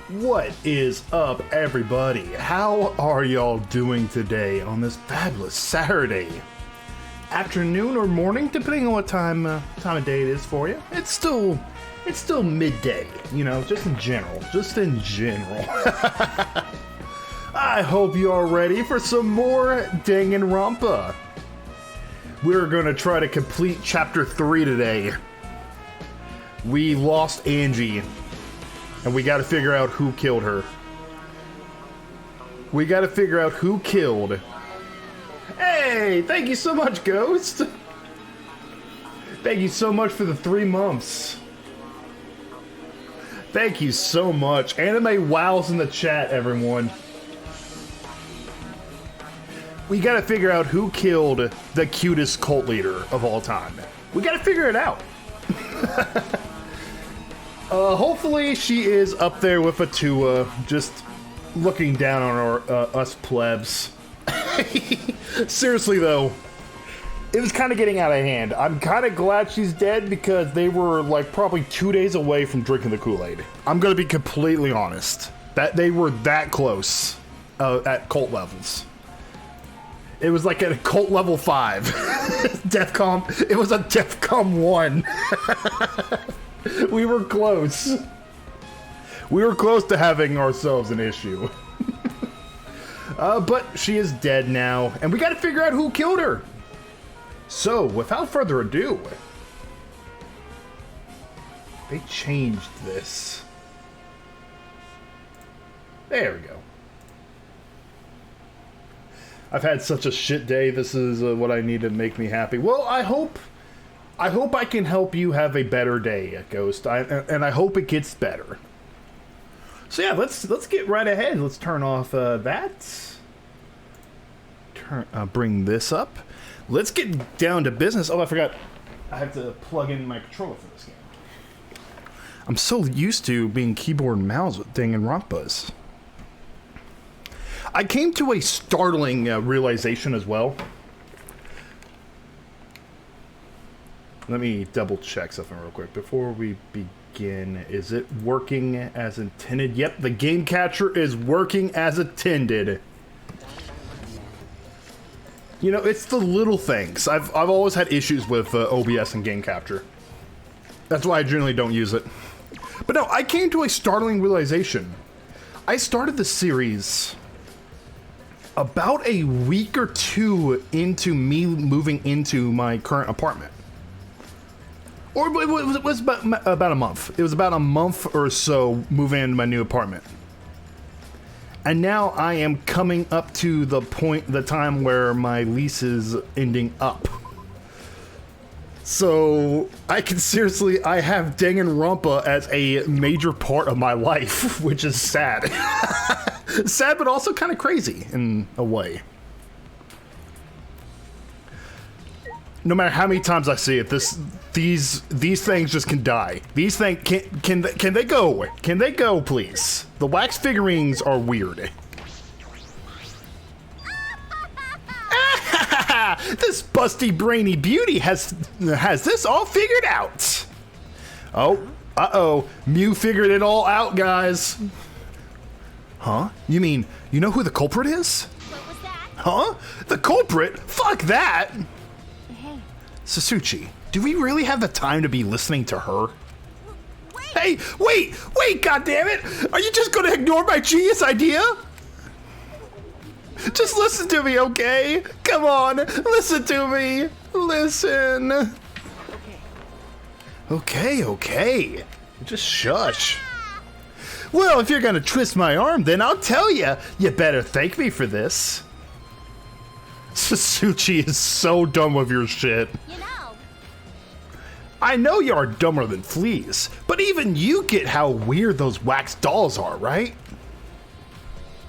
What is up, everybody? How are y'all doing today on this fabulous Saturday afternoon or morning, depending on what time of day it is for you? It's still midday, you know, just in general. I hope you are ready for some more Danganronpa. We're gonna try to complete chapter 3 today. We lost Angie, and we gotta figure out who killed her. We gotta figure out who killed. Hey, thank you so much, Ghost. Thank you so much for the 3 months. Thank you so much. Anime wows in the chat, everyone. We gotta figure out who killed the cutest cult leader of all time. We gotta figure it out. Hopefully she is up there with Atua, just looking down on us plebs. Seriously though, it was kind of getting out of hand. I'm kind of glad she's dead because they were like probably 2 days away from drinking the Kool-Aid. I'm gonna be completely honest. That they were that close at cult levels. It was like at a cult level 5. Defcon. It was a Defcon 1. We were close. We were close to having ourselves an issue. But she is dead now, and we gotta figure out who killed her. So, without further ado, they changed this. There we go. I've had such a shit day. This is what I need to make me happy. Well, I hope I can help you have a better day, Ghost. And I hope it gets better. So yeah, let's get right ahead. Let's turn off that. Bring this up. Let's get down to business. Oh, I forgot. I have to plug in my controller for this game. I'm so used to being keyboard and mouse with Danganronpas. I came to a startling realization as well. Let me double check something real quick before we begin. Is it working as intended? Yep, the game catcher is working as intended. You know, it's the little things. I've always had issues with OBS and game capture. That's why I generally don't use it. But no, I came to a startling realization. I started the series about a week or 2 into me moving into my current apartment. Or it was about a month. It was about a month or so moving into my new apartment. And now I am coming up to the time where my lease is ending up. So I have Danganronpa as a major part of my life, which is sad. Sad, but also kind of crazy in a way. No matter how many times I see it, these things just can die. These things can they go? Can they go, please? The wax figurines are weird. This busty brainy beauty has this all figured out. Oh, Mew figured it all out, guys. Huh? You mean, you know who the culprit is? What was that? Huh? The culprit? Fuck that! Hey. Sasuchi, do we really have the time to be listening to her? Wait. Hey, wait, goddammit! Are you just gonna ignore my genius idea? Just listen to me, okay? Come on, listen to me. Listen. Okay. Just shush. Well, if you're gonna twist my arm, then I'll tell you. You better thank me for this. Sasuchi is so dumb with your shit. You know. I know you are dumber than fleas, but even you get how weird those wax dolls are, right?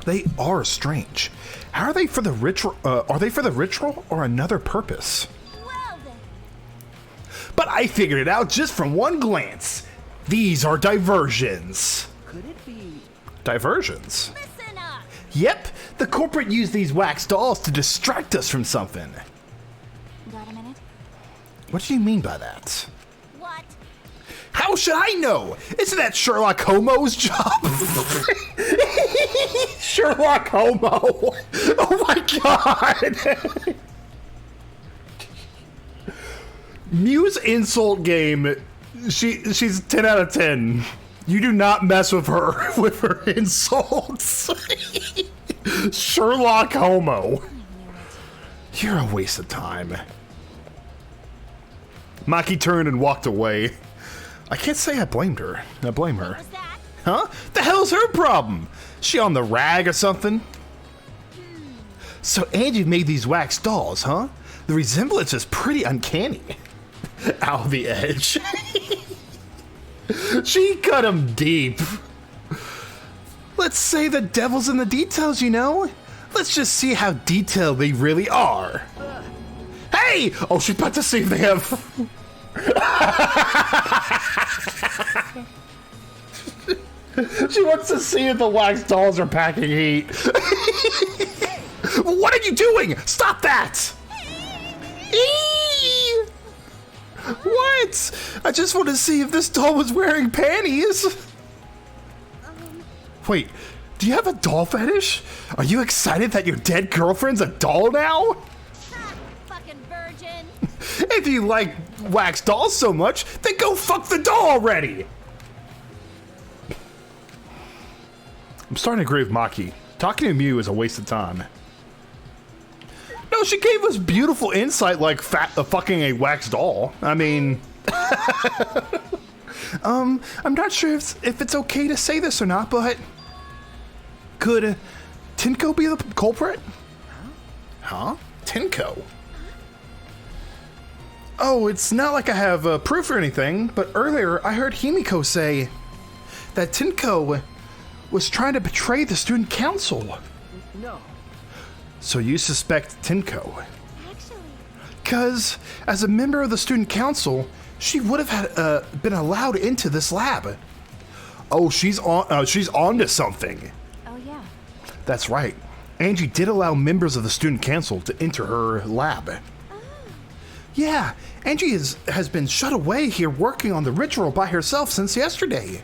They are strange. How are they for the ritual? Are they for the ritual or another purpose? Well then. But I figured it out just from one glance. These are diversions. Could it be? Diversions? Listen up. Yep, the corporate used these wax dolls to distract us from something. Got a minute? What do you mean by that? What? How should I know? Isn't that Sherlock Homo's job? Sherlock Homo. Oh my god. Muse insult game. She's 10 out of 10. You do not mess with her with her insults. Sherlock Homo. You're a waste of time. Maki turned and walked away. I can't say I blamed her. I blame her. What was that? Huh? The hell's her problem? She on the rag or something? So Angie made these wax dolls, huh? The resemblance is pretty uncanny. Out the edge. She cut him deep. Let's say the devil's in the details, you know? Let's just see how detailed they really are. Hey! Oh, she's about to see if they have... She wants to see if the wax dolls are packing heat. What are you doing? Stop that! Eee! What? I just want to see if this doll was wearing panties. Wait, do you have a doll fetish? Are you excited that your dead girlfriend's a doll now? Fucking virgin. If you like wax dolls so much, then go fuck the doll already! I'm starting to agree with Maki. Talking to Mew is a waste of time. No, she gave us beautiful insight like fucking a wax doll. I mean... I'm not sure if it's okay to say this or not, but... Could Tinko be the culprit? Huh? Tinko? Oh, it's not like I have proof or anything, but earlier I heard Himiko say that Tinko was trying to betray the student council. No. So you suspect Tinko? Actually, Because as a member of the student council, she would have had been allowed into this lab. Oh, she's onto something. oh yeah. That's right. Angie did allow members of the student council to enter her lab. Yeah, Angie has been shut away here working on the ritual by herself since yesterday.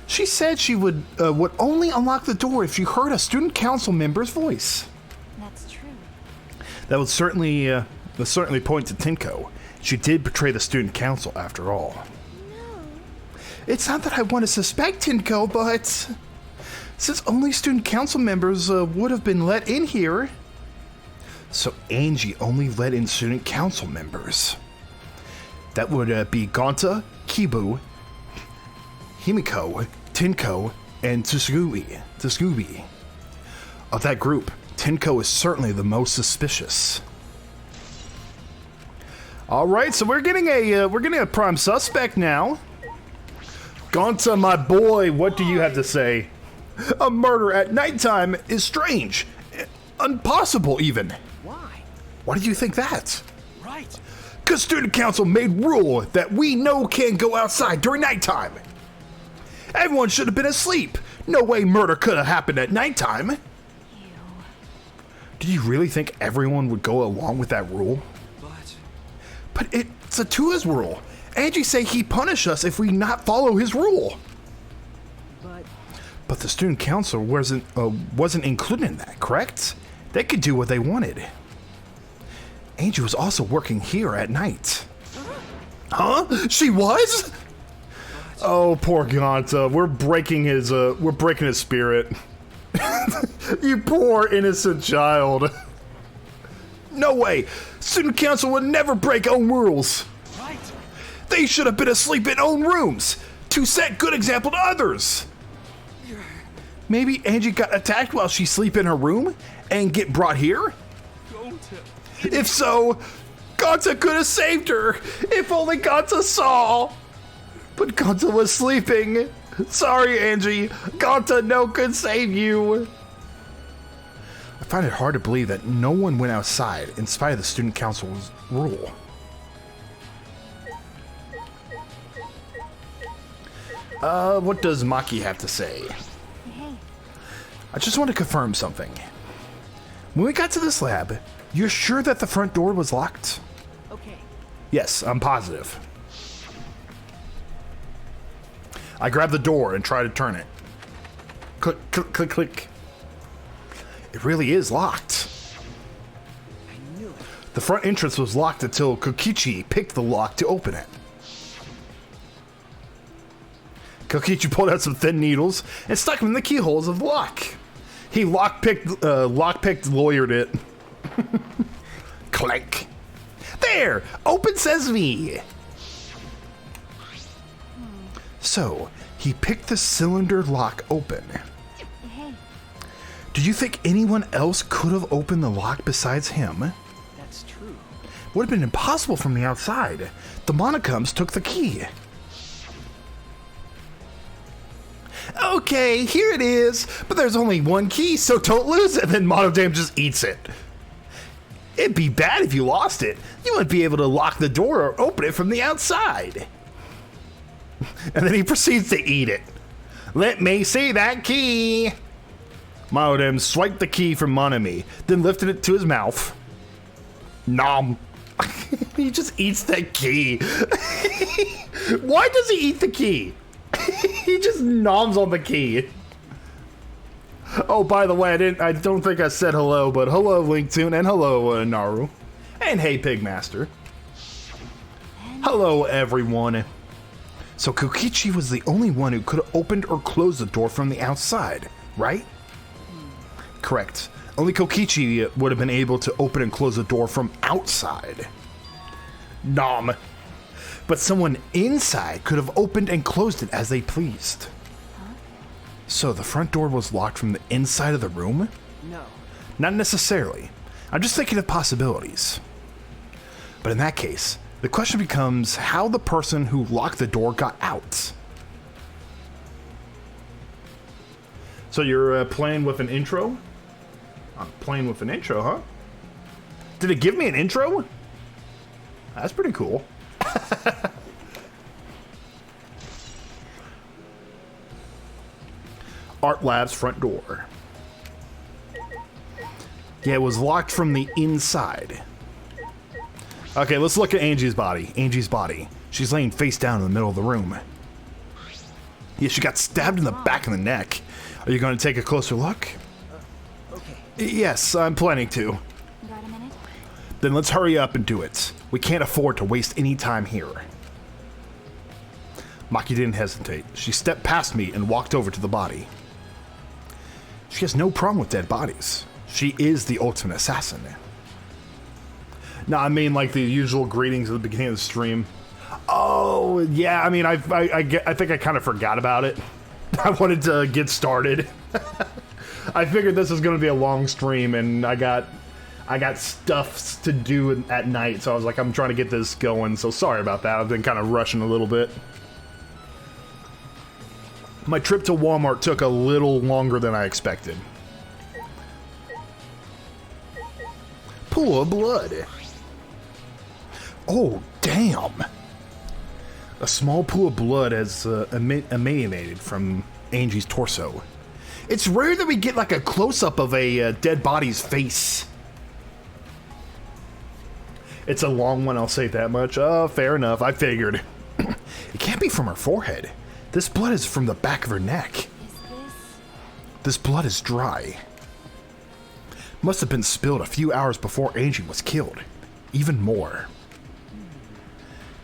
She said she would only unlock the door if she heard a student council member's voice. That's true. That would certainly point to Tinko. She did betray the student council after all. No. It's not that I want to suspect Tinko, but since only student council members would have been let in here, so Angie only let in student council members. That would be Gonta, Kibu, Himiko, Tinko, and Tsugubi. Of that group, Tinko is certainly the most suspicious. All right, so we're getting a prime suspect now. Gonta, my boy, what do you have to say? A murder at nighttime is strange, impossible even. Why? Why do you think that? Right. Because student council made rule that we can't go outside during nighttime. Everyone should have been asleep. No way murder could have happened at nighttime. Ew. Do you really think everyone would go along with that rule? But it's a Tua's rule. Angie say he punish us if we not follow his rule. But the student council wasn't included in that, correct? They could do what they wanted. Angie was also working here at night. Huh? She was? Oh, poor Gonta. We're breaking his spirit. You poor innocent child. No way. Student council would never break own rules. Right. They should have been asleep in own rooms to set good example to others. Maybe Angie got attacked while she sleep in her room and get brought here? If so, Gonta could have saved her. If only Gonta saw. But Gonta was sleeping. Sorry, Angie. Gonta no could save you. I find it hard to believe that no one went outside in spite of the student council's rule. What does Maki have to say? Hey. I just want to confirm something. When we got to this lab, you're sure that the front door was locked? Okay. Yes, I'm positive. I grab the door and try to turn it. Click, click, click, click. It really is locked. I knew it. The front entrance was locked until Kokichi picked the lock to open it. Kokichi pulled out some thin needles and stuck them in the keyholes of the lock. He lockpicked, lawyered it. Clank. There! Open sesame! So, he picked the cylinder lock open. Hey, Do you think anyone else could have opened the lock besides him? That's true. Would have been impossible from the outside. The Monocums took the key. Okay, here it is, but there's only one key, so don't lose it. And then Monodam just eats it. It'd be bad if you lost it. You wouldn't be able to lock the door or open it from the outside. And then he proceeds to eat it. Let me see that key. Monodam swiped the key from Monami, then lifted it to his mouth. Nom. He just eats that key. Why does he eat the key? He just noms on the key. Oh, by the way, I don't think I said hello, but hello, Linktoon, and hello, Naru. And hey, Pigmaster. Hello, everyone. So Kokichi was the only one who could have opened or closed the door from the outside, right? Correct. Only Kokichi would have been able to open and close the door from outside. Nom. But someone inside could have opened and closed it as they pleased. So the front door was locked from the inside of the room? No. Not necessarily. I'm just thinking of possibilities. But in that case, the question becomes how the person who locked the door got out. So you're playing with an intro? I'm playing with an intro, huh? Did it give me an intro? That's pretty cool. Art Lab's front door. Yeah, it was locked from the inside. Okay, let's look at Angie's body. Angie's body. She's laying face down in the middle of the room. Yeah, she got stabbed in the back of the neck. Are you going to take a closer look? Okay. Yes, I'm planning to. got a minute? Then let's hurry up and do it. We can't afford to waste any time here. Maki didn't hesitate. She stepped past me and walked over to the body. She has no problem with dead bodies. She is the ultimate assassin. No, I mean like the usual greetings at the beginning of the stream. Oh, yeah, I mean, I think I kind of forgot about it. I wanted to get started. I figured this was going to be a long stream, and I got stuff to do at night, so I was like, I'm trying to get this going, so sorry about that. I've been kind of rushing a little bit. My trip to Walmart took a little longer than I expected. Pool of blood. Oh, damn. A small pool of blood has emanated from Angie's torso. It's rare that we get like a close-up of a dead body's face. It's a long one, I'll say that much. Fair enough, I figured. It can't be from her forehead. This blood is from the back of her neck. Is this... This blood is dry. Must have been spilled a few hours before Angie was killed. Even more.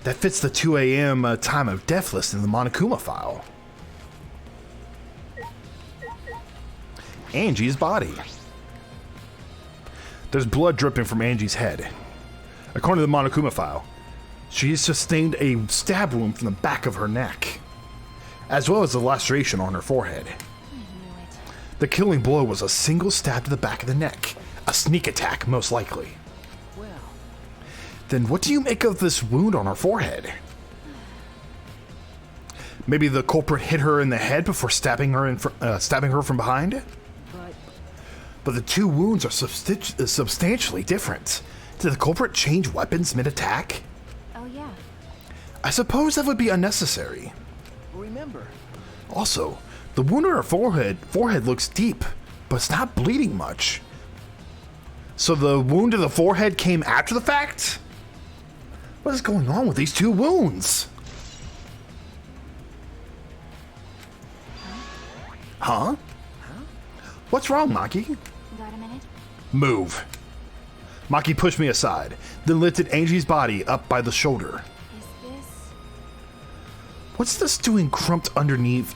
That fits the 2 a.m. Time of death list in the Monokuma file. Angie's body. There's blood dripping from Angie's head. According to the Monokuma file, she sustained a stab wound from the back of her neck, as well as a laceration on her forehead. I knew it. The killing blow was a single stab to the back of the neck. A sneak attack, most likely. Well, Then what do you make of this wound on her forehead? Maybe the culprit hit her in the head before stabbing her from behind? But the two wounds are substantially different. Did the culprit change weapons mid-attack? Oh, yeah. I suppose that would be unnecessary. remember. Also, the wound on her forehead looks deep, but it's not bleeding much. So the wound to the forehead came after the fact? What is going on with these two wounds? Huh? What's wrong, Maki? Got a minute? Move. Maki pushed me aside, then lifted Angie's body up by the shoulder. Is this... What's this doing crumpled underneath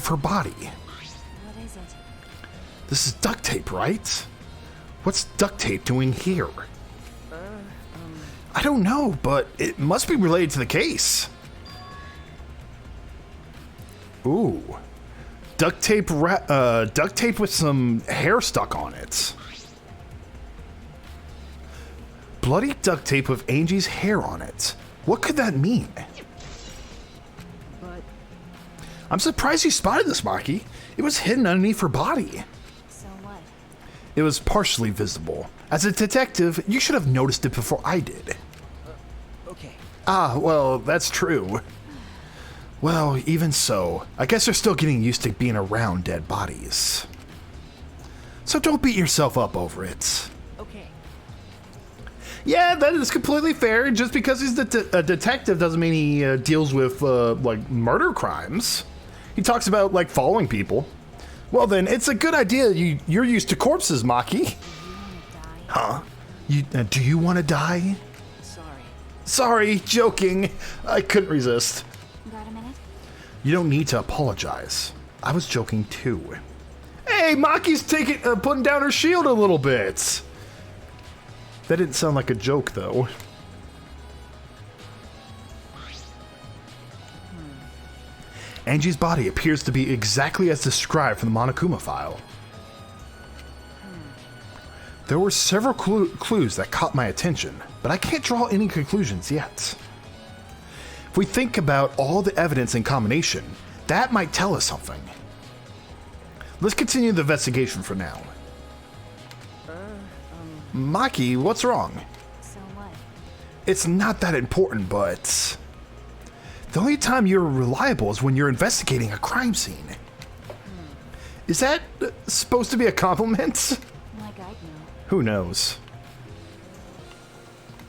her body? What is it? This is duct tape, right? What's duct tape doing here? I don't know, but it must be related to the case. Ooh. Duct tape with some hair stuck on it. Bloody duct tape with Angie's hair on it. What could that mean? But I'm surprised you spotted this, Maki. It was hidden underneath her body. So what? It was partially visible. As a detective, you should have noticed it before I did. okay. Ah, well, that's true. Well, even so, I guess you're still getting used to being around dead bodies. So don't beat yourself up over it. Okay. Yeah, that is completely fair. Just because he's a detective doesn't mean he deals with, like, murder crimes. He talks about, like, following people. Well then, it's a good idea you're used to corpses, Maki. Huh? Do you want to die? Sorry. Sorry, joking. I couldn't resist. Got a minute? You don't need to apologize. I was joking too. Hey, Maki's putting down her shield a little bit. That didn't sound like a joke, though. Angie's body appears to be exactly as described from the Monokuma file. There were several clues that caught my attention, but I can't draw any conclusions yet. If we think about all the evidence in combination, that might tell us something. Let's continue the investigation for now. Maki, what's wrong? So what? It's not that important, but... the only time you're reliable is when you're investigating a crime scene. Is that supposed to be a compliment? Like I'd know. Who knows?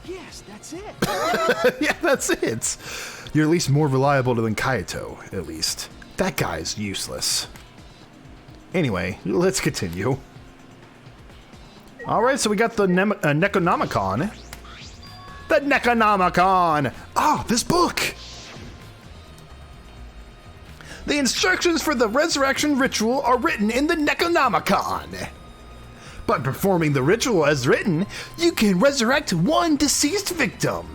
Yes, that's it. Yeah, that's it. You're at least more reliable than Kaito, at least. That guy's useless. Anyway, let's continue. Alright, so we got the Necronomicon. The Necronomicon! Ah, this book! The instructions for the resurrection ritual are written in the Necronomicon. By performing the ritual as written, you can resurrect one deceased victim.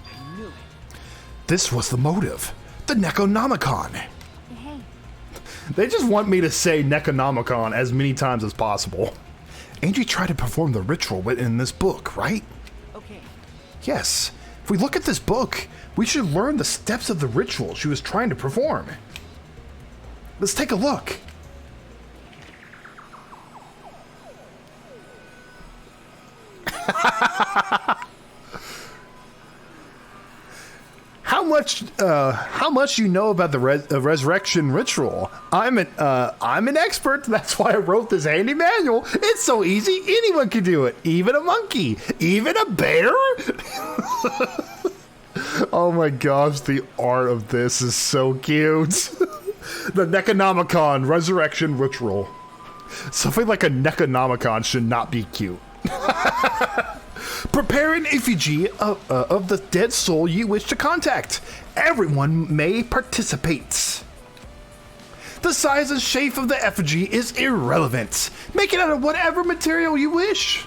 I knew it. This was the motive. The Necronomicon. Hey, They just want me to say Necronomicon as many times as possible. Angie tried to perform the ritual written in this book, right? Okay. Yes. If we look at this book, we should learn the steps of the ritual she was trying to perform. Let's take a look. How much you know about the resurrection ritual? I'm an expert. That's why I wrote this handy manual. It's so easy, anyone can do it. Even a monkey, even a bear. Oh my gosh, the art of this is so cute. The Necronomicon resurrection ritual. Something like a Necronomicon should not be cute. Prepare an effigy of the dead soul you wish to contact. Everyone may participate. The size and shape of the effigy is irrelevant. Make it out of whatever material you wish.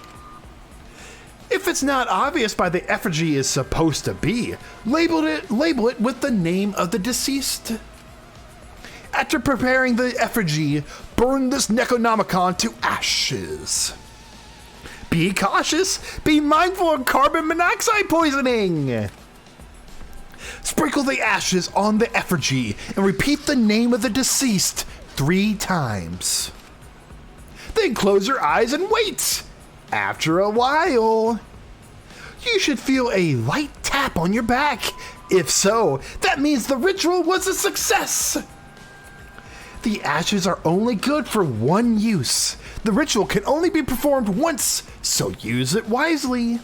If it's not obvious by the effigy is supposed to be, label it with the name of the deceased. After preparing the effigy, burn this Necronomicon to ashes. Be cautious. Be mindful of carbon monoxide poisoning. Sprinkle the ashes on the effigy and repeat the name of the deceased 3 times. Then close your eyes and wait. After a while, you should feel a light tap on your back. If so, that means the ritual was a success. The ashes are only good for one use. The ritual can only be performed once, so use it wisely.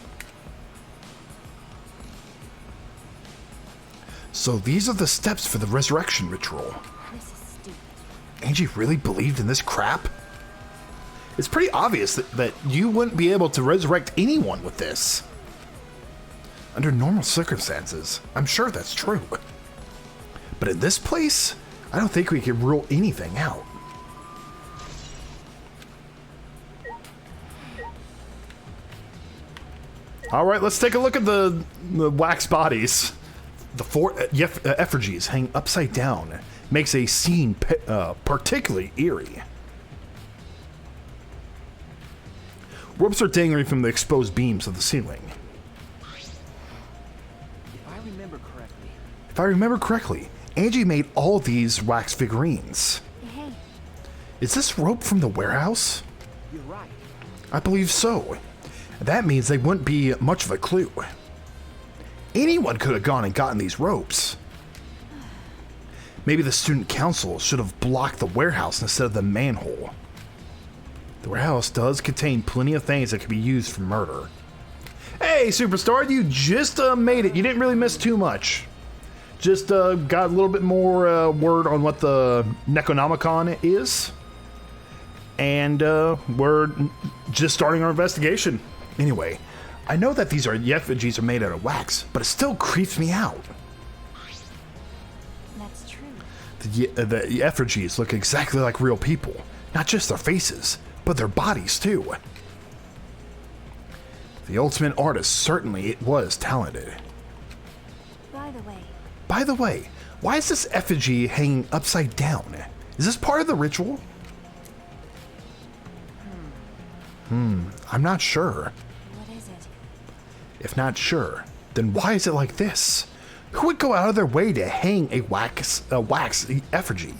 So these are the steps for the resurrection ritual. This is stupid. Angie really believed in this crap? It's pretty obvious that you wouldn't be able to resurrect anyone with this. Under normal circumstances, I'm sure that's true. But in this place, I don't think we can rule anything out. Alright, let's take a look at the wax bodies. The four effigies hang upside down. Makes a scene particularly eerie. Ropes are dangling from the exposed beams of the ceiling. If I remember correctly, Angie made all these wax figurines. Hey. Is this rope from the warehouse? You're right. I believe so. That means they wouldn't be much of a clue. Anyone could have gone and gotten these ropes. Maybe the student council should have blocked the warehouse instead of the manhole. The warehouse does contain plenty of things that could be used for murder. Hey, Superstar, you just made it. You didn't really miss too much. Just got a little bit more word on what the Necronomicon is. And we're just starting our investigation. Anyway, I know that these effigies are made out of wax, but it still creeps me out. That's true. The effigies look exactly like real people. Not just their faces, but their bodies too. The ultimate artist certainly was talented. By the way, why is this effigy hanging upside down? Is this part of the ritual? I'm not sure. What is it? If not sure, then why is it like this? Who would go out of their way to hang a wax effigy?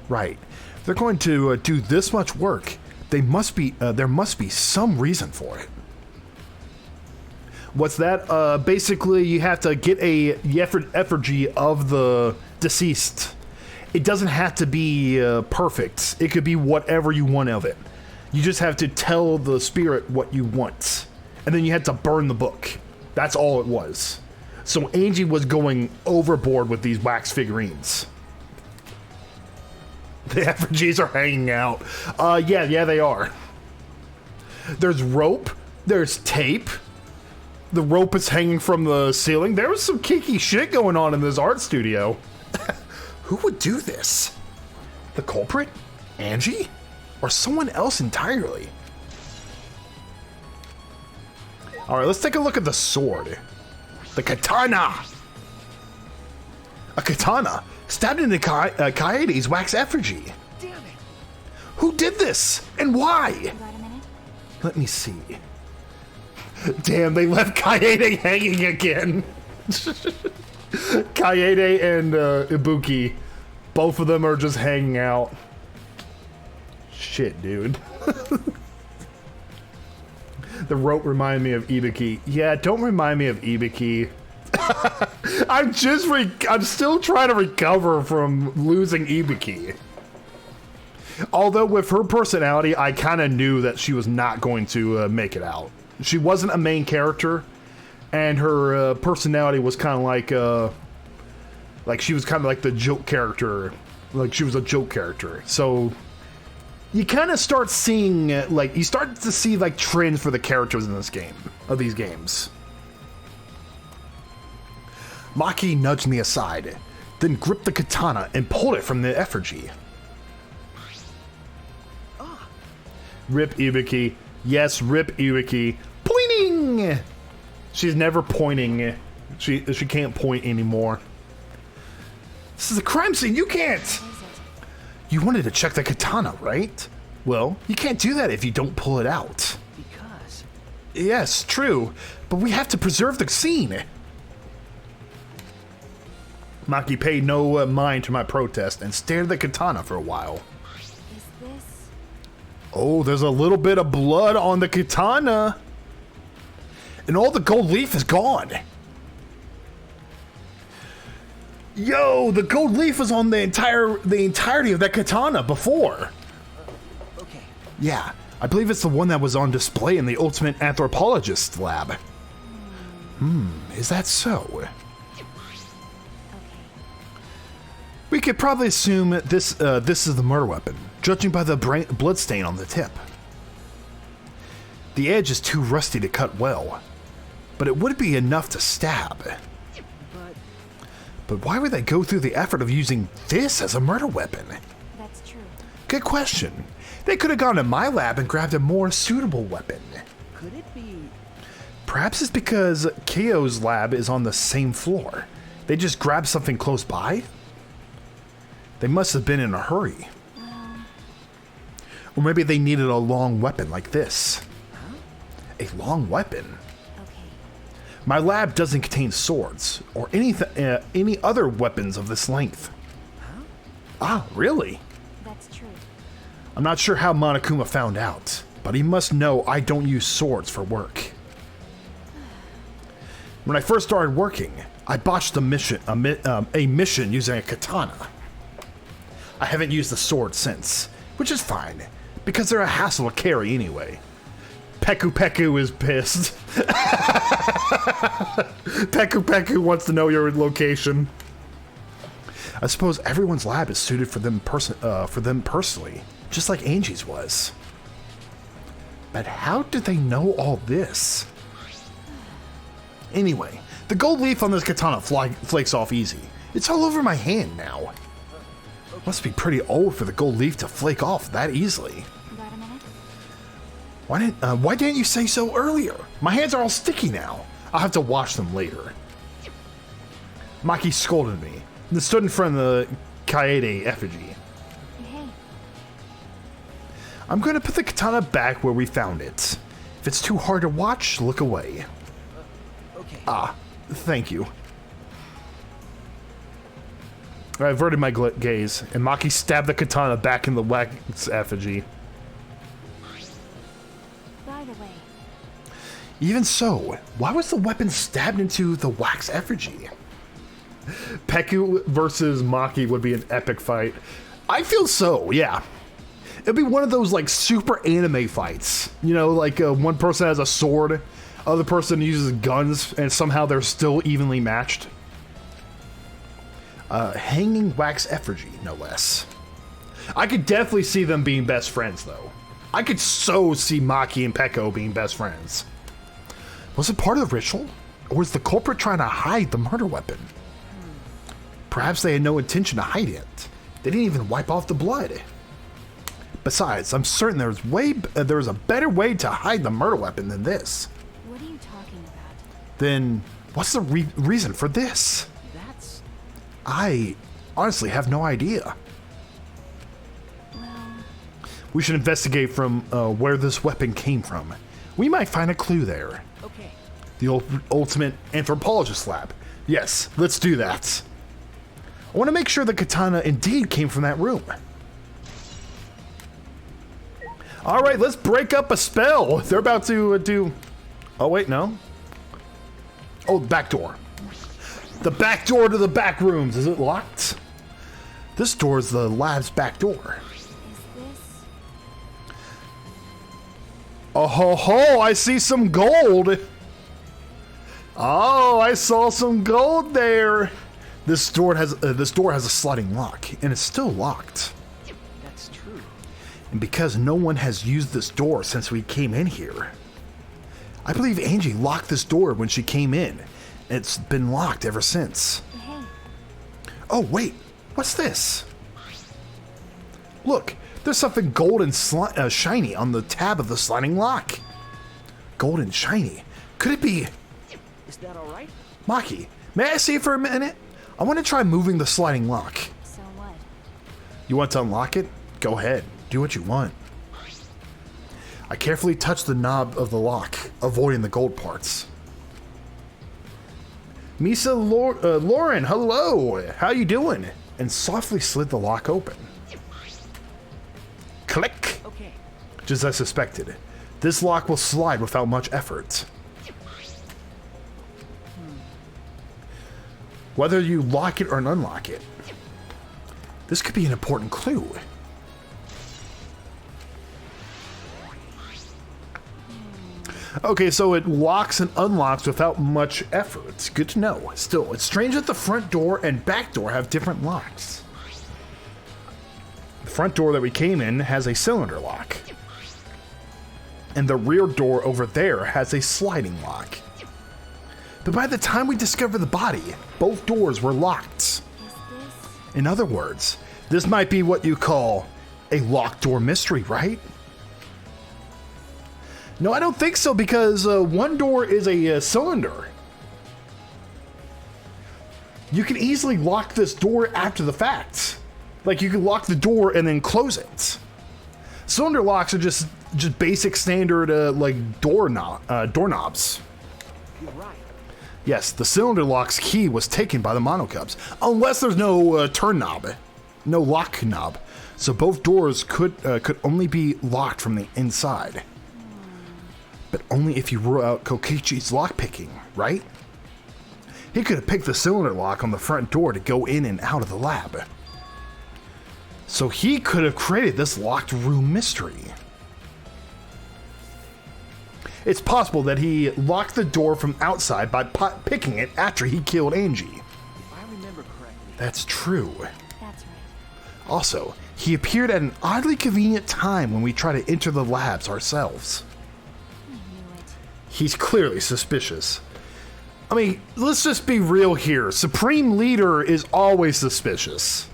Right. If they're going to do this much work, there must be some reason for it. What's that? Basically, you have to get a effigy of the deceased. It doesn't have to be perfect. It could be whatever you want of it. You just have to tell the spirit what you want. And then you had to burn the book. That's all it was. So Angie was going overboard with these wax figurines. The effigies are hanging out. Yeah, they are. There's rope. There's tape. The rope is hanging from the ceiling. There was some kinky shit going on in this art studio. Who would do this? The culprit? Angie? Or someone else entirely? Alright, let's take a look at the sword. The katana! A katana stabbed into Kaede's wax effigy. Damn it! Who did this? And why? You got a minute? Let me see. Damn, they left Kaede hanging again. Kaede and Ibuki. Both of them are just hanging out. Shit, dude. The rope reminded me of Ibuki. Yeah, don't remind me of Ibuki. I'm still trying to recover from losing Ibuki. Although with her personality, I kind of knew that she was not going to make it out. She wasn't a main character, and her personality was kind of like she was kind of like the joke character. Like she was a joke character. So you kind of start seeing you start to see like trends for the characters in this game, of these games. Maki nudged me aside, then gripped the katana and pulled it from the effigy. Rip Ibuki. Yes, rip Ibuki. Pointing! She's never pointing. She can't point anymore. This is a crime scene. You can't! You wanted to check the katana, right? Well, you can't do that if you don't pull it out. Because... Yes, true. But we have to preserve the scene. Maki paid no mind to my protest and stared at the katana for a while. Is this... Oh, there's a little bit of blood on the katana. And all the gold leaf is gone. Yo, the gold leaf was on the entirety of that katana before. Okay. Yeah, I believe it's the one that was on display in the Ultimate Anthropologist lab. Is that so? We could probably assume this is the murder weapon, judging by the blood stain on the tip. The edge is too rusty to cut well, but it would be enough to stab. But why would they go through the effort of using this as a murder weapon? That's true. Good question. They could have gone to my lab and grabbed a more suitable weapon. Could it be? Perhaps it's because Keio's lab is on the same floor. They just grabbed something close by? They must have been in a hurry. Or maybe they needed a long weapon like this. Huh? A long weapon? Okay. My lab doesn't contain swords or any other weapons of this length. Huh? Ah, really? That's true. I'm not sure how Monokuma found out, but he must know I don't use swords for work. When I first started working, I botched a mission using a katana. I haven't used the sword since, which is fine, because they're a hassle to carry anyway. Peku Peku is pissed. Peku Peku wants to know your location. I suppose everyone's lab is suited for them personally, just like Angie's was. But how did they know all this? Anyway, the gold leaf on this katana flakes off easy. It's all over my hand now. Must be pretty old for the gold leaf to flake off that easily. Got a minute? Why didn't you say so earlier? My hands are all sticky now. I'll have to wash them later. Maki scolded me, and stood in front of the Kaede effigy. Hey. I'm going to put the katana back where we found it. If it's too hard to watch, look away. Okay. Ah, thank you. I averted my gaze, and Maki stabbed the katana back in the wax effigy. By the way, Even so, why was the weapon stabbed into the wax effigy? Peku versus Maki would be an epic fight. I feel so, yeah. It'd be one of those like super anime fights. You know, like one person has a sword, other person uses guns, and somehow they're still evenly matched. Hanging wax effigy, no less. I could definitely see them being best friends, though. I could so see Maki and Peko being best friends. Was it part of the ritual? Or was the culprit trying to hide the murder weapon? Perhaps they had no intention to hide it. They didn't even wipe off the blood. Besides, I'm certain there's a better way to hide the murder weapon than this. what are you talking about? Then, what's the reason for this? That's. I honestly have no idea. Well, We should investigate from where this weapon came from. We might find a clue there. Okay. The ultimate anthropologist lab. Yes, let's do that. I want to make sure the katana indeed came from that room. All right, let's break up a spell. They're about to do... Oh, wait, no. Oh, back door. The back door to the back rooms. Is it locked? This door is the lab's back door. is this? Oh ho ho, I see some gold. Oh, I saw some gold there. This door has a sliding lock, and it's still locked. That's true. And because no one has used this door since we came in here, I believe Angie locked this door when she came in. And it's been locked ever since. Hey, Oh wait, what's this? Look, there's something gold and shiny on the tab of the sliding lock. Gold and shiny. Could it be... Is that all right? Maki, may I see it for a minute? I want to try moving the sliding lock. so what? You want to unlock it? Go ahead. Do what you want. I carefully touched the knob of the lock, avoiding the gold parts. Misa Lauren, hello! How you doing? And softly slid the lock open. Click! Okay. Just as I suspected. This lock will slide without much effort. Whether you lock it or unlock it. This could be an important clue. Okay, so it locks and unlocks without much effort. Good to know. Still, it's strange that the front door and back door have different locks. The front door that we came in has a cylinder lock. And the rear door over there has a sliding lock. But by the time we discovered the body, both doors were locked. Is this? In other words, this might be what you call a locked door mystery, right? No, I don't think so, because one door is a cylinder. You can easily lock this door after the fact. Like, you can lock the door and then close it. Cylinder locks are just basic standard like doorknobs. You're right. Yes, the cylinder lock's key was taken by the monocubs, unless there's no turn knob, no lock knob. So both doors could only be locked from the inside. But only if you rule out Kokichi's lockpicking, right? He could have picked the cylinder lock on the front door to go in and out of the lab. So he could have created this locked room mystery. It's possible that he locked the door from outside by picking it after he killed Angie. If I remember correctly. That's true. That's right. Also, he appeared at an oddly convenient time when we try to enter the labs ourselves. I knew it. He's clearly suspicious. I mean, let's just be real here. Supreme Leader is always suspicious.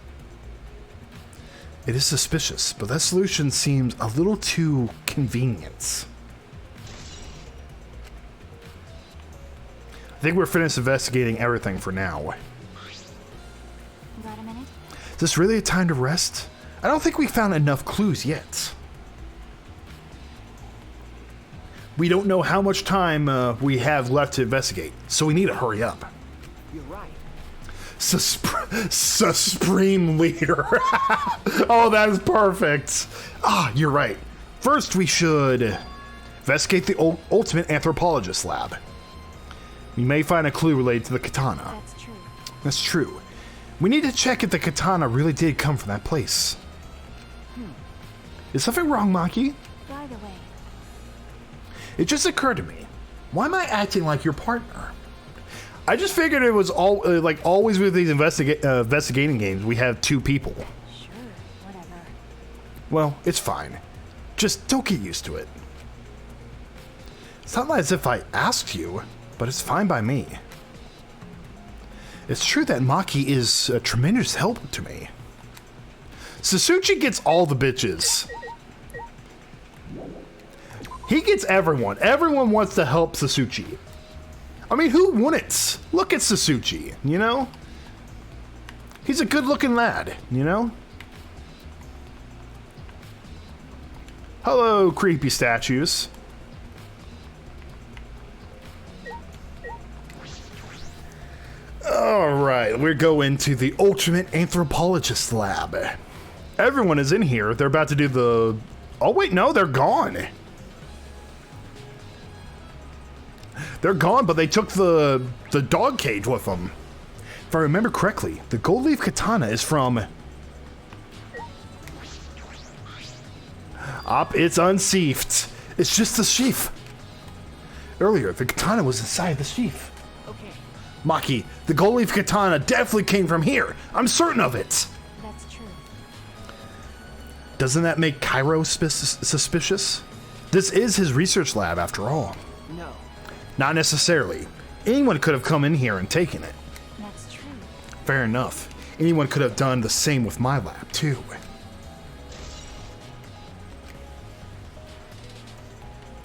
It is suspicious, but that solution seems a little too convenient. I think we're finished investigating everything for now. Got a minute? Is this really a time to rest? I don't think we found enough clues yet. We don't know how much time we have left to investigate, so we need to hurry up. You're right. Supreme Leader. Oh, that is perfect. Ah, you're right. First, we should investigate the Ultimate Anthropologist Lab. We may find a clue related to the katana. That's true. That's true. We need to check if the katana really did come from that place. Is something wrong, Maki? By the way, It just occurred to me. Why am I acting like your partner? I just figured it was all like always with these investigating games. We have two people. sure, whatever. Well, it's fine. Just don't get used to it. It's not as if I asked you, but it's fine by me. It's true that Maki is a tremendous help to me. Sasuchi gets all the bitches. He gets everyone. Everyone wants to help Sasuchi. I mean, who wouldn't? Look at Sasuchi, you know? He's a good-looking lad, you know? Hello, creepy statues. Alright, we're going to the Ultimate Anthropologist Lab. Everyone is in here. They're about to do the... Oh, wait, no, they're gone. They're gone, but they took the dog cage with them. If I remember correctly, the gold leaf katana is from... it's unsheathed. It's just the sheath. Earlier, the katana was inside the sheath. Okay. Maki, the gold leaf katana definitely came from here. I'm certain of it. That's true. Doesn't that make Cairo suspicious? This is his research lab, after all. No. Not necessarily. Anyone could have come in here and taken it. That's true. Fair enough. Anyone could have done the same with my lab, too.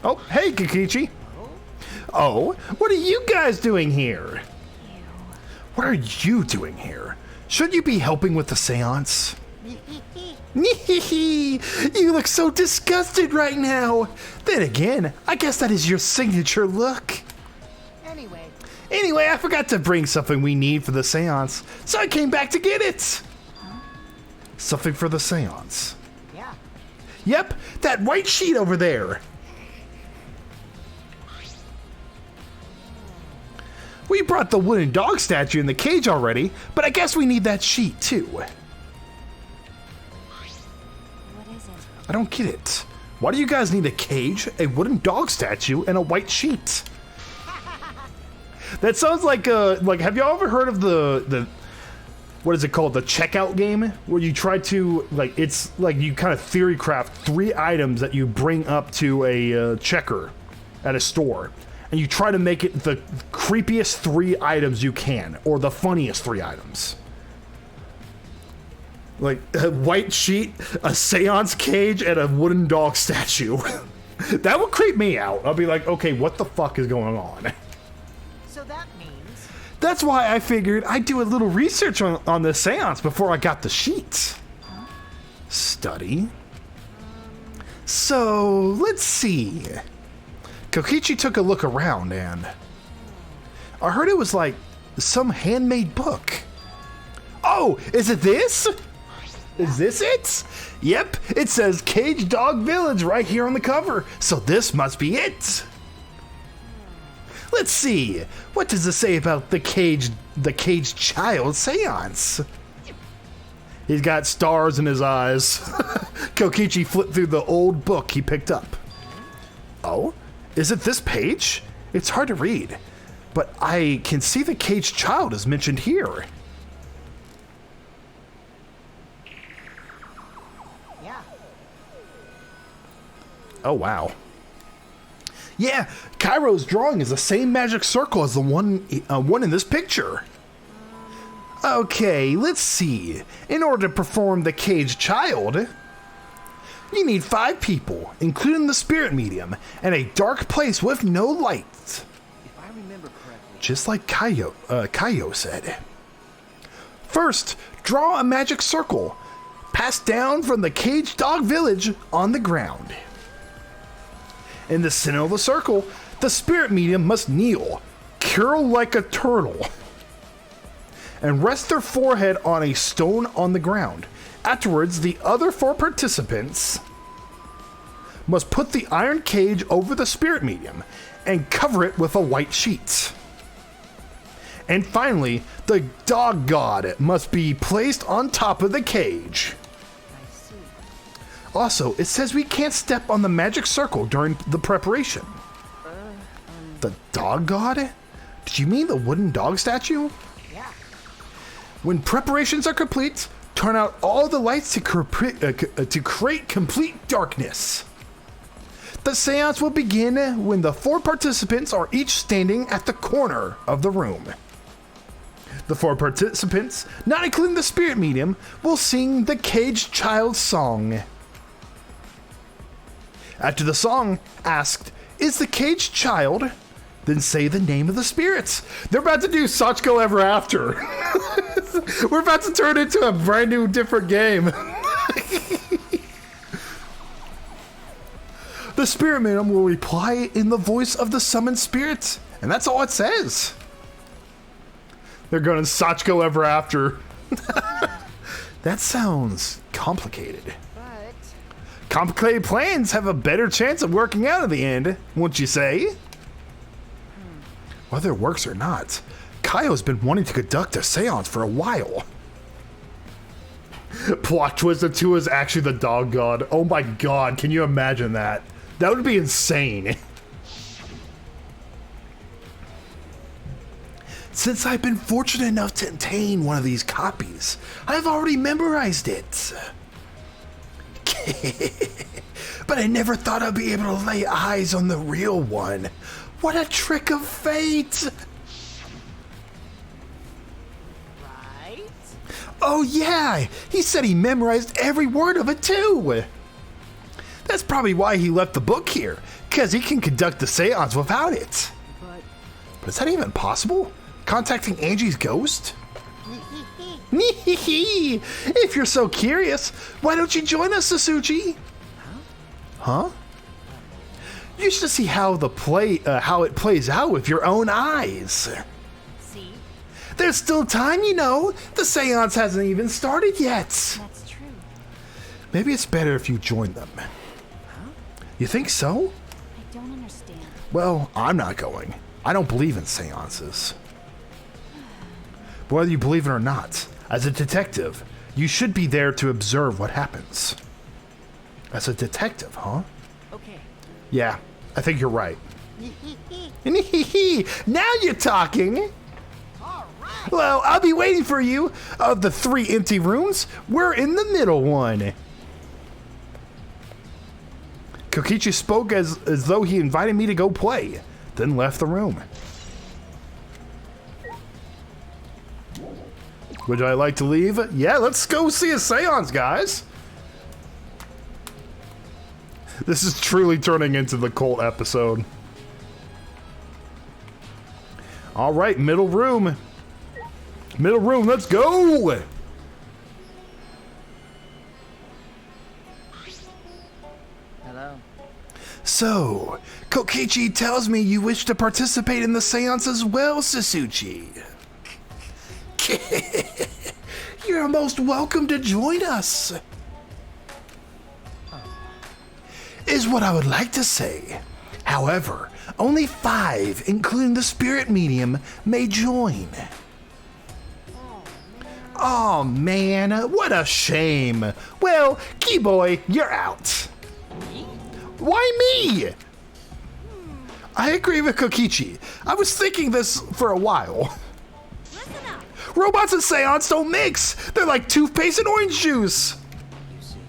Oh, hey, Kikichi. Oh, what are you guys doing here? You. What are you doing here? Should you be helping with the seance? You look so disgusted right now. Then again, I guess that is your signature look. Anyway, I forgot to bring something we need for the seance, so I came back to get it. Something for the seance. Yeah. Yep, that white sheet over there. We brought the wooden dog statue in the cage already, but I guess we need that sheet too. What is it? I don't get it. Why do you guys need a cage, a wooden dog statue, and a white sheet? That sounds like have y'all ever heard of the what is it called? The checkout game, where you try to, like, it's like you kind of theory craft 3 items that you bring up to a checker at a store. And you try to make it the creepiest 3 items you can, or the funniest 3 items. Like a white sheet, a seance cage, and a wooden dog statue. That would creep me out. I'll be like, okay, what the fuck is going on? So that means... That's why I figured I'd do a little research on the seance before I got the sheets. Study. So, let's see. Kokichi took a look around and... I heard it was like some handmade book. Oh, is it this? Is this it? Yep, it says Cage Dog Village right here on the cover, so this must be it. Let's see, what does it say about the caged child seance? He's got stars in his eyes. Kokichi flipped through the old book he picked up. Oh, is it this page? It's hard to read, but I can see the caged child is mentioned here. Yeah. Oh, wow. Yeah, Cairo's drawing is the same magic circle as the one in this picture. Okay, let's see. In order to perform the caged child, you need 5 people, including the spirit medium, and a dark place with no light. If I remember correctly... Just like Kaio said. First, draw a magic circle, passed down from the caged dog village on the ground. In the center of the circle, the spirit medium must kneel, curl like a turtle, and rest their forehead on a stone on the ground. Afterwards, the other 4 participants must put the iron cage over the spirit medium and cover it with a white sheet. And finally, the dog god must be placed on top of the cage. I see. Also, it says we can't step on the magic circle during the preparation. The dog god? Did you mean the wooden dog statue? Yeah. When preparations are complete, turn out all the lights to create complete darkness. The seance will begin when the 4 participants are each standing at the corner of the room. The 4 participants, not including the spirit medium, will sing the caged child song. After the song, asked, "Is the caged child?" Then say the name of the spirits. They're about to do Sachiko Ever After. We're about to turn into a brand new different game. The spirit medium will reply in the voice of the summoned spirit. And that's all it says. They're going Sachiko Ever After. That sounds complicated. But... Complicated plans have a better chance of working out in the end, wouldn't you say? Whether it works or not, Kaio's been wanting to conduct a seance for a while. Plot twist, the 2 is actually the dog god. Oh my god, can you imagine that? That would be insane. Since I've been fortunate enough to obtain one of these copies, I've already memorized it. But I never thought I'd be able to lay eyes on the real one. What a trick of fate! Right? Oh yeah, he said he memorized every word of it too. That's probably why he left the book here, because he can conduct the seance without it. But is that even possible? Contacting Angie's ghost? If you're so curious, why don't you join us, Sasuchi? Huh? You should see how it plays out with your own eyes. See? There's still time, you know. The seance hasn't even started yet. That's true. Maybe it's better if you join them. You think so? I don't understand. Well, I'm not going. I don't believe in seances. But whether you believe it or not, as a detective, you should be there to observe what happens. As a detective, huh? Okay. Yeah, I think you're right. Now you're talking. All right. Well, I'll be waiting for you. Of the 3 empty rooms, we're in the middle one. Kokichi spoke as though he invited me to go play, then left the room. Would I like to leave? Yeah, let's go see a seance, guys. This is truly turning into the cult episode. All right, middle room. Middle room, let's go! Hello. So, Kokichi tells me you wish to participate in the seance as well, Sasuchi. You're most welcome to join us. Is what I would like to say. However, only 5, including the spirit medium, may join. Oh man, what a shame. Well, Keyboy, you're out. Why me? I agree with Kokichi. I was thinking this for a while. Listen up. Robots and seance don't mix. They're like toothpaste and orange juice. You see.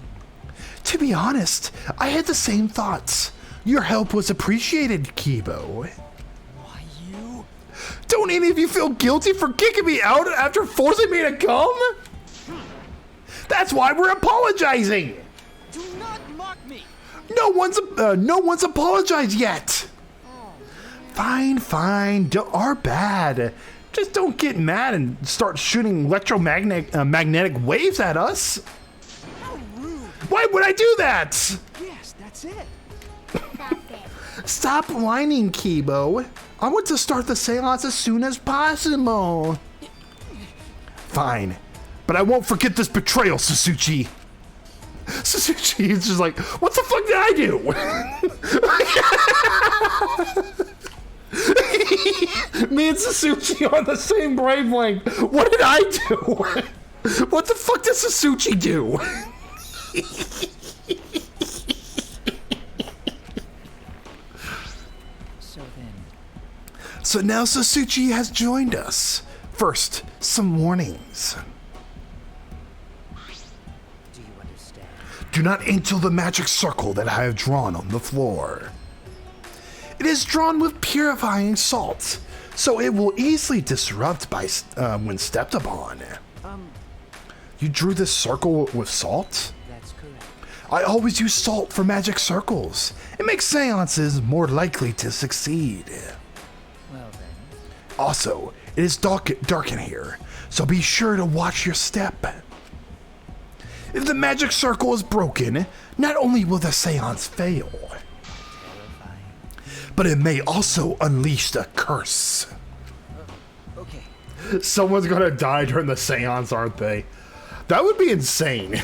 To be honest, I had the same thoughts. Your help was appreciated, Kibo. Why you? Don't any of you feel guilty for kicking me out after forcing me to come? That's why we're apologizing. Do not mock me. No one's apologized yet. Fine, our bad. Just don't get mad and start shooting magnetic waves at us. How rude. Why would I do that? Yes, that's it. Stop it. Stop whining, Kibo. I want to start the seance as soon as possible. Fine, but I won't forget this betrayal, Sasuchi. Sasuchi is just like, what the fuck did I do? Me and Sasuchi are on the same wavelength. What did I do? What the fuck did Sasuchi do? So now Sasuchi has joined us. First, some warnings. Do you understand? Do not enter the magic circle that I have drawn on the floor. It is drawn with purifying salt, so it will easily disrupt when stepped upon. You drew this circle with salt? That's correct. I always use salt for magic circles. It makes seances more likely to succeed. Well then. Also, it is dark in here, so be sure to watch your step. If the magic circle is broken, not only will the seance fail, but it may also unleash a curse. Okay. Someone's gonna die during the seance, aren't they? That would be insane.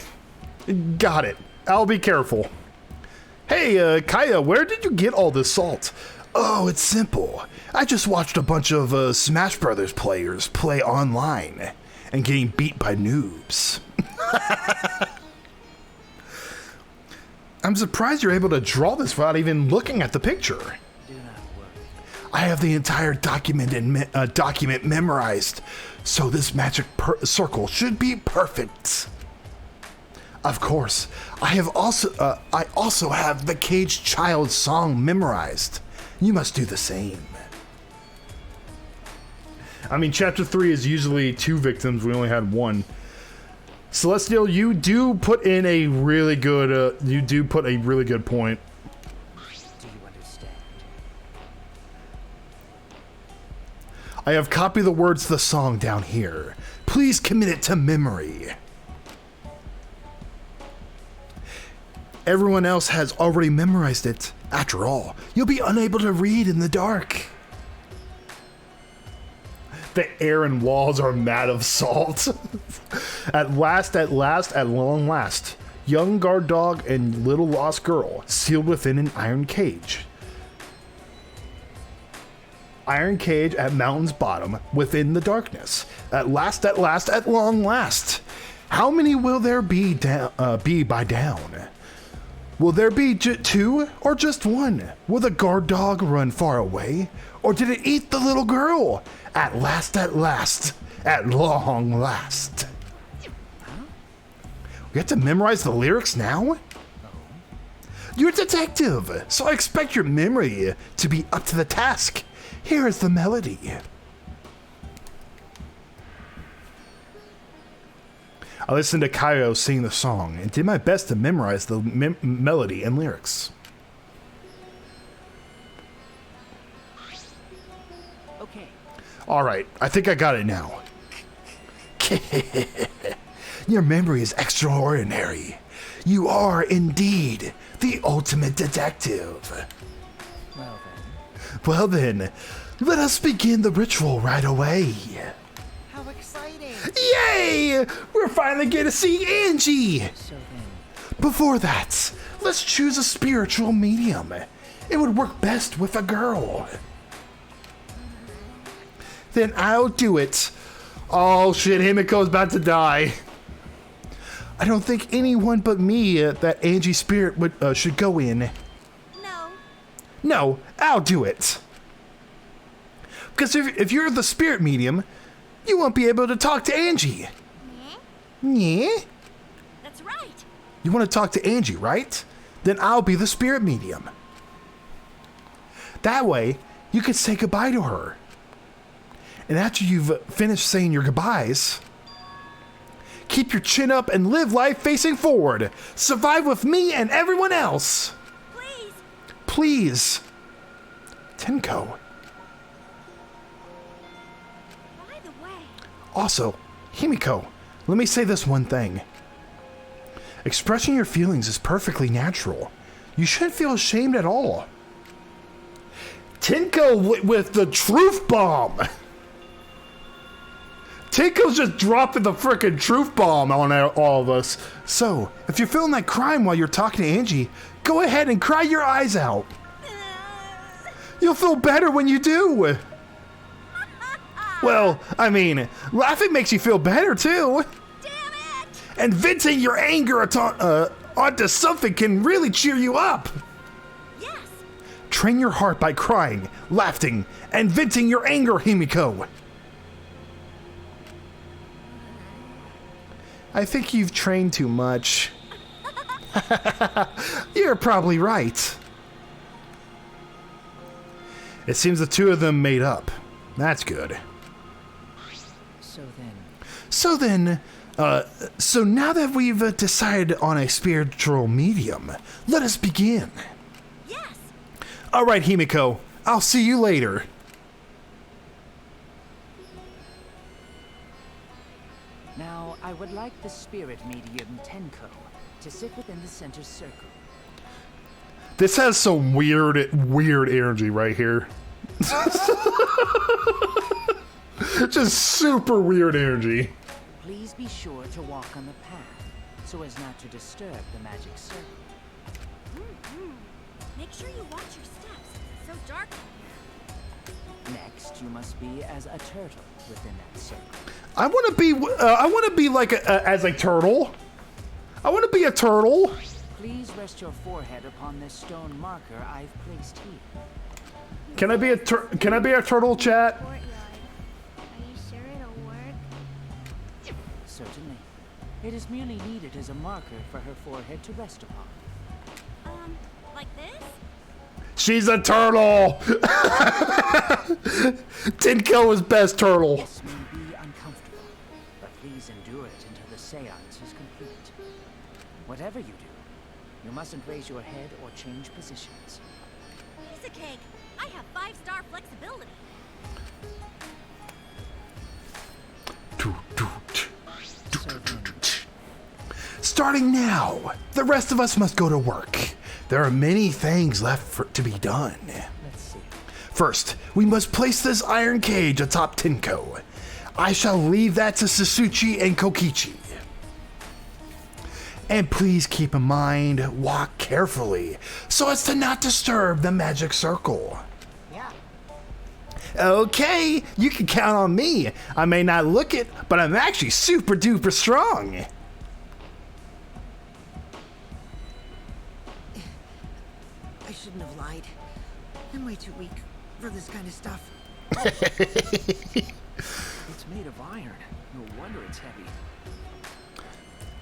Got it. I'll be careful. Hey, Kaya, where did you get all this salt? Oh, it's simple. I just watched a bunch of Smash Brothers players play online and getting beat by noobs. I'm surprised you're able to draw this without even looking at the picture. Do not worry. I have the entire document memorized, so this magic circle should be perfect. Of course, I also have the Caged Child song memorized. You must do the same. I mean, chapter 3 is usually 2 victims. We only had 1. Celestial, you do put in a really good. Point. Do you understand? I have copied the words to the song down here. Please commit it to memory. Everyone else has already memorized it. After all, you'll be unable to read in the dark. The air and walls are mad of salt. At long last, young guard dog and little lost girl sealed within an iron cage. Iron cage at mountain's bottom within the darkness. At long last. How many will there be by down? Will there be 2 or just 1? Will the guard dog run far away? Or did it eat the little girl? At last, at long last. We have to memorize the lyrics now? You're a detective, so I expect your memory to be up to the task. Here is the melody. I listened to Kaio sing the song and did my best to memorize the melody and lyrics. Okay. Alright, I think I got it now. Your memory is extraordinary. You are indeed the ultimate detective. Well then. Well then, let us begin the ritual right away. How exciting! Yay! We're finally going to see Angie! So then. Before that, let's choose a spiritual medium. It would work best with a girl. Then I'll do it. Oh shit, Himiko's about to die. I don't think anyone but me that Angie's spirit should go in. No. No, I'll do it. Because if you're the spirit medium, you won't be able to talk to Angie. Yeah? That's right. You want to talk to Angie, right? Then I'll be the spirit medium. That way, you can say goodbye to her. And after you've finished saying your goodbyes, keep your chin up and live life facing forward. Survive with me and everyone else. Please. Please. Tenko. By the way. Also, Himiko, let me say this one thing. Expressing your feelings is perfectly natural. You shouldn't feel ashamed at all. Tenko with the truth bomb. Tenko's just dropping the frickin' truth bomb on all of us. So, if you're feeling like crying while you're talking to Angie, go ahead and cry your eyes out. You'll feel better when you do. Well, I mean, laughing makes you feel better too. Damn it! And venting your anger onto something can really cheer you up. Yes. Train your heart by crying, laughing, and venting your anger, Himiko. I think you've trained too much. You're probably right. It seems the two of them made up. That's good. So now that we've decided on a spiritual medium, let us begin. Yes. All right, Himiko. I'll see you later. Now, I would like the spirit medium Tenko to sit within the center circle. This has some weird energy right here. Just super weird energy. Please be sure to walk on the path so as not to disturb the magic circle. Make sure you watch your steps. It's so dark out Next, you must be as a turtle within that circle. I want to be like as a turtle. I want to be a turtle. Please rest your forehead upon this stone marker I've placed here. Can I be a turtle, chat? here. Courtyard. Are you sure it'll work? Certainly. It is merely needed as a marker for her forehead to rest upon. Like this? She's a turtle. Tenko is best turtle. This may be uncomfortable, but please endure it until the seance is complete. Whatever you do, you mustn't raise your head or change positions. Piece of cake. I have 5-star flexibility. So then, Starting now, the rest of us must go to work. There are many things left to be done. let's see. First, we must place this iron cage atop Tenko. I shall leave that to Sasuchi and Kokichi. And please keep in mind, walk carefully, so as to not disturb the magic circle. Yeah. Okay, you can count on me. I may not look it, but I'm actually super duper strong. I shouldn't have lied. I'm way too weak for this kind of stuff. It's made of iron. No wonder it's heavy.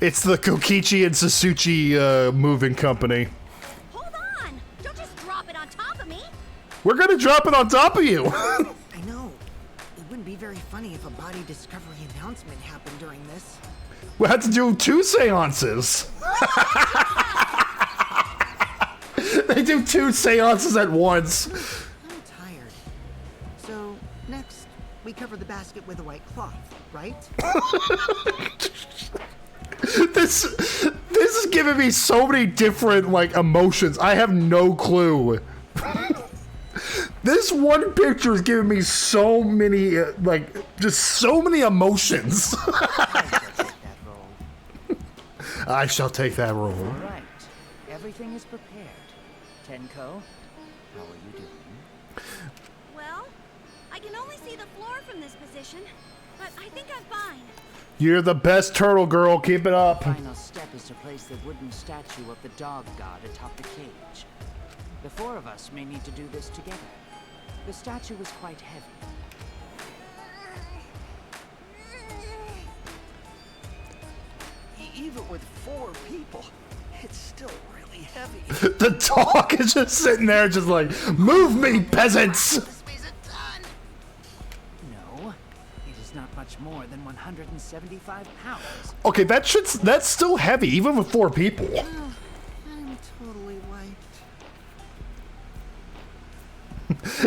It's the Kokichi and Sasuchi moving company. Hold on! Don't just drop it on top of me! We're gonna drop it on top of you. I know. It wouldn't be very funny if a body discovery announcement happened during this. We had to do 2 seances. They do 2 seances at once. I'm tired. So, next, we cover the basket with a white cloth, right? This is giving me so many different like emotions. I have no clue. This one picture is giving me so many just so many emotions. I shall take that role. All right. Everything is prepared. Tenko, how are you doing? Well, I can only see the floor from this position, but I think I'm fine. You're the best turtle girl. Keep it up. The final step is to place the wooden statue of the dog god atop the cage. The 4 of us may need to do this together. The statue is quite heavy. Even with 4 people, it's still really heavy. The dog is just sitting there, just like, move me, peasants. This weighs a ton. No, it is not much more than 175 pounds. Okay, that's still heavy, even with 4 people. I'm totally wiped.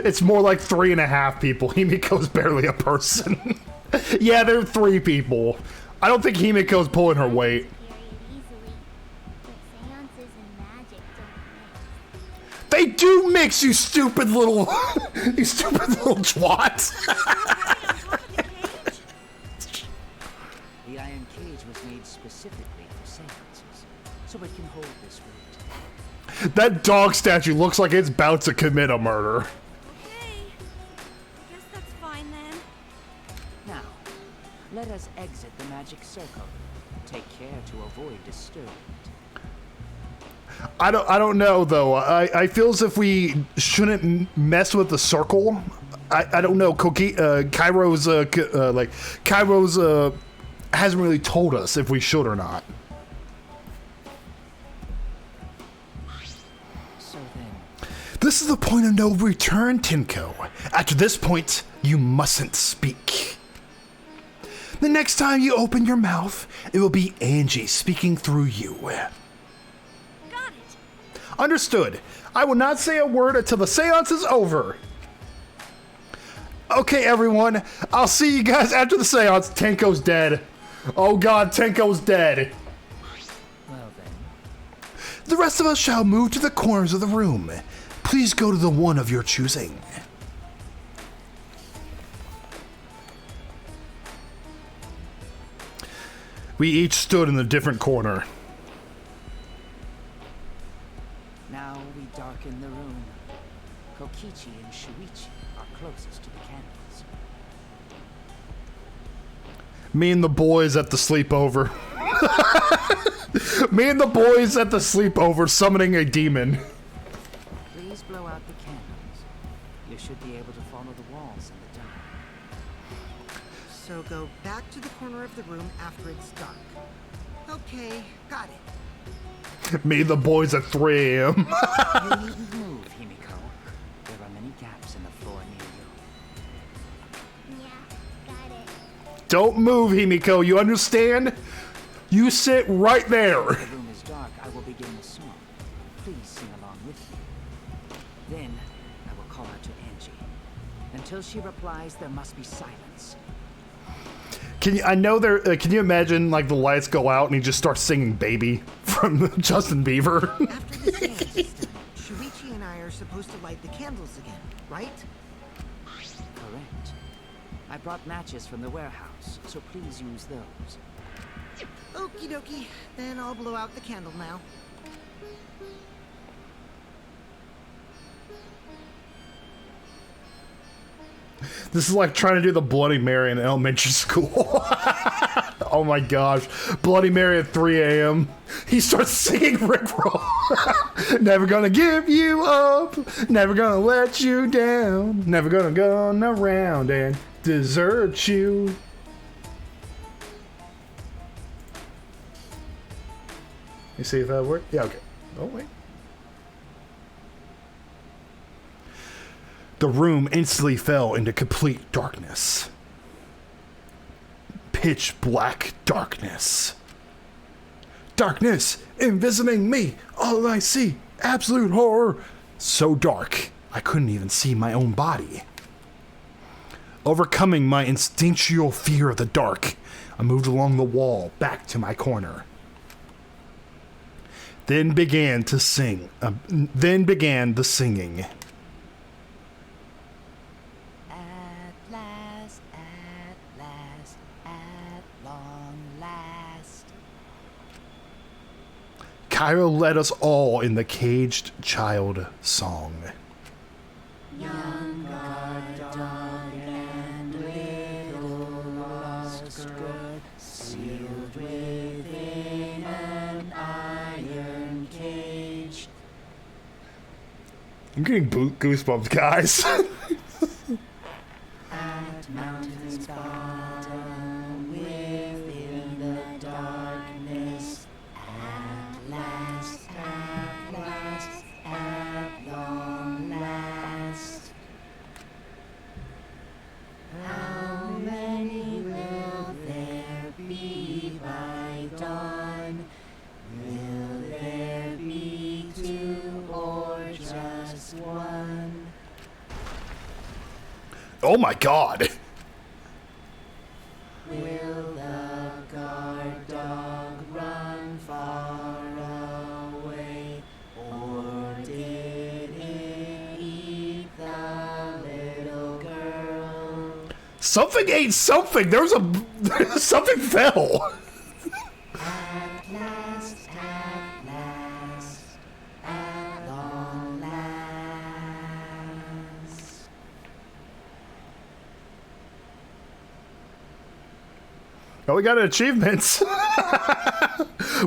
It's more like 3.5 people. Himiko's barely a person. Yeah, they're 3 people. I don't think Himiko's pulling her weight. They do mix, you stupid little, you stupid little twat. The iron cage was made specifically for seances, so it can hold this weight. That dog statue looks like it's about to commit a murder. Okay. I guess that's fine then. Now, let us exit the magic circle. Take care to avoid disturbance. I don't know though. I feel as if we shouldn't mess with the circle. I don't know. Kairo's Kairo's hasn't really told us if we should or not. So then, This is the point of no return, Tenko. After this point, you mustn't speak. The next time you open your mouth, it will be Angie speaking through you. Got it. Understood. I will not say a word until the seance is over. Okay, everyone. I'll see you guys after the seance. Tenko's dead. Oh god, Tenko's dead. well then, The rest of us shall move to the corners of the room. Please go to the one of your choosing. We each stood in a different corner. now we darken the room. Kokichi and Shuichi are closest to the candles. Me and the boys at the sleepover. Me and the boys at the sleepover summoning a demon. Please blow out the candles. You should be able to follow the walls in the dark. So go back to the corner of the room after it's dark. Okay, got it. Me and the boys at 3 a.m. You needn't move, Himiko. There are many gaps in the floor near you. Yeah, got it. Don't move, Himiko, you understand? You sit right there. When the room is dark, I will begin the song. Please sing along with me. Then, I will call out to Angie. Until she replies, there must be silence. Can you? I know there. Can you imagine like the lights go out and he just starts singing "Baby" from Justin Bieber? After the seance is done, Shuichi and I are supposed to light the candles again, right? Correct. I brought matches from the warehouse, so please use those. Okie dokie. Then I'll blow out the candle now. This is like trying to do the Bloody Mary in elementary school. Oh my gosh, Bloody Mary at 3 a.m. He starts singing Rickroll. Never gonna give you up. Never gonna let you down. Never gonna go around and desert you. You see if that worked? Yeah, okay. Oh, wait. The room instantly fell into complete darkness. Pitch black darkness. Darkness envisioning me. All I see, absolute horror. So dark, I couldn't even see my own body. Overcoming my instinctual fear of the dark, I moved along the wall back to my corner. Then began the singing. Cairo led us all in the Caged Child song. Young guard dog and little lost girl, sealed within an iron cage. I'm getting goosebumps, guys. At mountain's bottom, within the darkness, at last, at long last. How many will there be by dawn? Will there be two or just one? Oh my god. Will the guard dog run far away, or did it eat the little girl? Something ate something. There was a something fell. At last, at long last. Oh, we got achievements.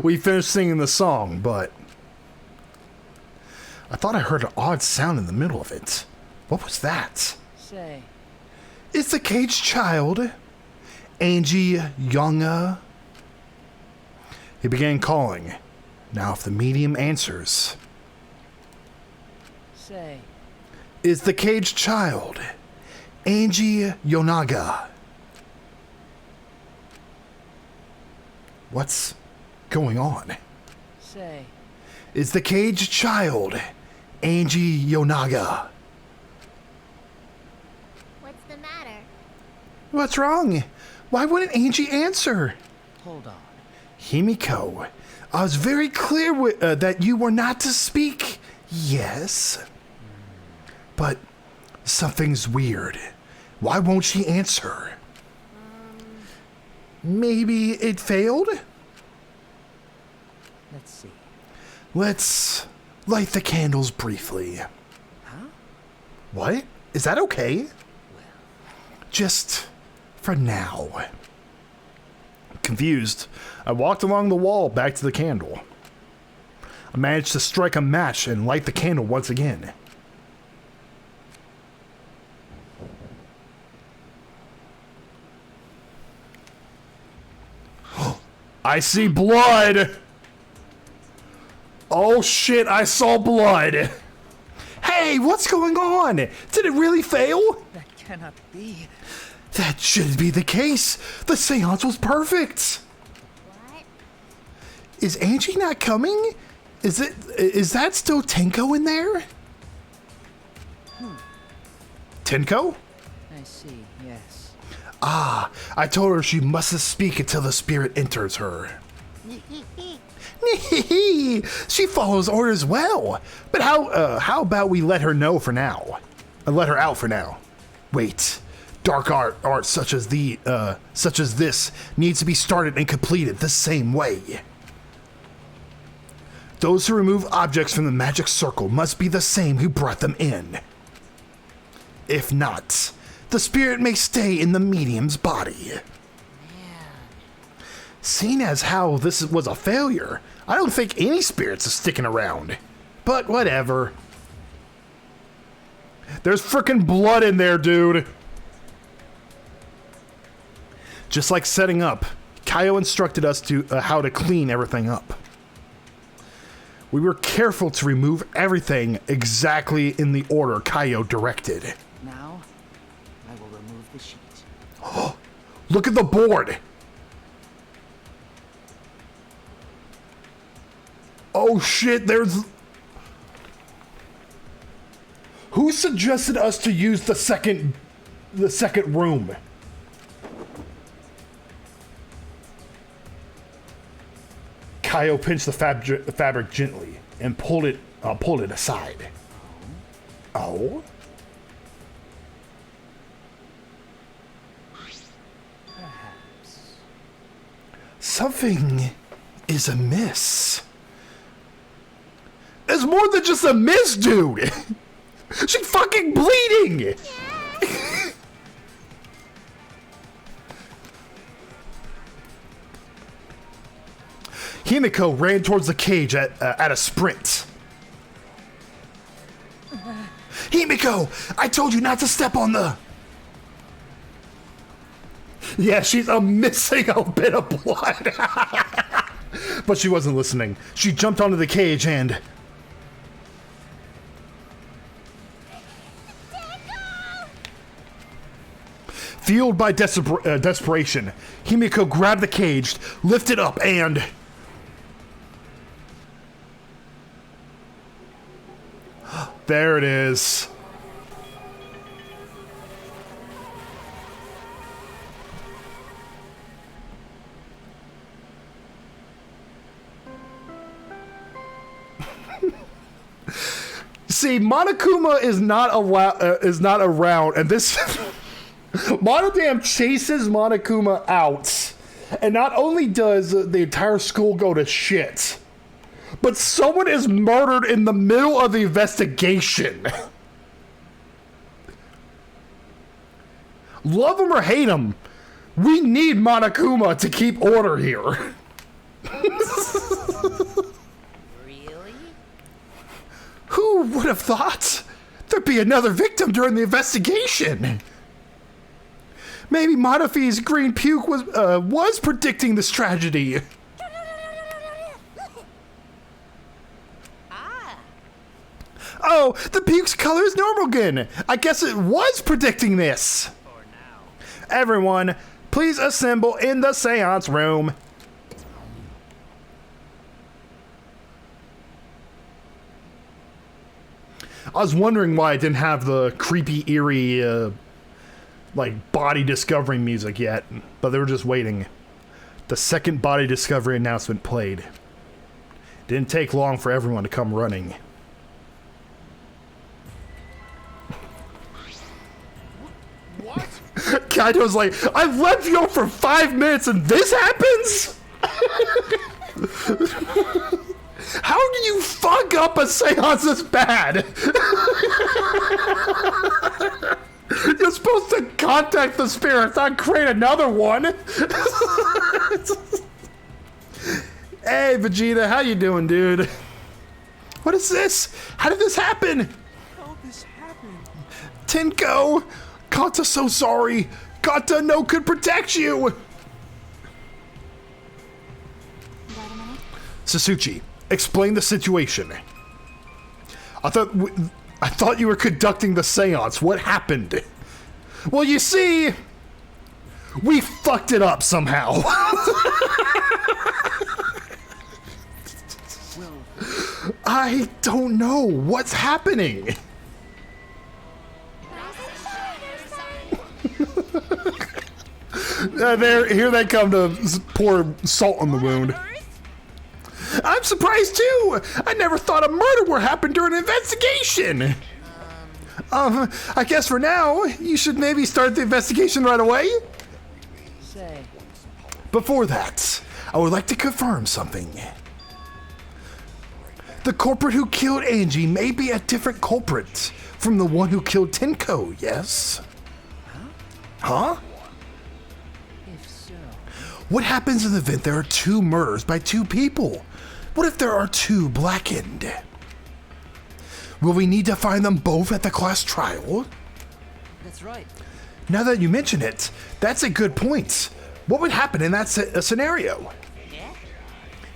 We finished singing the song, but I thought I heard an odd sound in the middle of it. What was that? Say, It's the Caged Child, Angie Yonga. He began calling. Now, if the medium answers, say, it's the Caged Child, Angie Yonaga. What's going on? say. It's the Caged Child, Angie Yonaga. What's the matter? What's wrong? Why wouldn't Angie answer? Hold on. Himiko, I was very clear that you were not to speak. Yes. But something's weird. Why won't she answer? Maybe it failed? Let's see. Let's light the candles briefly. Huh? What? Is that okay? Well, Just for now. Confused, I walked along the wall back to the candle. I managed to strike a match and light the candle once again. I see blood! Oh shit, I saw blood! Hey, what's going on? Did it really fail? that cannot be. That should be the case. The seance was perfect. What? Is Angie not coming? Is that still Tenko in there? Tenko? I see, yes. Ah, I told her she mustn't speak until the spirit enters her. She follows orders well. But how about we let her know for now? Let her out for now. Wait. Dark art such as this needs to be started and completed the same way. Those who remove objects from the magic circle must be the same who brought them in. If not, the spirit may stay in the medium's body. Seeing as how this was a failure, I don't think any spirits are sticking around. But whatever. There's frickin' blood in there, dude. Just like setting up, Kaio instructed us to how to clean everything up. We were careful to remove everything exactly in the order Kaio directed. Now, I will remove the sheet. Look at the board! Oh shit, there's... Who suggested us to use the second room? Kaio pinched the fabric gently and pulled it aside. Oh? Perhaps. Something is amiss. There's more than just a miss, dude! She's fucking bleeding! Himiko ran towards the cage at a sprint. Himiko! I told you not to step on the... Yeah, she's missing a bit of blood. But she wasn't listening. She jumped onto the cage and... Fueled by desperation, Himiko grabbed the cage, lifted up, and... There it is. See, Monokuma is not around, and this Monodam chases Monokuma out, and not only does the entire school go to shit, but someone is murdered in the middle of the investigation. Love him or hate him, we need Monokuma to keep order here. Really? Who would have thought there'd be another victim during the investigation? Maybe Monofi's green puke was predicting this tragedy. Oh, the puke's color is normal again. I guess it was predicting this. For now. Everyone, please assemble in the seance room. I was wondering why I didn't have the creepy, eerie, like, body discovery music yet, but they were just waiting. The second body discovery announcement played. Didn't take long for everyone to come running. What? Kaito's like, I've left you up for 5 minutes and this happens? How do you fuck up a seance this bad? You're supposed to contact the spirits, not create another one. Hey, Vegeta, how you doing, dude? What is this? How did this happen? How this happened? Tenko! Kata's so sorry. Kata no could protect you. Sasuchi, explain the situation. I thought you were conducting the seance. What happened? Well, you see, we fucked it up somehow. I don't know what's happening. Here they come to pour salt on the wound. I'm surprised too. I never thought a murder would happen during an investigation. I guess for now, you should maybe start the investigation right away. Say, Before that, I would like to confirm something. The culprit who killed Angie may be a different culprit from the one who killed Tenko, yes? Huh? if so, What happens in the event there are 2 murders by 2 people? What if there are 2 blackened? Will we need to find them both at the class trial? That's right. Now that you mention it, that's a good point. What would happen in that scenario? Yeah?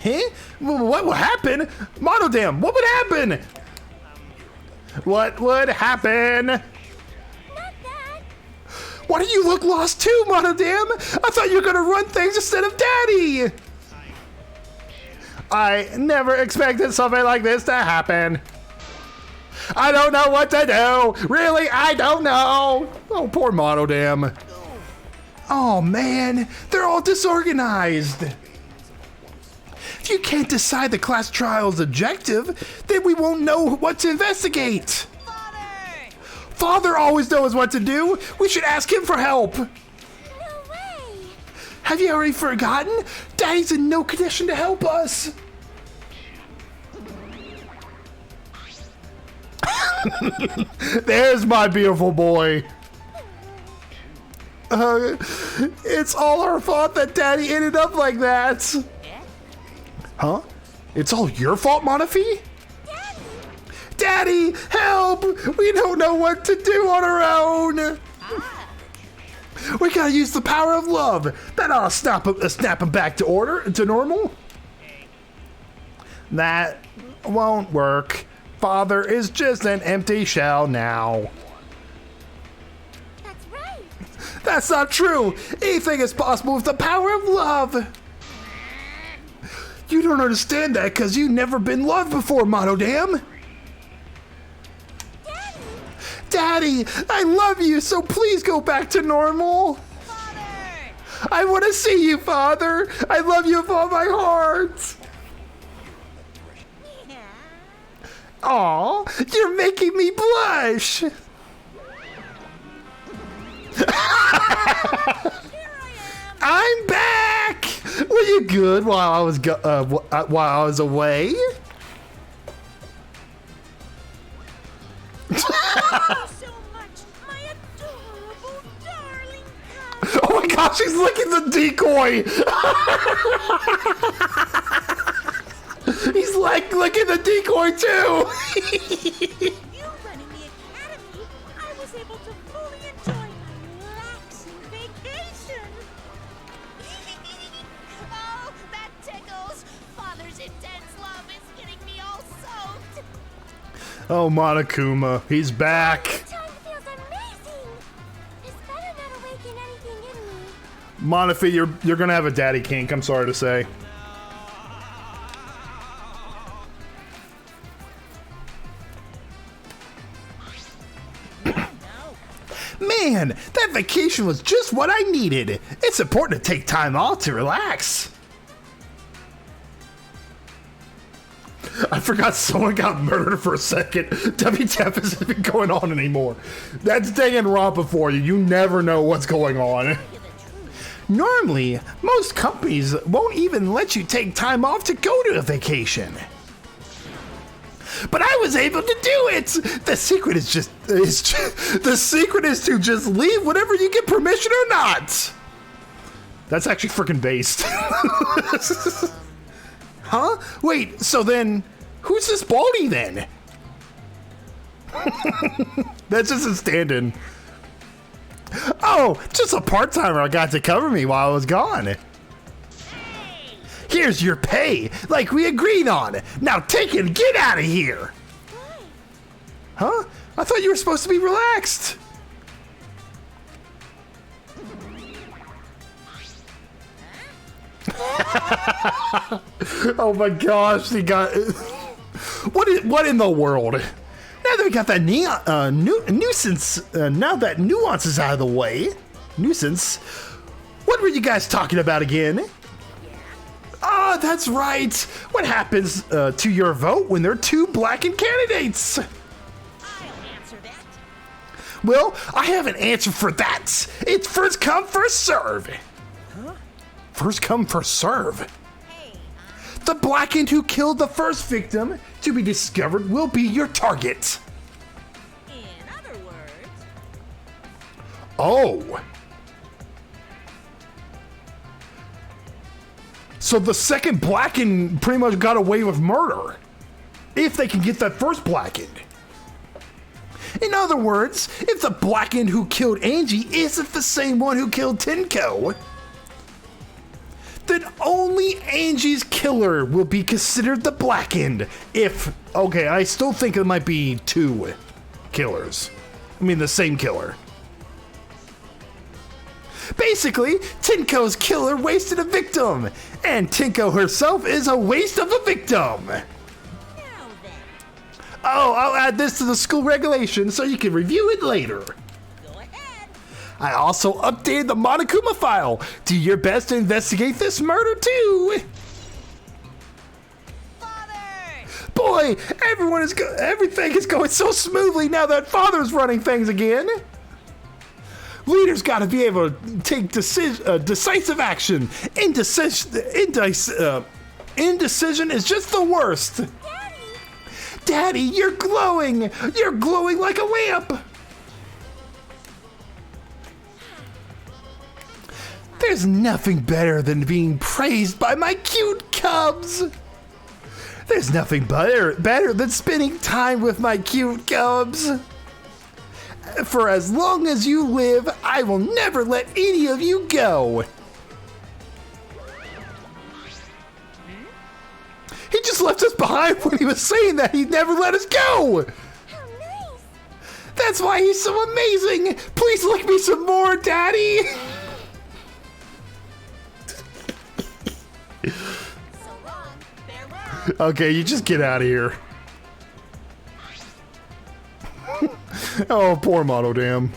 Huh? What would happen? Monodam, what would happen? What would happen? Not that. Why do you look lost too, Monodam? I thought you were gonna run things instead of Daddy. I never expected something like this to happen. I don't know what to do. Really, I don't know. Oh, poor Monodam. Oh man, they're all disorganized. If you can't decide the class trial's objective, then we won't know what to investigate. Father always knows what to do. We should ask him for help. No way. Have you already forgotten? Daddy's in no condition to help us. There's my beautiful boy. It's all our fault that Daddy ended up like that. Huh? It's all your fault, Monafi? Daddy, help! We don't know what to do on our own. We gotta use the power of love. That ought to snap him back to order, to normal. That won't work. Father is just an empty shell now. That's right. That's not true. Anything is possible with the power of love. You don't understand that because you've never been loved before, Monodam. Daddy, I love you, so please go back to normal. Father! I want to see you, Father. I love you with all my heart. Aw, you're making me blush. I'm back. Were you good while I was away? So much, my adorable darling guy. Oh my gosh, she's licking the decoy. He's like licking the decoy too. You running the academy, I was able to fully enjoy my relaxing vacation. Oh, that tickles. Father's intense love is getting me all soaked. Oh, Monokuma, he's back. Time feels amazing. This better not awaken anything in me. Monafi, you're gonna have a daddy kink, I'm sorry to say. Man, that vacation was just what I needed. It's important to take time off to relax. I forgot someone got murdered for a second. WTF isn't even going on anymore. That's Danganronpa for you. You never know what's going on. Normally, most companies won't even let you take time off to go to a vacation. But I was able to do it. The secret is to just leave whenever you get permission or not. That's actually freaking based. Huh? Wait, so then who's this Baldy then? That's just a stand-in. Oh, just a part-timer I got to cover me while I was gone. Here's your pay, like we agreed on. Now take it and get out of here. Huh? I thought you were supposed to be relaxed. Oh my gosh, he got... What in the world? Now that we got that nuisance, now that nuance is out of the way, nuisance, what were you guys talking about again? Ah, that's right. What happens to your vote when there are 2 blackened candidates? I'll answer that. Well, I have an answer for that. It's first come, first serve. Huh? First come, first serve. Hey, The blackened who killed the first victim to be discovered will be your target. in other words, Oh. So the second Blackened pretty much got away with murder. If they can get that first Blackened. In other words, if the Blackened who killed Angie isn't the same one who killed Tenko, then only Angie's killer will be considered the Blackened. Okay, I still think it might be two killers. I mean, the same killer. Basically, Tenko's killer wasted a victim, and Tenko herself is a waste of a victim. Now then. Oh, I'll add this to the school regulation so you can review it later. Go ahead. I also updated the Monokuma file. Do your best to investigate this murder too. Father! Boy, everything is going so smoothly now that Father's running things again. Leaders got to be able to take decisive action. Indecision is just the worst. Daddy, you're glowing. You're glowing like a lamp. There's nothing better than being praised by my cute cubs. There's nothing better than spending time with my cute cubs. For as long as you live, I will never let any of you go. He just left us behind when he was saying that he'd never let us go. How nice. That's why he's so amazing. Please lick me some more, Daddy. So long. Farewell. Okay, you just get out of here. Oh, poor Monodam.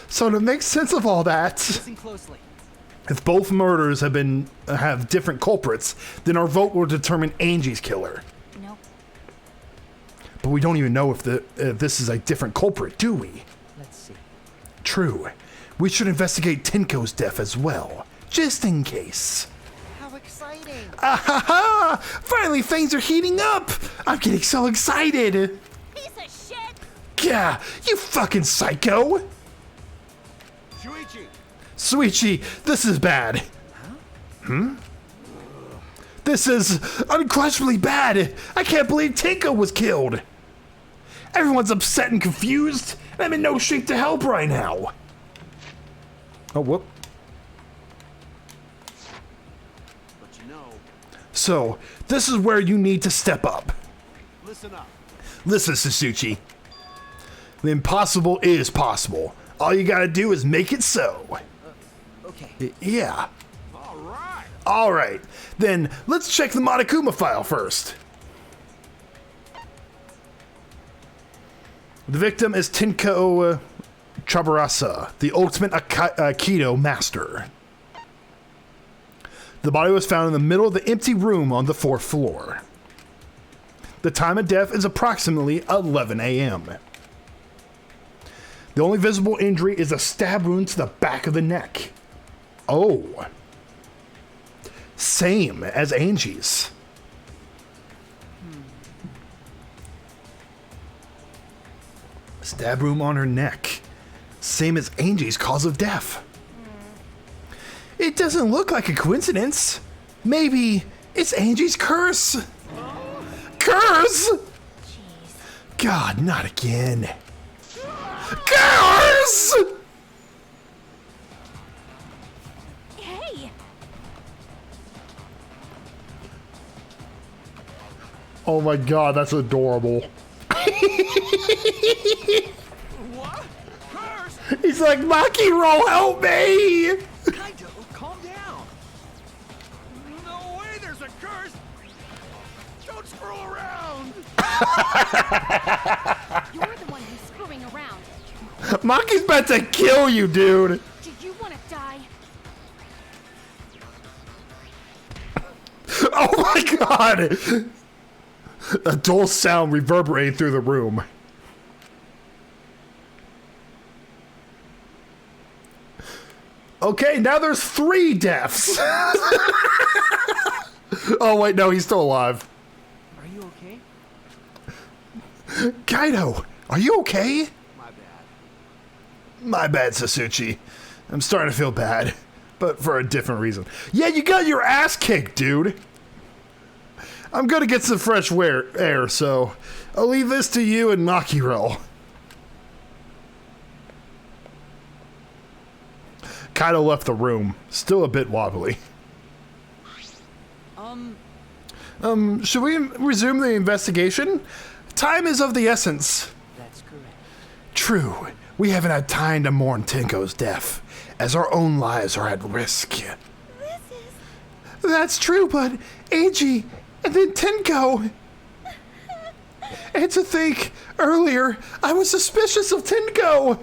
So to make sense of all that, Listen closely. if both murders have different culprits, then our vote will determine Angie's killer. Nope. But we don't even know if this is a different culprit, do we? Let's see. True. We should investigate Tenko's death as well, just in case. How exciting! Ah ha ha! Finally, things are heating up. I'm getting so excited. Piece of shit. Yeah, you fucking psycho. Suichi, this is bad. This is unquestionably bad. I can't believe Tenko was killed. Everyone's upset and confused, and I'm in no shape to help right now. Oh, whoop. But you know, So, this is where you need to step up. listen up. Listen, Sasuchi. The impossible is possible. All you gotta do is make it so. Okay. Yeah. All right. Alright. Then, let's check the Monokuma file first. The victim is Tenko Chabarasa, the ultimate Aikido master. The body was found in the middle of the empty room on the 4th floor. The time of death is approximately 11 a.m. The only visible injury is a stab wound to the back of the neck. Oh. Same as Angie's. Stab wound on her neck. Same as Angie's cause of death. It doesn't look like a coincidence. Maybe it's Angie's curse. Curse? God, not again. Curse! Hey. Oh my god, that's adorable. What? Curse? He's like, Maki roll, help me! Kaido, calm down. No way there's a curse. Don't screw around. You're the one who's screwing around. Maki's about to kill you, dude. Do you want to die? Oh my god! A dull sound reverberated through the room. Okay, now there's 3 deaths. Oh wait, no, he's still alive. Are you okay? Kaido, Are you okay? My bad. My bad, Sasuchi. I'm starting to feel bad, but for a different reason. Yeah, you got your ass kicked, dude. I'm gonna get some fresh air, so I'll leave this to you and Makiro. Kaido left the room, still a bit wobbly. Should we resume the investigation? Time is of the essence. That's correct. True. We haven't had time to mourn Tenko's death, as our own lives are at risk. This is... That's true, but Eiji and then Tenko. And to think, earlier, I was suspicious of Tenko.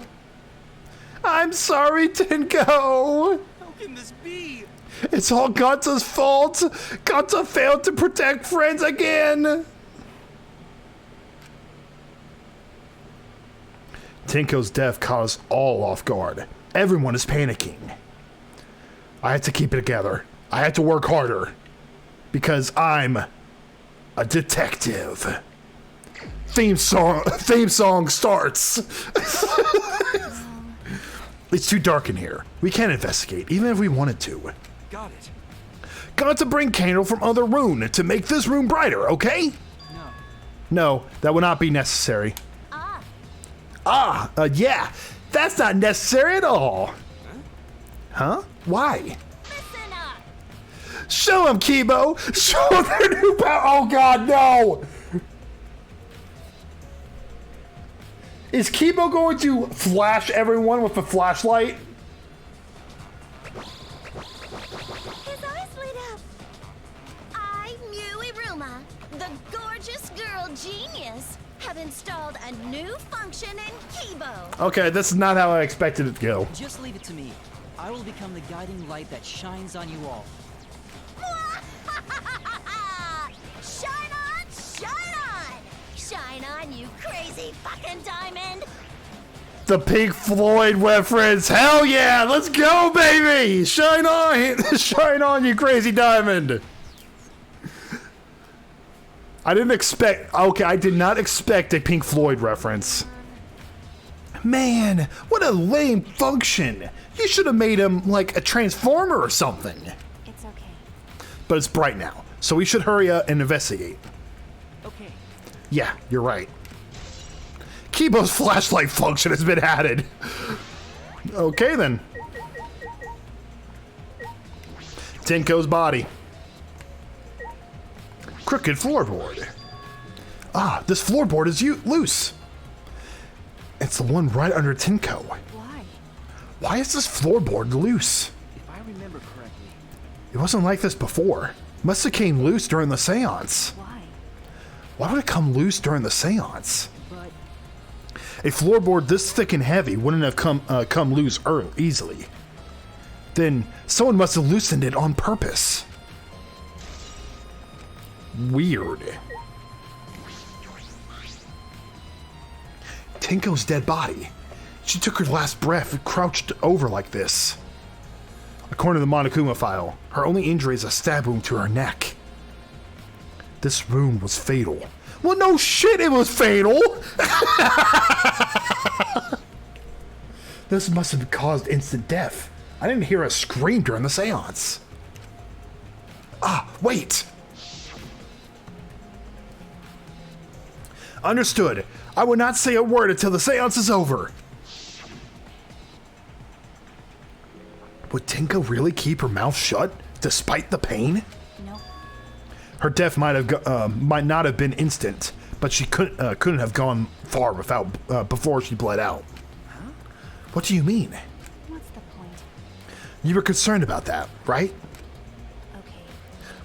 I'm sorry, Tenko. How can this be? It's all Gonta's fault. Gonta failed to protect friends again. Tenko's death caught us all off guard. Everyone is panicking. I had to keep it together. I had to work harder. Because I'm a detective. Theme song starts. It's too dark in here. We can't investigate, even if we wanted to. Got it. Got to bring candle from other room to make this room brighter, okay? No. No, that would not be necessary. Yeah, that's not necessary at all. Huh? Why? Listen up. Show him, Kibo! Show him their new power! Oh god, no! Is Kibo going to flash everyone with a flashlight? His eyes lit up. I, Mew Iruma, the gorgeous girl genius, have installed a new function in Kibo. Okay, this is not how I expected it to go. Just leave it to me. I will become the guiding light that shines on you all. Shine on, shine on! Shine on, you crazy fucking diamond! The Pink Floyd reference. Hell yeah, let's go, baby! Shine on! Shine on, you crazy diamond! I did not expect a Pink Floyd reference. Man, what a lame function. You should have made him like a transformer or something. It's okay. But it's bright now, so we should hurry up and investigate. Okay. Yeah, you're right. Kibo's flashlight function has been added. Okay then. Tenko's body. Crooked floorboard. Ah, this floorboard is loose. It's the one right under Tenko. Why? Why is this floorboard loose? If I remember correctly, It wasn't like this before. Must have came loose during the seance. Why? Why would it come loose during the seance? but A floorboard this thick and heavy wouldn't have come loose easily. Then someone must have loosened it on purpose. Weird. Tenko's dead body. She took her last breath and crouched over like this. According to the Monokuma file, her only injury is a stab wound to her neck. This wound was fatal. Well, no shit, it was fatal! This must have caused instant death. I didn't hear a scream during the seance. Ah, wait! Understood. I will not say a word until the seance is over. Would Tenko really keep her mouth shut, despite the pain? Nope. Her death might not have been instant, but she couldn't have gone far before she bled out. Huh? What do you mean? What's the point? You were concerned about that, right? Okay.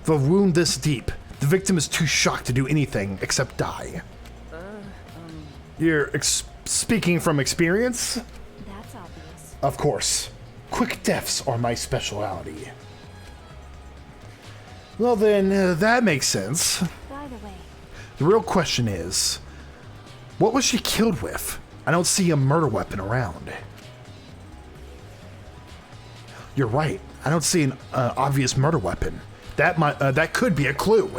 The wound this deep, the victim is too shocked to do anything except die. You're speaking from experience? That's obvious. Of course. Quick deaths are my specialty. Well then, that makes sense. By the way, The real question is, what was she killed with? I don't see a murder weapon around. You're right. I don't see an obvious murder weapon. That could be a clue.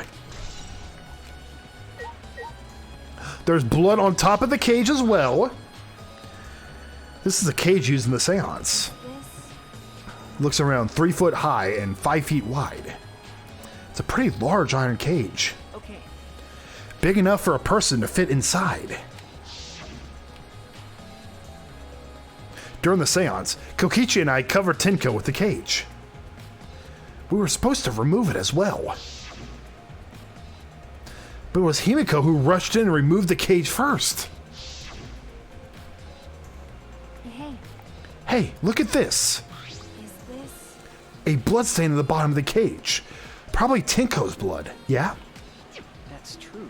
There's blood on top of the cage as well. This is a cage used in the seance. Looks around 3 foot high and 5 feet wide. It's a pretty large iron cage. Okay. Big enough for a person to fit inside. During the seance, Kokichi and I covered Tenko with the cage. We were supposed to remove it as well. But it was Himiko who rushed in and removed the cage first. Hey, Hey, look at this. is this... A bloodstain at the bottom of the cage. Probably Tenko's blood, yeah? That's true.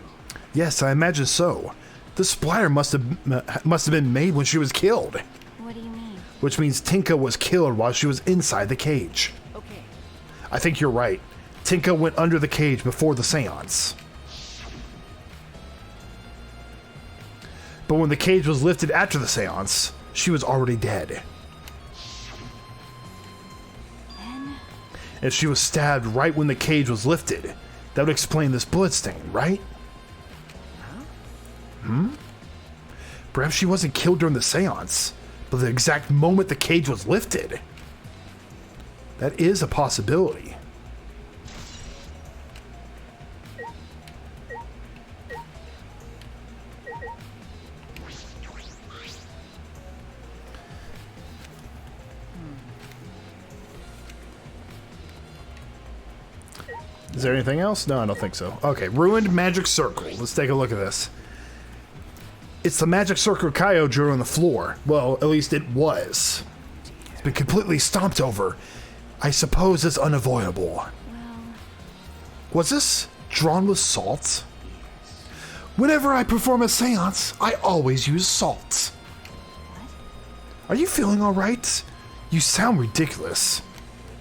Yes, I imagine so. The splatter must have been made when she was killed. What do you mean? Which means Tenko was killed while she was inside the cage. Okay. I think you're right. Tenko went under the cage before the seance. But when the cage was lifted after the seance, she was already dead. Then... If she was stabbed right when the cage was lifted, that would explain this bloodstain, right? Perhaps she wasn't killed during the seance, but the exact moment the cage was lifted. That is a possibility. Is there anything else? No, I don't think so. Okay, ruined magic circle. Let's take a look at this. It's the magic circle Kaio drew on the floor. Well, at least it was. It's been completely stomped over. I suppose it's unavoidable. well... Was this drawn with salt? Whenever I perform a seance, I always use salt. Are you feeling all right? You sound ridiculous.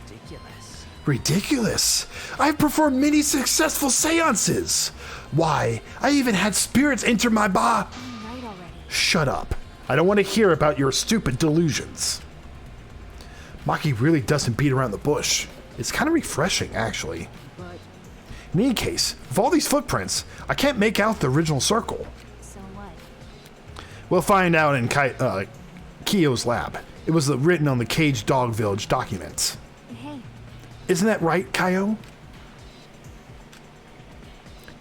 Ridiculous. Ridiculous? I've performed many successful seances. Why, I even had spirits enter my body. Right already. Shut up. I don't want to hear about your stupid delusions. Maki really doesn't beat around the bush. It's kind of refreshing, actually. But In any case, with all these footprints, I can't make out the original circle. So what? We'll find out in Kiyo's lab. It was written on the Cage Dog Village documents. Hey, Isn't that right, Kaio?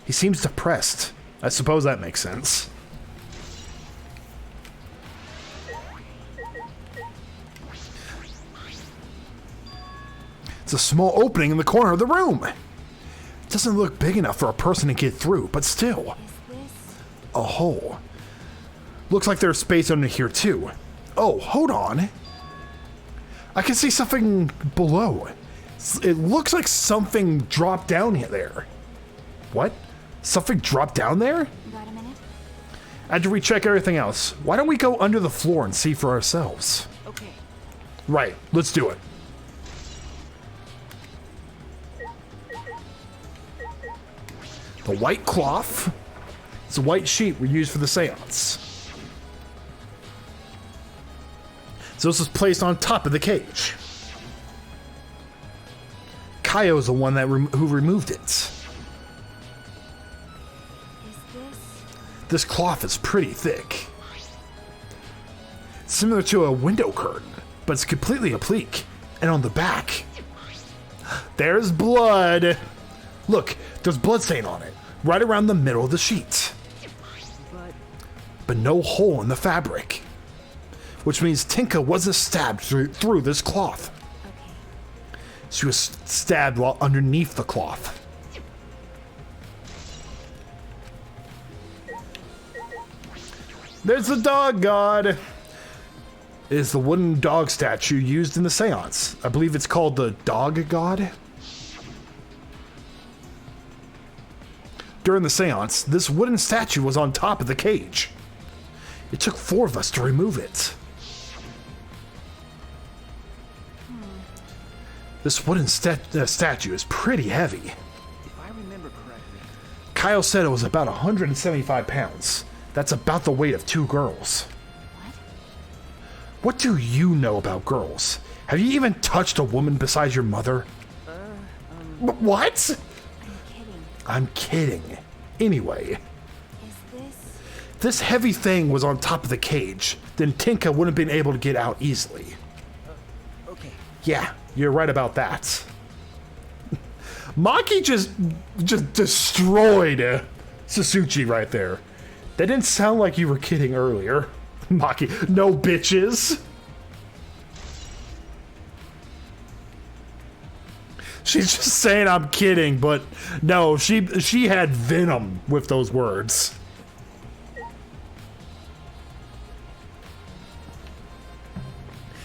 He seems depressed. I suppose that makes sense. It's a small opening in the corner of the room. It doesn't look big enough for a person to get through, but still, is this... a hole. Looks like there's space under here too. Oh, hold on. I can see something below. It looks like something dropped down there. What? Something dropped down there? Got a minute? After we check everything else, why don't we go under the floor and see for ourselves? okay. Right, let's do it. The white cloth. It's a white sheet we use for the seance. So this was placed on top of the cage. Kaio's the one that who removed it. Is this... This cloth is pretty thick. It's similar to a window curtain, but it's completely oblique. And on the back, there's blood. Look, there's blood stain on it, right around the middle of the sheet. But no hole in the fabric. Which means Tinka wasn't stabbed through this cloth. Okay. She was stabbed while underneath the cloth. There's the dog god. It is the wooden dog statue used in the seance. I believe it's called the dog god. During the seance, this wooden statue was on top of the cage. It took 4 of us to remove it. This wooden statue is pretty heavy. If I remember correctly, Kyle said it was about 175 pounds. That's about the weight of 2 girls. What do you know about girls? Have you even touched a woman besides your mother? What? I'm kidding. I'm kidding. Anyway, Is this... this heavy thing was on top of the cage, then Tinka wouldn't have been able to get out easily. Okay. Yeah, you're right about that. Maki just destroyed Sasuchi right there. That didn't sound like you were kidding earlier. Maki, no bitches. She's just saying I'm kidding, but no, she had venom with those words.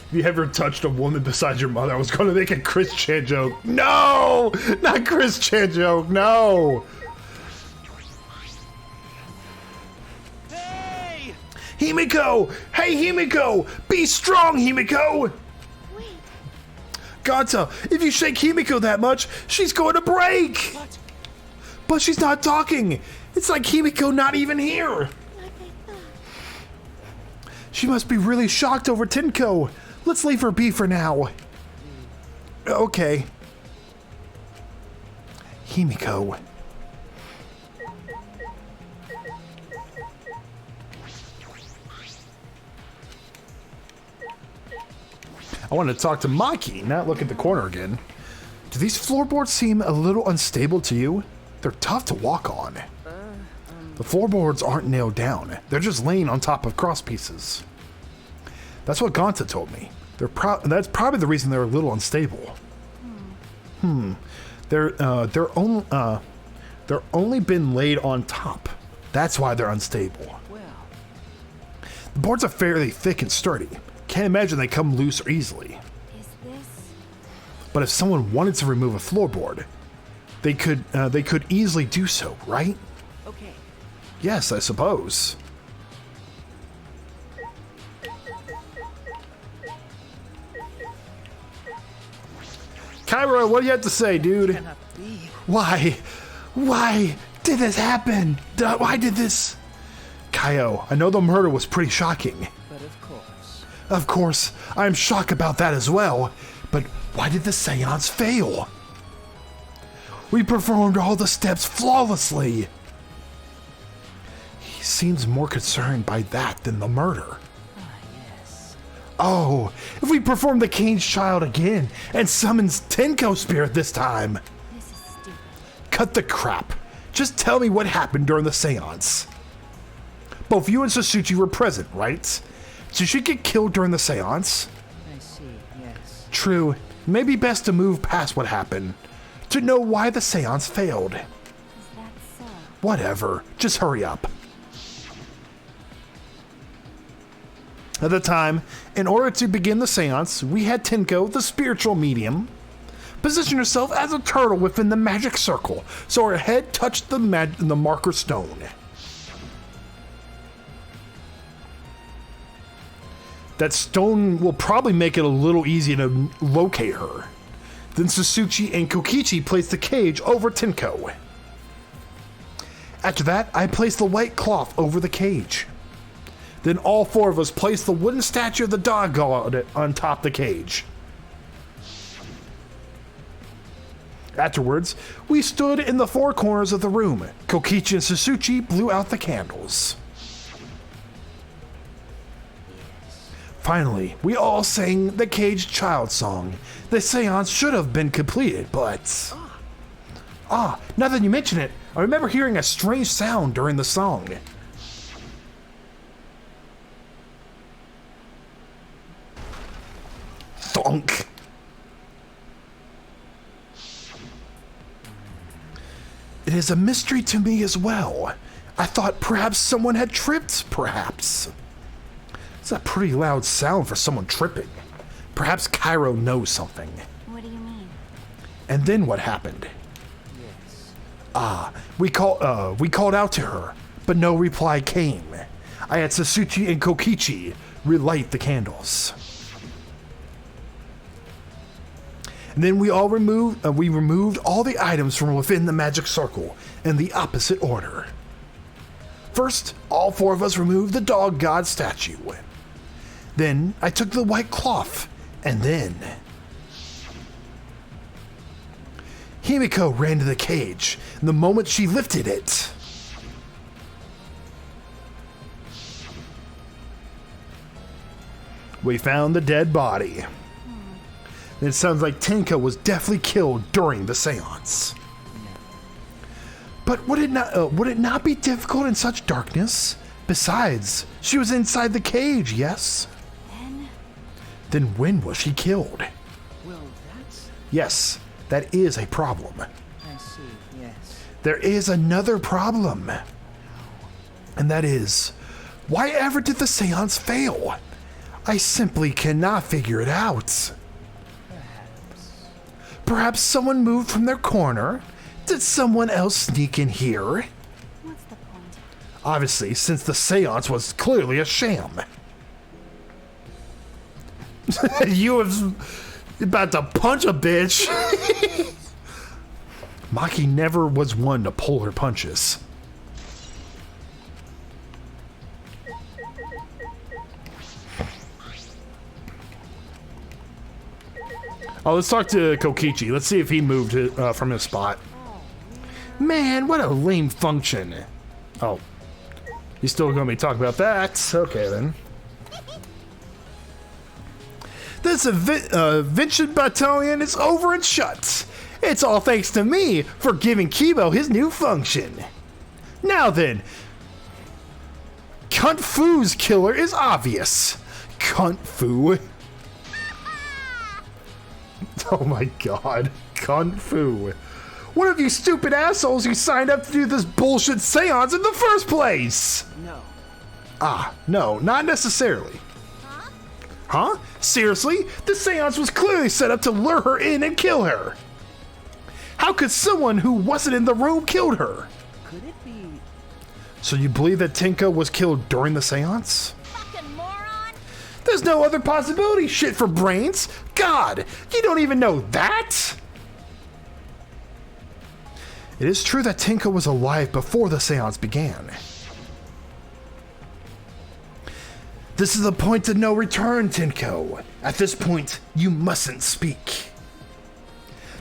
If you ever touched a woman besides your mother, I was going to make a Chris Chan joke. No! Not Chris Chan joke, no! Hey! Himiko! Hey, Himiko! Be strong, Himiko! Wait, Ganta, if you shake Himiko that much, she's going to break! What? But she's not talking! It's like Himiko not even here! like I thought. She must be really shocked over Tinko. Let's leave her be for now. Okay. Himiko. I want to talk to Maki, not look at the corner again. Do these floorboards seem a little unstable to you? They're tough to walk on. The floorboards aren't nailed down. They're just laying on top of cross pieces. That's what Ganta told me. That's probably the reason they're a little unstable. They're only been laid on top. That's why they're unstable. Well, The boards are fairly thick and sturdy. Can't imagine they come loose or easily. Is this? But if someone wanted to remove a floorboard, they could easily do so, right? okay. Yes, I suppose. Kyra, what do you have to say, dude? Cannot be. Why? Why did this happen? Why did this? Kaio, I know the murder was pretty shocking. But of course. Of course, I'm shocked about that as well. But why did the seance fail? We performed all the steps flawlessly. He seems more concerned by that than the murder. Yes. Oh, if we perform the Caged Child again and summons Tenko Spirit this time. This is stupid. Cut the crap. Just tell me what happened during the seance. Both you and Sasuchi were present, right? Did she get killed during the seance? I see, yes. True. Maybe best to move past what happened. To know why the seance failed. Is that so? Whatever. Just hurry up. At the time, in order to begin the seance, we had Tenko, the spiritual medium, position herself as a turtle within the magic circle, so her head touched the marker stone. That stone will probably make it a little easier to locate her. Then Sasuchi and Kokichi placed the cage over Tenko. After that, I placed the white cloth over the cage. Then all four of us placed the wooden statue of the dog god on top of the cage. Afterwards, we stood in the four corners of the room. Kokichi and Sasuchi blew out the candles. Finally, we all sang the Caged Child song. The seance should have been completed, but... now that you mention it, I remember hearing a strange sound during the song. Thunk. It is a mystery to me as well. I thought perhaps someone had tripped, perhaps. It's a pretty loud sound for someone tripping. Perhaps Cairo knows something. What do you mean? And then what happened? Yes. We called out to her, but no reply came. I had Sasuchi and Kokichi relight the candles. And then we removed all the items from within the magic circle in the opposite order. First, all four of us removed the dog god statue. Then I took the white cloth, and then Himiko ran to the cage, and the moment she lifted it, We found the dead body. It sounds like Tenko was definitely killed during the seance. But would it not be difficult in such darkness? Besides, she was inside the cage, yes? Then when was she killed? Well, that's... Yes, that is a problem. I see, yes. There is another problem. And that is, why ever did the seance fail? I simply cannot figure it out. Perhaps someone moved from their corner? Did someone else sneak in here? What's the point? Obviously, since the seance was clearly a sham. You was about to punch a bitch. Maki never was one to pull her punches. Oh, let's talk to Kokichi. Let's see if he moved from his spot. Man, what a lame function. Oh. He's still going to be talking about that. Okay, then. This Vincent Battalion is over and shut. It's all thanks to me for giving Kibo his new function. Now then. Cunt Fu's killer is obvious. Cunt Fu. Oh my god. Kung Fu. One of you stupid assholes who signed up to do this bullshit seance in the first place! No. Ah, no, not necessarily. Huh? Seriously? The seance was clearly set up to lure her in and kill her. How could someone who wasn't in the room kill her? Could it be... So you believe that Tenko was killed during the seance? Fucking moron! There's no other possibility, shit for brains! God, you don't even know that? It is true that Tenko was alive before the seance began. This is the point of no return, Tenko. At this point, you mustn't speak.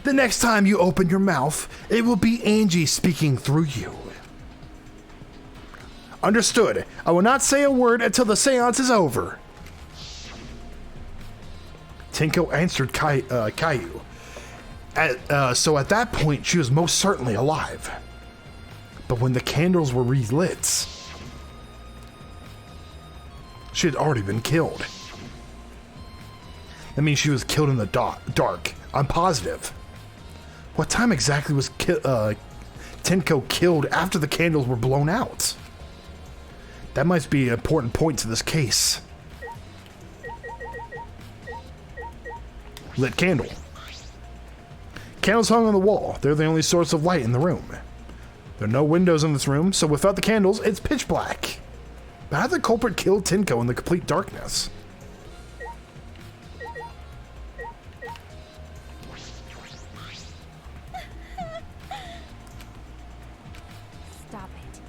The next time you open your mouth, it will be Angie speaking through you. Understood. I will not say a word until the seance is over. Tenko answered Caillou. So at that point, she was most certainly alive. But when the candles were relit, she had already been killed. That means she was killed in the dark. I'm positive. What time exactly was Tenko killed after the candles were blown out? That might be an important point to this case. Lit candle. Candles hung on the wall. They're the only source of light in the room. There are no windows in this room, so without the candles, it's pitch black. But how did the culprit kill Tenko in the complete darkness? Stop it.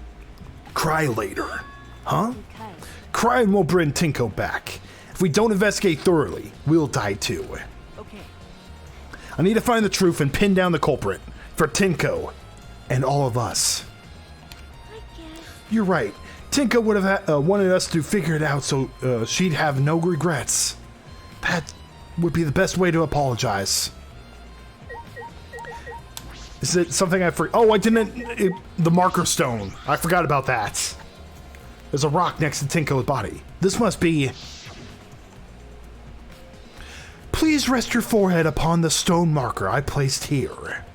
Cry later. Huh? Because Crying will bring Tenko back. If we don't investigate thoroughly, we'll die too. Okay. I need to find the truth and pin down the culprit. For Tenko. And all of us. I guess. You're right. Tenko would have wanted us to figure it out so she'd have no regrets. That would be the best way to apologize. Is it something I forgot? Oh, I didn't... the marker stone. I forgot about that. There's a rock next to Tenko's body. This must be... Please rest your forehead upon the stone marker I placed here.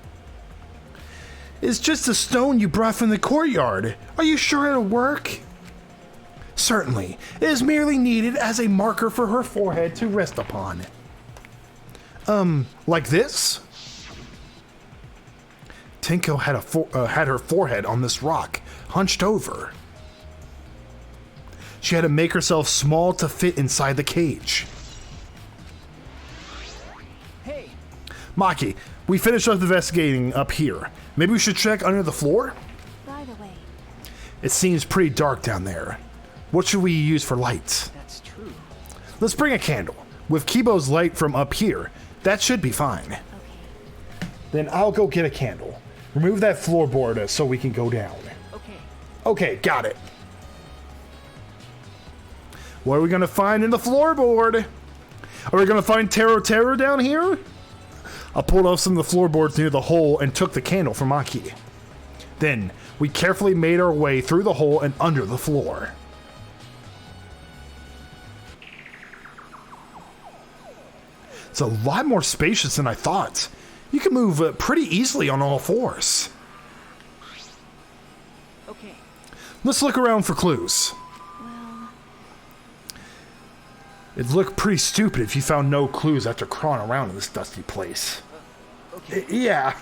It's just a stone you brought from the courtyard. Are you sure it'll work? Certainly. It is merely needed as a marker for her forehead to rest upon. Like this? Tenko had her forehead on this rock, hunched over. She had to make herself small to fit inside the cage. Hey! Maki, we finished up investigating up here. Maybe we should check under the floor? By the way, It seems pretty dark down there. What should we use for light? That's true. Let's bring a candle. With Kibo's light from up here, that should be fine. okay. Then I'll go get a candle. Remove that floorboard so we can go down. Okay. Okay, got it. What are we gonna find in the floorboard? Are we gonna find Terror down here? I pulled off some of the floorboards near the hole and took the candle from Maki. Then, we carefully made our way through the hole and under the floor. It's a lot more spacious than I thought. You can move pretty easily on all fours. Okay. Let's look around for clues. Well, It'd look pretty stupid if you found no clues after crawling around in this dusty place. Okay. Yeah.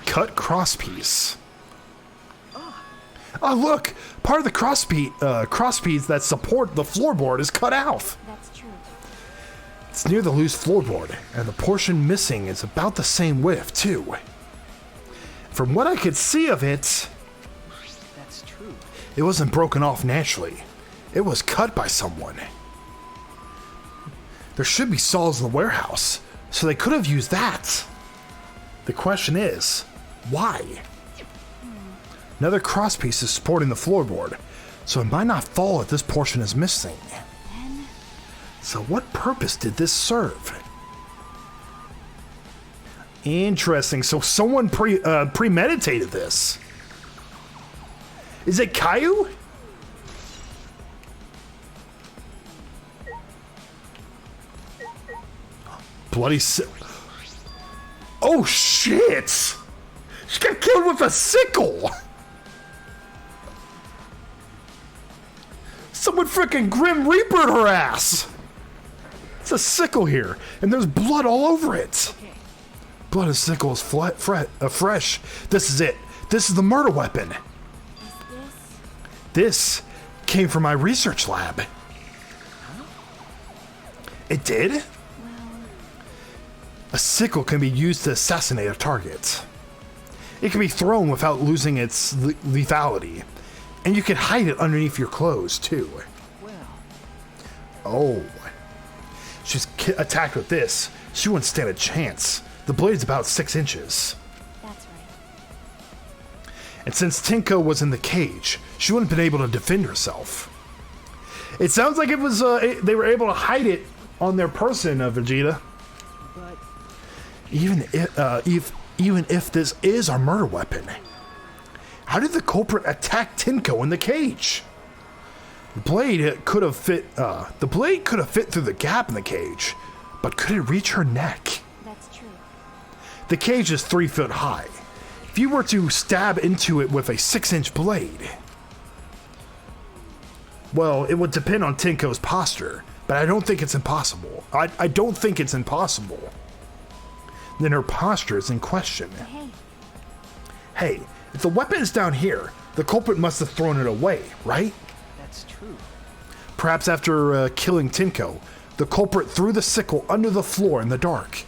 Cut crosspiece. Oh, look! Part of the crosspiece that support the floorboard is cut off. that's true. It's near the loose floorboard, and the portion missing is about the same width, too. From what I could see of it, That's true. it wasn't broken off naturally. It was cut by someone. There should be saws in the warehouse, so they could have used that. The question is, why? Another crosspiece is supporting the floorboard, so it might not fall if this portion is missing. So what purpose did this serve? Interesting. So someone premeditated this. Is it Caillou? Bloody oh shit! She got killed with a sickle! Someone freaking Grim Reapered her ass! It's a sickle here, and there's blood all over it. Blood and sickle is fresh. This is it. This is the murder weapon. This came from my research lab. It did? A sickle can be used to assassinate a target. It can be thrown without losing its lethality. And you can hide it underneath your clothes, too. Well, Oh. She's attacked with this. She wouldn't stand a chance. The blade's about 6 inches. That's right. And since Tinko was in the cage, she wouldn't have been able to defend herself. It sounds like it was they were able to hide it on their person, Vegeta. but Even if this is our murder weapon, how did the culprit attack Tinko in the cage? The blade could have fit. The blade could have fit through the gap in the cage, but could it reach her neck? That's true. The cage is 3 foot high. If you were to stab into it with a 6-inch blade, well, it would depend on Tinko's posture, but I don't think it's impossible. I don't think it's impossible. Then her posture is in question. Hey, Hey, if the weapon is down here, the culprit must have thrown it away, right? that's true. Perhaps after killing Tinko, the culprit threw the sickle under the floor in the dark.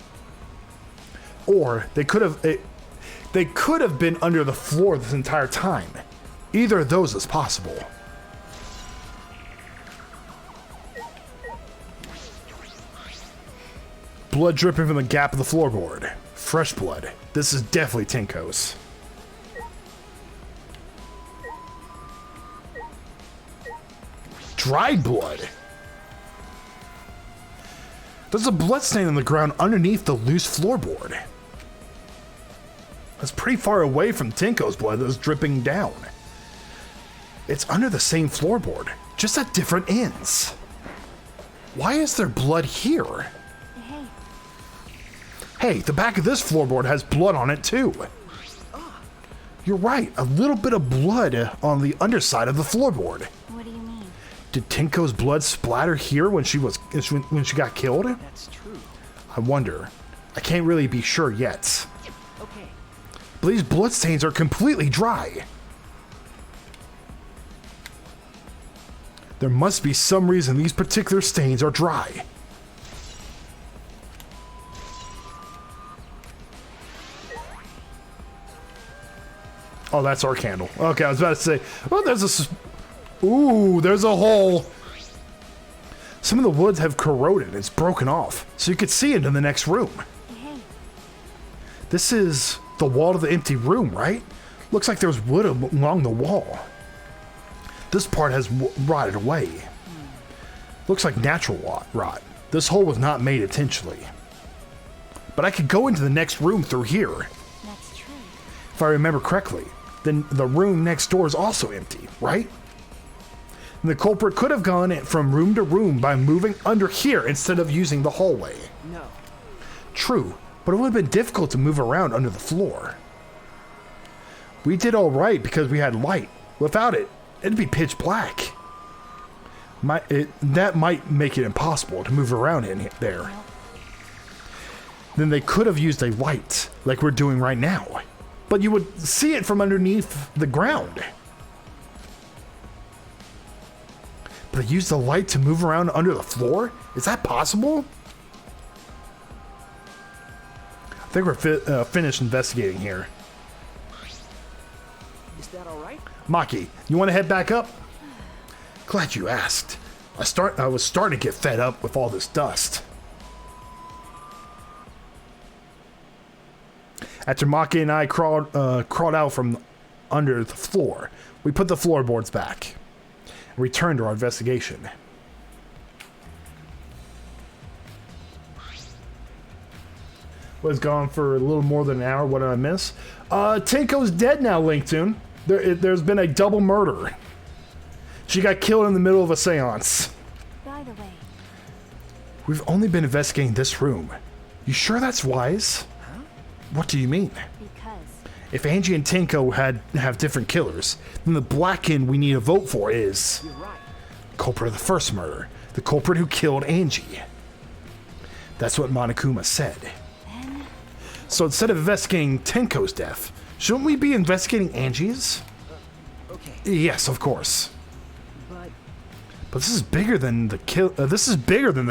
Or they could have been under the floor this entire time. Either of those is possible. Blood dripping from the gap of the floorboard. Fresh blood. This is definitely Tinko's. Dried blood. There's a blood stain on the ground underneath the loose floorboard. That's pretty far away from Tinko's blood that was dripping down. It's under the same floorboard, just at different ends. Why is there blood here? hey, Hey, the back of this floorboard has blood on it too. You're right, a little bit of blood on the underside of the floorboard. what do you mean? Did Tinko's blood splatter here when she got killed? That's true. I wonder. I can't really be sure yet. Okay. But these bloodstains are completely dry. There must be some reason these particular stains are dry. Oh, that's our candle. Okay, I was about to say, oh, there's a hole. Some of the woods have corroded. It's broken off, so you could see into the next room. Hey, This is the wall to the empty room, right? Looks like there's wood along the wall. This part has rotted away. Looks like natural rot. This hole was not made intentionally. But I could go into the next room through here. That's true. If I remember correctly, then the room next door is also empty, right? And the culprit could have gone from room to room by moving under here instead of using the hallway. No. True, but it would have been difficult to move around under the floor. We did all right because we had light. Without it, it'd be pitch black. That might make it impossible to move around in there. Then they could have used a light, like we're doing right now. But you would see it from underneath the ground. But they used the light to move around under the floor? Is that possible? I think we're finished investigating here. Is that all right? Maki, you want to head back up? Glad you asked. I was starting to get fed up with all this dust. After Maki and I crawled out from under the floor, we put the floorboards back and returned to our investigation. Was gone for a little more than an hour. What did I miss? Tinko's dead now, Linktoon. There's been a double murder. She got killed in the middle of a seance. By the way, We've only been investigating this room. You sure that's wise? Huh? What do you mean? because If Angie and Tinko have different killers, then the Blackin we need to vote for is You're right. culprit of the first murder, the culprit who killed Angie. That's what Monokuma said. then So instead of investigating Tinko's death, shouldn't we be investigating Angie's? Okay, Yes, of course. but But this is bigger than the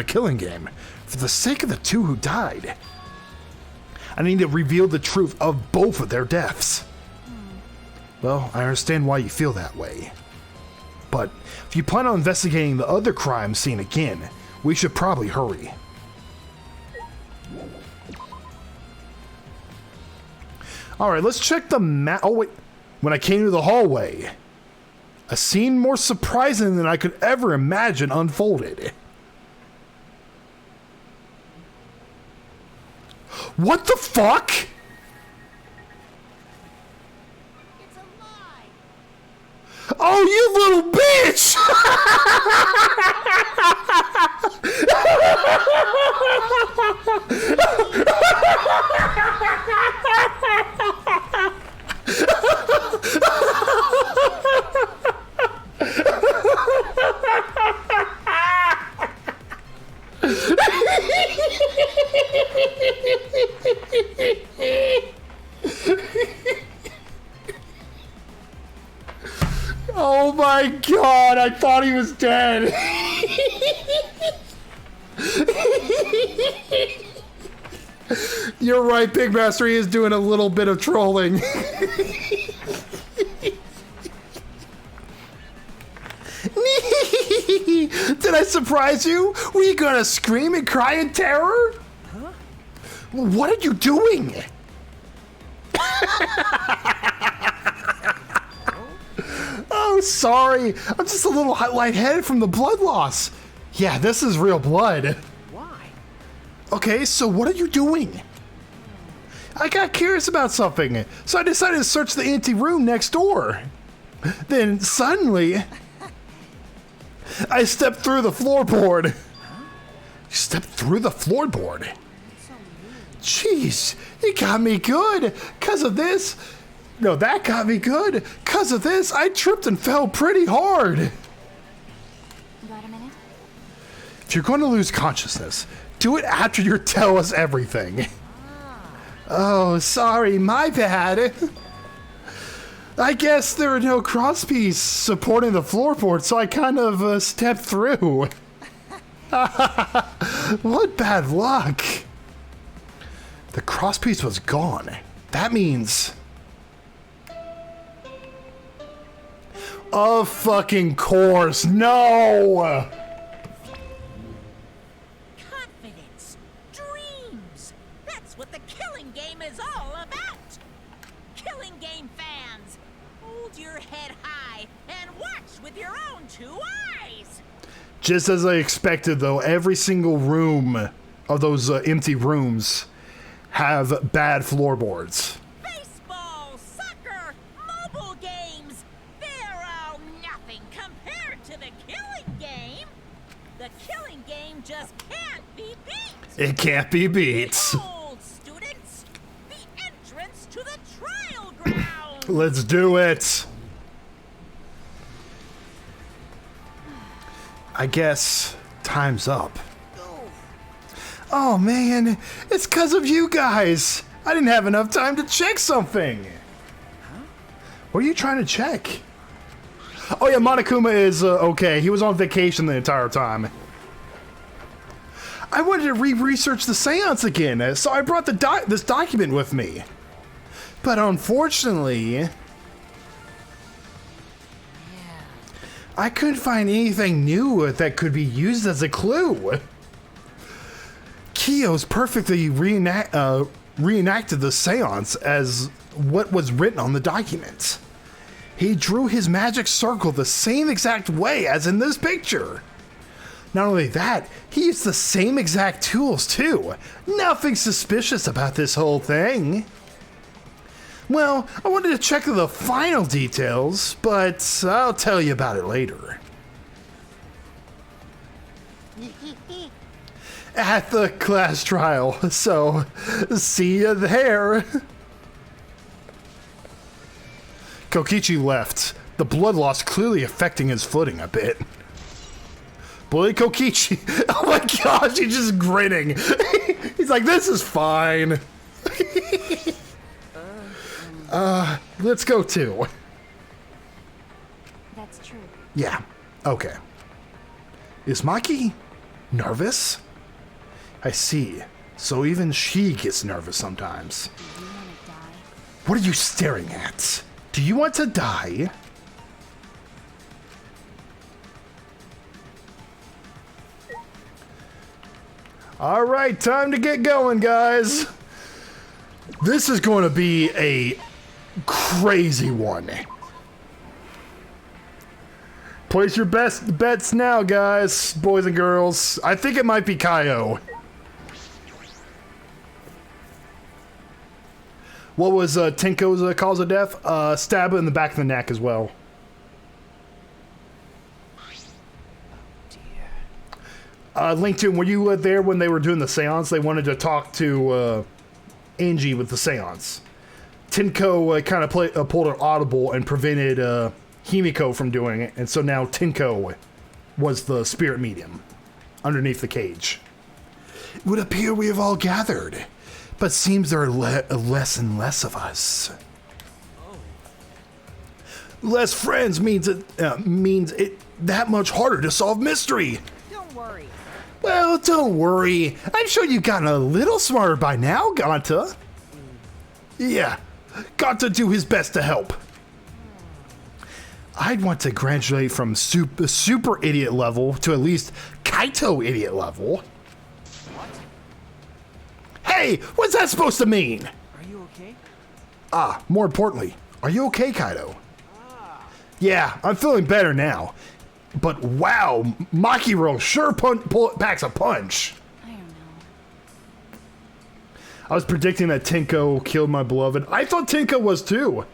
killing game. For the sake of the two who died, I need to reveal the truth of both of their deaths. Well, I understand why you feel that way. But if you plan on investigating the other crime scene again, we should probably hurry. Alright, let's check the map. Oh, wait. When I came to the hallway, a scene more surprising than I could ever imagine unfolded. What the fuck? It's a lie. Oh, you little bitch! Oh my god, I thought he was dead. You're right, Big Master, he is doing a little bit of trolling. Did I surprise you? Were you gonna scream and cry in terror? huh? What are you doing? Oh, sorry. I'm just a little lightheaded from the blood loss. Yeah, this is real blood. Why? Okay, so what are you doing? I got curious about something, so I decided to search the empty room next door. Then suddenly, I stepped through the floorboard. You stepped through the floorboard? Jeez, you got me good. 'Cause of this. No, that got me good. 'Cause of this, I tripped and fell pretty hard. got a minute? If you're going to lose consciousness, do it after you tell us everything. Oh, sorry, my bad. I guess there are no crosspiece supporting the floorboard, so I kind of stepped through. What bad luck. The crosspiece was gone. That means... Of fucking course, no! Confidence. Dreams. That's what the killing game is all about. Killing game fans, hold your head high and watch with with your own 2 eyes. Just as I expected, though, every single room of those empty rooms have bad floorboards. Baseball, soccer, mobile games. They're all nothing compared to the killing game. The killing game just can't be beat. It can't be beat. Behold, students, the entrance to the trial ground. Let's do it. I guess time's up. Oh man, it's because of you guys. I didn't have enough time to check something. What are you trying to check? Oh yeah, Monokuma is okay. He was on vacation the entire time. I wanted to re-research the seance again, so I brought this document with me. But unfortunately, I couldn't find anything new that could be used as a clue. Kiyo's perfectly reenacted the seance as what was written on the document. He drew his magic circle the same exact way as in this picture. Not only that, he used the same exact tools too. Nothing suspicious about this whole thing. Well, I wanted to check the final details, but I'll tell you about it later. At the class trial, so see you there. Kokichi left, the blood loss clearly affecting his footing a bit. Bully Kokichi, oh my gosh, he's just grinning. He's like, this is fine. Let's go too. That's true. Yeah, okay. Is Maki nervous? I see. So even she gets nervous sometimes. Do you want to die? What are you staring at? Do you want to die? All right, time to get going, guys. This is going to be a crazy one. Place your best bets now, guys, boys and girls. I think it might be Kaio. What was Tenko's cause of death? Stab in the back of the neck as well. LinkedIn, were you there when they were doing the seance? They wanted to talk to Angie with the seance. Tenko kind of pulled an audible and prevented Himiko from doing it, and so now Tenko was the spirit medium underneath the cage. It would appear we have all gathered, but seems there are less and less of us. Less friends means it that much harder to solve mystery. Don't worry. Well, don't worry. I'm sure you've gotten a little smarter by now, Ganta. Yeah, Ganta do his best to help. I'd want to graduate from super idiot level to at least Kaito idiot level. What? Hey, what's that supposed to mean? Are you okay? More importantly, are you okay, Kaito? Yeah, I'm feeling better now. But wow, Makiro sure packs a punch. I don't know. I was predicting that Tenko killed my beloved. I thought Tenko was too.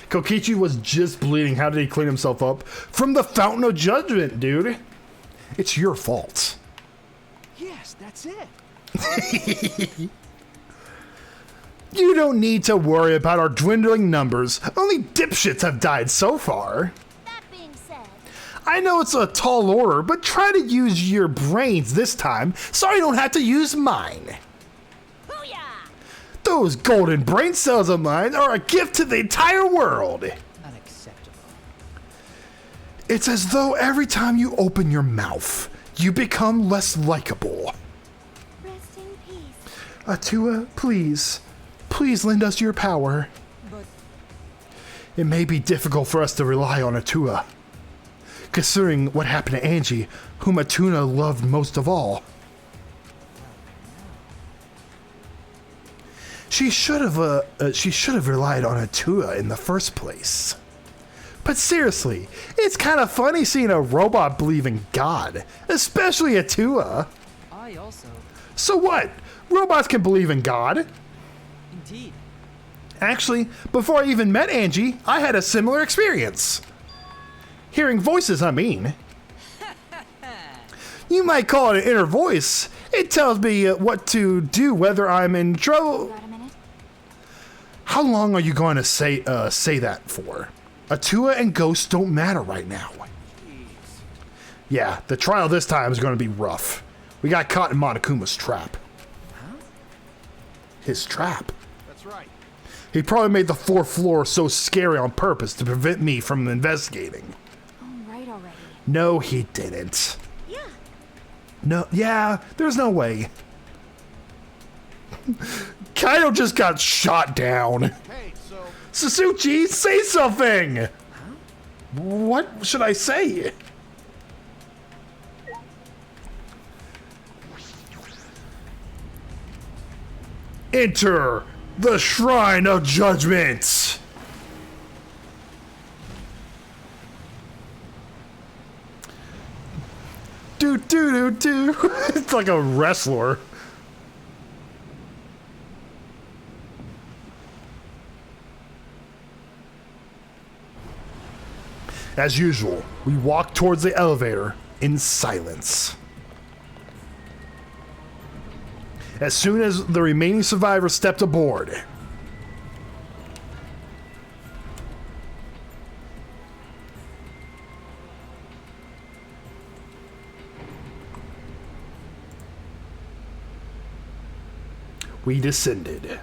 Kokichi was just bleeding. How did he clean himself up? From the Fountain of Judgment, dude. It's your fault. Yes, that's it. You don't need to worry about our dwindling numbers. Only dipshits have died so far. That being said, I know it's a tall order, but try to use your brains this time so I don't have to use mine. Booyah! Those golden brain cells of mine are a gift to the entire world. Unacceptable. It's as though every time you open your mouth, you become less likable. rest in peace. Atua, please lend us your power. But It may be difficult for us to rely on Atua, considering what happened to Angie, whom Atuna loved most of all. She should have relied on Atua in the first place. But seriously, it's kind of funny seeing a robot believe in God, especially Atua. I also. So what? Robots can believe in God. Indeed. Actually, before I even met Angie, I had a similar experience. Hearing voices, I mean. You might call it an inner voice. It tells me what to do, whether I'm in trouble. Got a minute? How long are you going to say that for? Atua and Ghost don't matter right now. Yeah, the trial this time is going to be rough. We got caught in Monokuma's trap. Huh? His trap? That's right. He probably made the fourth floor so scary on purpose to prevent me from investigating. Oh, right already. No, he didn't. Yeah. No, yeah, there's no way. Kaido just got shot down. Hey, so Sasuke, say something! Huh? What should I say? Enter the Shrine of Judgment! Do do do do. It's like a wrestler. As usual, we walk towards the elevator in silence. As soon as the remaining survivors stepped aboard, we descended.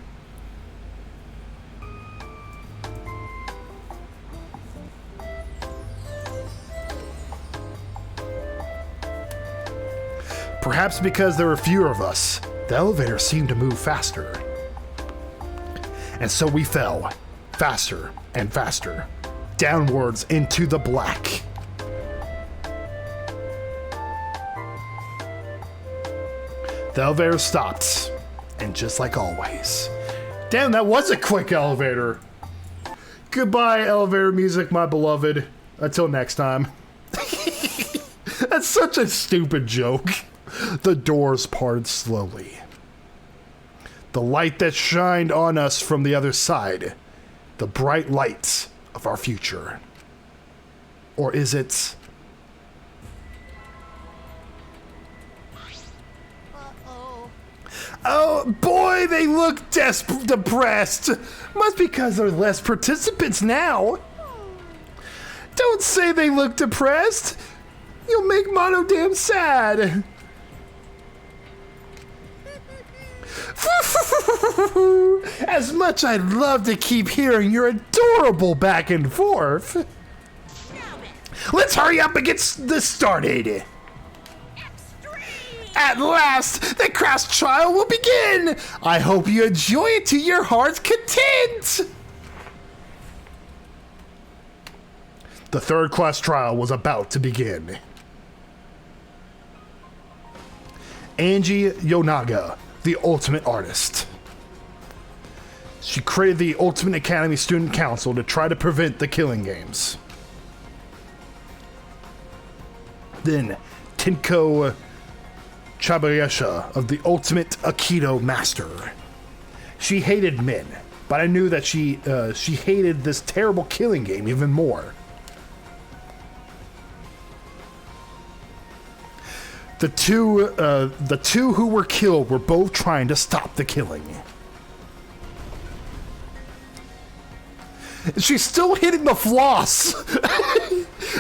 Perhaps because there were fewer of us, the elevator seemed to move faster. And so we fell, faster and faster, downwards into the black. The elevator stopped, and just like always. Damn, that was a quick elevator. Goodbye, elevator music, my beloved. Until next time. That's such a stupid joke. The doors parted slowly. The light that shined on us from the other side. The bright light of our future. Or is it? Uh-oh. Oh boy, they look depressed. Must be because there are less participants now. Don't say they look depressed. You'll make Mono damn sad. As much I'd love to keep hearing your adorable back and forth. Let's hurry up and get this started. At last, the crash trial will begin. I hope you enjoy it to your heart's content. The third class trial was about to begin. Angie Yonaga, the ultimate artist. She created the Ultimate Academy Student Council to try to prevent the killing games. Then, Tenko Chabayesha of the Ultimate Aikido Master. She hated men, but I knew that she hated this terrible killing game even more. The two who were killed were both trying to stop the killing. She's still hitting the floss.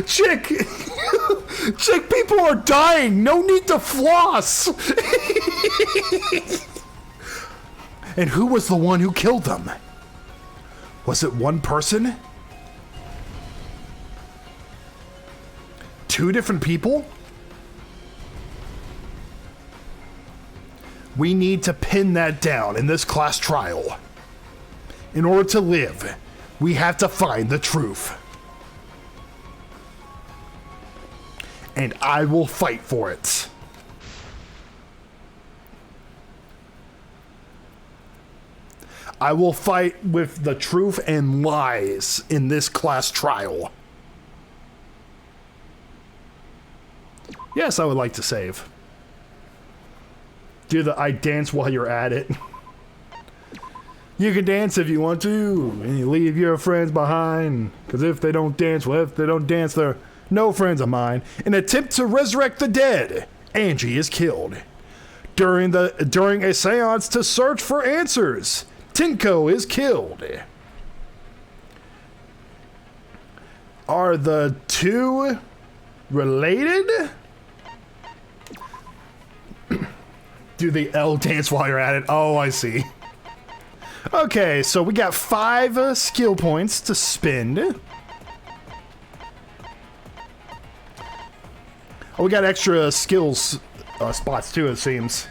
Chick, people are dying. No need to floss. And who was the one who killed them? Was it one person? Two different people? We need to pin that down in this class trial. In order to live, we have to find the truth. And I will fight for it. I will fight with the truth and lies in this class trial. Yes, I would like to save. Do the I dance while you're at it. You can dance if you want to, and you leave your friends behind. Because if they don't dance, they're no friends of mine. In an attempt to resurrect the dead, Angie is killed. During a seance to search for answers, Tinko is killed. Are the two related? Do the L dance while you're at it? Oh, I see. Okay, so we got 5 skill points to spend. Oh, we got extra skills spots too, it seems.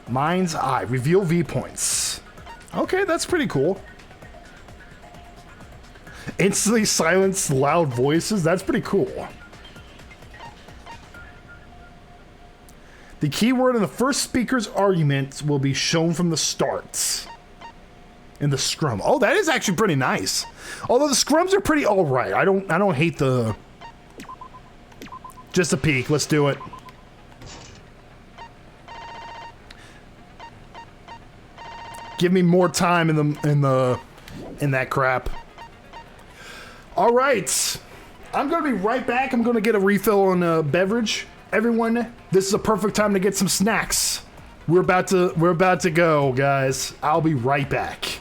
Mind's Eye. Reveal V points. Okay, that's pretty cool. Instantly silence loud voices. That's pretty cool. The keyword in the first speaker's argument will be shown from the start. In the scrum. Oh, that is actually pretty nice. Although the scrums are pretty alright. I don't hate the... Just a peek. Let's do it. Give me more time in that crap. All right, I'm gonna be right back. I'm gonna get a refill on a beverage. Everyone, this is a perfect time to get some snacks. We're about to go, guys. I'll be right back.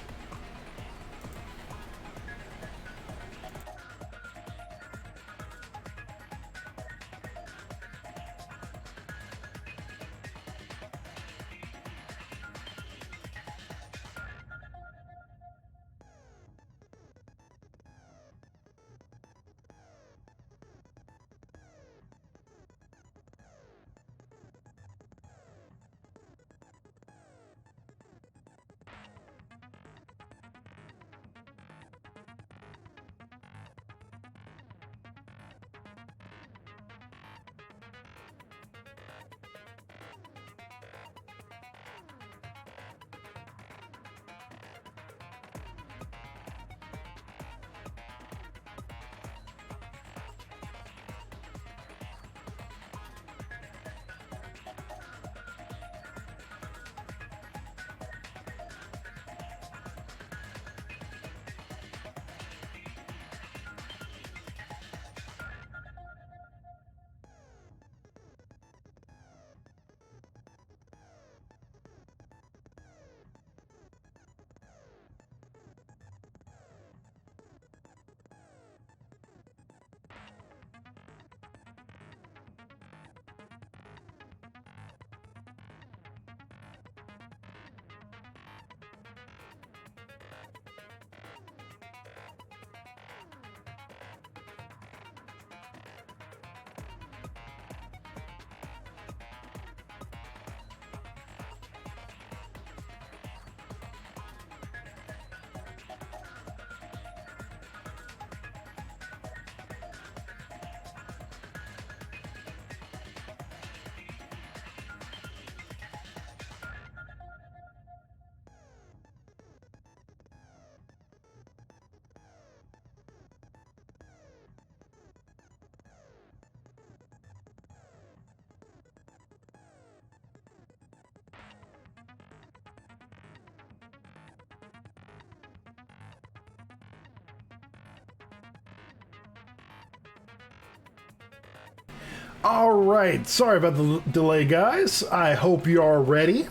Alright, sorry about the delay, guys. I hope you are ready.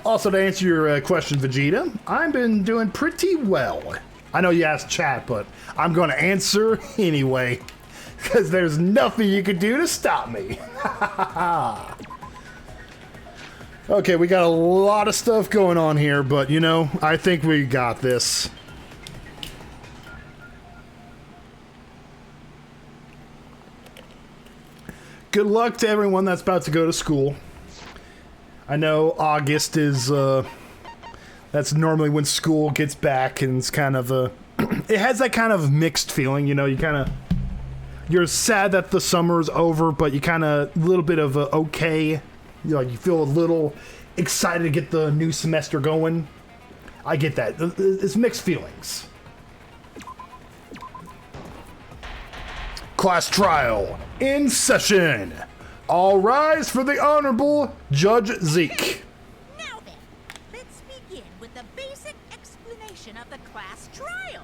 Also, to answer your question, Vegeta, I've been doing pretty well. I know you asked chat, but I'm going to answer anyway. Because there's nothing you can do to stop me. Okay, we got a lot of stuff going on here, but you know, I think we got this. Good luck to everyone that's about to go to school. I know August is, that's normally when school gets back, and it's kind of a, it has that kind of mixed feeling, you know, you're sad that the summer's over, but you kind of, a little bit of a okay, you know, you feel a little excited to get the new semester going. I get that. It's mixed feelings. Class trial in session. All rise for the Honorable Judge Zeke. Now then, let's begin with the basic explanation of the class trial.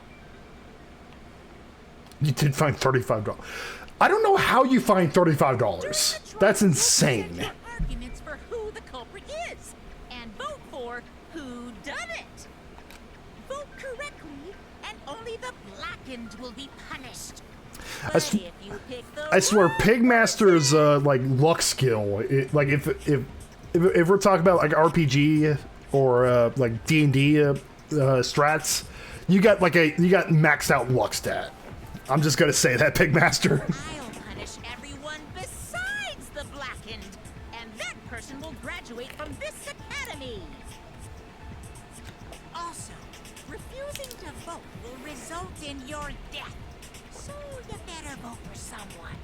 You did find $35. I don't know how you find $35. That's insane. Present your arguments for who the culprit is, and vote for who done it. Vote correctly, and only the blackened will be punished. But if you pick the I swear, wrong Pigmaster's like luck skill. Like if we're talking about like RPG or like D&D strats, you got maxed out luck stat. I'm just gonna say that, Pigmaster. I'll punish everyone besides the blackened, and that person will graduate from this academy. Also, refusing to vote will result in your death, so you better vote for someone.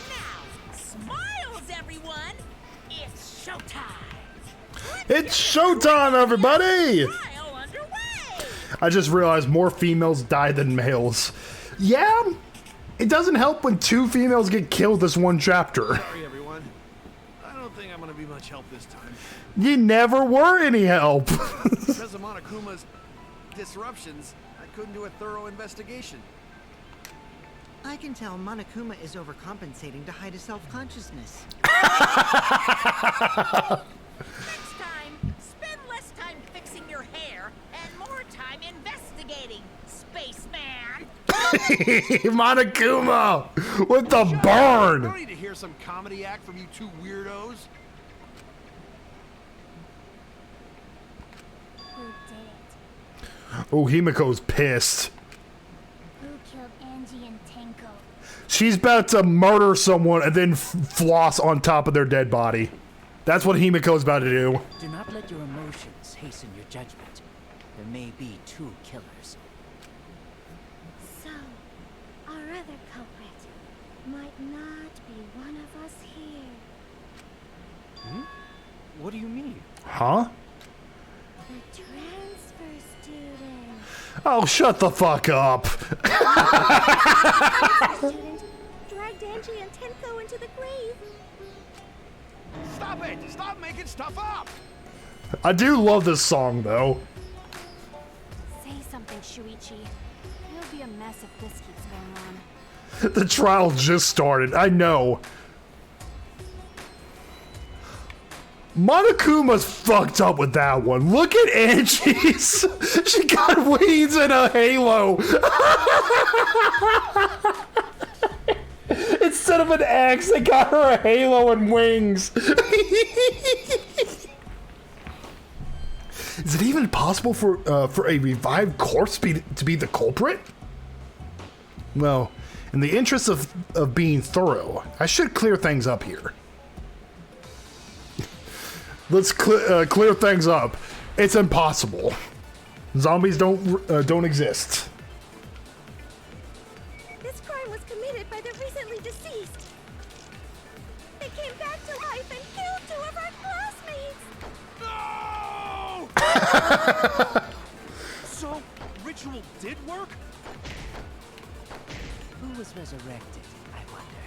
Now, smiles, everyone! It's showtime! It's showtime, everybody! Trial underway! I just realized more females die than males. Yeah, it doesn't help when 2 females get killed this one chapter. Sorry, everyone. I don't think I'm gonna be much help this time. You never were any help. Because of Monokuma's disruptions, I couldn't do a thorough investigation. I can tell Monokuma is overcompensating to hide his self-consciousness. Next time, spend less time fixing your hair and more time investigating, spaceman! Monokuma with the I burn. don't need to hear some comedy act from you 2 weirdos. Who did it? Oh, Himiko's pissed. Who killed Angie and Tenko? She's about to murder someone and then floss on top of their dead body. That's what Himiko's about to do. Do not let your emotions hasten your judgment. There may be 2 killers. So, our other culprit might not be one of us here. What do you mean? Huh? The transfer student. Oh, shut the fuck up. Student dragged Angie and Tenko into the grave. Stop it! Stop making stuff up! I do love this song, though. Say something, Shuichi. It'll be a mess if this keeps going on. The trial just started. I know. Monokuma's fucked up with that one. Look at Angie's. She got wings and a halo. Instead of an axe, they got her a halo and wings. Is it even possible for a revived corpse to be the culprit? Well, in the interest of being thorough, I should clear things up here. Let's clear things up. It's impossible. Zombies don't exist. This crime was committed by the recently deceased. They came back to life and killed 2 of our classmates. No! So, ritual did work? Who was resurrected, I wonder?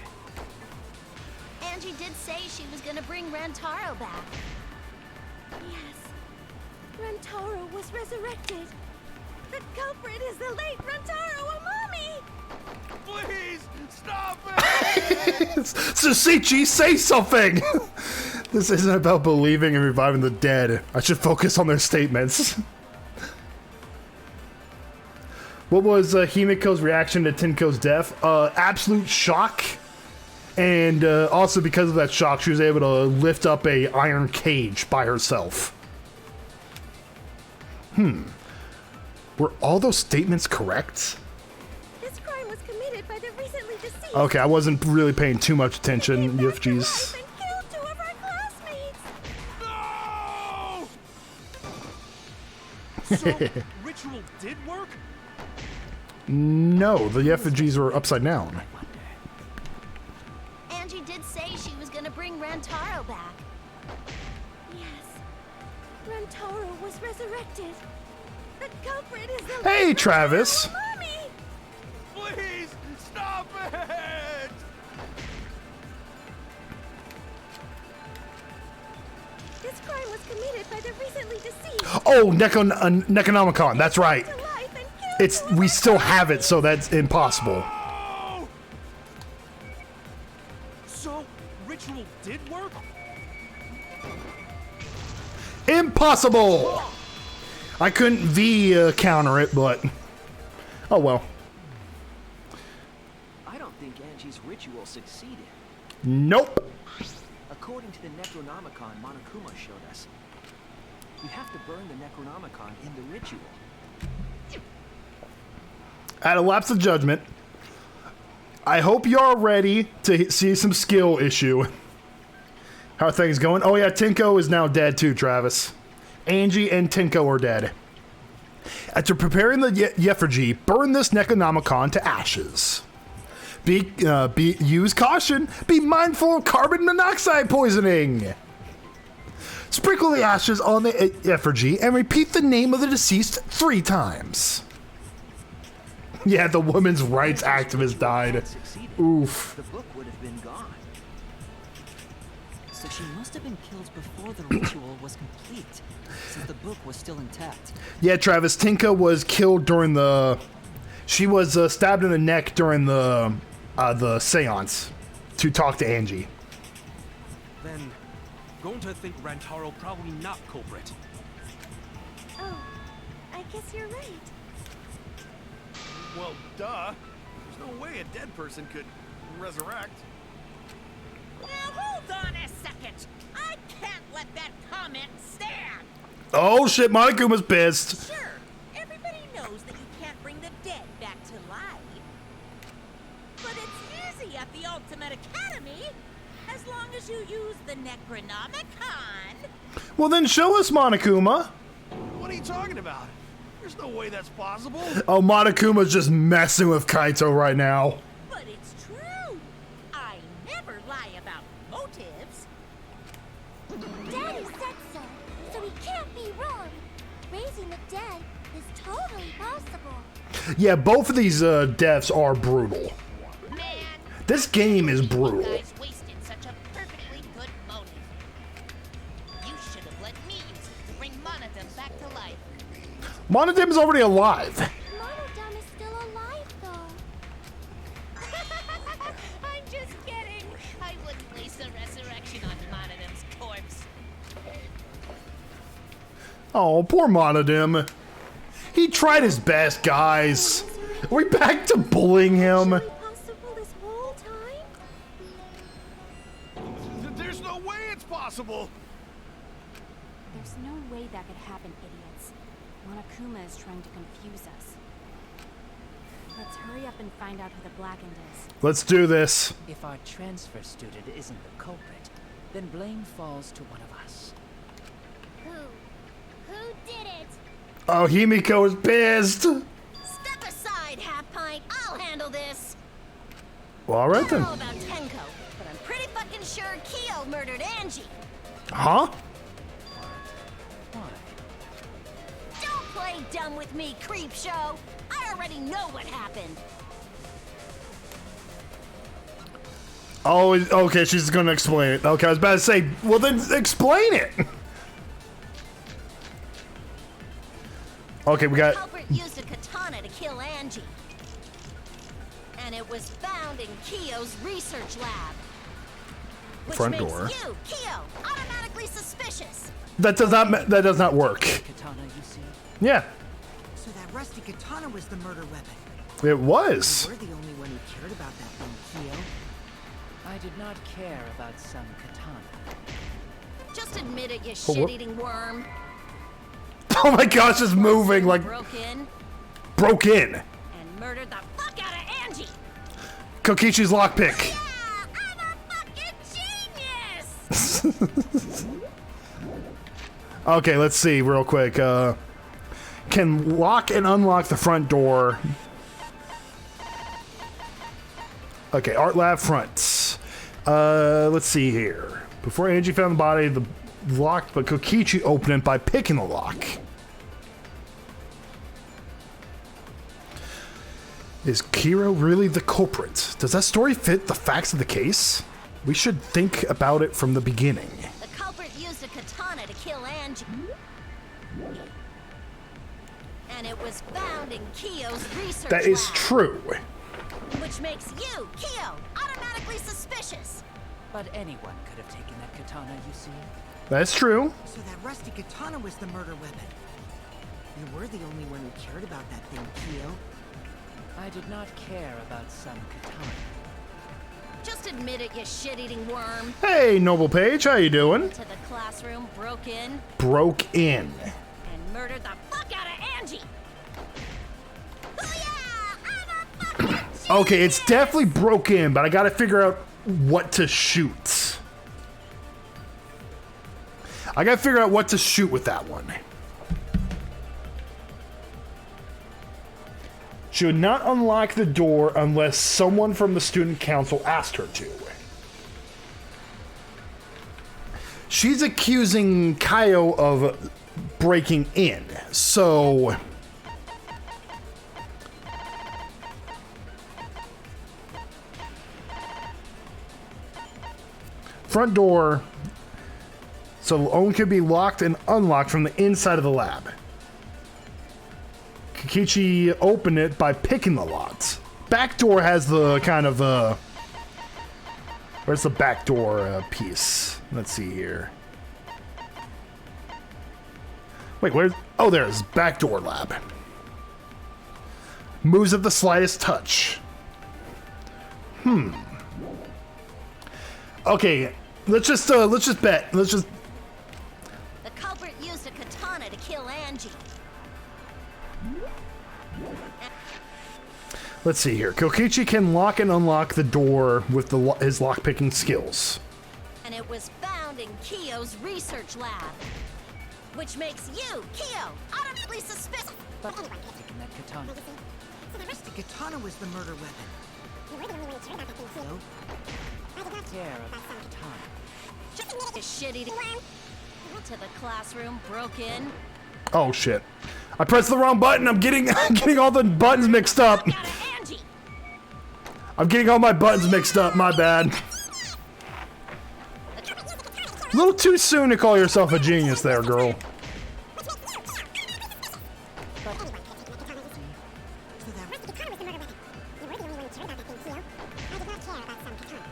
Angie did say she was gonna bring Rantaro back. Yes. Rantaro was resurrected. The culprit is the late Rantaro Amami! Please, stop it! Susichi, say something! This isn't about believing and reviving the dead. I should focus on their statements. What was Himiko's reaction to Tenko's death? Absolute shock. And also because of that shock, she was able to lift up a iron cage by herself. Were all those statements correct? This crime was committed by the recently deceased. Okay, I wasn't really paying too much attention, Came back to Yifjis. life and killed 2 of our classmates. No! So, ritual did work? No, the effigies were upside down. Angie did say she was gonna bring Rantaro back. Yes. Rantaro was resurrected. The culprit is the Hey, late Travis. Rantaro Mommy! Please, stop it! This crime was committed by the recently deceased. Oh, Necronomicon. That's right. To life and killed It's we still have it, so that's impossible. Oh! So, ritual did work? Impossible. I couldn't counter it, but oh well. I don't think Angie's ritual succeeded. Nope. According to the Necronomicon Monokuma showed us, you have to burn the Necronomicon in the ritual. At a lapse of judgment, I hope you're ready to see some skill issue. How are things going? Oh yeah, Tinko is now dead too, Travis. Angie and Tinko are dead. After preparing the effigy, burn this Necronomicon to ashes. Use caution. Be mindful of carbon monoxide poisoning. Sprinkle the ashes on the effigy and repeat the name of the deceased 3 times. Yeah, the women's rights activist died. Succeeded. Oof. The book would have been gone. So she must have been killed before the ritual was complete, since the book was still intact. Yeah, Travis, Tinka was killed during the... She was stabbed in the neck during the seance to talk to Angie. Then, going to think Rantaro probably not culprit. Oh, I guess you're right. Well, duh. There's no way a dead person could resurrect. Now hold on a second. I can't let that comment stand. Oh shit, Monokuma's pissed. Sure, everybody knows that you can't bring the dead back to life. But it's easy at the Ultimate Academy, as long as you use the Necronomicon. Well then show us, Monokuma. What are you talking about? There's no way that's possible. Oh, Monokuma's just messing with Kaito right now. But it's true. I never lie about motives. Daddy said so he can't be wrong. Raising the dead is totally possible. Yeah, both of these deaths are brutal. Man, This game is you brutal. guys wasted such a perfectly good motive. You should have let me use it to bring Monodem back to life. Monodem's already alive. Monodam is still alive, though. I'm just kidding. I wouldn't waste a resurrection on Monodem's corpse. Oh, poor Monodem. He tried his best, guys. Are we back to bullying him? Actually possible this whole time? There's no way it's possible. There's no way that could happen, idiots. Monokuma is trying to confuse us. Let's hurry up and find out who the Blackened is. Let's do this. If our transfer student isn't the culprit, then blame falls to one of us. Who did it? Oh, Himiko is pissed. Step aside, Half Pint. I'll handle this. Well, all right I don't then. know about Tenko, but I'm pretty fucking sure Kyo murdered Angie. Huh? Why? Don't play dumb with me, creep show. I already know what happened. Oh, okay, she's gonna explain it. Okay, I was about to say, well then explain it. Okay, we got... Culprit used a katana to kill Angie. And it was found in Kyo's research lab. Which Front makes door. you, Kyo, automatically suspicious. That does not work. Katana, you see? Yeah, So that rusty katana was the murder weapon. it was. We're the only one who cared about that thing, Kyo. I did not care about some katana. Just admit it, you Oh, what? shit-eating worm. Oh my gosh, it's moving like Broke in broke in. and murdered the fuck out of Angie. Kokishi's lockpick. Yeah, I'm a fucking genius. Okay, let's see real quick. Can lock and unlock the front door. Okay, art lab fronts. Let's see here. Before Angie found the body, the locked, but Kokichi opened it by picking the lock. Is Kiro really the culprit? Does that story fit the facts of the case? We should think about it from the beginning. The culprit used a katana to kill Angie. And it was found in Kiyo's research That is lab, true. which makes you, Kiyo, automatically suspicious. But anyone could have taken that katana, you see. That's true. So that rusty katana was the murder weapon. You were the only one who cared about that thing, Kyo. I did not care about some katana. Just admit it, you shit-eating worm. Hey, Noble Page, how you doing? To the classroom, broke in, Broke in. and murdered the fuck out of Angie. Booyah! I'm a fucking Okay, it's definitely broke in, but I gotta figure out what to shoot. I gotta figure out what to shoot with that one. She would not unlock the door unless someone from the student council asked her to. She's accusing Kaio of breaking in, so... Front door, so only could be locked and unlocked from the inside of the lab. Kokichi opened it by picking the lock. Back door has the kind of where's the back door piece? Let's see here. Wait, where's... Oh, there's back door lab. Moves at the slightest touch. Okay, let's just bet. Let's just... The culprit used a katana to kill Angie. Let's see here. Kokichi can lock and unlock the door with his lockpicking skills. And it was found in Kiyo's research lab. Which makes you, Kiyo, automatically suspicious. But taking that katana. So the rusty katana was the murder weapon. You were the only one who cared about that thing, Kyo. I did not Care about some katana. Just admit it, you shit-eating worm. Went to the classroom, broke in. Oh shit! I pressed the wrong button. I'm getting getting all the buttons mixed up. Fuck out of Angie. I'm getting all my buttons mixed up. My bad. A little too soon to call yourself a genius, there, girl. So that rusty katana was the murder weapon. You were the only one who cared about that thing, Kyo. I did not care about some katana.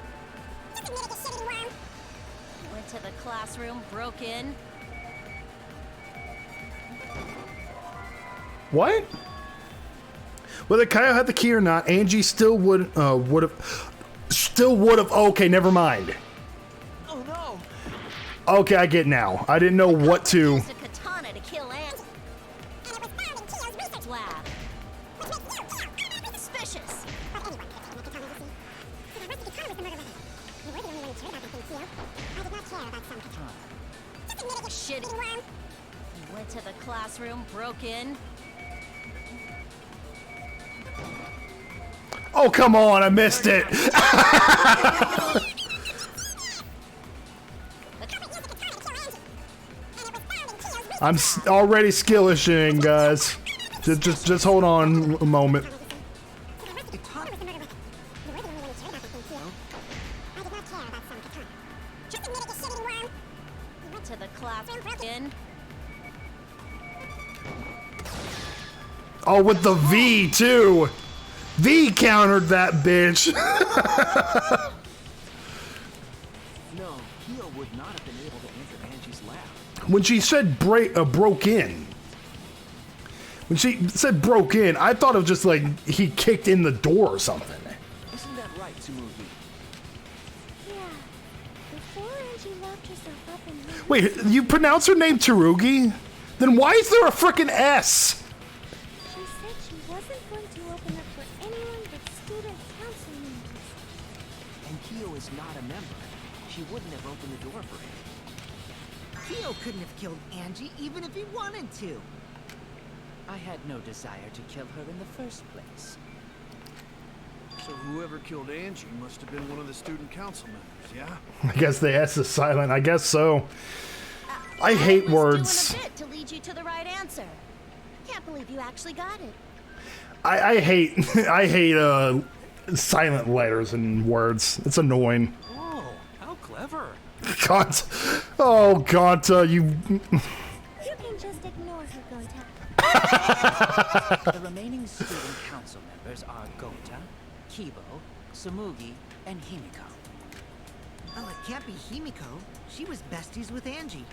Just admit it, you shitty worm. Went to the classroom, broke in. What? Whether Kaio had the key or not, Angie still would have. Okay, never mind. Oh no! Okay, I get now. I didn't know what to. Used a katana to kill Angie. And it was found in Kiyo's research lab. Which makes you, Kiyo, automatically suspicious. But anyone could have taken that katana, you see. So that rusty katana was the murder weapon. You were the only one who cared about that thing, Kyo. I did not care about some katana. Just admit it, you Shit. shitty worm. Went to the classroom, broke in. Oh, come on, I missed it. The culprit used a katana to kill Angie. And it was found in Kiyo's research I'm already skillishing, guys. Just hold on a moment. So the rusty katana was the murder weapon. You were the only one who cared about that thing, Kyo. I did not care about some katana. Just admit it, you shitty worm. Went to the classroom, broke in. Oh, with the V, too. V countered that bitch. No, Kyo would not have been able to enter Angie's lab. When she said broke in. When she said broke in, I thought of just like he kicked in the door or something. Isn't that right, Tsumugi? Yeah. Before Angie locked herself up in here. Wait, you pronounce her name Terugi? Then why is there a frickin' S? She said she wasn't going to open up for anyone but student council members. And Kyo is not a member. She wouldn't have opened the door for him. Kyo couldn't have killed Angie even if he wanted to. I had no desire to kill her in the first place. So whoever killed Angie must have been one of the student council members, yeah? I guess the S is silent. I guess so. I hate was words. doing a bit to lead you to the right answer. Can't believe you actually got it. I hate I hate silent letters and words. It's annoying. Oh, how clever. God. Oh God, you. You can just ignore her, Gota. The remaining student council members are Gota, Kibo, Sumugi, and Himiko. Oh, it can't be Himiko. She was besties with Angie.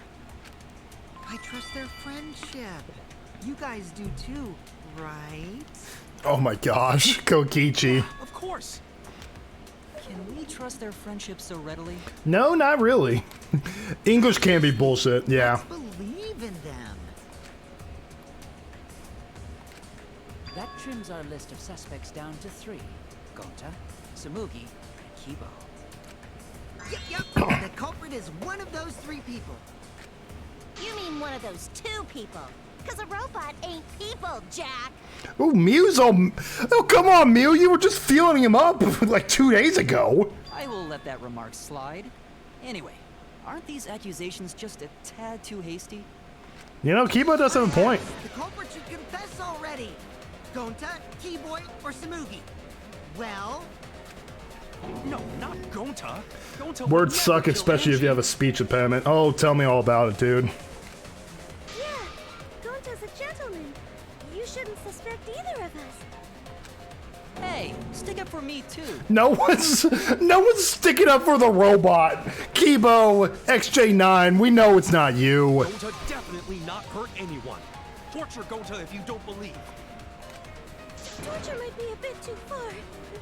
I trust their friendship. You guys do too, right? Oh my gosh, Kokichi. Of course. Can we trust their friendship so readily? No, not really. English can be bullshit. Yeah. Let's believe in them. That trims our list of suspects down to 3. Gota, Sumugi, and Kibo. Yep. The culprit is one of those 3 people. You mean one of those 2 people? Because a robot ain't people, Jack. Oh, Mew's all. Oh, come on, Mew. You were just feeling him up like 2 days ago. I will let that remark slide. Anyway, aren't these accusations just a tad too hasty? You know, Kibo does have a point. The culprit should confess already. Gonta, Keyboy, or Sumugi. Well, No, not Gonta. Gonta would Words never suck, kill especially if Angie. you have a speech impediment. Oh, tell me all about it, dude. Yeah, Gonta's a gentleman. You shouldn't suspect either of us. Hey, stick up for me too. No one's sticking up for the robot. Kibo, XJ9, we know it's not you. Gonta definitely not hurt anyone. Torture Gonta if you don't believe. Torture might be a bit too far,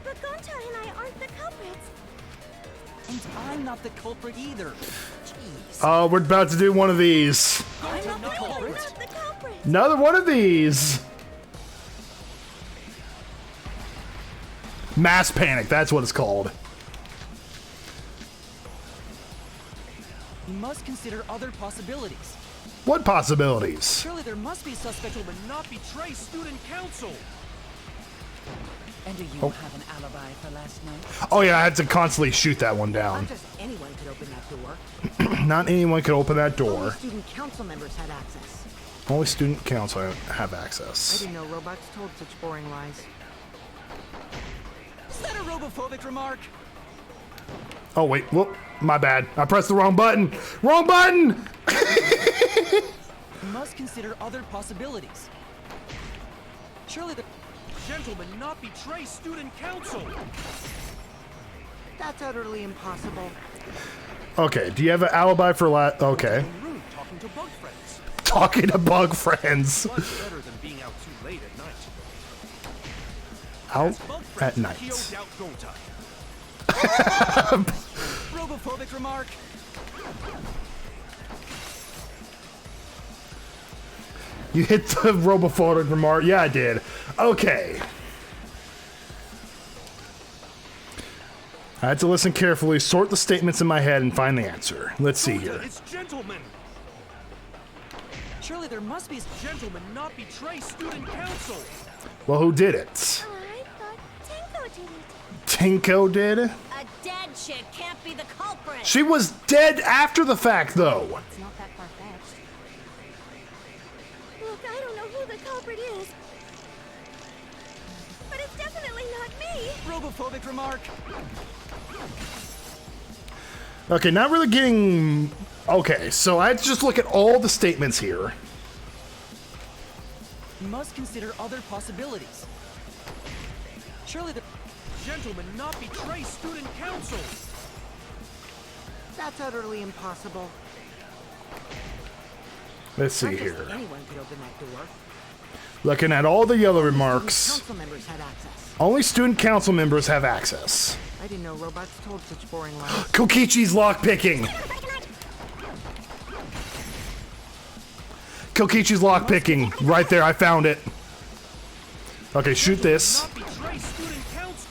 but Gonta and I aren't the culprits. And I'm not the culprit either. Jeez. We're about to do one of these. I'm not the We're culprit. not the culprits. Another one of these. Mass panic, that's what it's called. You must consider other possibilities. What possibilities? Surely there must be suspects. Will not betray student council. And do you have an alibi for last night? Oh yeah, I had to constantly shoot that one down. not just anyone could open that door. Not anyone could open that Only door. student council members had access. Only student council have I access. didn't know robots told such boring lies. Is that a robophobic remark? Oh wait, whoop, my bad. I pressed the wrong button. Wrong button! You must consider other possibilities. Surely there... Gentlemen, not betray student council. That's utterly impossible. Okay, do you have an alibi for okay. Rude talking to bug friends. Talking to bug friends. Much better than being out too late at night. Out Bug at friends night. PO'd out Gonta. robophobic remark. You hit the robophobic remark. Yeah, I did. Okay. I had to listen carefully, sort the statements in my head, and find the answer. Let's see here. It's gentlemen. Surely there must be... Gentlemen, not betray student council. Well, who did it? I thought Tenko did it. Tinko did? A dead chick can't be the culprit. She was dead after the fact, though. It's not that far-fetched. Look, I don't know who the culprit is. But it's definitely not me. Robophobic remark. Okay, not really getting... Okay, so I had to just look at all the statements here. You must consider other possibilities. Surely there... Gentlemen, not betray student council. That's utterly impossible. Let's see Not just here. anyone could open that door. Looking at all the yellow Student remarks. council members had access. Only student council members have access. I didn't know robots told such boring lies. Kokichi's lockpicking. Kokichi's lockpicking. Right there, I found it. Okay, shoot this. Not betray student council.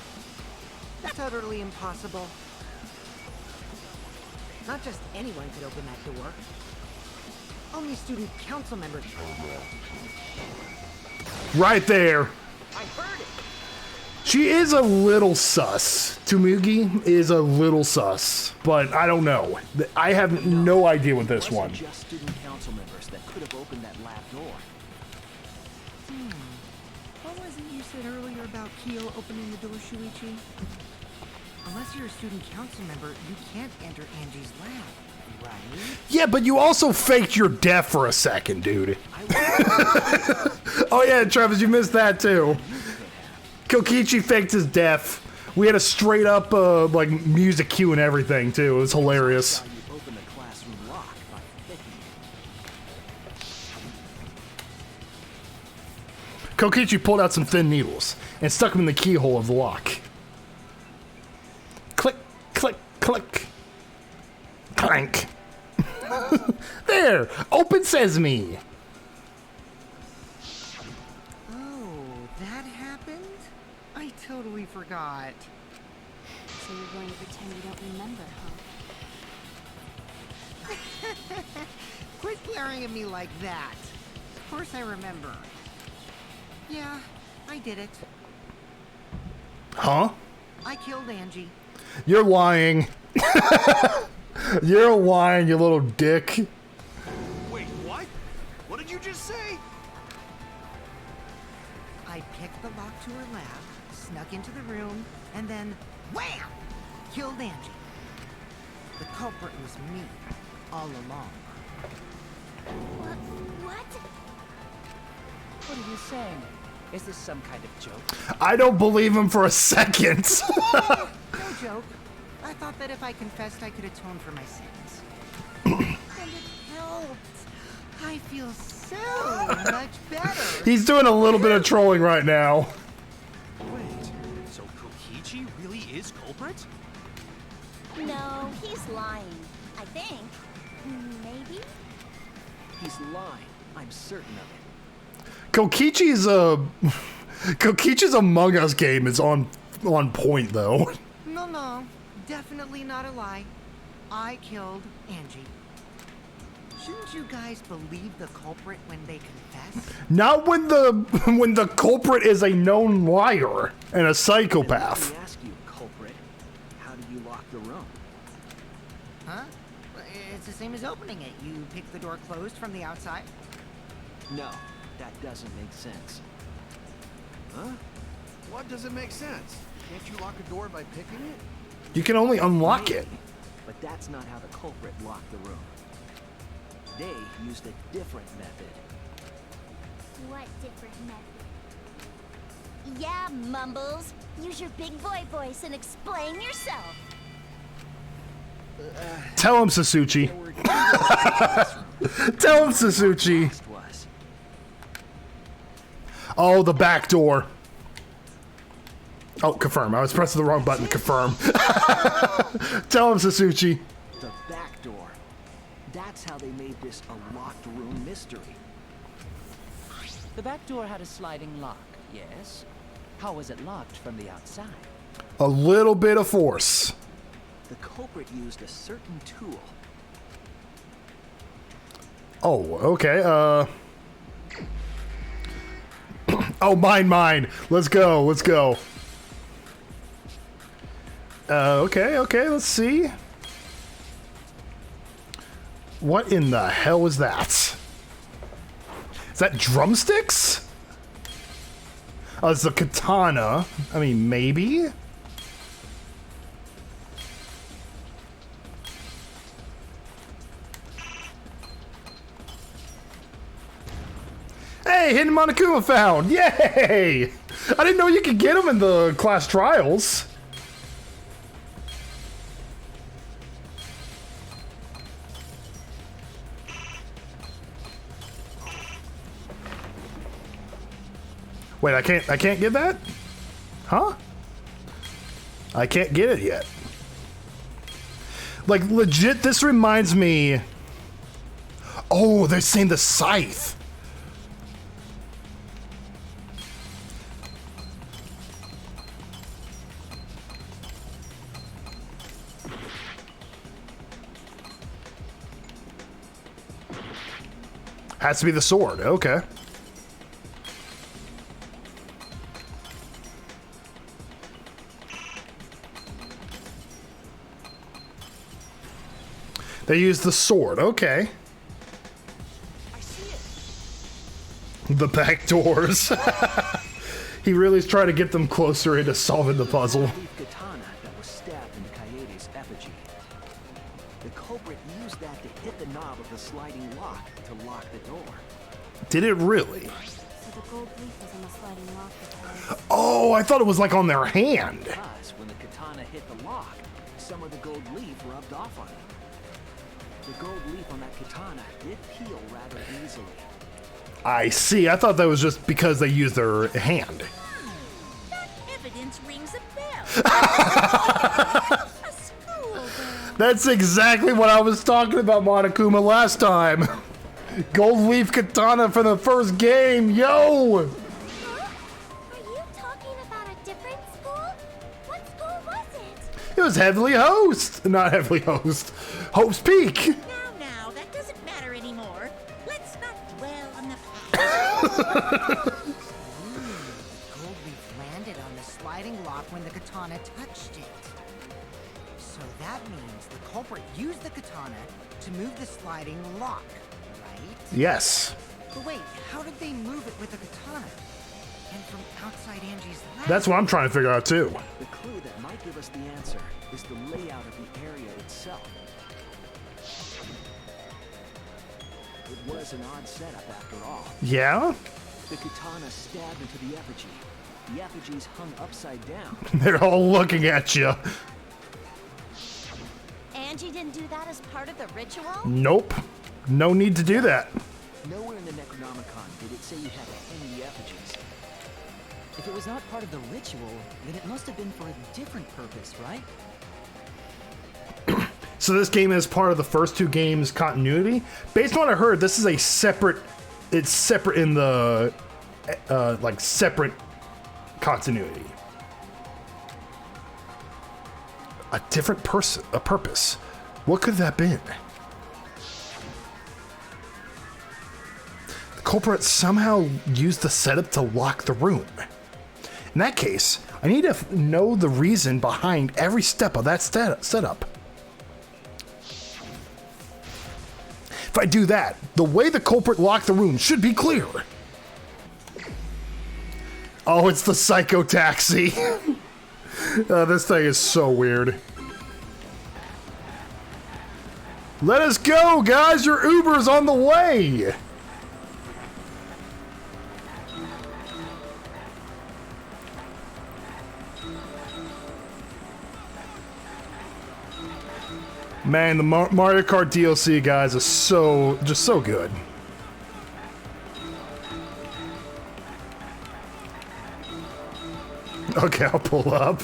That's utterly impossible. Not just anyone could open that door. Only student council members. Right there. I heard it. She is a little sus. Tumugi is a little sus, but I don't know. I have no idea with this one. Just student council members that could have opened that lab door. What was it you said earlier about Kyo opening the door, Shuichi? Unless you're a student council member, you can't enter Angie's lab, right? Yeah, but you also faked your death for a second, dude. Oh yeah, Travis, you missed that too. Kokichi faked his death. We had a straight up like music cue and everything too. It was hilarious. You open the classroom lock by picking it. Kokichi pulled out some thin needles and stuck them in the keyhole of the lock. Click, click, click. Clank. There! Open sesame! Oh, that happened? I totally forgot. So you're going to pretend you don't remember, huh? Quit glaring at me like that. Of course I remember. Yeah, I did it. Huh? I killed Angie. You're lying. You're lying, you little dick. Wait, what? What did you just say? I picked the lock to her lab, snuck into the room, and then wham! Killed Angie. The culprit was me, all along. What? What are you saying? Is this some kind of joke? I don't believe him for a second. No joke. I thought that if I confessed, I could atone for my sins. And it helped. I feel so much better. He's doing a little bit of trolling right now. Wait, so Kokichi really is culprit? No, he's lying. I think. Maybe? He's lying. I'm certain of it. Kokichi's Among Us game is on point though. No, definitely not a lie. I killed Angie. Shouldn't you guys believe the culprit when they confess? Not when the culprit is a known liar and a psychopath. Let me ask you, culprit. How do you lock the room? Huh? It's the same as opening it. You pick the door closed from the outside. No, that doesn't make sense. Huh? What doesn't make sense? Can't you lock a door by picking it? You can only unlock it. But that's not how the culprit locked the room. They used a different method. What different method? Yeah, Mumbles. Use your big boy voice and explain yourself. Tell him, Sasuchi. Tell him, Sasuchi. Was. Oh, the back door. Oh, confirm. I was pressing the wrong button. Confirm. Tell him, Sasuchi. The back door. That's how they made this a locked room mystery. The back door had a sliding lock, yes? How was it locked from the outside? A little bit of force. The culprit used a certain tool. Oh, okay. Oh, mine. Let's go. Okay, let's see. What in the hell is that? Is that drumsticks? Oh, it's a katana. I mean, maybe? Hey, hidden Monokuma found! Yay! I didn't know you could get them in the class trials. Wait, I can't get that? Huh? I can't get it yet. Like, legit, this reminds me... Oh, they're saying the scythe. Has to be the sword, okay. They used the sword. Okay. I see it. The back doors. He really is trying to get them closer into solving the puzzle. The katana that was stabbed into Kaede's effigy. The culprit used that to hit the knob of the sliding lock to lock the door. Did it really? So the gold leaf was on the sliding lock because... Oh, I thought it was like on their hand. Because when the katana hit the lock, some of the gold leaf rubbed off on it. The gold leaf on that katana did peel rather easily. I see. I thought that was just because they used their hand. That evidence rings a bell. A school bell. That's exactly what I was talking about, Monokuma, last time. Gold leaf katana for the first game, yo! Huh? Are you talking about a different school? What school was it? It was Heavenly Host, not Heavenly Host, Hope's Peak. Now, that doesn't matter anymore. Let's not dwell on the past. Gold leaf landed on the sliding lock when the katana touched it. So that means the culprit used the katana to move the sliding lock, right? Yes. But wait, how did they move it with the katana? And from outside Angie's lab? That's what I'm trying to figure out too. The clue that might give us the answer is the layout of the area itself. It was an odd setup after all. Yeah? The katana stabbed into the effigy. The effigies hung upside down. They're all looking at you. Angie didn't do that as part of the ritual? Nope. No need to do that. Nowhere in the Necronomicon did it say you had to hang the effigies. If it was not part of the ritual, then it must have been for a different purpose, right? So this game is part of the first two games' continuity. Based on what I heard, this is a separate. It's separate in the like separate continuity. A different person, a purpose. What could that have been? The culprit somehow used the setup to lock the room. In that case, I need to know the reason behind every step of that setup. If I do that, the way the culprit locked the room should be clear. Oh, it's the psycho taxi. This thing is so weird. Let us go, guys. Your Uber's on the way. Man, the Mario Kart DLC, guys, is just so good. Okay, I'll pull up.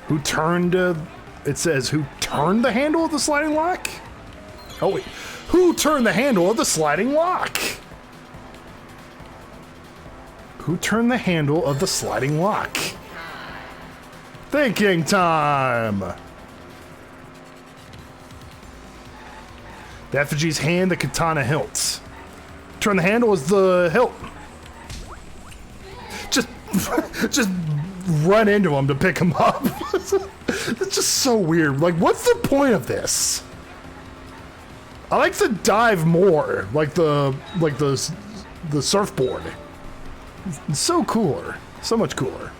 Who turned, it says, who turned the handle of the sliding lock? Oh, wait. Who turned the handle of the sliding lock? Who turned the handle of the sliding lock? Thinking time! The effigy's hand, the katana hilts. Turn the handle is the hilt. Just run into him to pick him up. It's just so weird. Like, what's the point of this? I like to dive more, like the surfboard. It's so cooler, so much cooler.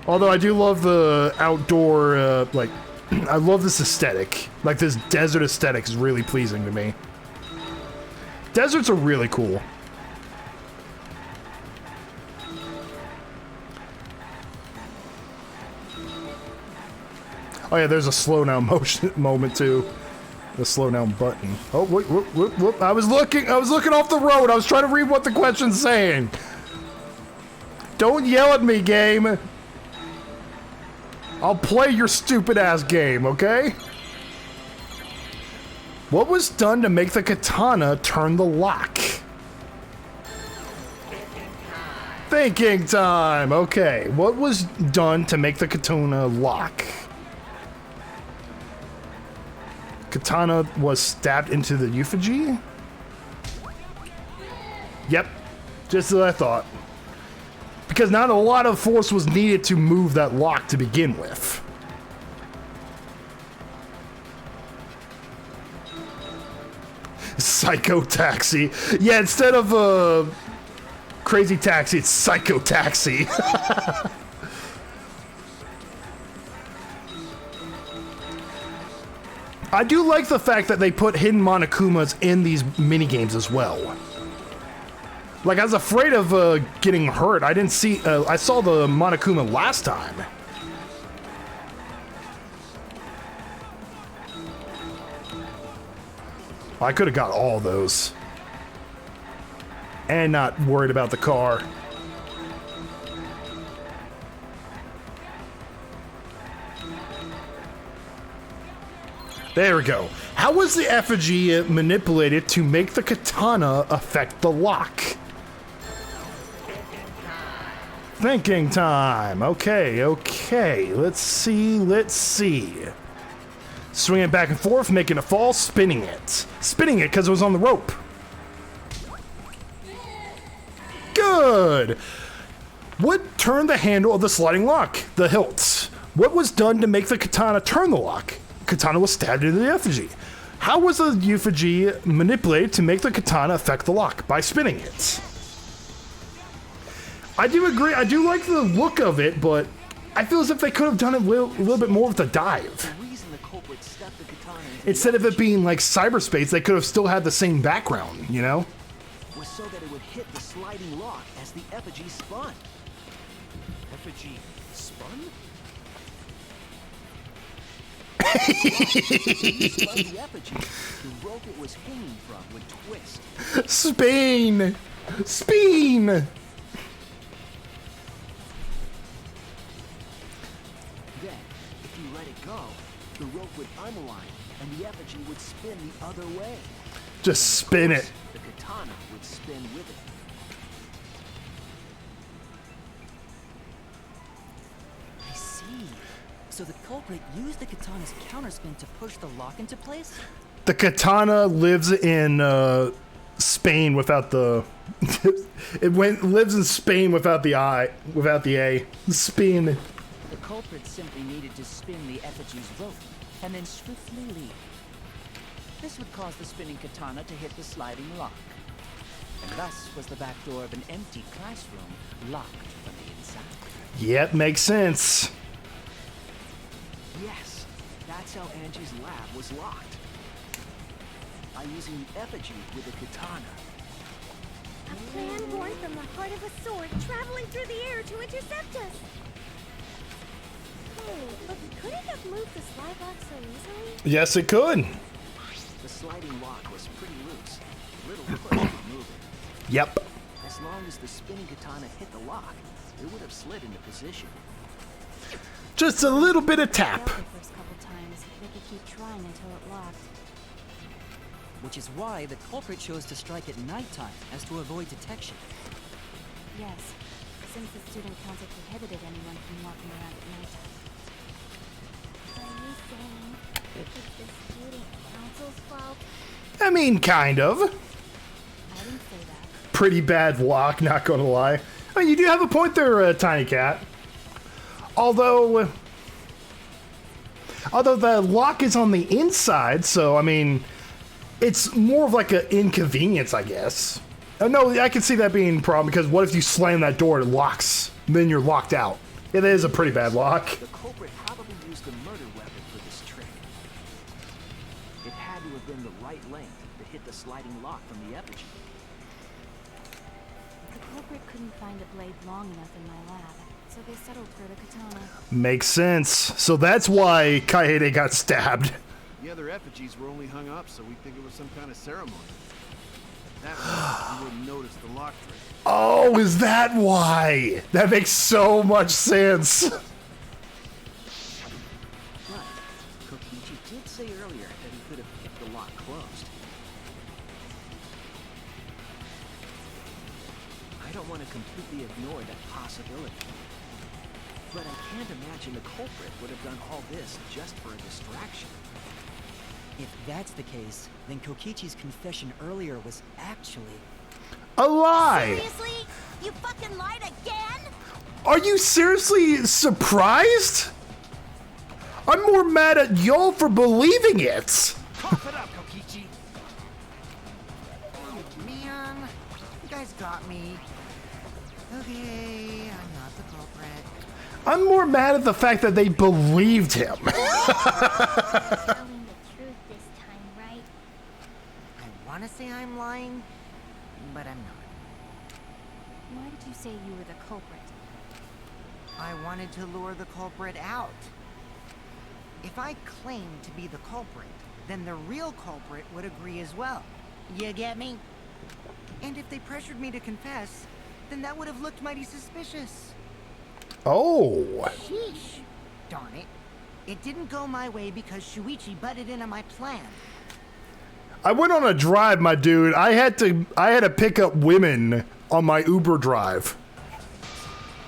Although I do love the outdoor, like, I love this aesthetic. Like, this desert aesthetic is really pleasing to me. Deserts are really cool. Oh yeah, there's a slow down motion moment too. The slow down button. Oh, whoop. I was looking off the road. I was trying to read what the question's saying. Don't yell at me, game. I'll play your stupid ass game, okay? What was done to make the katana turn the lock? Thinking time. Okay, what was done to make the katana lock? Katana was stabbed into the effigy? Yep. Just as I thought. Because not a lot of force was needed to move that lock to begin with. Psycho Taxi. Yeah, instead of Crazy Taxi, it's Psycho Taxi. I do like the fact that they put hidden Monokumas in these minigames as well. Like, I was afraid of getting hurt. I didn't see... I saw the Monokuma last time. I could have got all those. And not worried about the car. There we go. How was the effigy manipulated to make the katana affect the lock? Thinking time. Okay, okay. Let's see. Swinging it back and forth, making it fall, spinning it. Spinning it because it was on the rope. Good. What turned the handle of the sliding lock? The hilts. What was done to make the katana turn the lock? Katana was stabbed into the effigy. How was the effigy manipulated to make the katana affect the lock? By spinning it. I do agree. I do like the look of it, but I feel as if they could have done it a little bit more with the dive. Instead of it being like cyberspace, they could have still had the same background, you know? Was so that it would hit the sliding lock as the effigy spun. Effigy spun? Spun the effigy. The rope it was hanging from would twist. Spain! Spain! Then, if you let it go, the rope would unwind and the effigy would spin the other way. Just spin it. The katana would spin with it. I see. So the culprit used the katana's counterspin to push the lock into place? The katana lives in Spain without the... lives in Spain without the I, without the A. Spain. The culprit simply needed to spin the effigy's rope and then swiftly leave. This would cause the spinning katana to hit the sliding lock. And thus was the back door of an empty classroom locked from the inside. Yep, makes sense. Yes, that's how Angie's lab was locked. By using the effigy with the katana. A plan born from the heart of a sword traveling through the air to intercept us. Hey, but could it have moved the slide lock so easily? Yes, it could. The sliding lock was pretty loose. Little push would move it. Yep. As long as the spinning katana hit the lock, it would have slid into position. Just a little bit of tap. Failed the first couple times. They could keep trying until it locked. Which is why the culprit chose to strike at nighttime as to avoid detection. Yes, since the student council prohibited anyone from walking around at nighttime. Are you saying it's the student council's fault? I mean, kind of. I didn't say that. Pretty bad lock, not gonna lie. I mean, you do have a point there, Tiny Cat. Although the lock is on the inside, so, I mean, it's more of like an inconvenience, I guess. No, I can see that being a problem, because what if you slam that door, it locks, then you're locked out. It is a pretty bad lock. The culprit probably used a murder weapon for this trick. It had to have been the right length to hit the sliding lock from the effigy. The culprit couldn't find a blade long enough in my lab, so they settled for the katana. Makes sense. So that's why Kaede got stabbed. The other effigies were only hung up, so we think it was some kind of ceremony. That way, you wouldn't notice the lock trick. Oh, is that why? That makes so much sense. Right. Kokichi did say earlier that he could have kept the lock closed. I don't want to completely ignore that possibility. But I can't imagine the culprit would have done all this just for a distraction. If that's the case, then Kokichi's confession earlier was actually... A lie. Seriously? You fucking lied again? Are you seriously surprised? I'm more mad at y'all for believing it. Cough it up, Kokichi. Oh, man. You guys got me. Okay, I'm not the culprit. I'm more mad at the fact that they believed him. Telling the truth this time, right? I want to say I'm lying, but I'm not. Why did you say you were the culprit? I wanted to lure the culprit out. If I claimed to be the culprit, then the real culprit would agree as well. You get me? And if they pressured me to confess, then that would have looked mighty suspicious. Oh. Sheesh. Darn it. It didn't go my way because Shuichi butted in on my plan. I went on a drive, my dude. I had to pick up women on my Uber drive.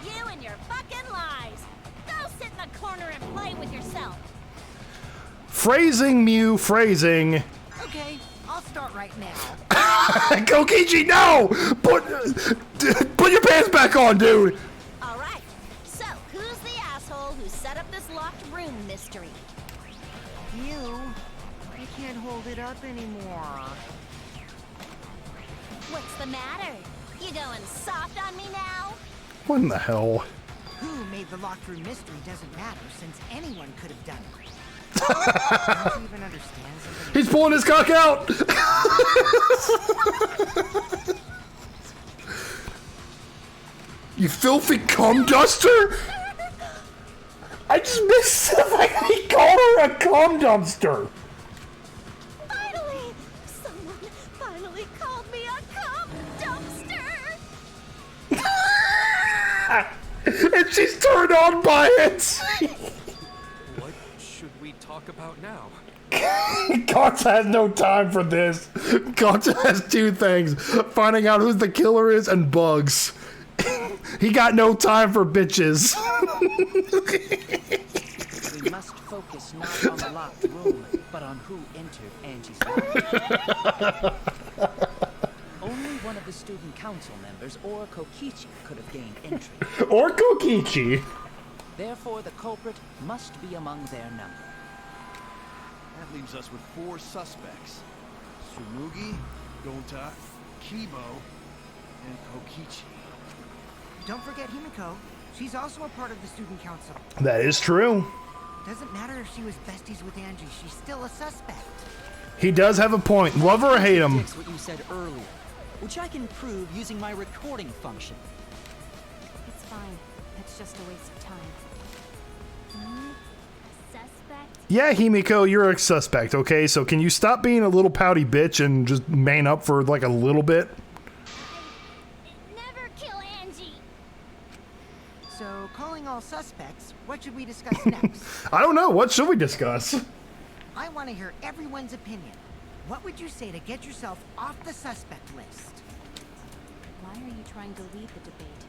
You and your fucking lies. Go sit in the corner and play with yourself. Phrasing, Mew, phrasing. Okay, I'll start right now. Kokichi, no! Put your pants back on, dude. All right. So, who's the asshole who set up this locked room mystery? You, I can't hold it up anymore. What's the matter? You going soft on me now? What in the hell? Who made the locked room mystery doesn't matter since anyone could have done it. Don't you even understand something? He's pulling his cock out. You filthy cum duster! I just missed the fact that he called her a cum dumpster. Finally! Someone finally called me a cum dumpster! And she's turned on by it. What should we talk about now? Gotcha has no time for this. Gotcha has two things: finding out who the killer is and bugs. He got no time for bitches. We must focus not on the locked room, but on who entered Angie's life. Only one of the student council members or Kokichi could have gained entry. Or Kokichi. Therefore, the culprit must be among their number. That leaves us with 4 suspects. Tsumugi, Gonta, Kibo, and Kokichi. Don't forget Himiko. She's also a part of the student council. That is true. Doesn't matter if she was besties with Angie, she's still a suspect. He does have a point. Love her or hate him. Contradicts what you said earlier, which I can prove using my recording function. It's fine. It's just a waste of time. Suspect? Yeah, Himiko, you're a suspect, okay? So can you stop being a little pouty bitch and just man up for like a little bit? Never kill Angie! So, calling all suspects, what should we discuss next? I don't know. What should we discuss? I want to hear everyone's opinion. What would you say to get yourself off the suspect list? Why are you trying to lead the debate?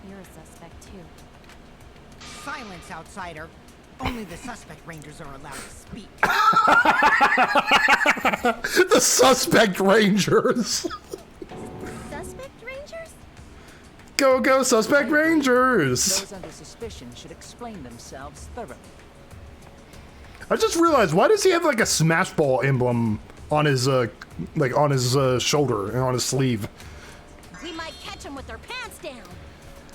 You're a suspect too. Silence, outsider. Only the suspect rangers are allowed to speak. The suspect rangers. Suspect rangers? Go, go, suspect rangers. Those under suspicion should explain themselves thoroughly. I just realized, why does he have like a Smash Ball emblem on his shoulder and on his sleeve? We might catch them with their pants down.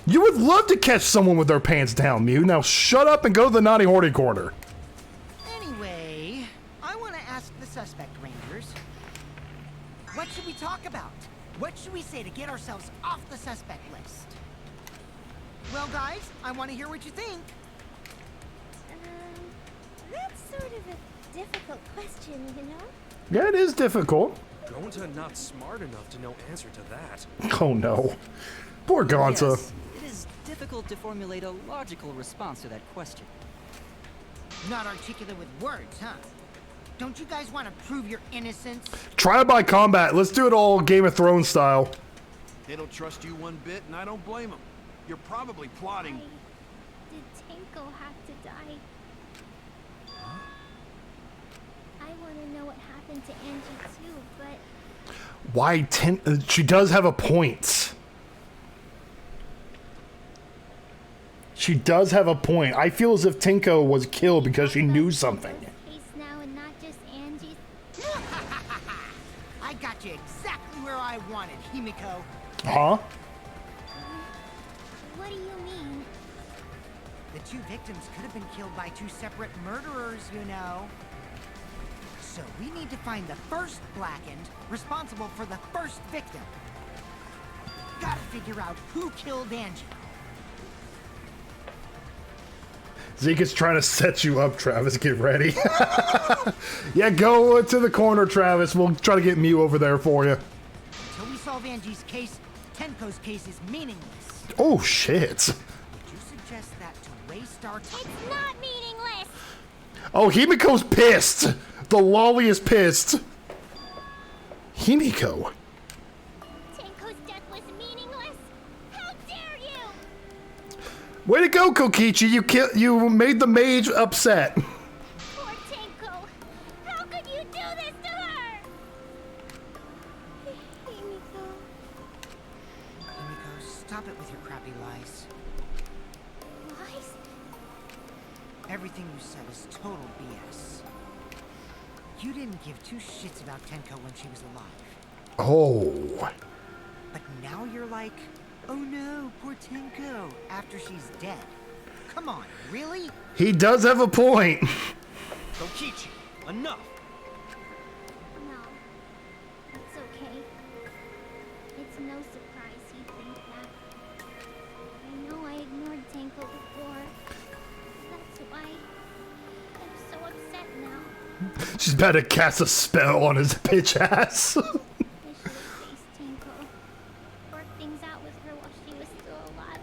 You would love to catch someone with their pants down, Mew. Now shut up and go to the naughty horny corner. Anyway, I want to ask the suspect rangers. What should we talk about? What should we say to get ourselves off the suspect list? Well, guys, I want to hear what you think. That's sort of a difficult question, you know? Yeah, it is difficult. Gonta not smart enough to know answer to that. Oh no. Poor Gonta. Yes, it is difficult to formulate a logical response to that question. Not articulate with words, huh? Don't you guys want to prove your innocence? Trial by combat. Let's do it all Game of Thrones style. They don't trust you one bit, and I don't blame them. You're probably plotting. Did Tenko have to die? I want to know what happened to Angie too, but Why she does have a point. She does have a point. I feel as if Tinko was killed because she knew something. Case now and not just Angie's. I got you exactly where I wanted, Himiko. Huh? What do you mean? The two victims could have been killed by two separate murderers, you know. So we need to find the first Blackened responsible for the first victim. Gotta figure out who killed Angie. Zeke is trying to set you up, Travis. Get ready. Yeah, go to the corner, Travis. We'll try to get Mew over there for you. Until we solve Angie's case, Tenko's case is meaningless. Oh, shit. Would you suggest that to waste our time? It's not meaningless. Oh, Himiko's pissed. The lolly is pissed. Himiko. Tenko's death was meaningless. How dare you? Way to go, Kokichi. You made the mage upset. Poor Tenko. How could you do this to her? Himiko. Himiko, stop it with your crappy lies. Lies? Everything you said is total BS. You didn't give two shits about Tenko when she was alive. Oh. But now you're like, oh no, poor Tenko, after she's dead. Come on, really? He does have a point. Kokichi, enough. No. It's okay. It's no surprise he'd think that. I know I ignored Tenko before. That's why I'm so upset now. She's about to cast a spell on his bitch ass. I should have faced Tenko. Worked things out with her while she was still alive.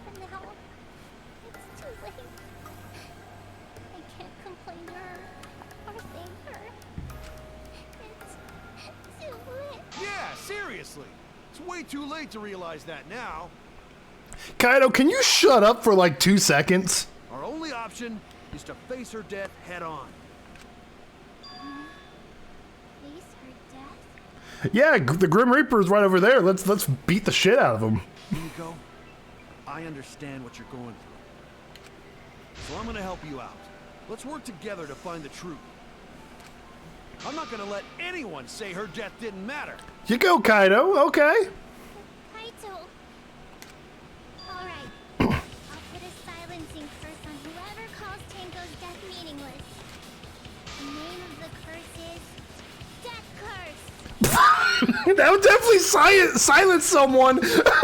But now, it's too late. I can't complain to her or thank her. It's too late. Yeah, seriously. It's way too late to realize that now. Kaido, can you shut up for like 2 seconds? Our only option is to face her death head on. Face her death? Yeah, the Grim Reaper is right over there. Let's beat the shit out of him. Himiko, I understand what you're going through. So I'm gonna help you out. Let's work together to find the truth. I'm not gonna let anyone say her death didn't matter. You go, Kaido. Okay. Kaito. Alright. I'll put a silencing curse on whoever calls Tenko's death meaningless. The name of the curse is Death Curse. That would definitely silence someone. Suppose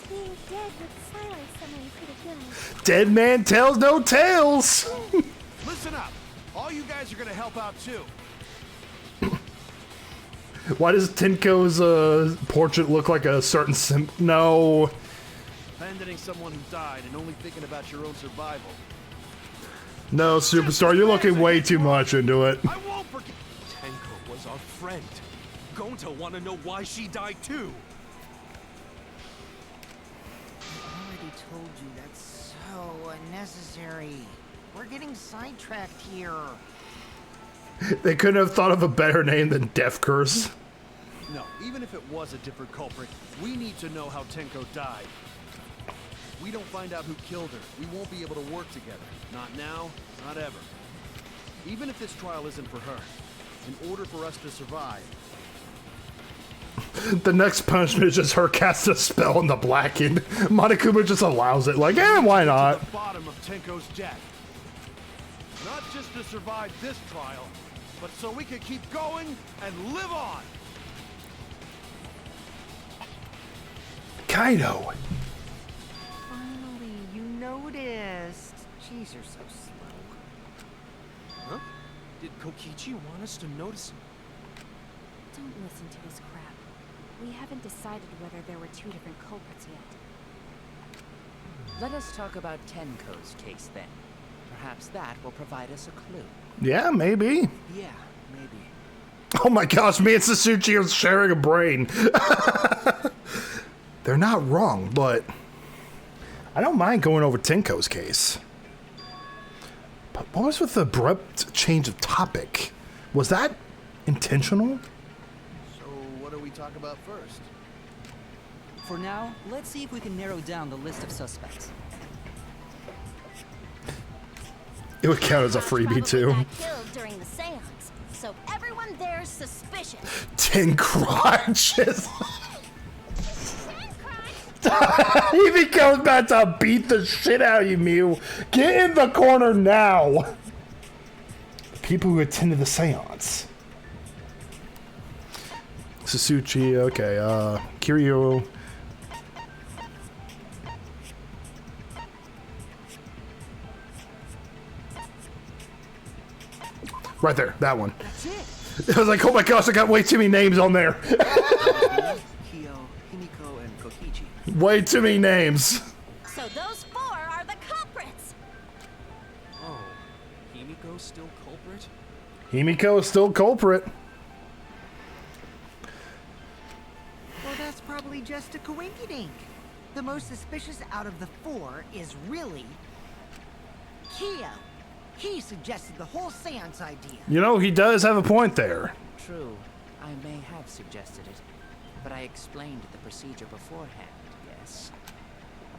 being dead would silence someone pretty good. Dead man tells no tales. Listen up. All you guys are gonna help out too. Why does Tenko's portrait look like a certain No. Abandoning someone who died and only thinking about your own survival. No, Superstar, you're looking way too much into it. I won't forget. Tenko was our friend. Going to want to know why she died too. I already told you that's so unnecessary. We're getting sidetracked here. They couldn't have thought of a better name than Death Curse. No, even if it was a different culprit, we need to know how Tenko died. If we don't find out who killed her, we won't be able to work together. Not now, not ever. Even if this trial isn't for her, in order for us to survive, The next punishment is just her cast a spell on the Blackened. Monokuma just allows it, like, why not? the bottom of Tenko's death. Not just to survive this trial, but so we can keep going and live on. Kaido. Finally, you noticed. Jeez, you're so slow. Huh? Did Kokichi want us to notice him? Don't listen to his crap. We haven't decided whether there were two different culprits yet. Let us talk about Tenko's case then. Perhaps that will provide us a clue. Yeah, maybe. Yeah, maybe. Oh my gosh, me and Sasuchi are sharing a brain. They're not wrong, but I don't mind going over Tenko's case. But what was with the abrupt change of topic? Was that intentional? So what do we talk about first? For now, let's see if we can narrow down the list of suspects. It would count as a freebie too. Got killed during the seance, so everyone there's suspicious. 10 crotches. He goes back to beat the shit out of you, Mew. Get in the corner now. People who attended the seance. Sasuchi, okay, Kiryu. Right there, that one. That's it. I was like, oh my gosh, I got way too many names on there. Kyo, Himiko, and Kokichi. Way too many names. So those 4 are the culprits. Oh, Himiko's still culprit? Himiko is still culprit. Well, that's probably just a coinkydink. The most suspicious out of the 4 is really Kyo. He suggested the whole seance idea. You know, he does have a point there. True, I may have suggested it, but I explained the procedure beforehand, yes?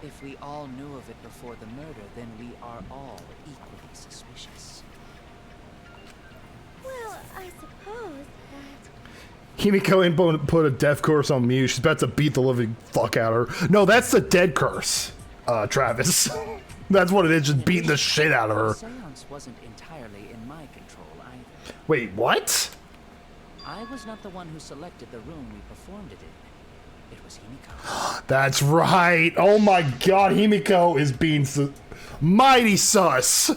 If we all knew of it before the murder, then we are all equally suspicious. Well, I suppose that... Himiko ain't put a death curse on Mew. She's about to beat the living fuck out of her. No, that's the dead curse, Travis. That's what it is, just beating the shit out of her. The seance wasn't entirely in my control either. Wait, what? I was not the one who selected the room we performed it in. It was Himiko. That's right. Oh my god, Himiko is being mighty sus.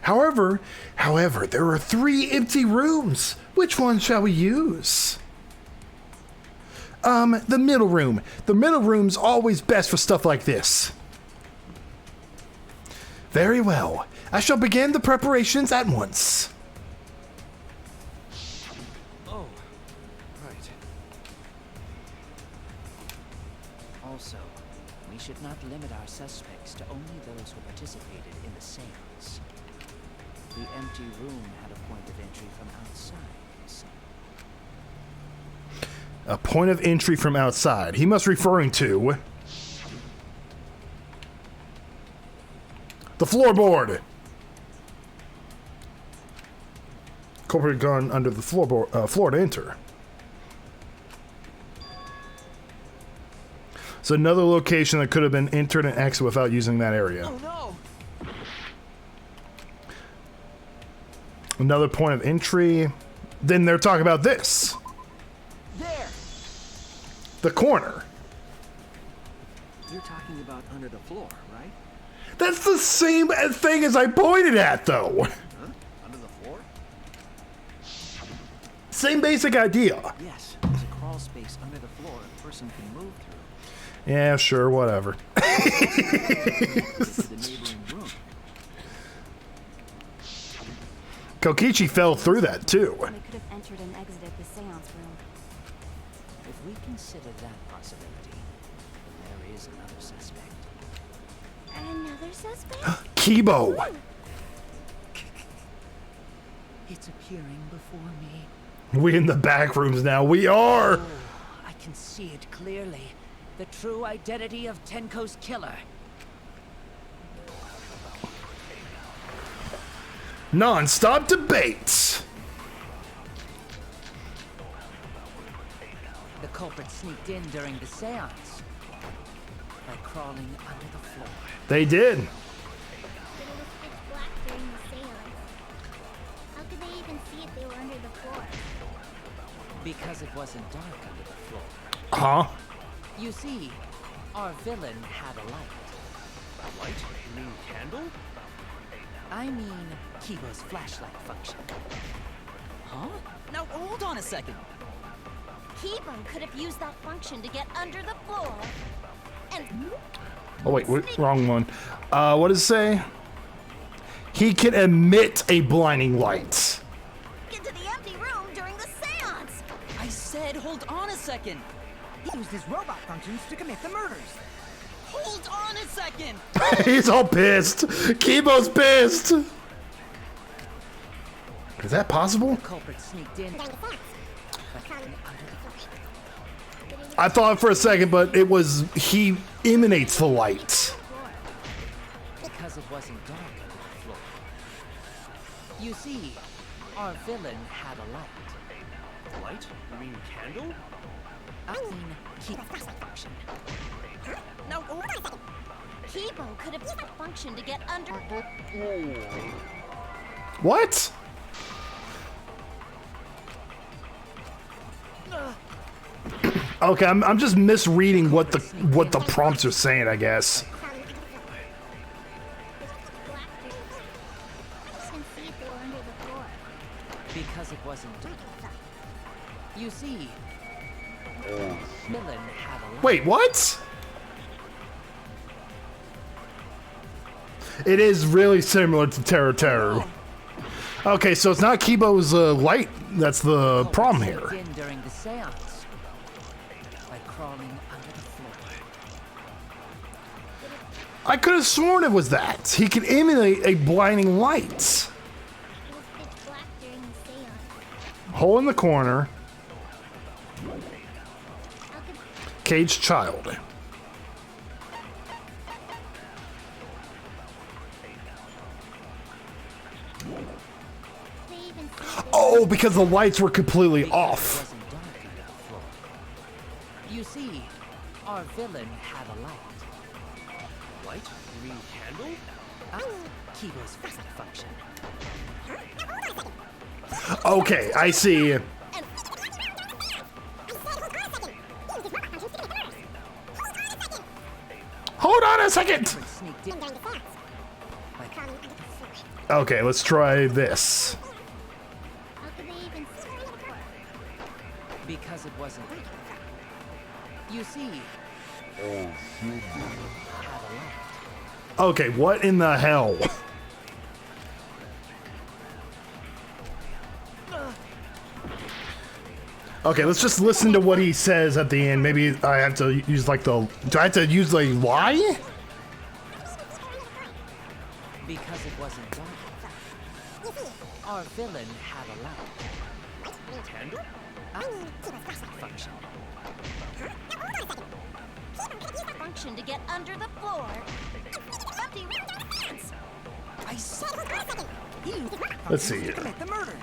However, there are 3 empty rooms. Which one shall we use? The middle room. The middle room's always best for stuff like this. Very well. I shall begin the preparations at once. Oh, right. Also, we should not limit our suspects to only those who participated in the seance. The empty room had a point of entry from outside, so... A point of entry from outside. He must referring to the floorboard. Culprit gone under the floorboard, floor to enter. So another location that could have been entered and exited without using that area. Oh no! Another point of entry. Then they're talking about this. There! The corner. You're talking about under the floor, right? That's the same thing as I pointed at, though. Huh? Under the floor? Same basic idea. Yes, there's a crawl space under the floor a person can move through. Yeah, sure, whatever. To the neighboring room. Kokichi fell through that, too. They could have entered and exited the seance room. If we consider that possibility, then there is another suspect. Another suspect? Kibo. It's appearing before me. We in the back rooms now. We are. Oh, I can see it clearly. The true identity of Tenko's killer. Non-stop debates. The culprit sneaked in during the seance by crawling under the floor. They did. But it was pitch black during the seance. How could they even see if they were under the floor? Because it wasn't dark under the floor. Huh? You see, our villain had a light. A light? You mean candle? I mean, Kibo's flashlight function. Huh? Now, hold on a second. Kibo could have used that function to get under the floor. And Oh wait, wrong one. What does it say? He can emit a blinding light. into the empty room during the seance. I said, hold on a second. He used his robot functions to commit the murders. Hold on a second. He's all pissed. Kibo's pissed. Is that possible? The culprit sneaked in. I thought for a second, but it was he emanates the light. Because it wasn't dark under the floor. You see, our villain had a light. Light? You mean candle? I mean, keep function. No, hold on a second. Kibo could have used that function to get under. What? Okay, I'm just misreading what the prompts are saying, I guess. Because it wasn't dark. You see, villain had a light. Wait, what? It is really similar to Terror Terror. Okay, so it's not Kibo's light that's the problem here. In during the seance by crawling under the floor. I could have sworn it was that. He could emanate a blinding light. It was pitch black during the seance. Hole in the corner. How could Caged child. they even see Oh, because the lights were completely It off. wasn't dark under the floor. You see, our villain had a light. Light? You mean candle? Kibo's first function. Okay, I see. Hold on a second. Sneaked in. Okay, let's try this. how could they even see Because it wasn't. You see, had a light. Okay, what in the hell? Okay, let's just listen to what he says at the end. Maybe I have to use like the... Do I have to use the lie? Because it wasn't dark. Our villain had a light. Candle? Function. function to get under the floor? Empty rooms. I said he used the Let's see to here. commit the murders.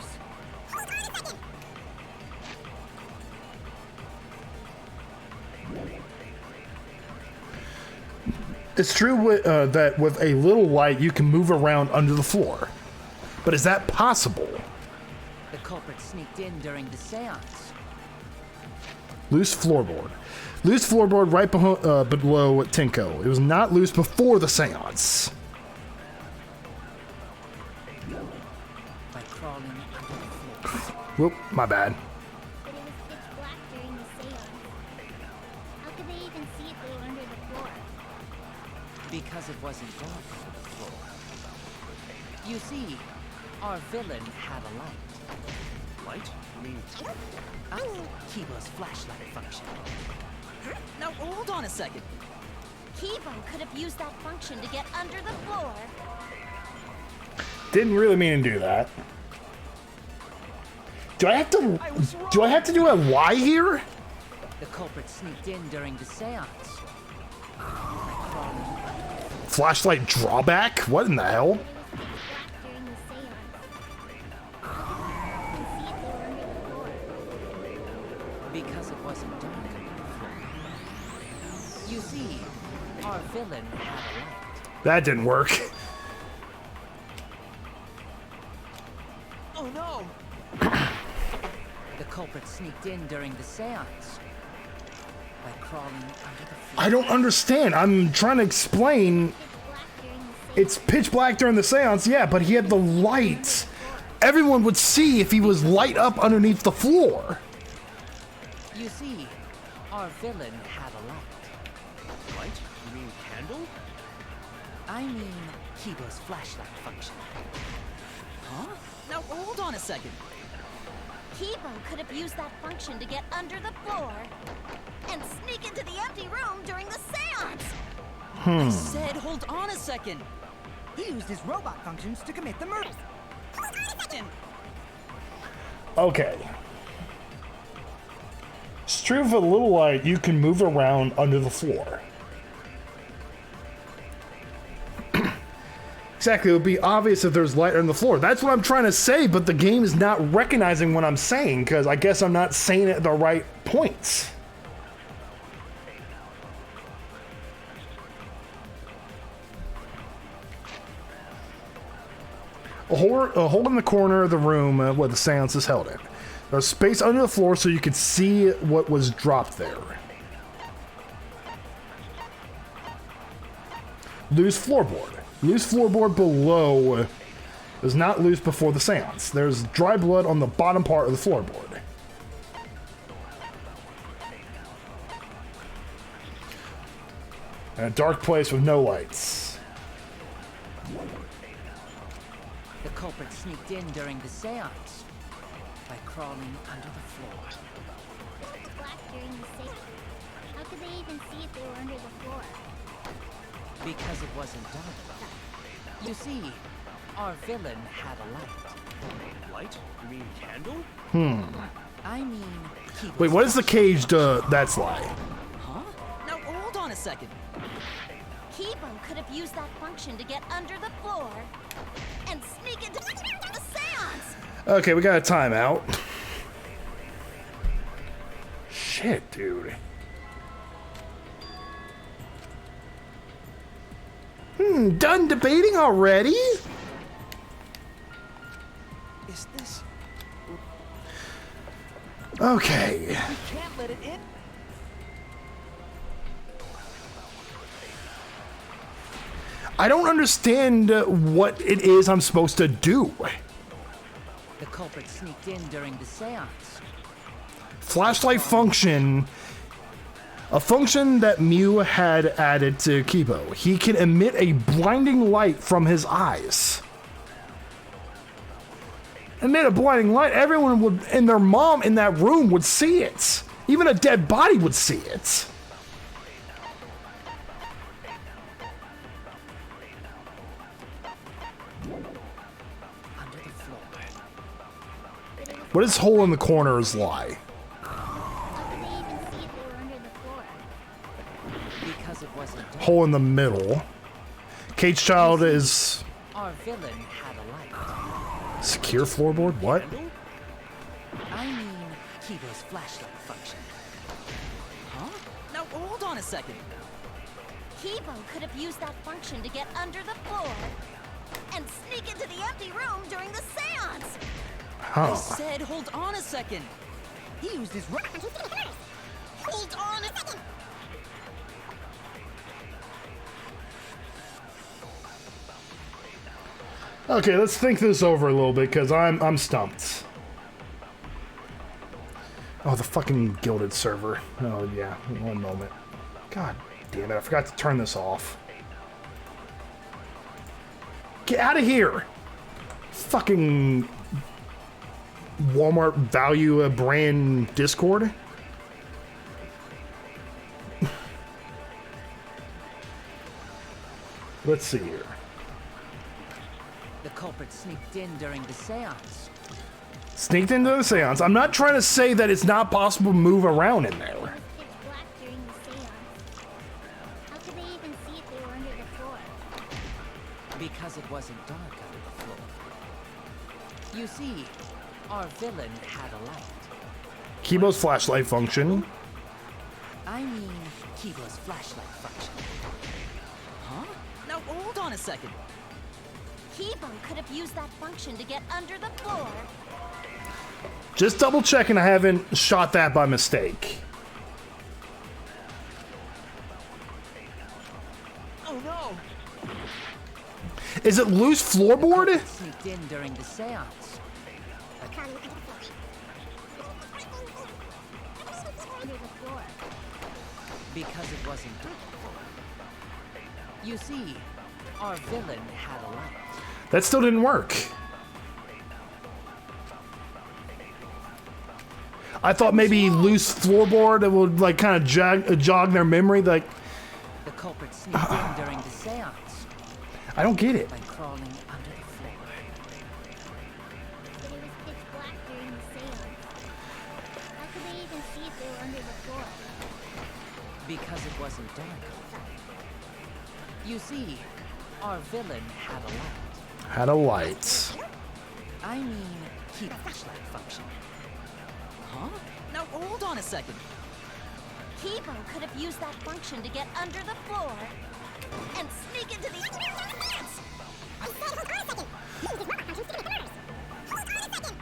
It's true that with a little light you can move around under the floor. But is that possible? The culprit sneaked in during the seance. Loose floorboard. Loose floorboard right below Tenko. It was not loose before the seance. By crawling under the floor. Whoop, my bad. But it was pitch black during the seance. How could they even see if they were under the floor? Because it wasn't dark on the floor. You see, our villain had a light. Light? You mean Kibo's flashlight function. Now hold on a second. Kibo could have used that function to get under the floor. Didn't really mean to do that. Do I have to do a lie here? The culprit sneaked in during the seance. By crawling under the floor. Flashlight drawback? What in the hell? But it was pitch black during the seance. How could they even see if they were under the floor? Because it wasn't dark under the floor. You see, our villain had a light. That didn't work. Oh no! The culprit sneaked in during the seance. By crawling under the floor. I don't understand. I'm trying to explain. Pitch black during the seance. It's pitch black during the seance, yeah, but he had the light. Everyone would see if he was light up underneath the floor. You see, our villain had a light. light? You mean candle? I mean, Kibo's flashlight function. Huh? Now hold on a second. Kibo could have used that function to get under the floor and sneak into the empty room during the seance. I said, hold on a second. He used his robot functions to commit the murders. Okay. It's true with a little light, you can move around under the floor. Exactly, it would be obvious if there's light on the floor. That's what I'm trying to say, but the game is not recognizing what I'm saying, because I guess I'm not saying it at the right points. A hole in the corner of the room where the seance is held in. There's space under the floor so you can see what was dropped there. Loose floorboard. Loose floorboard below is not loose before the seance. There's dry blood on the bottom part of the floorboard. And a dark place with no lights. The culprit sneaked in during the seance by crawling under the floor. It's black during the seance. How could they even see if they were under the floor? Because it wasn't dark enough. You see, our villain had a light. Light? You mean candle? I mean, he was Wait, what is the cage that's like? Huh? Now hold on a second. Kibo could have used that function to get under the floor and sneak into the seance. Okay, we got a timeout. Shit, dude. Done debating already? Is this? Okay. We can't let it in. I don't understand what it is I'm supposed to do. The culprit sneaked in during the seance. Flashlight function. A function that Mew had added to Kibo. He can emit a blinding light from his eyes. Emit a blinding light, everyone would, and their mom in that room would see it. Even a dead body would see it. Under the floor. What does hole in the corners lie? How could they even see if they were under the floor? Because it wasn't dark. Hole in the middle. Cage Child is Our villain had a light. secure floorboard? What? I mean, Kibo's flashlight function. Huh? Now hold on a second. Kibo could have used that function to get under the floor and sneak into the empty room during the seance. I Huh. said hold on a second. He used his right. Hold on a second. Okay, let's think this over a little bit, because I'm stumped. Oh, the fucking Gilded server. Oh, yeah. One moment. God damn it, I forgot to turn this off. Get out of here! Fucking Walmart value brand Discord. Let's see here. The culprit sneaked in during the seance. Sneaked into the seance. I'm not trying to say that it's not possible to move around in there. It was pitch black during the seance. How could they even see if they were under the floor? Because it wasn't dark under the floor. You see, our villain had a light. Kibo's flashlight function. I mean, Kibo's flashlight function. Huh? Now hold on a second. Kibo could have used that function to get under the floor. Just double checking I haven't shot that by mistake. Oh no! Is it loose floorboard? Sneaked in during the seance. Crawling under the floor. Under the floor. Because it wasn't dark. You see, our villain had a light. That still didn't work. I thought maybe loose floorboard it would like kind of jog their memory. Like, The culprit sneaked in during the seance I don't get it. by crawling under the floor. But it was pitch black during the seance. the floor? Because it wasn't dark. You see, our villain had a light. Had a light. I mean, key flashlight function. Huh? Now hold on a second. Kibo could have used that function to get under the floor and sneak into the... I said, hold on a second. Use his robot functions to get the murders. Hold on a second.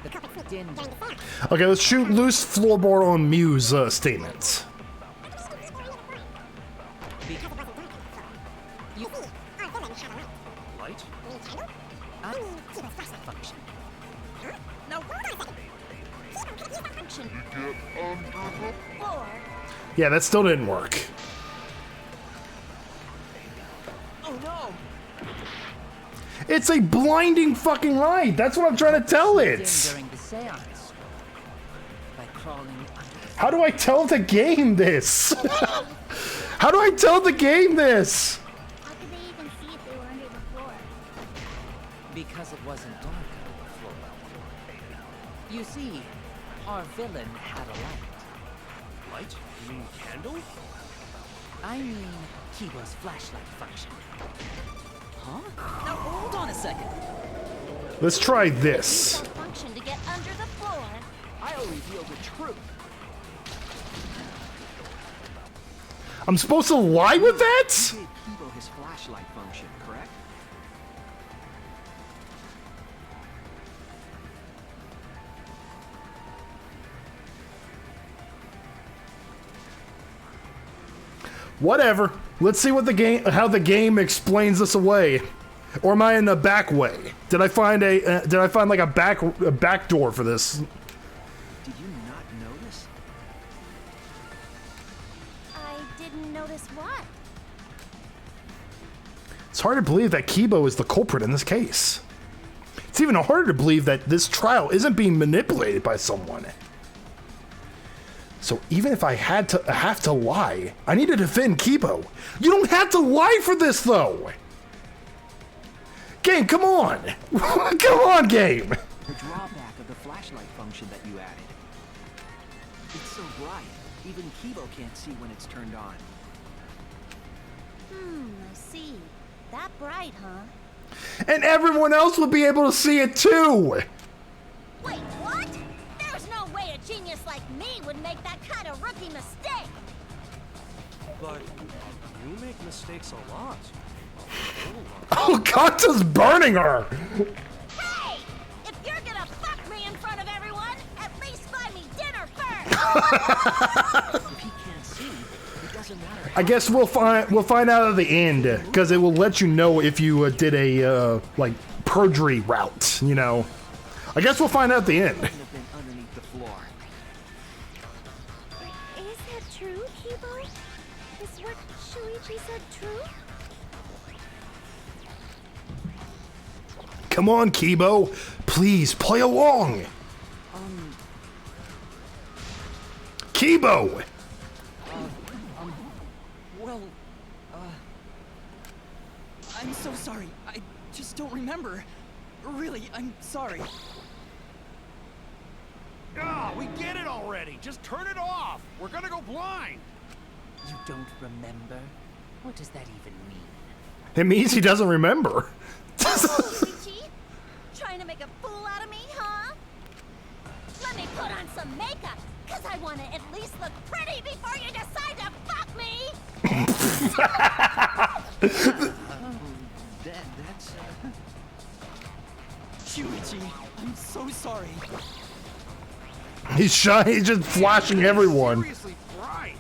The Culprit sneaked din. during the fair. Okay, let's shoot loose floorboard on Muse statements. Because it wasn't dark on the floor. You see, our villain had a light. Light? You mean candle? Ah. I mean, Kibo's flashlight. Function. Huh? No. Hold on a second. Kibo could have used that function. Floor. Yeah, that still didn't work. Oh no! It's a blinding fucking light. That's what I'm trying to tell Din it. during the seance. By crawling under. How do I tell the game this? How do I tell the game this? How could they even see if they were under the floor? Because it wasn't dark under the floor. You see, our villain had a light. Light? You mean candle? I mean, Kibo's flashlight function. Huh? Now hold on a second. Let's try Use this. that function to get under the floor. I'll reveal the truth. I'm supposed to lie with that? Gave Kibo his flashlight function, correct? Whatever. Let's see what the game, how the game explains this away. Or am I in a back way? Did I find like a back door for this? Did you not notice? I didn't notice what. It's hard to believe that Kibo is the culprit in this case. It's even harder to believe that this trial isn't being manipulated by someone. So even if I have to lie, I need to defend Kibo. You don't have to lie for this though. Game, come on. Come on, game. The drawback of the flashlight function that you added. It's so bright, even Kibo can't see when it's turned on. I see. That bright, huh? And everyone else would be able to see it too. Wait, what? There's no way a genius like me would make that kind of rookie mistake. But you make mistakes a lot. Oh, Kanta's burning her. Hey! If you're gonna fuck me in front of everyone, at least buy me dinner first! If he can't see, it doesn't matter. I guess we'll find out at the end because it will let you know if you did a like perjury route. You know. I guess we'll find out at the end. Couldn't have been underneath the floor. Is that true, Kibo? Is what Shuichi said true? Come on, Kibo. Please play along. Kibo. Well, I'm so sorry. I just don't remember. Really, I'm sorry. Ah, we get it already. Just turn it off. We're gonna go blind. You don't remember? What does that even mean? It means he doesn't remember. Shuichi? Trying to make a fool out of me, huh? Let me put on some makeup, cause I wanna at least look pretty before you decide to fuck me! That's Shuichi, I'm so sorry. He's shy. He's just flashing everyone. seriously bright.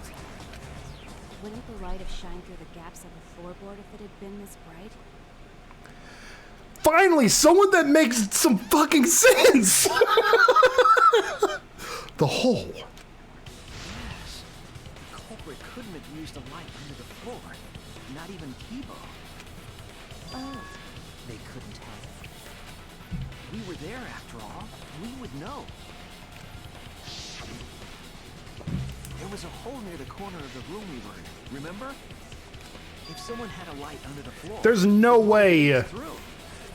Wouldn't the light have shined through the gaps of the floorboard if it had been this bright? Finally, someone that makes some fucking sense. The hole. Yes. The culprit couldn't have used a light under the floor. Not even Kibo. Oh, They couldn't have. We were there after all. We would know. There was a hole near the corner of the room we were in. Remember? If someone had a light under the floor, There's no way. through.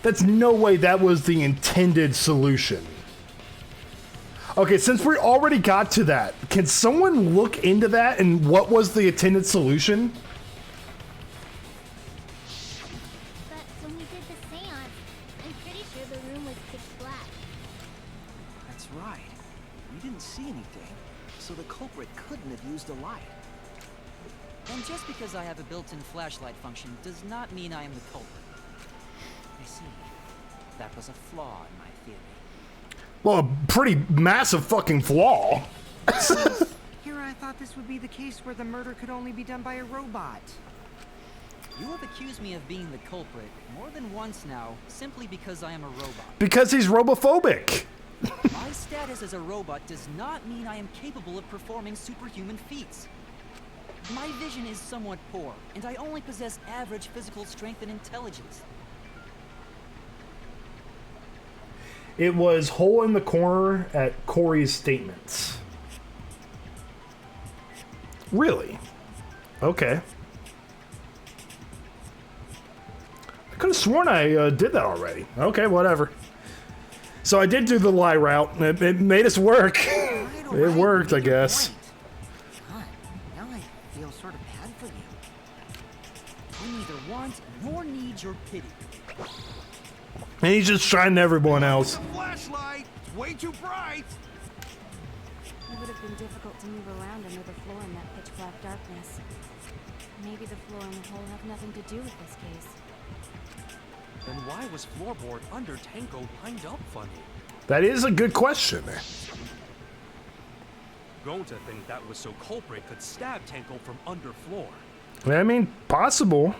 That's no way that was the intended solution. Okay, since we already got to that, can someone look into that and what was the intended solution? But when we did the seance, I'm pretty sure the room was pitch black. That's right. We didn't see anything, so the culprit couldn't have used a light. And just because I have a built-in flashlight function does not mean I am the culprit. I see. That was a flaw in my theory. Well, a pretty massive fucking flaw. Here I thought this would be the case where the murder could only be done by a robot. You have accused me of being the culprit more than once now, simply because I am a robot. Because he's robophobic. My status as a robot does not mean I am capable of performing superhuman feats. My vision is somewhat poor, and I only possess average physical strength and intelligence. It was hole in the corner at Corey's statements. Really? Okay. I could have sworn I did that already. Okay, whatever. So I did do the lie route. It made us work. It worked, I guess. God, now I feel sort of bad for you. I neither want nor need your pity. And he's just trying everyone else. Flashlight! It's way too bright! It would have been difficult to move around under the floor in that pitch black darkness. Maybe the floor and the hole have nothing to do with this case. Then why was floorboard under Tenko lined up funny? That is a good question. Going to think that was so culprit could stab Tenko from under floor. I mean, possible.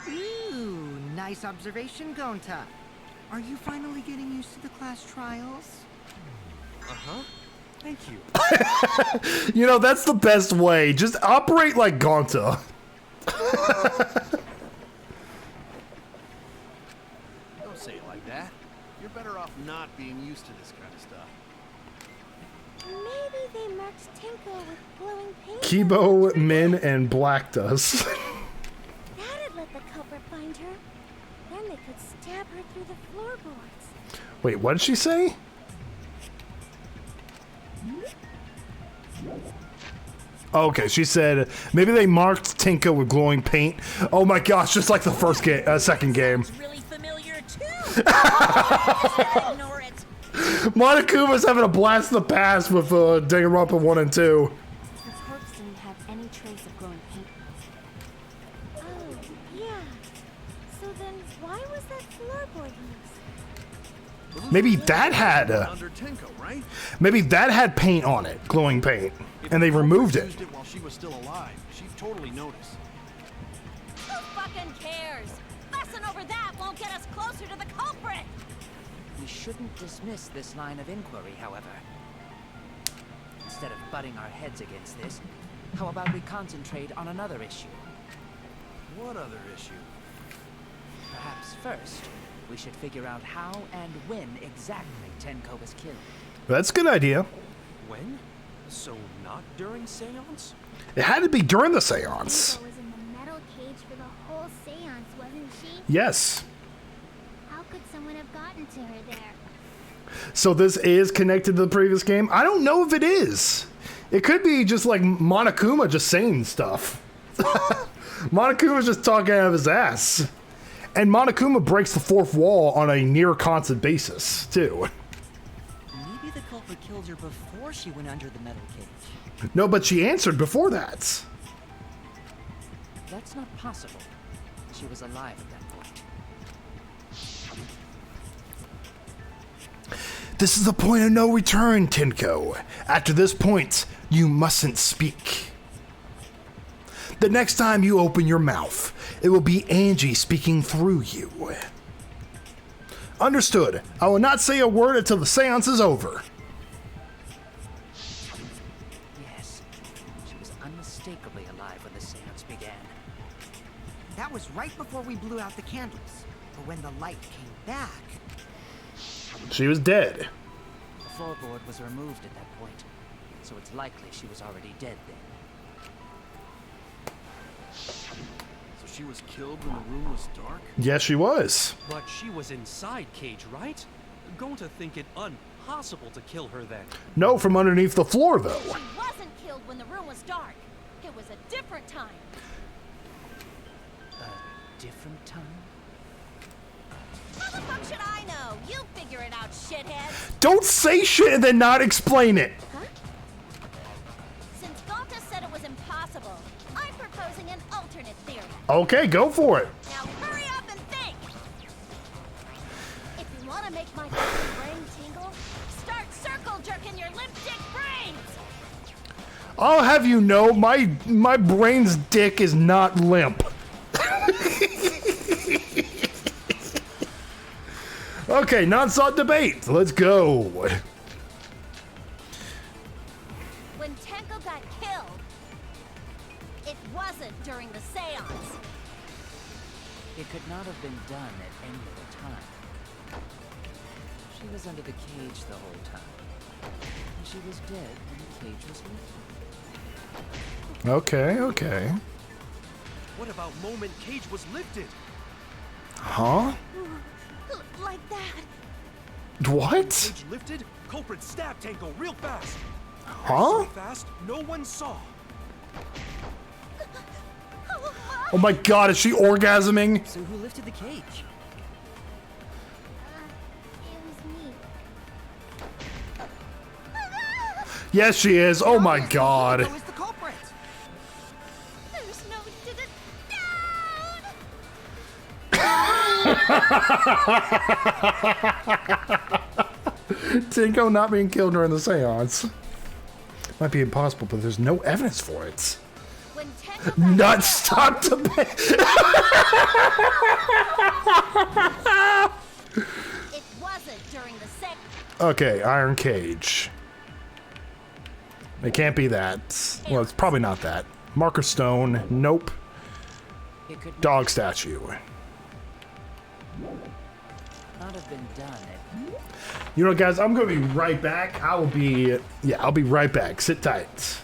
Ooh, nice observation, Gonta. Are you finally getting used to the class trials? Uh-huh. Thank you. You know, that's the best way. Just operate like Gonta. Don't say it like that. You're better off not being used to this kind of stuff. Maybe they marked Tenko with glowing paint. Kibo, Min, and Black Dust. That'd let the culprit find her. Then they could stab her through the floorboards. Wait, what did she say? Okay, she said maybe they marked Tinka with glowing paint. Oh my gosh, just like the first game, second game. It's really familiar too. Ignore it. Monokuma's having a blast in the past with Danganronpa 1 and 2. The corpse didn't have any trace of glowing paint. Oh, yeah. So then why was that floorboard used? Maybe that had Under Tenko, right? maybe that had paint on it, glowing paint, and they removed it. Used it while she was still alive. She'd totally notice. Who fucking cares? Fussing over that won't get us closer to the culprit. We shouldn't dismiss this line of inquiry, however. Instead of butting our heads against this, how about we concentrate on another issue? What other issue? Perhaps first, we should figure out how and when exactly Tenko was killed. That's a good idea. When? So not during seance? It had to be during the seance. Tenko was in the metal cage for the whole seance, wasn't she? Yes. How could someone have gotten to her there? So this is connected to the previous game? I don't know if it is. It could be just like Monokuma just saying stuff. Monokuma's just talking out of his ass. And Monokuma breaks the fourth wall on a near constant basis, too. Maybe the culprit killed her before she went under the metal cage. No, but she answered before that. That's not possible. She was alive at that point. This is the point of no return, Tenko. After this point, you mustn't speak. The next time you open your mouth, it will be Angie speaking through you. Understood. I will not say a word until the seance is over. Yes, she was unmistakably alive when the seance began. That was right before we blew out the candles. But when the light came back, She was dead. The floorboard was removed at that point, so it's likely she was already dead then. So she was killed when the room was dark? Yes, she was. But she was inside cage, right? Going to think it impossible to kill her then. No, from underneath the floor, though. She wasn't killed when the room was dark. It was a different time. A different time? How the fuck should I know? You figure it out, shitheads. Don't say shit and then not explain it. Huh? Since Galta said it was impossible, I'm proposing an alternate theory. Okay, go for it. Now hurry up and think! If you want to make my fucking brain tingle, start circle jerking your limp dick brains! I'll have you know, my brain's dick is not limp. Okay, non-stop debate. Let's go. When Tenko got killed, it wasn't during the seance. It could not have been done at any other time. She was under the cage the whole time. And she was dead when the cage was lifted. Okay, okay. What about moment cage was lifted? Huh? Like that. What? Cage lifted, culprit stabbed Tenko real fast. Huh? So fast, no one saw. Oh my god, is she orgasming? So who lifted the cage? It was me. Yes, she is. Oh my god. Who is the culprit? There's no down. Tinko not being killed during the seance. Might be impossible, but there's no evidence for it. When Tenko got Not killed, stop debate. it wasn't during the sex. Okay, Iron Cage. It can't be that. Well, it's probably not that. Marker Stone. Nope. It could Dog statue. not have been done at... You know, guys, I'm gonna be right back. I'll be right back. Sit tight.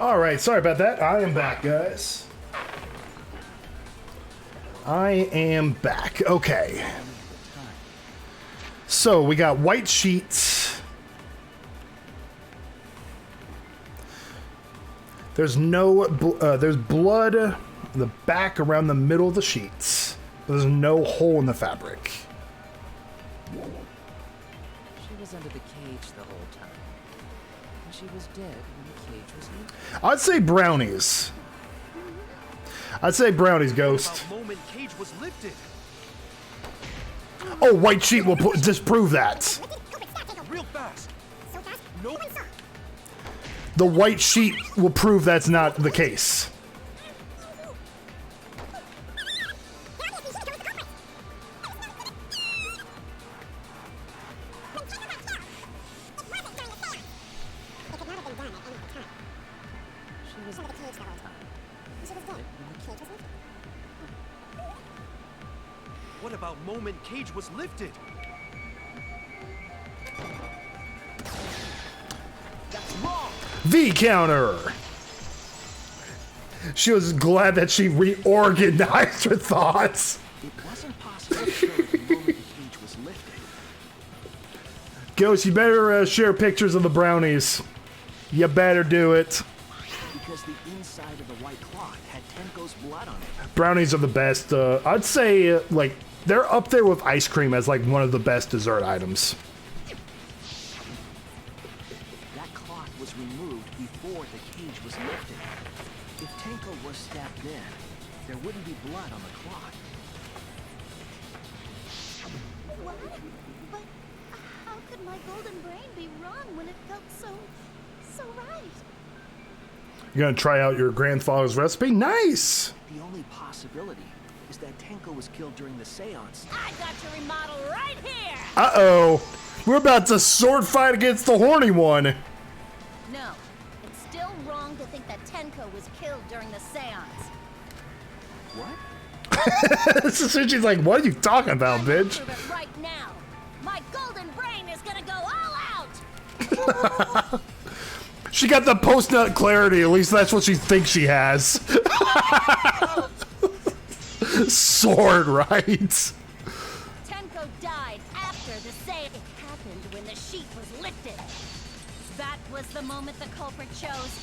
All right, sorry about that. I am back, guys. I am back. Okay. So we got white sheets. There's there's blood in the back around the middle of the sheets. There's no hole in the fabric. She was under the cage the whole time. And she was dead when the cage was lifted. I'd say brownies. I'd say brownies, Ghost. About moment cage was lifted. Oh, white sheet will disprove that. Real fast. So fast, Nope. no one saw. The white sheet will prove that's not the case. What about moment cage was lifted? That's wrong. V counter. She was glad that she reorganized her thoughts. It wasn't possible to show at the moment the cage was lifted. Ghost, you better share pictures of the brownies. You better do it. Because the inside of the white cloth had Tenko's blood on it. Brownies are the best. I'd say, like, they're up there with ice cream as, like, one of the best dessert items. That cloth was removed before the cage was lifted. If Tenko was stabbed then, there wouldn't be blood on the cloth. What? But how could my golden brain be wrong when it felt so right? You're gonna try out your grandfather's recipe? Nice! The only possibility is that Tenko was killed during the seance. I got your remodel right here. Uh-oh. We're about to sword fight against the horny one. No, it's still wrong to think that Tenko was killed during the seance. What? She's like, what are you talking about, bitch? Prove it right now. My golden brain is gonna go all out. She got the post-nut clarity. At least that's what she thinks she has. Sword, right? Tenko died after the seance. It happened when the sheet was lifted. That was the moment the culprit chose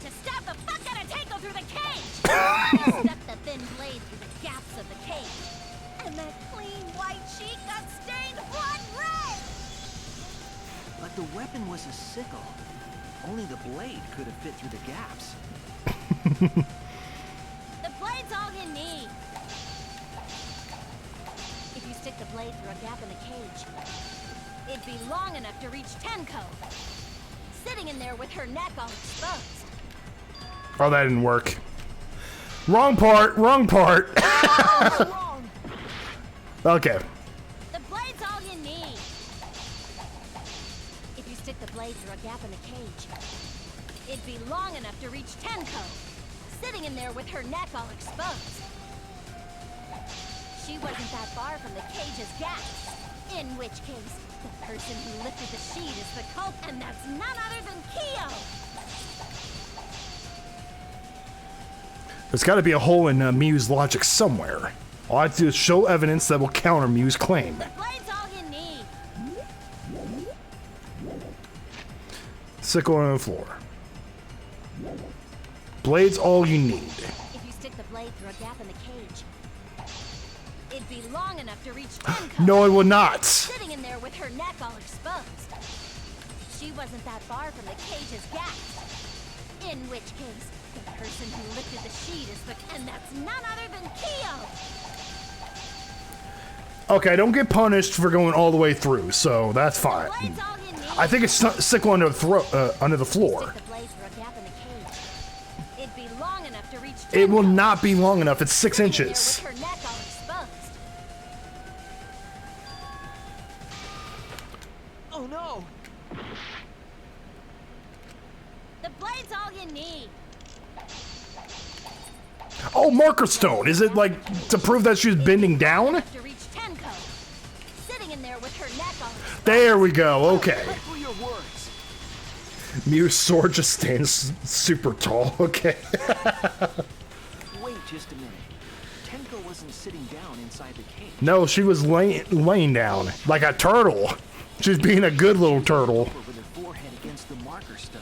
to stab the fuck out of Tenko through the cage. He stuck the thin blade through the gaps of the cage, and that clean white sheet got stained blood red. But the weapon was a sickle. Only the blade could have fit through the gaps. The blade's all you need. If you stick the blade through a gap in the cage, it'd be long enough to reach Tenko, sitting in there with her neck all exposed. Oh, that didn't work. Wrong part, wrong part. Wrong. Okay. The blade's all you need. If you stick the blade through a gap in the cage, it'd be long enough to reach Tenko, sitting in there with her neck all exposed. She wasn't that far from the cage's gap, in which case, the person who lifted the sheet is the culprit, and that's none other than Kyo! There's got to be a hole in Mew's logic somewhere. All I have to do is show evidence that will counter Mew's claim. The blade's all you need. Sickle on the floor. Blade's all you need. If you stick the blade through a gap in the cage, it'd be long enough to reach Tenko. No, it will not. Sitting in there with her neck all exposed. She wasn't that far from the cage's gap. In which case, the person who lifted the sheet is the... And that's none other than Kyo! Okay, don't get punished for going all the way through, so that's fine. Blade's all you need. I think it's sickle under the under the floor. Stick the blade through a gap in the cage. It'd be long enough to reach It will Tenko. not be long enough. It's 6 Sitting in there inches. with her neck all exposed. Oh no! The blade's all you need. Oh, marker stone. Is it like to prove that she was bending down? To reach Tenko. Sitting in there with her neck all exposed. There we go. Okay. What were your words? Mew's sword just stands super tall. Okay. Wait just a minute. Tenko wasn't sitting down inside the cage. No, she was laying down like a turtle. She's being a good little turtle. Over with her forehead against the marker stone.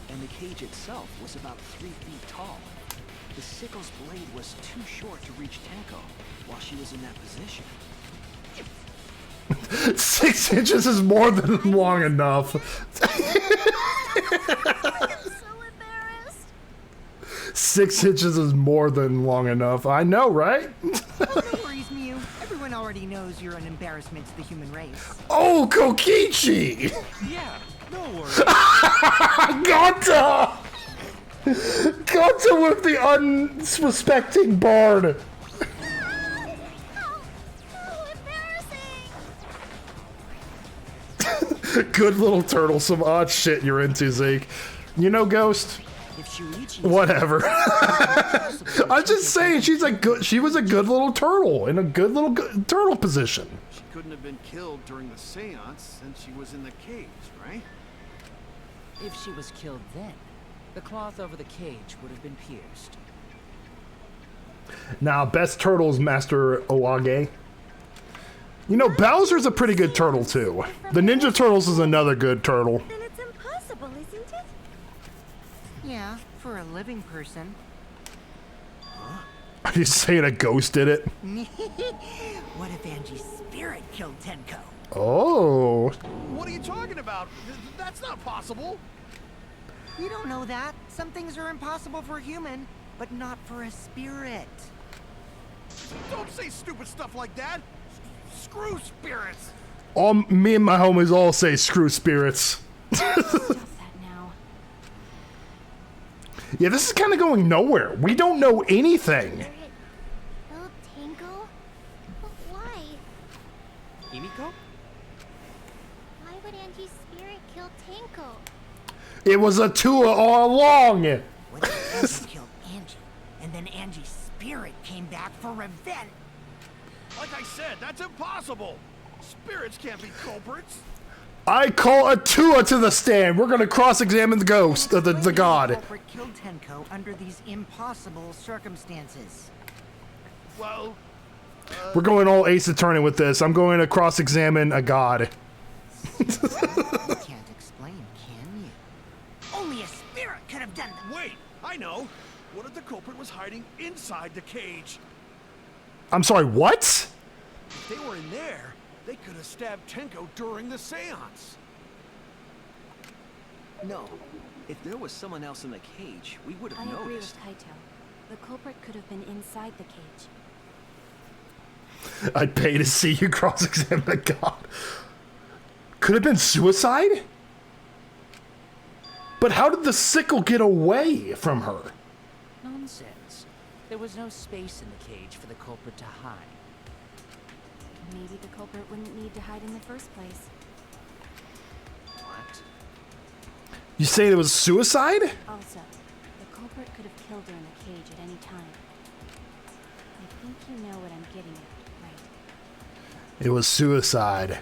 And the cage itself was about 3 feet tall. The sickle's blade was too short to reach Tenko while she was in that position. 6 inches is more than long enough. I'm so embarrassed. 6 inches is more than long enough. I know, right? No worries, Mew. Everyone already knows you're an embarrassment to the human race. Oh, Kokichi! Yeah, no worries. Ganta! Ganta with the unsuspecting bard. Oh, embarrassing. Good little turtle. Some odd shit you're into, Zeke. You know, Ghost? If Shuichi... Whatever. I'm just saying she was a good little turtle in a good little turtle position. She couldn't have been killed during the seance since she was in the cage, right? If she was killed then, the cloth over the cage would have been pierced. Now, best turtle is Master Owage. You know, Bowser's a pretty good turtle, too. The Ninja Turtles is another good turtle. Then it's impossible, isn't it? Yeah, for a living person. Are you saying a ghost did it? What if Angie's spirit killed Tenko? Oh. What are you talking about? That's not possible. You don't know that. Some things are impossible for a human, but not for a spirit. Don't say stupid stuff like that. Screw spirits. All me and my homies all say screw spirits. Stop that now. Yeah, this is kind of going nowhere. We don't know anything. Spirit killed Tango? But why? Himiko? Why would Angie's spirit kill Tango? It was a Tua all along. What if Angie killed Angie, and then Angie's spirit came back for revenge? Like I said, that's impossible. Spirits can't be culprits. I call a Tua to the stand. We're gonna cross-examine the ghost, the god. The culprit killed Tenko under these impossible circumstances. Well, We're going all Ace Attorney with this. I'm going to cross-examine a god. You can't explain, can you? Only a spirit could have done that. wait, I know. What if the culprit was hiding inside the cage? I'm sorry, what? If they were in there, they could have stabbed Tenko during the seance. No. If there was someone else in the cage, we would I have agree noticed. with Kaito. The culprit could have been inside the cage. I'd pay to see you cross-examine a god. Could have been suicide? But how did the sickle get away from her? Nonsense. There was no space in the cage for the culprit to hide. Maybe the culprit wouldn't need to hide in the first place. What? You saying it was suicide? Also, the culprit could have killed her in the cage at any time. I think you know what I'm getting at, right? It was suicide.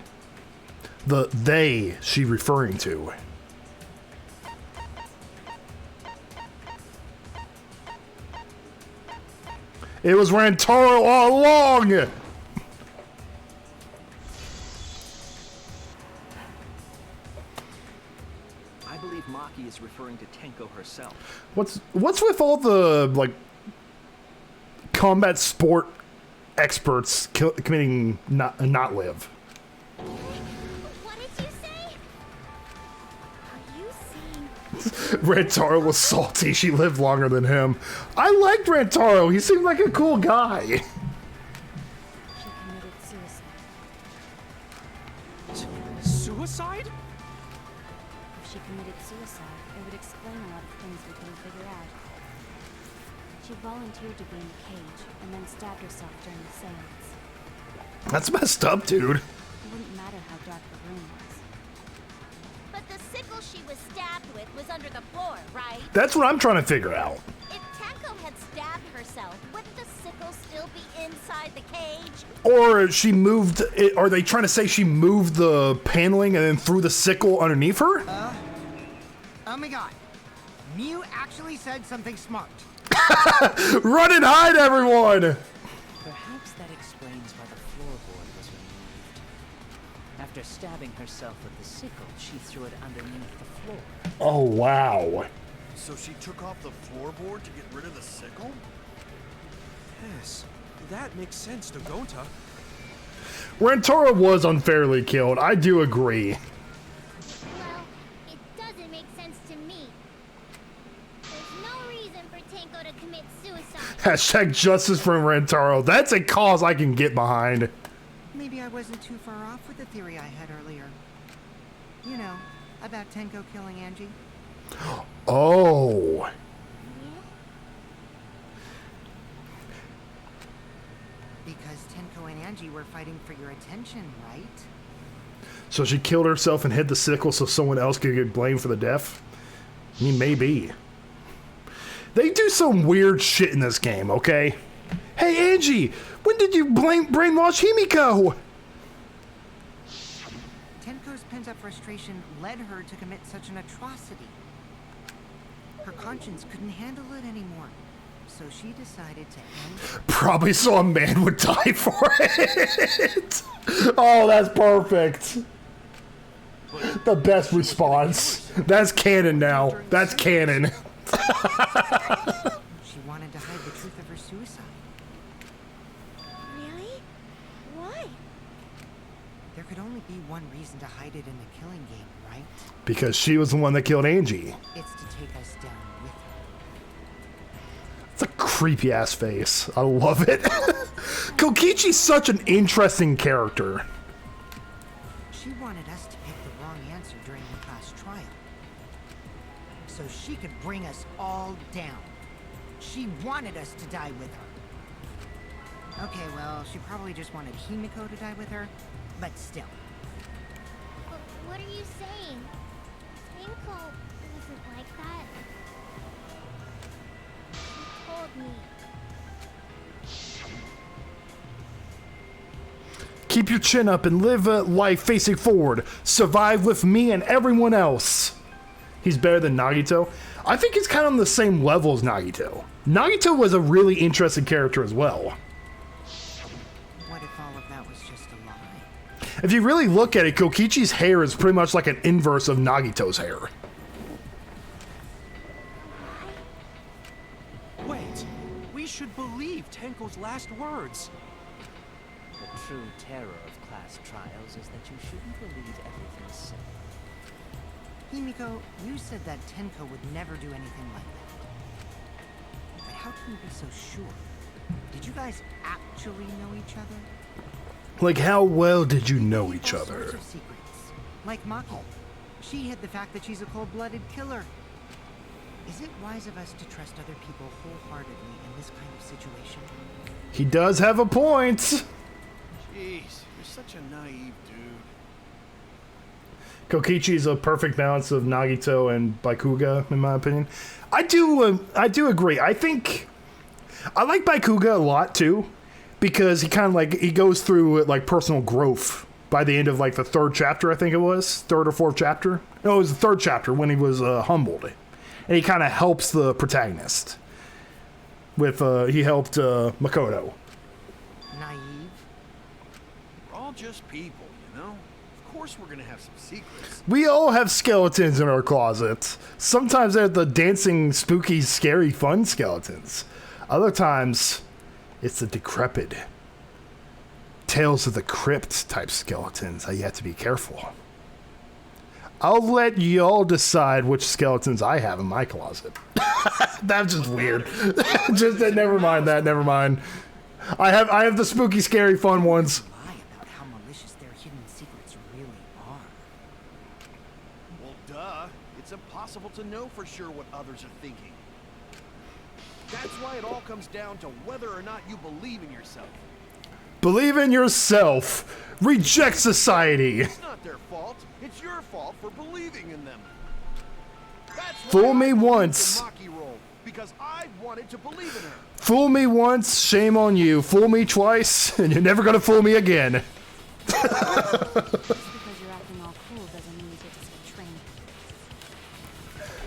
The they she referring to. It was Rantaro all along! I believe Maki is referring to Tenko herself. What's with all the, like, combat sport experts committing not live? What did you say? Are you saying Rantaro was salty. She lived longer than him. I liked Rantaro. He seemed like a cool guy. She committed suicide. Suicide? If she committed suicide, it would explain a lot of things we couldn't figure out. She volunteered to be in the cage and then stabbed herself during the seance. That's messed up, dude. It wouldn't matter how dark the room was. but the sickle she was stabbed with was under the floor, right? That's what I'm trying to figure out. If Tenko had stabbed herself, wouldn't the sickle still be inside the cage? Or she moved it, are they trying to say she moved the paneling and then threw the sickle underneath her? Oh my god. Mew actually said something smart. Run and hide, everyone! Perhaps that explains why the floorboard was removed. After stabbing herself with the sickle, she threw it underneath the floor. Oh, wow. So she took off the floorboard to get rid of the sickle? Yes. That makes sense to Gonta. Rantaro was unfairly killed. I do agree. Well, it doesn't make sense to me. There's no reason for Tenko to commit suicide. Hashtag justice for Rantaro. That's a cause I can get behind. Maybe I wasn't too far off with the theory I had earlier. You know, about Tenko killing Angie. Oh. Because Tenko and Angie were fighting for your attention, right? So she killed herself and hid the sickle so someone else could get blamed for the death? I mean, maybe. They do some weird shit in this game, okay? Hey, Angie! When did you brainwash Himiko? Tenko's pent-up frustration led her to commit such an atrocity. Her conscience couldn't handle it anymore, so she decided to end. Probably so a man would die for it. Oh, that's perfect. The best response. That's canon now. That's canon. She wanted to hide the truth of her suicide. Really? Why? There could only be one reason to hide it in the killing game, right? Because she was the one that killed Angie. It's to take creepy ass face. I love it. Kokichi's such an interesting character. She wanted us to pick the wrong answer during the class trial, so she could bring us all down. She wanted us to die with her. Okay, well, she probably just wanted Himiko to die with her, but still. But what are you saying? Twinkle wasn't like that. She told me. Keep your chin up and live a life facing forward. Survive with me and everyone else. He's better than Nagito. I think he's kind of on the same level as Nagito. Nagito was a really interesting character as well. What if all of that was just a lie? If you really look at it, Kokichi's hair is pretty much like an inverse of Nagito's hair. Wait, we should believe Tenko's last words. The true terror of class trials is that you shouldn't believe everything said. Himiko, you said that Tenko would never do anything like that. But how can you be so sure? Did you guys actually know each other? Like, how well did you know each All sorts other? of secrets. Like Maki. She hid the fact that she's a cold-blooded killer. Is it wise of us to trust other people wholeheartedly in this kind of situation? He does have a point. Jeez, you're such a naive dude. Kokichi's a perfect balance of Nagito and Baikuga, in my opinion. I do agree. I think I like Baikuga a lot too, because he kind of like he goes through like personal growth by the end of like the third chapter. I think it was third or fourth chapter. No, it was the third chapter when he was humbled, and he kind of helps the protagonist. With he helped Makoto. Naive? We're all just people, you know? Of course we're gonna have some secrets. We all have skeletons in our closets. Sometimes they're the dancing, spooky, scary, fun skeletons. Other times, it's the decrepit, Tales of the Crypt type skeletons that you have to be careful. I'll let y'all decide which skeletons I have in my closet. That's just weird. Just never mind that. Never mind. I have the spooky, scary, fun ones. Lie about how malicious their hidden secrets really are. Well, duh. It's impossible to know for sure what others are thinking. That's why it all comes down to whether or not you believe in yourself. Believe in yourself. Reject society. It's not their fault. It's your fault for believing in them. That's Fool why me I believed in once. Maki role, because I wanted to believe in her. Fool me once, shame on you. Fool me twice, and you're never gonna fool me again. Just because you're acting all cool doesn't mean you get to skip training.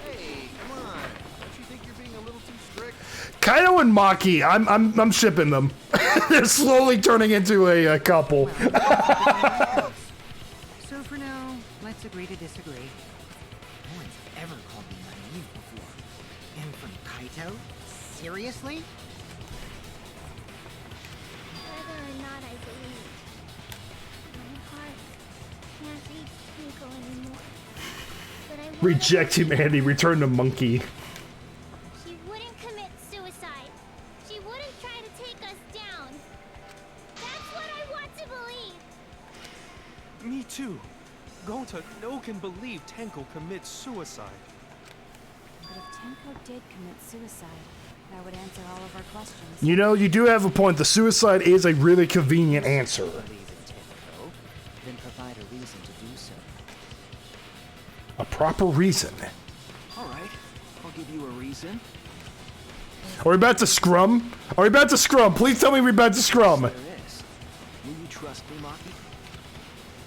Hey, come on. Don't you think you're being a little too strict? Kaido and Maki, I'm shipping them. They're slowly turning into a couple. So for now, let's agree to disagree. No one's ever called me naive before. And from Kaito? Seriously? Whether or not I believe, my heart can't reach Twinkle anymore. But I wanna Reject humanity, return to monkey. She wouldn't commit suicide. She wouldn't try to take us down. That's what I want to believe. Me too. Gonta no can believe Tenko commits suicide. But if Tenko did commit suicide, that would answer all of our questions. You know, you do have a point. The suicide is a really convenient answer. Believe in Tenko, then provide a reason to do so. A proper reason. All right, I'll give you a reason. Are we about to scrum? Are we about to scrum? Please tell me we're about to scrum. There is. Will you trust me, Maki?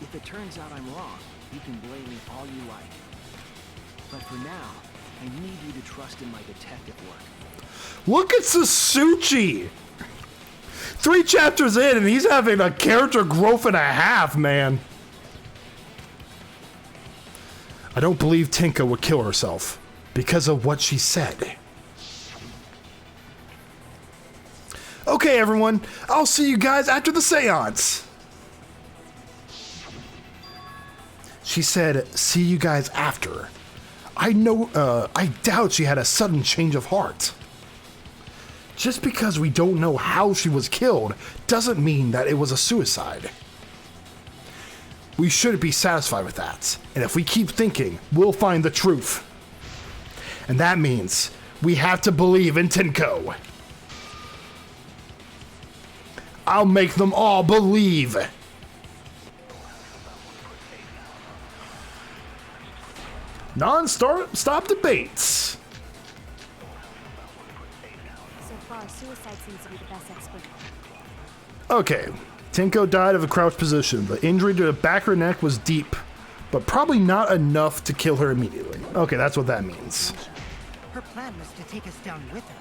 If it turns out I'm wrong, you can blame me all you like. But for now, I need you to trust in my detective work. Look at Sasuchi. 3 chapters in, and he's having a character growth and a half, man. I don't believe Tinka would kill herself because of what she said. Okay, everyone. I'll see you guys after the seance. She said, see you guys after. I doubt she had a sudden change of heart. Just because we don't know how she was killed doesn't mean that it was a suicide. We should be satisfied with that. And if we keep thinking, we'll find the truth. And that means we have to believe in Tenko. I'll make them all believe. Non-stop debates. So far, suicide seems to be the best explanation. Okay, Tenko died of a crouched position. The injury to the back of her neck was deep, but probably not enough to kill her immediately. Okay, that's what that means. Her plan was to take us down with her.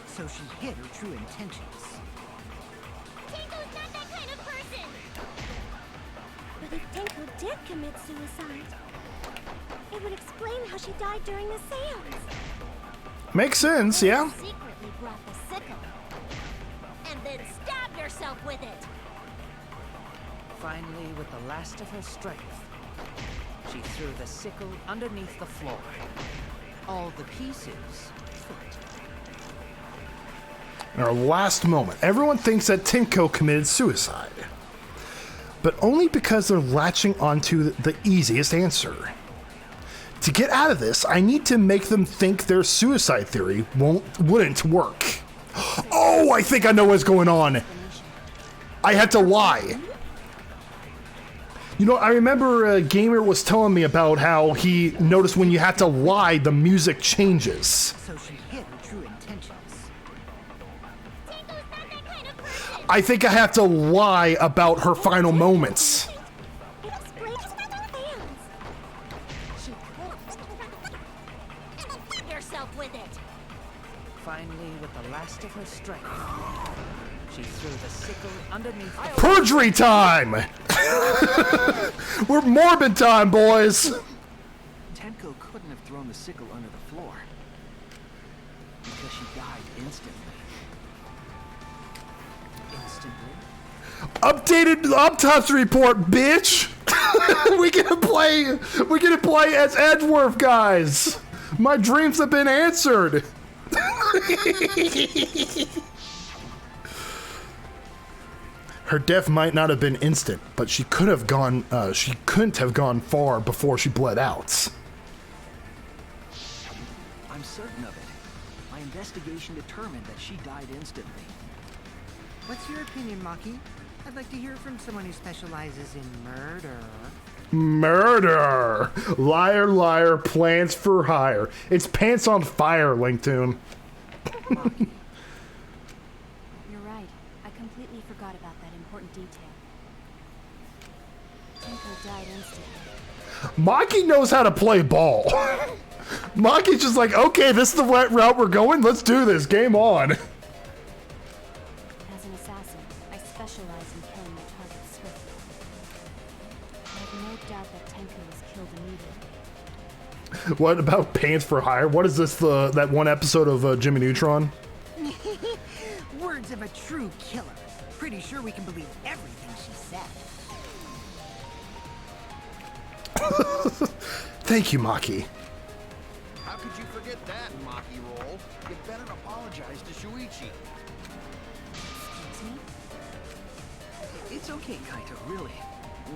So she hid her true intentions. Tenko's not that kind of person! But if Tenko did commit suicide, it would explain how she died during the seance. Makes sense, yeah. Secretly brought the sickle. And then stabbed herself with it. Finally, with the last of her strength, she threw the sickle underneath the floor. All the pieces fit. In our last moment, everyone thinks that Tenko committed suicide. But only because they're latching onto the easiest answer. To get out of this, I need to make them think their suicide theory wouldn't work. Oh, I think I know what's going on. I had to lie. You know, I remember a gamer was telling me about how he noticed when you have to lie, the music changes. So she hid her true intentions. Tenko's not that kind of person! I think I have to lie about her final moments. It explains the seance. She stabbed herself with it. Finally, with the last of her strength, she threw the sickle underneath the Perjury time! We're morbid time, boys! Tenko couldn't have thrown the sickle under the floor. Because she died instantly. Instantly? Updated autopsy report, bitch! We're gonna play as Edgeworth, guys! My dreams have been answered! Her death might not have been instant, but she could have gone. She couldn't have gone far before she bled out. I'm certain of it. My investigation determined that she died instantly. What's your opinion, Maki? I'd like to hear from someone who specializes in murder. Murder! Liar, liar, plans for hire. It's pants on fire, Linktoon. You're right. I completely forgot about that important detail. Tenko died instantly. Maki knows how to play ball. Maki's just like, okay, this is the right route we're going. Let's do this. Game on. As an assassin, I specialize in killing my targets swiftly. I have no doubt that Tenko was killed immediately. What about pants for hire? What is this? That one episode of Jimmy Neutron? Words of a true killer. Pretty sure we can believe everything she said. Thank you, Maki. How could you forget that, Maki Roll? You better apologize to Shuichi. Excuse me? It's okay, Kaito, really.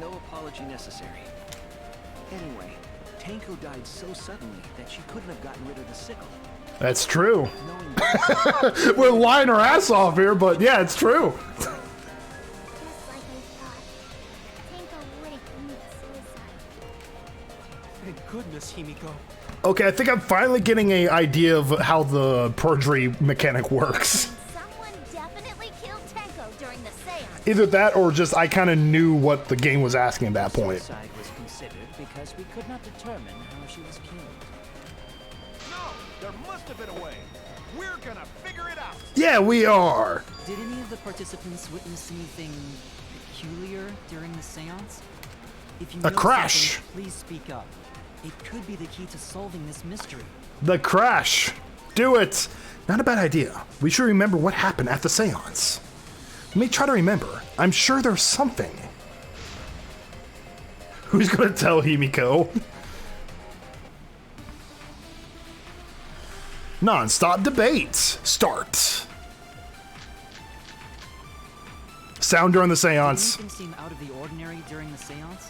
No apology necessary. Anyway, Tenko died so suddenly that she couldn't have gotten rid of the sickle. That's true. Knowing We're lying our ass off here, but yeah, it's true. Just like I thought. Tenko wouldn't commit suicide. Thank goodness, Himiko. Okay, I think I'm finally getting an idea of how the perjury mechanic works. Someone definitely killed Tenko during the seance. Either that or just I kind of knew what the game was asking at that point. suicide was considered because we could not determine how she was killed. No, there must have been a way. We're gonna figure it out. Yeah, we are. Did any of the participants witness anything peculiar during the seance? If you A know crash. something, please speak up. It could be the key to solving this mystery. The crash. Do it. Not a bad idea. We should remember what happened at the seance. Let me try to remember. I'm sure there's something. Who's gonna tell Himiko? Non-stop debates start. Sound during the seance. Does anything seem out of the ordinary during the seance?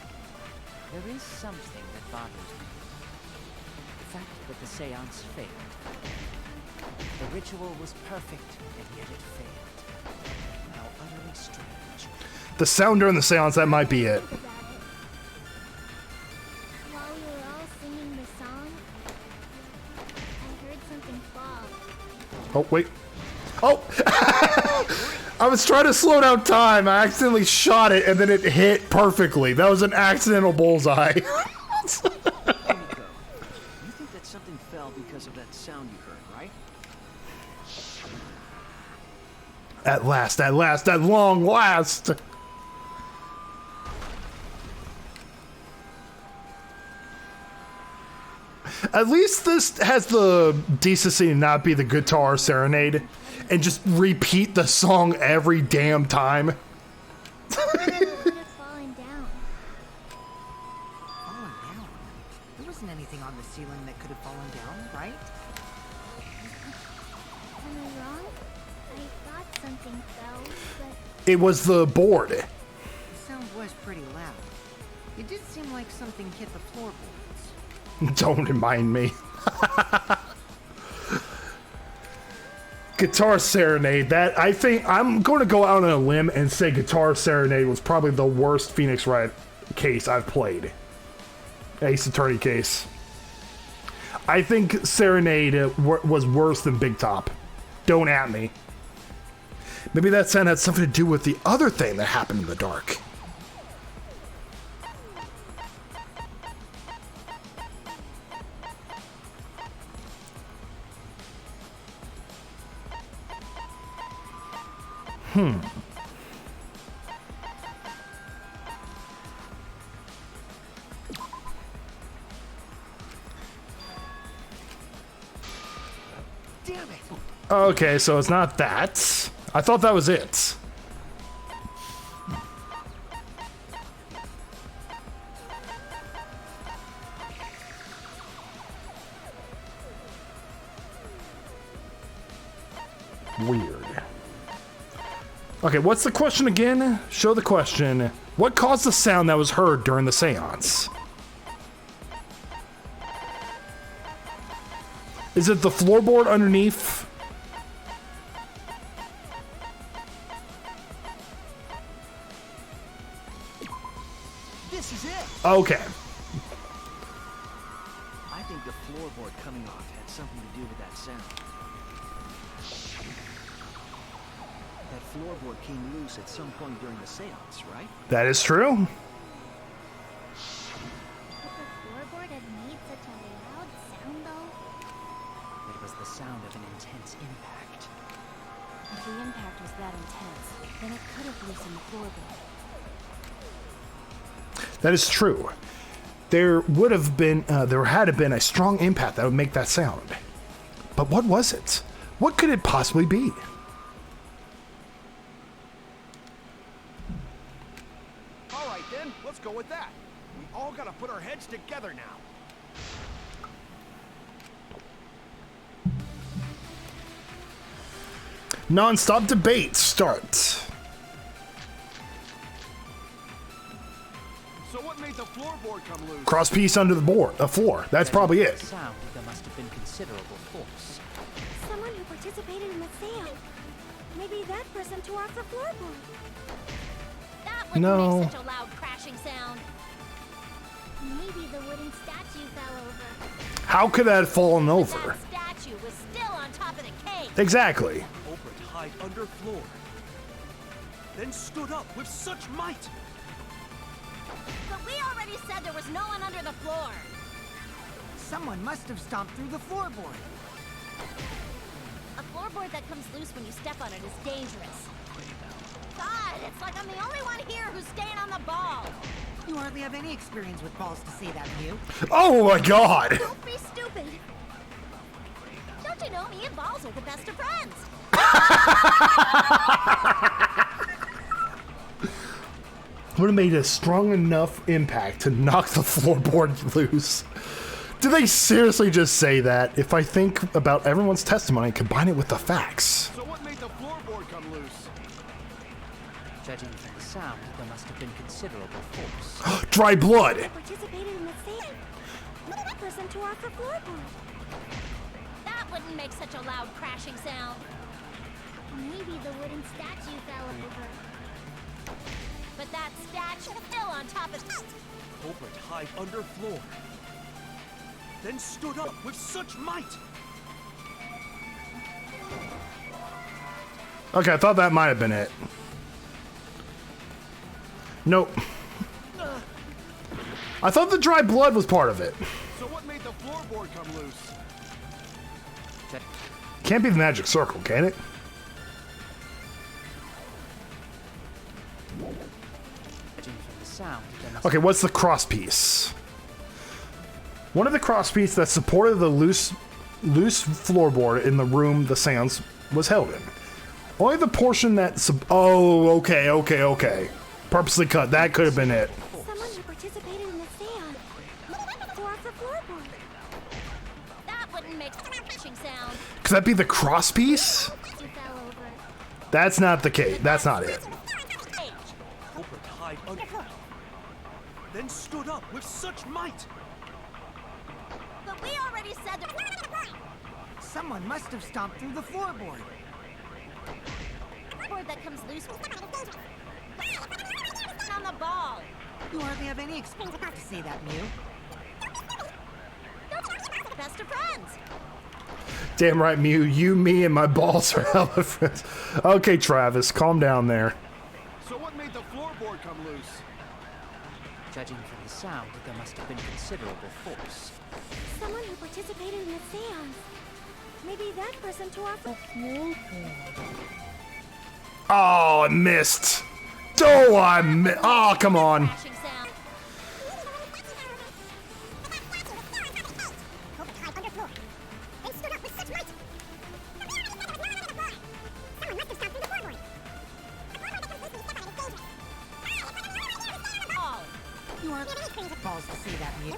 There is something that bothers me. The fact that the seance failed. The ritual was perfect, and yet it failed. How utterly strange. The sound during the seance, that might be it. While we were all singing the song, I heard something fall. Oh, wait. Oh! I was trying to slow down time. I accidentally shot it, and then it hit perfectly. That was an accidental bullseye. Kimiko, you think that something fell because of that sound you heard, right? At last, at long last. At least this has the decency to not be the guitar serenade and just repeat the song every damn time. It would have fallen down. Fallen down? There wasn't anything on the ceiling that could have fallen down, right? Am I wrong? I thought something fell, but It was the board. The sound was pretty loud. It did seem like something hit the floorboards. Don't remind me. Guitar Serenade, that I think I'm going to go out on a limb and say Guitar Serenade was probably the worst Phoenix Wright case I've played. Ace Attorney case. I think Serenade was worse than Big Top. Don't at me. Maybe that sound had something to do with the other thing that happened in the dark. Damn it! Okay, so it's not that. I thought that was it. Weird. Okay, what's the question again? Show the question. What caused the sound that was heard during the seance? Is it the floorboard underneath? This is it! Okay. I think the floorboard coming off had something to do with that sound. That floorboard came loose at some point during the seance, right? That is true. could the floorboard have made such a loud sound though? It was the sound of an intense impact. If the impact was that intense, then it could have loosened the floorboard. That is true. There would have been, there had to have been a strong impact that would make that sound. But what was it? What could it possibly be? All right then, let's go with that. We all gotta put our heads together now. Non-stop debate start. So what made the floorboard come loose? Cross piece under the board, the floor. That's probably it. Sound, there must have been considerable force. Someone who participated in the seance. Maybe that person tore off the floorboard. That would No. make such a loud crashing sound. Maybe the wooden statue fell over. How could that have fallen over? That statue was still on top of the cave. Exactly. Culprit hide under floor. Then stood up with such might. But we already said there was no one under the floor. Someone must have stomped through the floorboard. A floorboard that comes loose when you step on it is dangerous. God, it's like I'm the only one here who's staying on the ball. You hardly have any experience with balls to say that, Mew. Oh my god. Don't be stupid. Don't you know me and balls are the best of friends? Would have made a strong enough impact to knock the floorboard loose. Did they seriously just say that? If I think about everyone's testimony and combine it with the facts. So what made the floorboard come loose? Judging from the sound, there must have been considerable force. Dry blood! Participated in the same person tore off the floorboard. That wouldn't make such a loud crashing sound. Maybe the wooden statue fell over. But that statue fell on top of... Culprit hide under floor. Then stood up with such might. Okay, I thought that might have been it. Nope. I thought the dry blood was part of it. So what made the floorboard come loose? Can't be the magic circle, can it? Judging from the sound, there must Okay, what's the cross piece? One of the cross pieces that supported the loose floorboard in the room the seance was held in. Only the portion that oh, okay. Purposely cut. That could have been it. Someone who participated in the seance tore off the floorboard. That wouldn't make a crashing sound. Could that be the cross piece? Statue fell over. That's not the case. That's not it. Culprit hide under floor. Then stood up with such might. But we already said that... Someone must have stomped through the floorboard. Board that comes loose on the ball. You hardly have any experience to say that, Mew. Best of friends. Damn right, Mew. You, me, and my balls are hella friends. Okay, Travis, calm down there. So what made the floorboard come loose? Judging from the sound, there must have been considerable force. Someone who participated in the seance. Maybe that person tore off the floorboard. Oh, I missed. Oh, come on. Crashing sound. Ball. You hardly have balls to say that, Mew.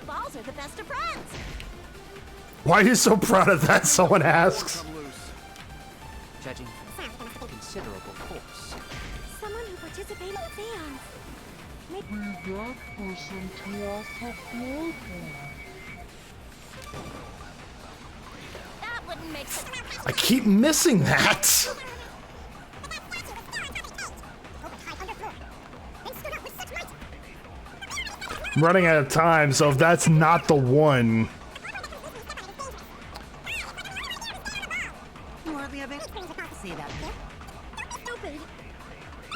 Balls are the best of friends. Why are you so proud of that? Someone asks. Come loose. Judging from considerable force. Someone who participated in the seance. Maybe that person tore off the floorboard. That wouldn't make such... I keep missing that. I'm running out of time, so if that's not the one. You hardly have any experience to say that, Mew. Stupid.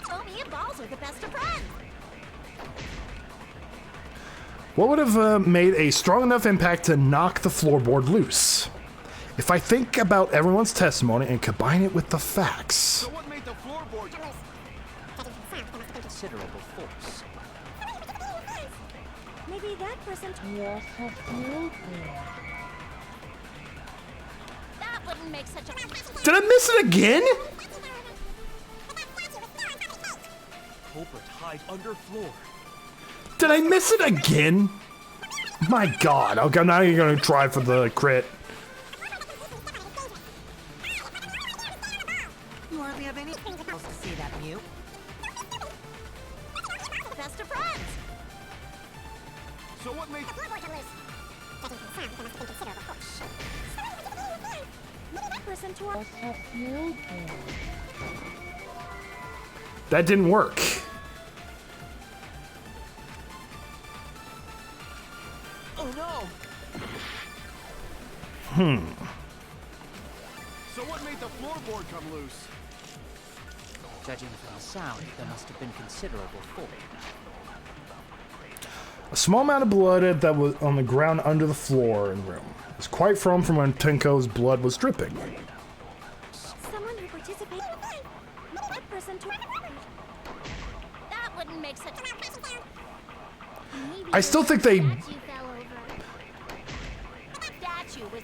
Tommy and balls are the best of friends. What would have made a strong enough impact to knock the floorboard loose? If I think about everyone's testimony and combine it with the facts. So what made the floorboard come loose? Considerable force. Maybe that person tore off the floorboard. That wouldn't make such a... Did I miss it again? Culprit hide under floor. Did I miss it again? My God. Okay, I'm not even going to try for the crit. You hardly have any balls to say that, Mew. Best of friends. So what made the floorboard come loose? Maybe that person tore off the floorboard. That didn't work. Oh no! So what made the floorboard come loose? Judging from the sound, there must have been considerable force. A small amount of blood that was on the ground under the floor in the room. It's quite from when Tenko's blood was dripping. Someone who participated. That person tore. That wouldn't make such a... Maybe I still think they... the statue fell over. Statue was...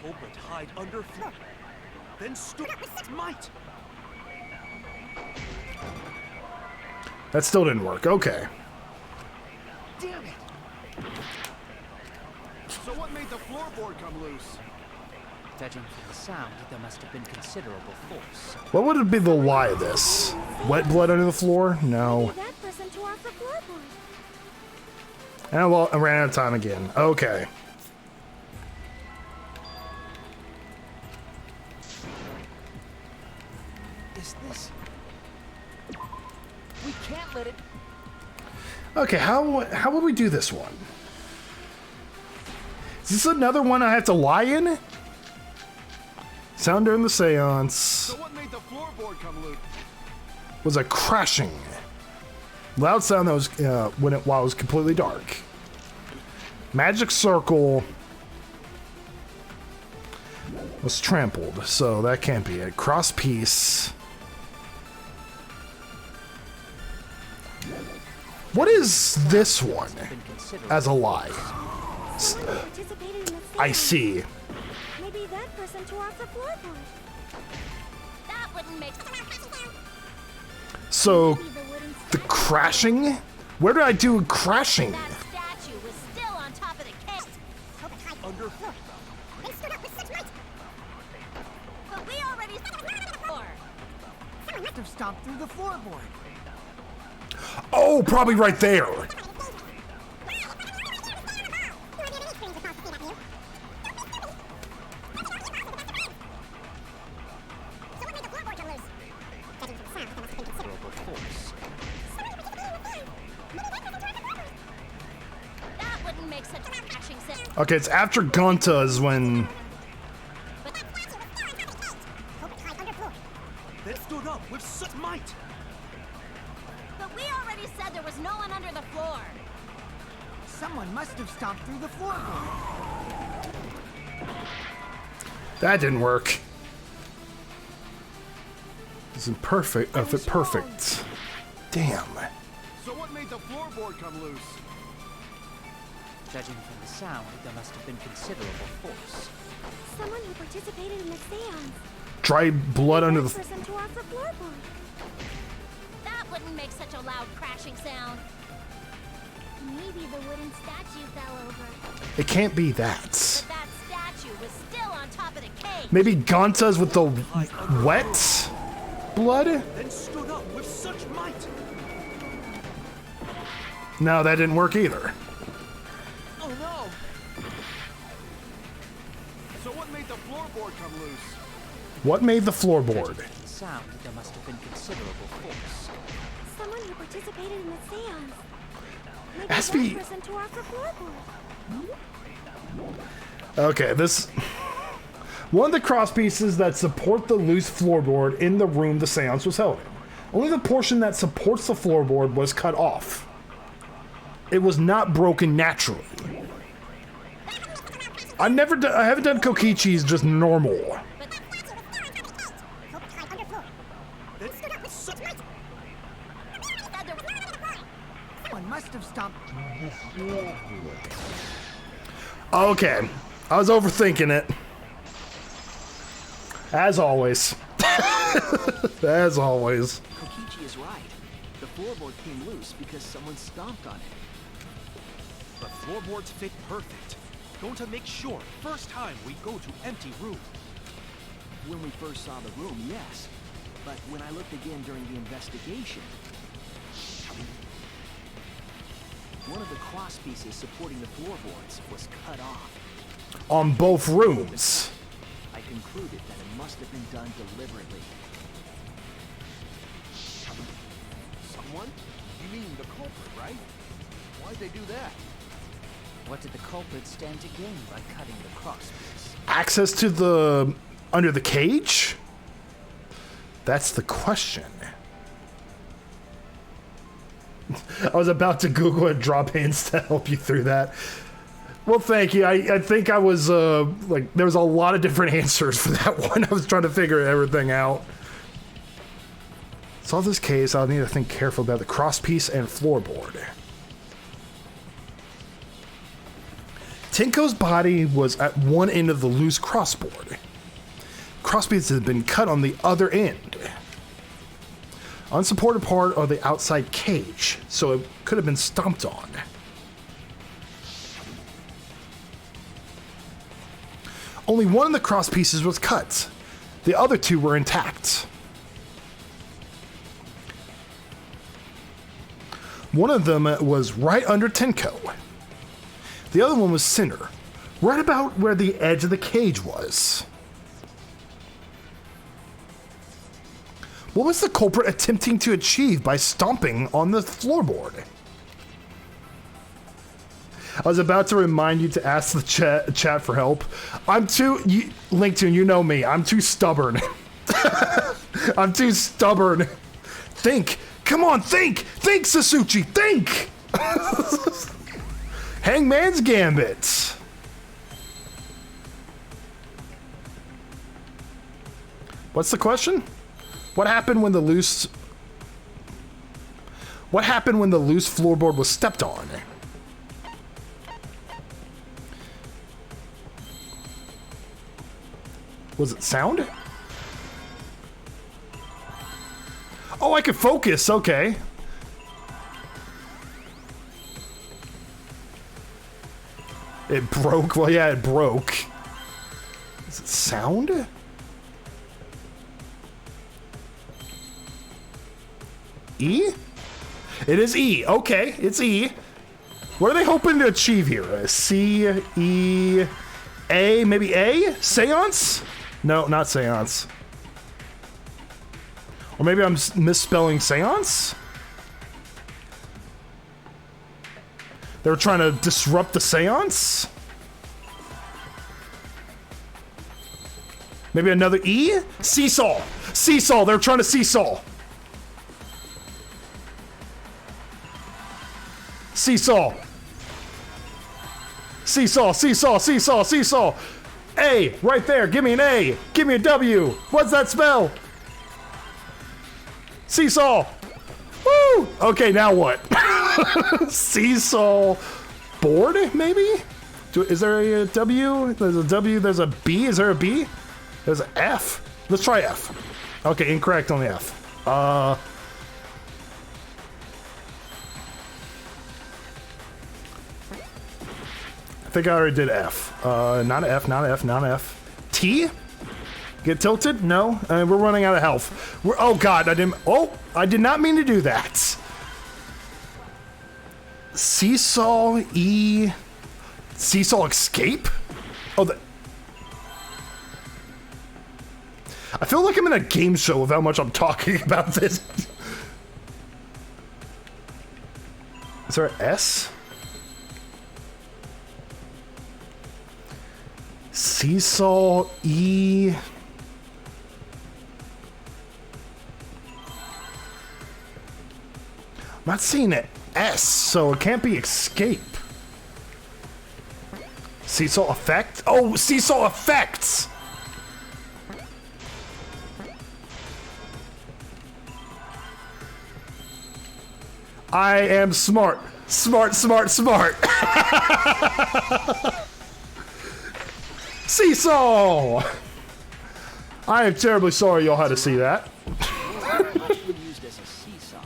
Culprit hide under floor. Then stood up with might. That still didn't work. Okay. So what made the floorboard come loose? Judging from the sound, there must have been considerable force. What would be the lie of this? Wet blood under the floor? No. Maybe that person tore off the floorboard. And well, I ran out of time again. Okay. Is this... We can't let it... Okay, how would we do this one? Is this another one I have to lie in? Sound during the seance So what made the floorboard come loose? was a crashing. Loud sound that was while it was completely dark. Magic circle was trampled, so that can't be it. Cross piece. What is this one as a lie? Someone participated in the I seance. see. Maybe that person tore off the floorboard. That wouldn't make So Maybe the wooden the crashing? Where did I do crashing? that statue was still on top of the case. Under... But we already Must have stomped through the floorboard. Oh, probably right there. Considerable force. That wouldn't make such a crashing sound. Okay, it's after Gunta's when... That stood up with such might! But we already said there was no one under the floor. Someone must have stomped through the floorboard. That didn't work. Isn't perfect. If it perfect. Damn. So what made the floorboard come loose? Judging from the sound, there must have been considerable force. Someone who participated in the seance. Dry blood under That the... person tore off the floorboard. That wouldn't make such a loud crashing sound. Maybe the wooden statue fell over. It can't be that. But that statue was still on top of the cage. Maybe Gunta's with the wet blood? Then stood up with such might! No, that didn't work either. Oh no! So what made the floorboard come loose? What made the floorboard? Judging from the sound, there must have been considerable force. Someone who participated in the seance. Maybe Has that to be- person tore off the floorboard. Okay, this... One of the cross pieces that support the loose floorboard in the room the seance was held in. Only the portion that supports the floorboard was cut off. It was not broken naturally. I haven't done Kokichi's just normal. Someone must have stomped. Okay, I was overthinking it. As always. As always. Kokichi is right. The floorboard came loose because someone stomped on it. The floorboards fit perfect. Going to make sure first time we go to empty room. When we first saw the room, yes. But when I looked again during the investigation, one of the cross pieces supporting the floorboards was cut off. On both rooms. I concluded that it must have been done deliberately. Someone? You mean the culprit, right? Why'd they do that? What did the culprit stand to gain by cutting the cross piece? Access to the... under the cage? That's the question. I was about to Google it, drop hints to help you through that. Well, thank you. I think I was, like, there was a lot of different answers for that one. I was trying to figure everything out. Solve this case, I'll need to think carefully about the crosspiece and floorboard. Tenko's body was at one end of the loose crossboard. Crosspiece had been cut on the other end. Unsupported part of the outside cage, so it could have been stomped on. Only one of the cross pieces was cut. The other two were intact. One of them was right under Tenko. The other one was Cinder, right about where the edge of the cage was. What was the culprit attempting to achieve by stomping on the floorboard? I was about to remind you to ask the chat for help. LinkedIn, you know me. I'm too stubborn. I'm too stubborn. Think. Come on, think. Think, Sasuchi. Think. Hangman's Gambit. What's the question? What happened when the loose floorboard was stepped on? Was it sound? Oh, I could focus. Okay. It broke. Well, yeah, it broke. Is it sound? E? It is E. Okay, it's E. What are they hoping to achieve here? C, E, A, maybe A? Seance? No, not seance. Or maybe I'm misspelling seance? They were trying to disrupt the seance? Maybe another E? Seesaw! Seesaw! They're trying to seesaw! Seesaw! Seesaw, seesaw, seesaw, seesaw! A! Right there! Give me an A! Give me a W! What's that spell? Seesaw! Woo! Okay, now what? Seesaw board, maybe? Is there a W? There's a W, there's a B. Is there a B? There's an F. Let's try F. Okay, incorrect on the F. I think I already did F. Not an F, not an F, not an F. T? Get tilted? No. We're running out of health. Oh god, I did not mean to do that. Seesaw, E. Seesaw escape? Oh, I feel like I'm in a game show with how much I'm talking about this. Is there an S? Seesaw, E. I'm not seeing an S, so it can't be escape. Seesaw effect? Oh, seesaw effects! I am smart. Smart, smart, smart. Seesaw! I am terribly sorry y'all had to see that. Used as a seesaw.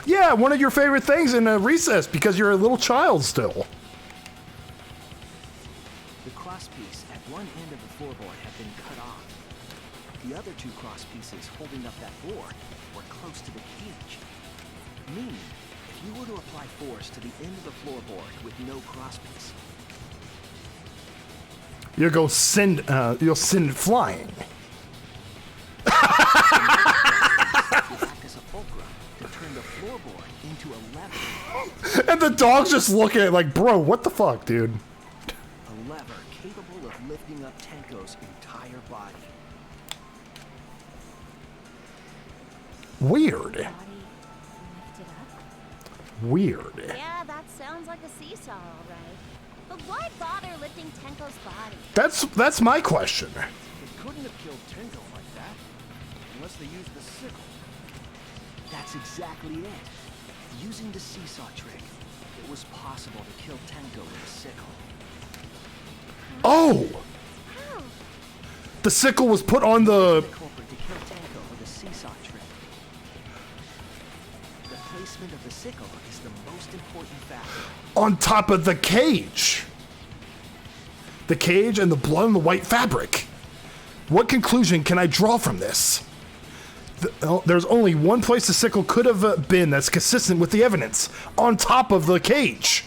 Yeah, one of your favorite things in a recess because you're a little child still. The crosspiece at one end of the floorboard had been cut off. The other two cross pieces holding up that board were close to the cage. Meaning, if you were to apply force to the end of the floorboard with no crosspiece, You'll send it flying. act as a fulcrum to turn the floorboard into a lever. And the dog's just looking at it like, bro, what the fuck, dude? A lever capable of lifting up Tenko's entire body. Weird. Body lifted up. Weird. Yeah, that sounds like a seesaw, all right. But why bother lifting Tenko's body? That's my question. They couldn't have killed Tenko like that, unless they used the sickle. That's exactly it. Using the seesaw trick, it was possible to kill Tenko with a sickle. Oh! How? The sickle was put on the... The culprit to kill Tenko with a seesaw trick. The place placement of the sickle is the most important factor. On top of the cage. The cage and the blood and the white fabric. What conclusion can I draw from this? There's only one place the sickle could have been that's consistent with the evidence. On top of the cage.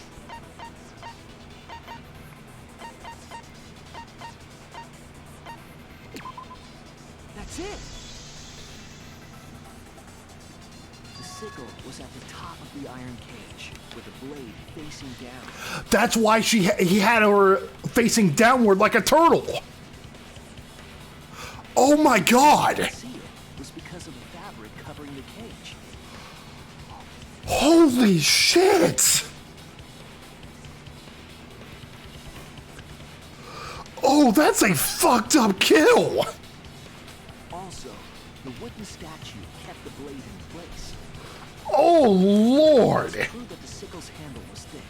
That's it! The sickle was at the top of the iron cage, with the blade facing down. That's why he had her facing downward like a turtle. Oh my god! See it was because of the fabric covering the cage. Holy shit! Oh, that's a fucked up kill! Also, the wooden statue kept the blade in place. Oh lord! It's true that the sickle's handle was thick,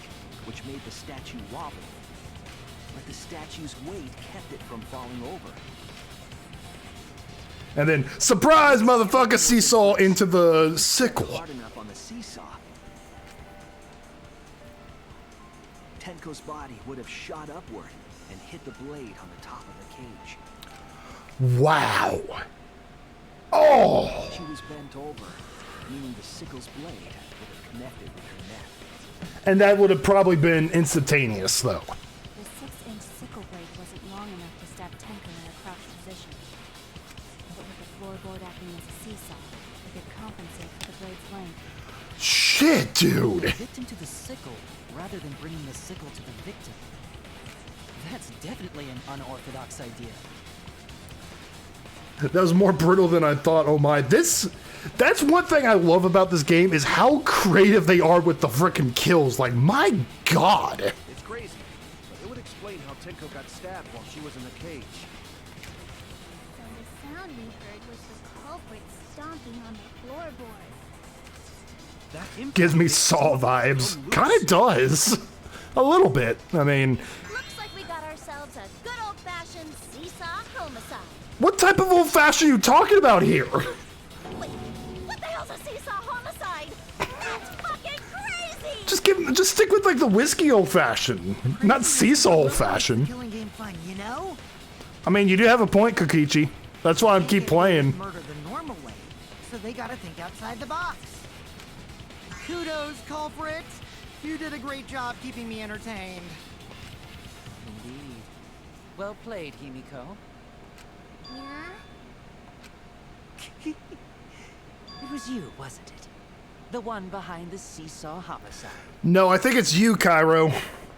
which made the statue wobble. But the statue's weight kept it from falling over. And then, surprise, motherfucker, seesaw into the sickle. Hard enough on the seesaw, Tenko's body would have shot upward and hit the blade on the top of the cage. Wow. Oh! She was bent over, meaning the sickle's blade would have connected with her neck. And that would have probably been instantaneous, though. The 6-inch sickle blade wasn't long enough to stab Tenko in a crouched position. But with the floorboard acting as a seesaw, it could compensate for the blade's length. Shit, dude! The victim to the sickle, rather than bringing the sickle to the victim. That's definitely an unorthodox idea. That was more brutal than I thought. Oh my, that's one thing I love about this game is how creative they are with the frickin' kills. Like, my god. It's crazy, but it would explain how Tenko got stabbed while she was in the cage. So the sound we heard was the culprit stomping on the floorboard. That impact Gives me makes Saw Tenko vibes. come Kinda loose. does. A little bit. I mean, Looks like we got ourselves a good old-fashioned seesaw homicide. what type of old fashioned are you talking about here? Wait, what the hell's a seesaw homicide? That's fucking crazy! Just stick with like the whiskey old fashioned, not seesaw old fashioned. Killing game fun, you know? I mean, you do have a point, Kokichi. That's why I keep playing. Murder the normal way, so they gotta think outside the box. Kudos, culprit. You did a great job keeping me entertained. Indeed. Well played, Himiko. Yeah? It was you, wasn't it? The one behind the seesaw homicide. No, I think it's you, Cairo.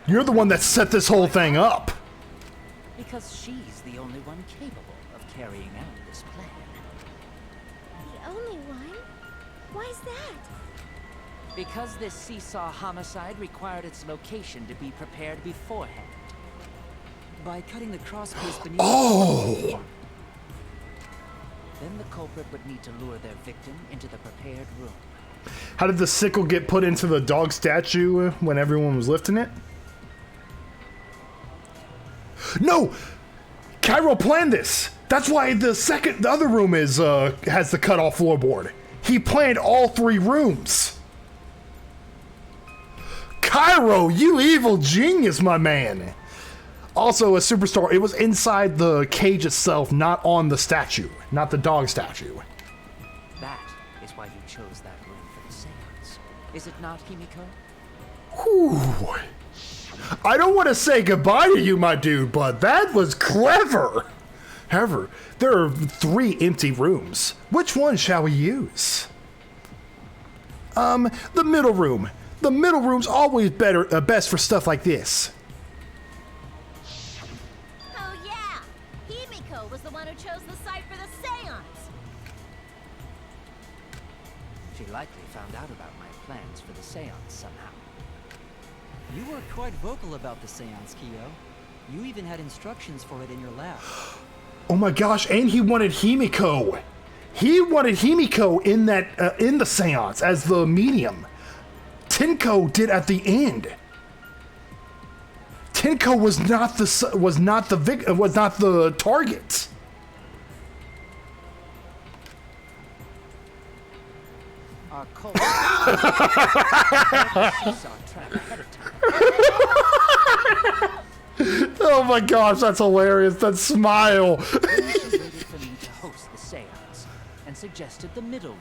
You're the one that set this whole thing up. Because she's the only one capable of carrying out this plan. The only one? Why's that? Because this seesaw homicide required its location to be prepared beforehand. By cutting the crosspiece beneath Oh! then the culprit would need to lure their victim into the prepared room. How did the sickle get put into the dog statue when everyone was lifting it? No! Cairo planned this! That's why the other room is has the cut off floorboard. He planned all 3 rooms. Cairo, you evil genius, my man. Also, a superstar, it was inside the cage itself, not on the statue, not the dog statue. That is why you chose that room for the seance. Is it not, Himiko? Whew. I don't want to say goodbye to you, my dude, but that was clever. However, there are 3 empty rooms. Which one shall we use? The middle room. The middle room's always best for stuff like this. Oh yeah! Himiko was the one who chose the site for the seance! She likely found out about my plans for the seance somehow. You were quite vocal about the seance, Kyo. You even had instructions for it in your lab. Oh my gosh, and he wanted Himiko. He wanted Himiko in that in the seance as the medium. Tenko did at the end. Tenko was not the target. Our culprit Oh my gosh, that's hilarious. That smile. Then she waited for me to host the seance and suggested the middle room.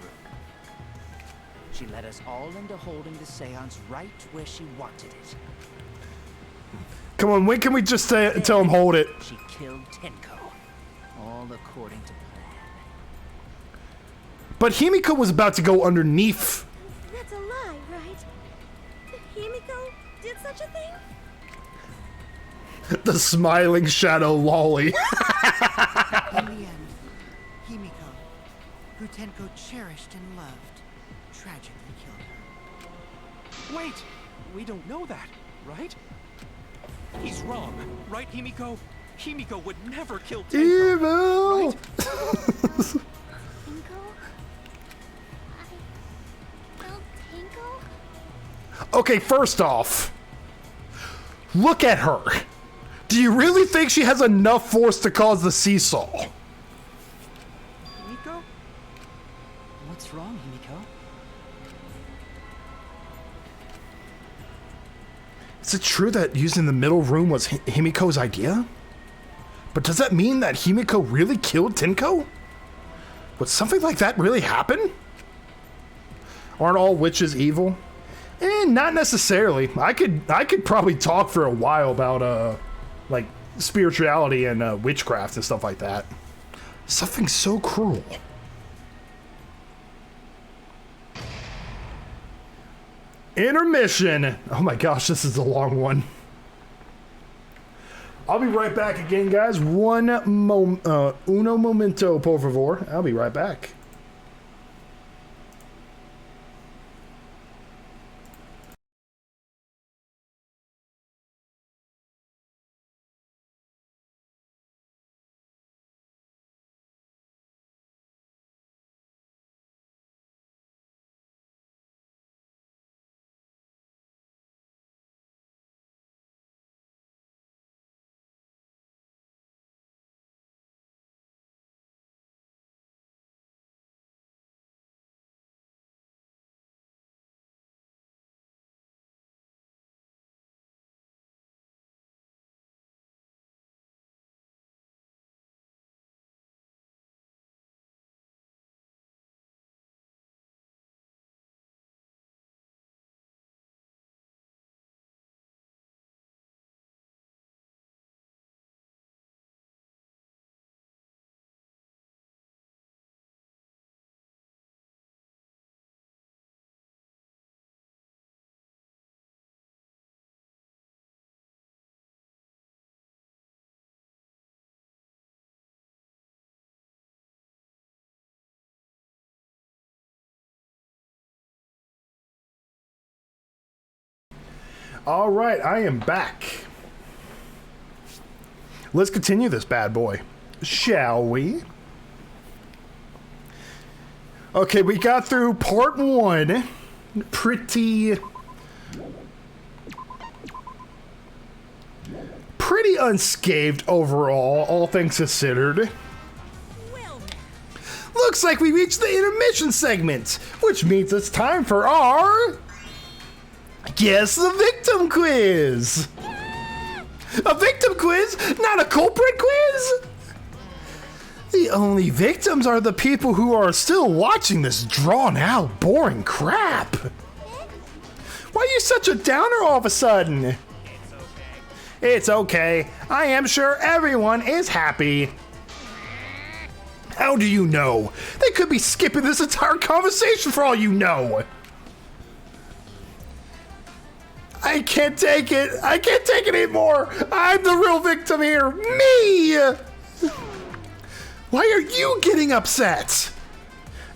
She led us all into holding the seance right where she wanted it. Come on, when can we just tell him hold it? She killed Tenko, all according to plan. But Himiko was about to go underneath. That's a lie, right? Himiko did such a thing? The smiling shadow lolly. In the end, Himiko, who Tenko cherished and loved, tragically killed her. Wait! We don't know that, right? He's wrong, right, Himiko? Himiko would never kill Tenko. Evil! Tinko? I killed Tinko? Okay, first off, look at her. Do you really think she has enough force to cause the seesaw? Himiko? What's wrong, Himiko? Is it true that using the middle room was Himiko's idea? But does that mean that Himiko really killed Tenko? Would something like that really happen? Aren't all witches evil? Not necessarily. I could probably talk for a while about like spirituality and witchcraft and stuff like that. Something so cruel. Intermission. Oh my gosh, this is a long one. I'll be right back again, guys. Uno momento, por favor. I'll be right back. All right, I am back. Let's continue this bad boy, shall we? Okay, we got through part one. Pretty unscathed overall, all things considered. Well, Looks like we reached the intermission segment, which means it's time for our Guess the Victim quiz. A victim quiz, not a culprit quiz? The only victims are the people who are still watching this drawn out, boring crap. Why are you such a downer all of a sudden? It's okay. I am sure everyone is happy. How do you know? They could be skipping this entire conversation for all you know. I can't take it. I can't take it anymore. I'm the real victim here. Me! Why are you getting upset?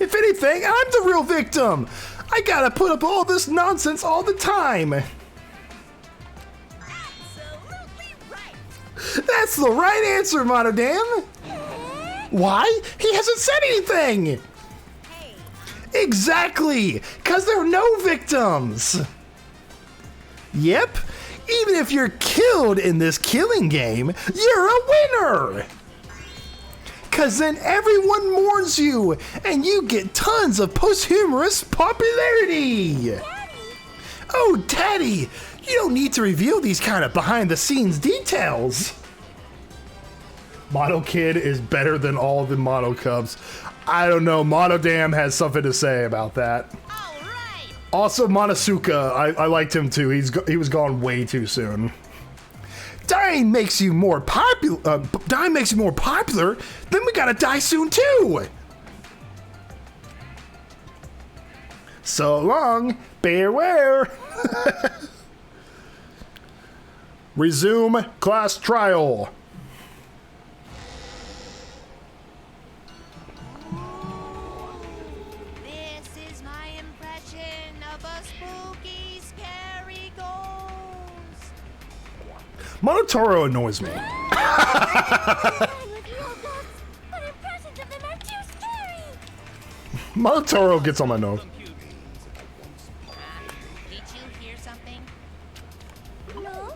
If anything, I'm the real victim. I gotta put up all this nonsense all the time. absolutely right. That's the right answer, Monodam. Why? He hasn't said anything. Hey, Exactly, because there are no victims. Yep, even if you're killed in this killing game, you're a winner. Because then everyone mourns you, and you get tons of posthumous popularity. Daddy! Oh, Daddy, you don't need to reveal these kind of behind-the-scenes details. Mono Kid is better than all the Mono Cubs. I don't know, Monodam has something to say about that. All right. Also, Monosuke, I liked him too. He was gone way too soon. Dying makes you more popular. Dying makes you more popular. Then we gotta die soon too. So long, beware. Resume class trial. This is my impression of a spooky, scary ghost. Monotaro annoys me. But impressions of them are too scary! Monotaro gets on my nerves. Did you hear something? No,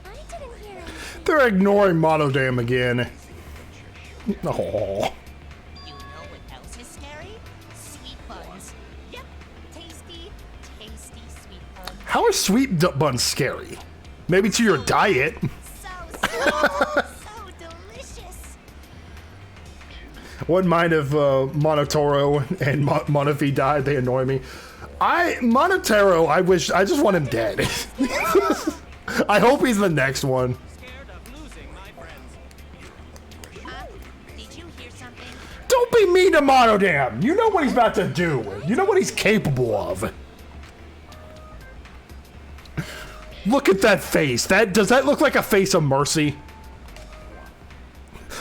I didn't hear anything. They're ignoring Monodam again. Oh. You know what else is scary? Sweet buns. Yep, tasty, tasty sweet buns. How are sweet buns scary? Maybe to your diet. So sweet, so delicious. Wouldn't mind if Monotaro and Monofi died. They annoy me. Monotaro, I just want him dead. I hope he's the next one. Scared of losing my friends. Did you hear something? Don't be mean to Monodam. You know what he's about to do. You know what he's capable of. Look at that face. Does that look like a face of mercy?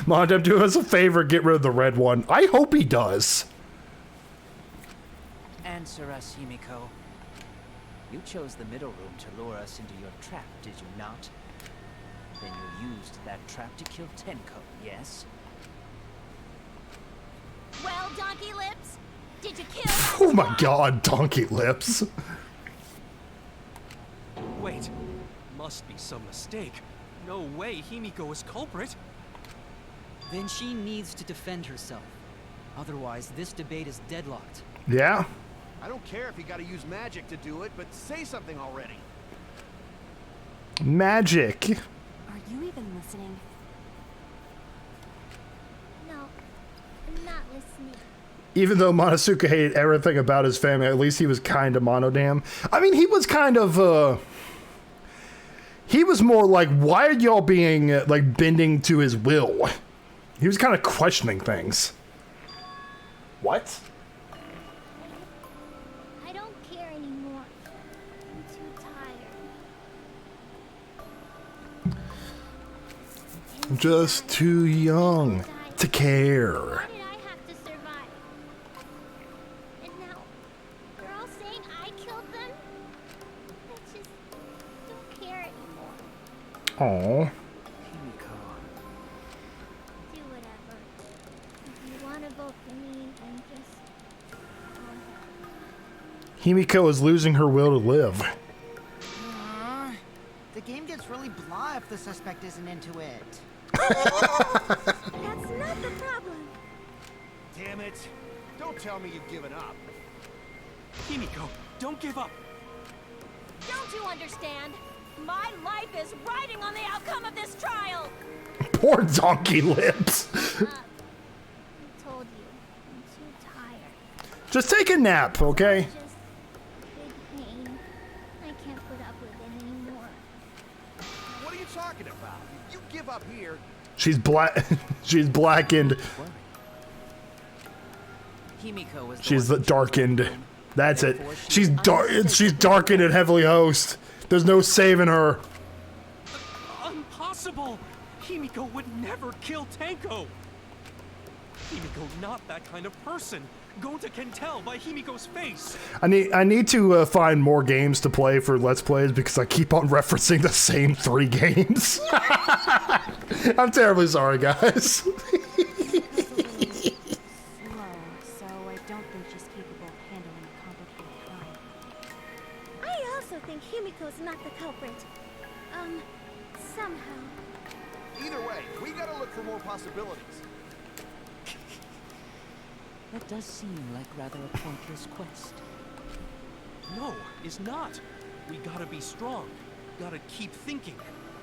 Monodam, do us a favor, get rid of the red one. I hope he does. Answer us, Himiko. You chose the middle room to lure us into your trap, did you not? Then you used that trap to kill Tenko, yes? Well, Donkey Lips, did you kill? Oh my god, Donkey Lips. Wait, must be some mistake. No way Himiko is culprit. Then she needs to defend herself. Otherwise, this debate is deadlocked. Yeah? I don't care if you gotta use magic to do it, but say something already. Magic. Are you even listening? No, I'm not listening. Even though Monosuke hated everything about his family, at least he was kind of Monodam. I mean, he was kind of, he was more like, why are y'all being, like, bending to his will? He was kind of questioning things. What? I don't care anymore. I'm too tired. Just too young to care. Why did I have to survive? And now, they're all saying I killed them? I just don't care anymore. Aww. Himiko. Do whatever. If you want to vote for me, then just... Himiko is losing her will to live. The game gets really blah if the suspect isn't into it. That's not the problem. Damn it. Don't tell me you've given up. Himiko, don't give up. Don't you understand? My life is riding on the outcome of this trial. Poor Donkey Lips. I told you, I'm too tired. Just take a nap, okay? Just big pain. I can't put up with it anymore. What are you talking about? You give up here. She's black. She's blackened. Himiko was the She's one the who chose darkened. the room. That's it. Therefore, She's is dark. unmistakable. She's darkened at Heavenly Host. There's no saving her. Impossible! Himiko would never kill Tenko! Himiko not that kind of person. Gota can tell by Himiko's face. I need to find more games to play for Let's Plays because I keep on referencing the same 3 games. I'm terribly sorry, guys. Slow, so I don't think she's capable of handling a complicated crime. I also think Himiko's not the culprit. Somehow. Either way, we gotta look for more possibilities. That does seem like rather a pointless quest. No, it's not. We gotta be strong. Gotta keep thinking.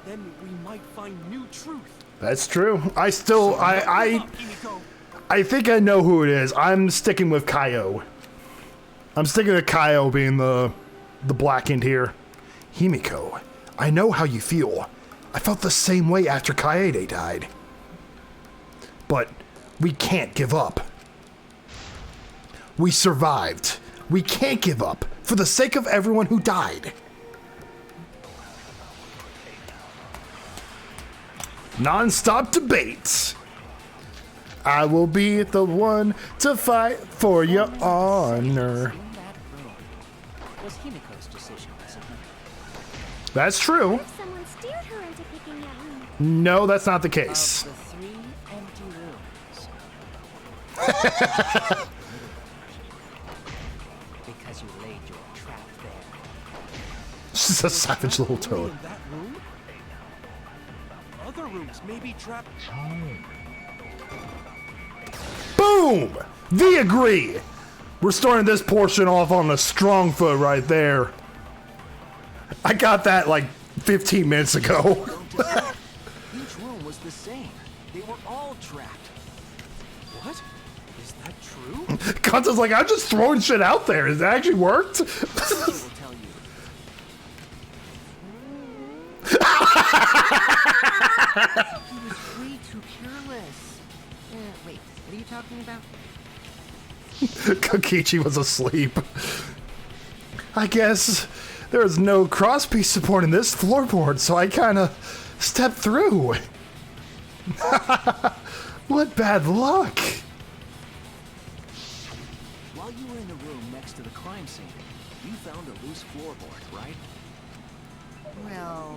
Then we might find new truth. That's true. I still, Give up, Himiko. I think I know who it is. I'm sticking with Kaio. I'm sticking with Kaio being the blackened here. Himiko, I know how you feel. I felt the same way after Kaede died. But we can't give up. We survived. We can't give up for the sake of everyone who died. Non-stop debates. I will be the one to fight for your honor. In that room was Himiko's decision, wasn't it? That's true. If someone steered her into picking that room. No, that's not the case. Of the 3 empty rooms. Because you laid your trap there. She's a savage little Only toad. in that room? Other rooms may be trapped. Boom! We agree. We're starting this portion off on a strong foot right there. I got that like 15 minutes ago. Each room was the same. They were all trapped. What? Is that true? Kanta's like, I'm just throwing shit out there. Has it actually worked? I will tell you. He was way too careless. Wait, what are you talking about? Kokichi was asleep. I guess there was no crosspiece support in this floorboard, so I kind of stepped through. What bad luck. While you were in the room next to the crime scene, you found a loose floorboard, right? Well,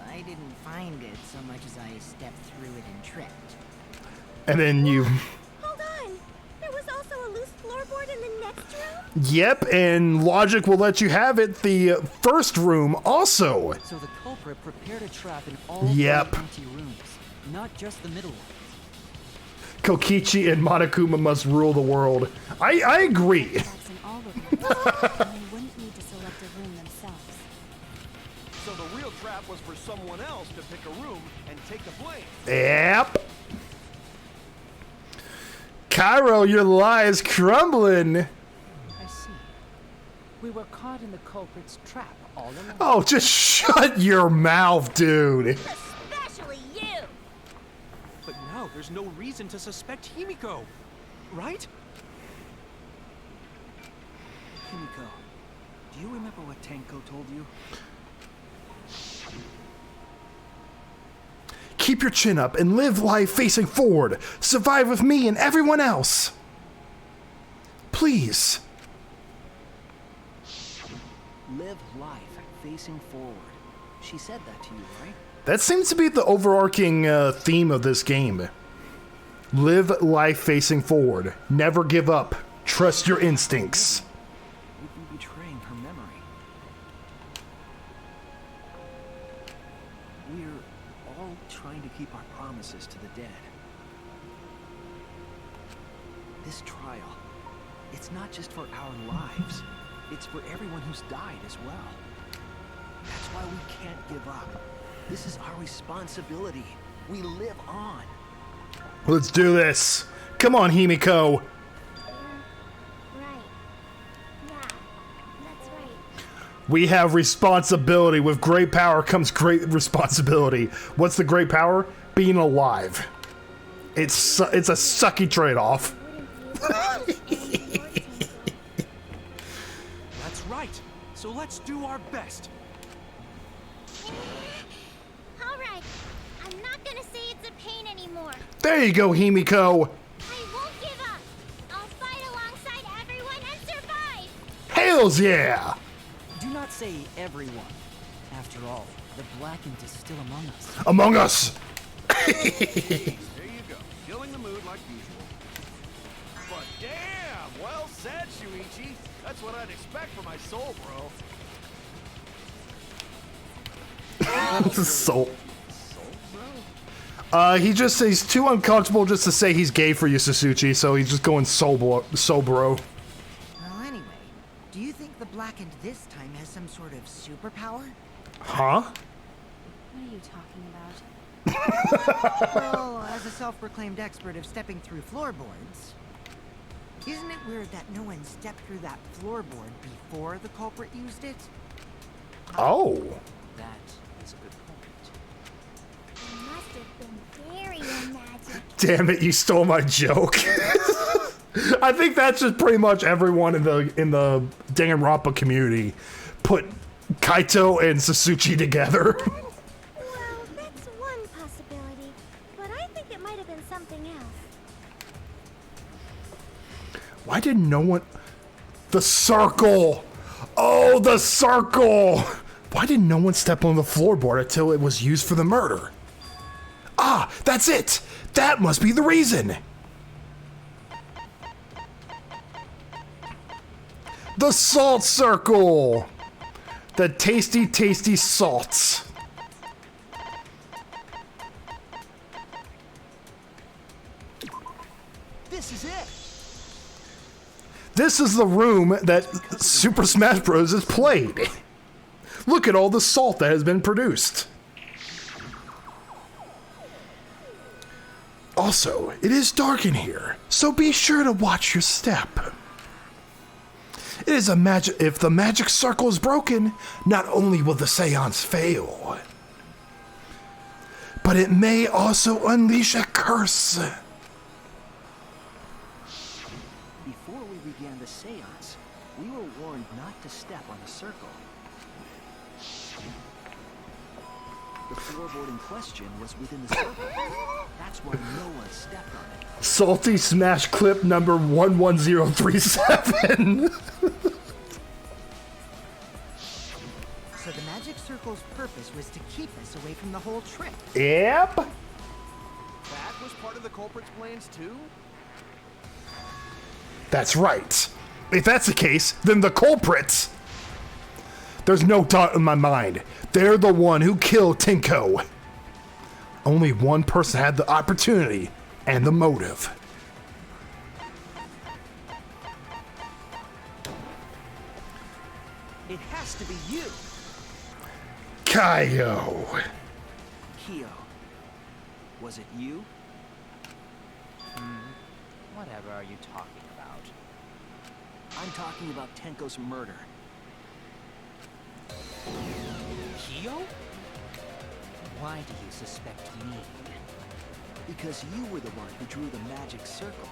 I didn't find it so much as I stepped through it and tripped. And then you... Hold on. There was also a loose floorboard in the next room? Yep, and logic will let you have it. The first room also. So the culprit prepared a trap in all Yep. 3 empty rooms, not just the middle one. Kokichi and Monokuma must rule the world. I agree. Traps in all the rooms, and they wouldn't need to select a room themselves. So the real trap was for someone else to pick a room and take the blame. Yep. Cairo, your lie is crumbling. I see. We were caught in the culprit's trap all along. Oh, just shut your mouth, dude. Especially you! But now there's no reason to suspect Himiko, right? Himiko, do you remember what Tenko told you? Keep your chin up and live life facing forward. Survive with me and everyone else. Please. Live life facing forward. She said that to you, right? That seems to be the overarching theme of this game. Live life facing forward. Never give up. Trust your instincts. You'd be betraying her memory. We're all trying to keep our promises to the dead. This trial, it's not just for our lives. It's for everyone who's died as well. That's why we can't give up. This is our responsibility. We live on. Let's do this. Come on, Himiko. Right. Yeah, that's right. We have responsibility. With great power comes great responsibility. What's the great power? Being alive. It's a sucky trade-off. That's right. So let's do our best. All right. I'm not gonna say it's a pain anymore. There you go, Himiko. I won't give up. I'll fight alongside everyone and survive. Hells yeah. Do not say everyone. After all, the blackened is still among us. Among Us. There you go. Killing the mood like usual. But damn, well said, Shuichi. That's what I'd expect for my soul, bro. Soul. Soul, bro? He's too uncomfortable just to say he's gay for you, Sasuchi, so he's just going sobro. Well, anyway, do you think the Blackened this time has some sort of superpower? Huh? What are you talking about? Well, as a self-proclaimed expert of stepping through floorboards, isn't it weird that no one stepped through that floorboard before the culprit used it? Oh. That is a good point. It must have been very magic. Damn it, you stole my joke. I think that's just pretty much everyone in the Danganronpa community put Kaito and Sasuchi together. Well, that's one possibility, but I think it might have been something else. Why did no one... The circle! Oh, the circle! Why did no one step on the floorboard until it was used for the murder? Ah, that's it! That must be the reason! The salt circle! The tasty, tasty salts. This is it. This is the room that Super Smash Bros. Has played. Look at all the salt that has been produced. Also, it is dark in here, so be sure to watch your step. It is a magic. If the magic circle is broken, not only will the seance fail, but it may also unleash a curse. Before we began the seance, we were warned not to step on the circle. The floorboard in question was within the circle. That's why no one stepped on it. Salty Smash clip number 11037. So the magic circle's purpose was to keep us away from the whole trick. Yep. That was part of the culprit's plans too? That's right. If that's the case, then the culprits. There's no doubt in my mind. They're the one who killed Tenko. Only one person had the opportunity and the motive. It has to be you, Kaio. Kyo. Was it you? Whatever are you talking about? I'm talking about Tenko's murder. Kyo? Why do you suspect me? Because you were the one who drew the magic circle.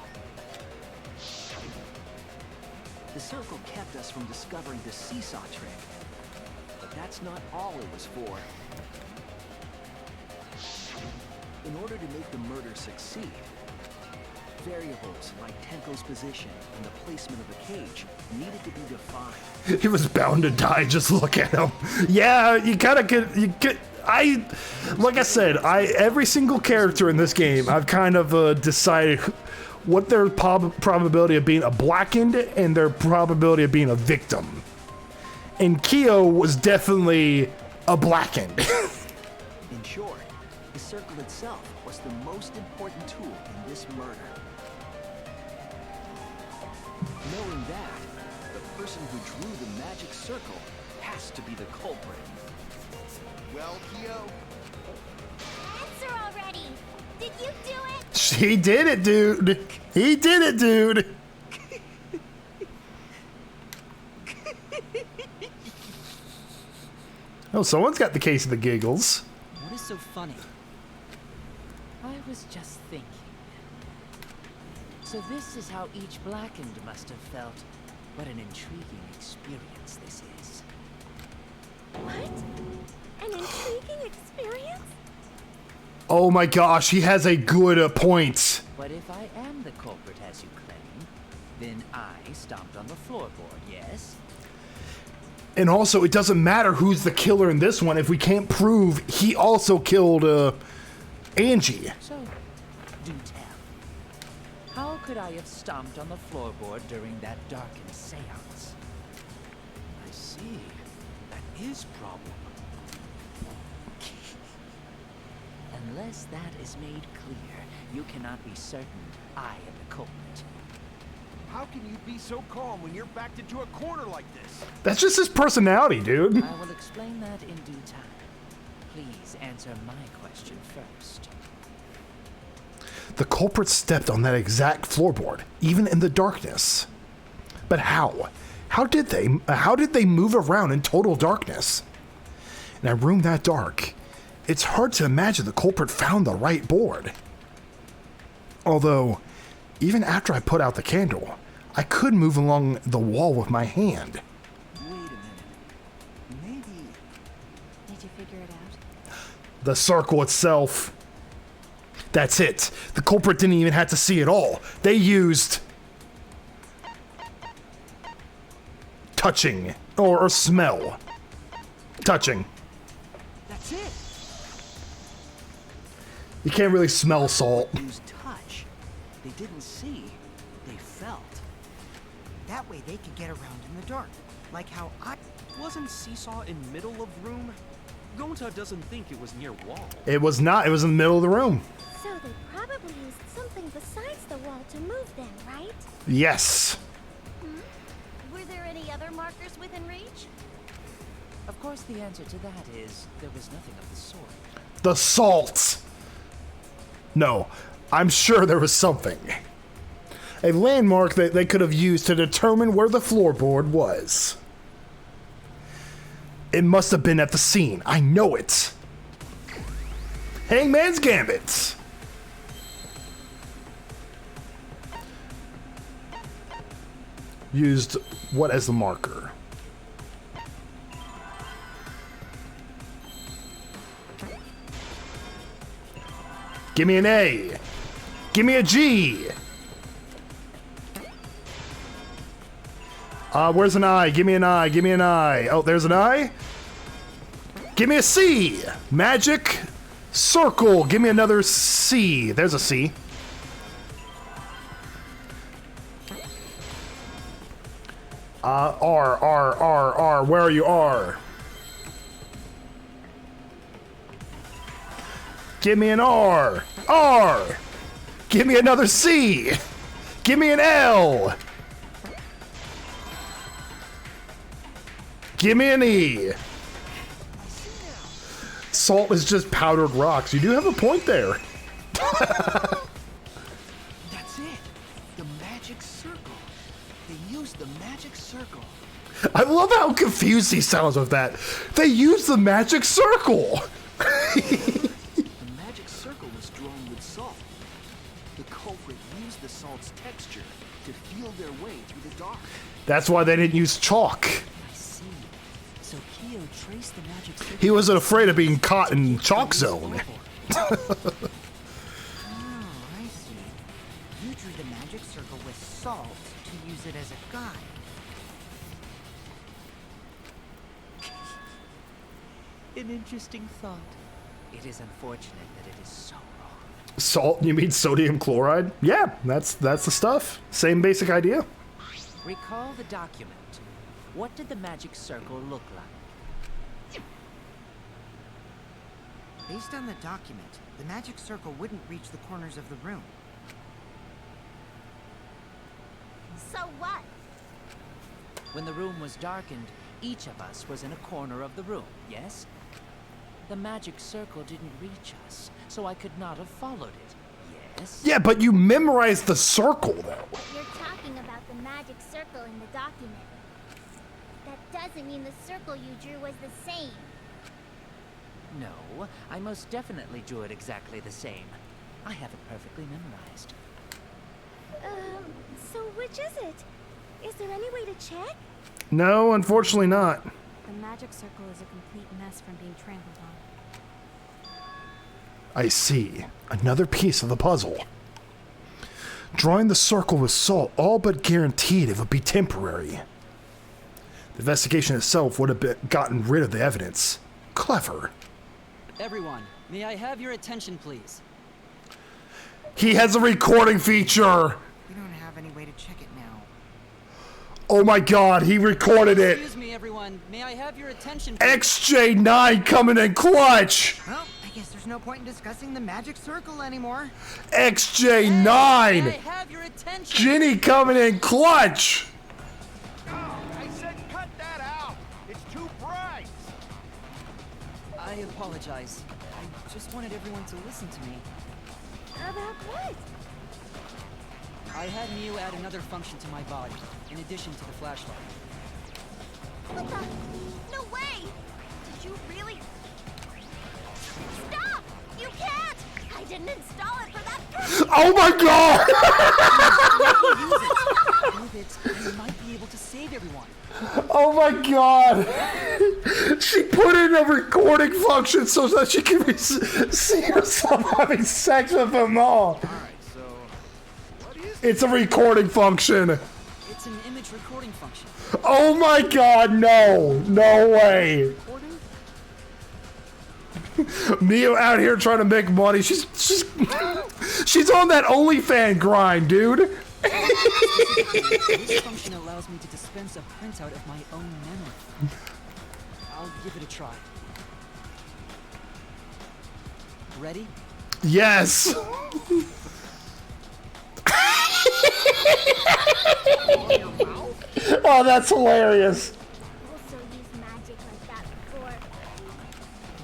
The circle kept us from discovering the seesaw trick. But that's not all it was for. In order to make the murder succeed, variables like Tenko's position and the placement of the cage needed to be defined. He was bound to die. Just look at him. Yeah, you gotta get. Like I said, every single character in this game, I've kind of decided what their probability of being a blackened and their probability of being a victim. And Kyo was definitely a blackened. In short, the circle itself was the most important tool in this murder. Knowing that, the person who drew the magic circle has to be the culprit. Well, Kyo, Answer already! Did you do it? He did it, dude. He did it, dude. Oh, someone's got the case of the giggles. What is so funny? I was just thinking. So this is how each blackened must have felt. What an intriguing experience this is. What? An intriguing experience? Oh my gosh, he has a good point. But if I am the culprit as you claim, then I stomped on the floorboard, yes? And also, it doesn't matter who's the killer in this one if we can't prove he also killed Angie. So, do tell. How could I have stomped on the floorboard during that darkened seance? I see. That is problem. Unless Once that is made clear, you cannot be certain I am the culprit. How can you be so calm when you're backed into a corner like this? That's just his personality, dude. I will explain that in due time. Please answer my question first. The culprit stepped on that exact floorboard, even in the darkness. But how? How did they move around in total darkness? In a room that dark, it's hard to imagine the culprit found the right board. Although, even after I put out the candle, I could move along the wall with my hand. Wait a minute. Maybe... Did you figure it out? The circle itself. That's it. The culprit didn't even have to see it all. They used touching or smell. Touching. That's it. You can't really smell salt. Use touch. They didn't see. They felt. That way they could get around in the dark. Like how I... Wasn't Seesaw in middle of room? Gonta doesn't think it was near wall. It was not. It was in the middle of the room. So they probably used something besides the wall to move them, right? Yes. Were there any other markers within reach? Of course, the answer to that is there was nothing of the sort. The salt. No, I'm sure there was something. A landmark that they could have used to determine where the floorboard was. It must have been at the scene. I know it. Hangman's Gambit. Used what as the marker? Give me an A. Give me a G. Where's an I? Give me an I. Give me an I. Oh, there's an I. Give me a C. Magic circle. Give me another C. There's a C. R. Where are you, R? Give me an R. R. Give me another C. Give me an L. Give me an E. Salt is just powdered rocks. You do have a point there. That's it. The magic circle. They used the magic circle. I love how confused he sounds with that. They used the magic circle. The magic circle was drawn with salt. The culprit used the salt's texture to feel their way through the dark. That's why they didn't use chalk. I see. So Kyo traced the magic circle. He wasn't afraid of being caught in chalk zone. Oh, I see. You drew the magic circle with salt to use it as a guide. An interesting thought. It is unfortunate that it is so wrong. Salt? You mean sodium chloride? Yeah, that's the stuff. Same basic idea. Recall the document. What did the magic circle look like? Based on the document, the magic circle wouldn't reach the corners of the room. So what? When the room was darkened, each of us was in a corner of the room, yes? The magic circle didn't reach us, so I could not have followed it, yes? Yeah, but you memorized the circle, though. You're talking about the magic circle in the document. That doesn't mean the circle you drew was the same. No, I most definitely drew it exactly the same. I have it perfectly memorized. So which is it? Is there any way to check? No, unfortunately not. The magic circle is a complete mess from being trampled on. I see. Another piece of the puzzle. Drawing the circle with salt all but guaranteed it would be temporary. The investigation itself would have gotten rid of the evidence. Clever. Everyone, may I have your attention, please? He has a recording feature! We don't have any way to check it now. Oh my god, he recorded it! Excuse me, everyone. May I have your attention, please? XJ9 coming in clutch! Well, I guess there's no no point in discussing the magic circle anymore. XJ9! I have your attention. Ginny coming in clutch! I said cut that out! It's too bright! I apologize. I just wanted everyone to listen to me. About what? I had Neo add another function to my body, in addition to the flashlight. What the? No way! Did you really? Stop! You can't! I didn't install it for that purpose! Oh my god! With it, I might be able to save everyone. Oh my god! She put in a recording function so that she can see herself having sex with them all. Alright, so... what is It's a recording function. It's an image recording function. Oh my god, no! No way! recording? Neo out here trying to make money. She's on that OnlyFans grind, dude. This function allows me to dispense a printout of my own memory. I'll give it a try. Ready? Yes. Oh, that's hilarious. Also used magic like that before.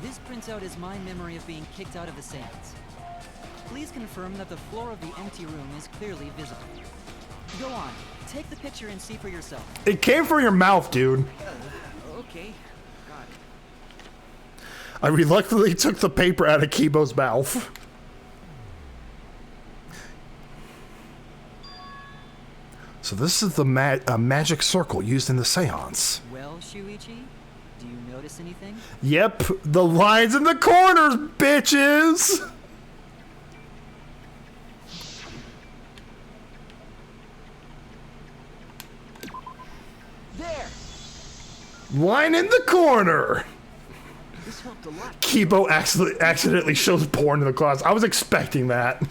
This printout is my memory of being kicked out of the seance. Please confirm that the floor of the empty room is clearly visible. Go on, take the picture and see for yourself. It came from your mouth, dude. Okay, got it. I reluctantly took the paper out of Kibo's mouth. So this is the magic circle used in the seance. Well, Shuichi, do you notice anything? Yep, the lines in the corners, bitches! There! Line in the corner! This helped a lot. Kibo accidentally shows porn in the class. I was expecting that. I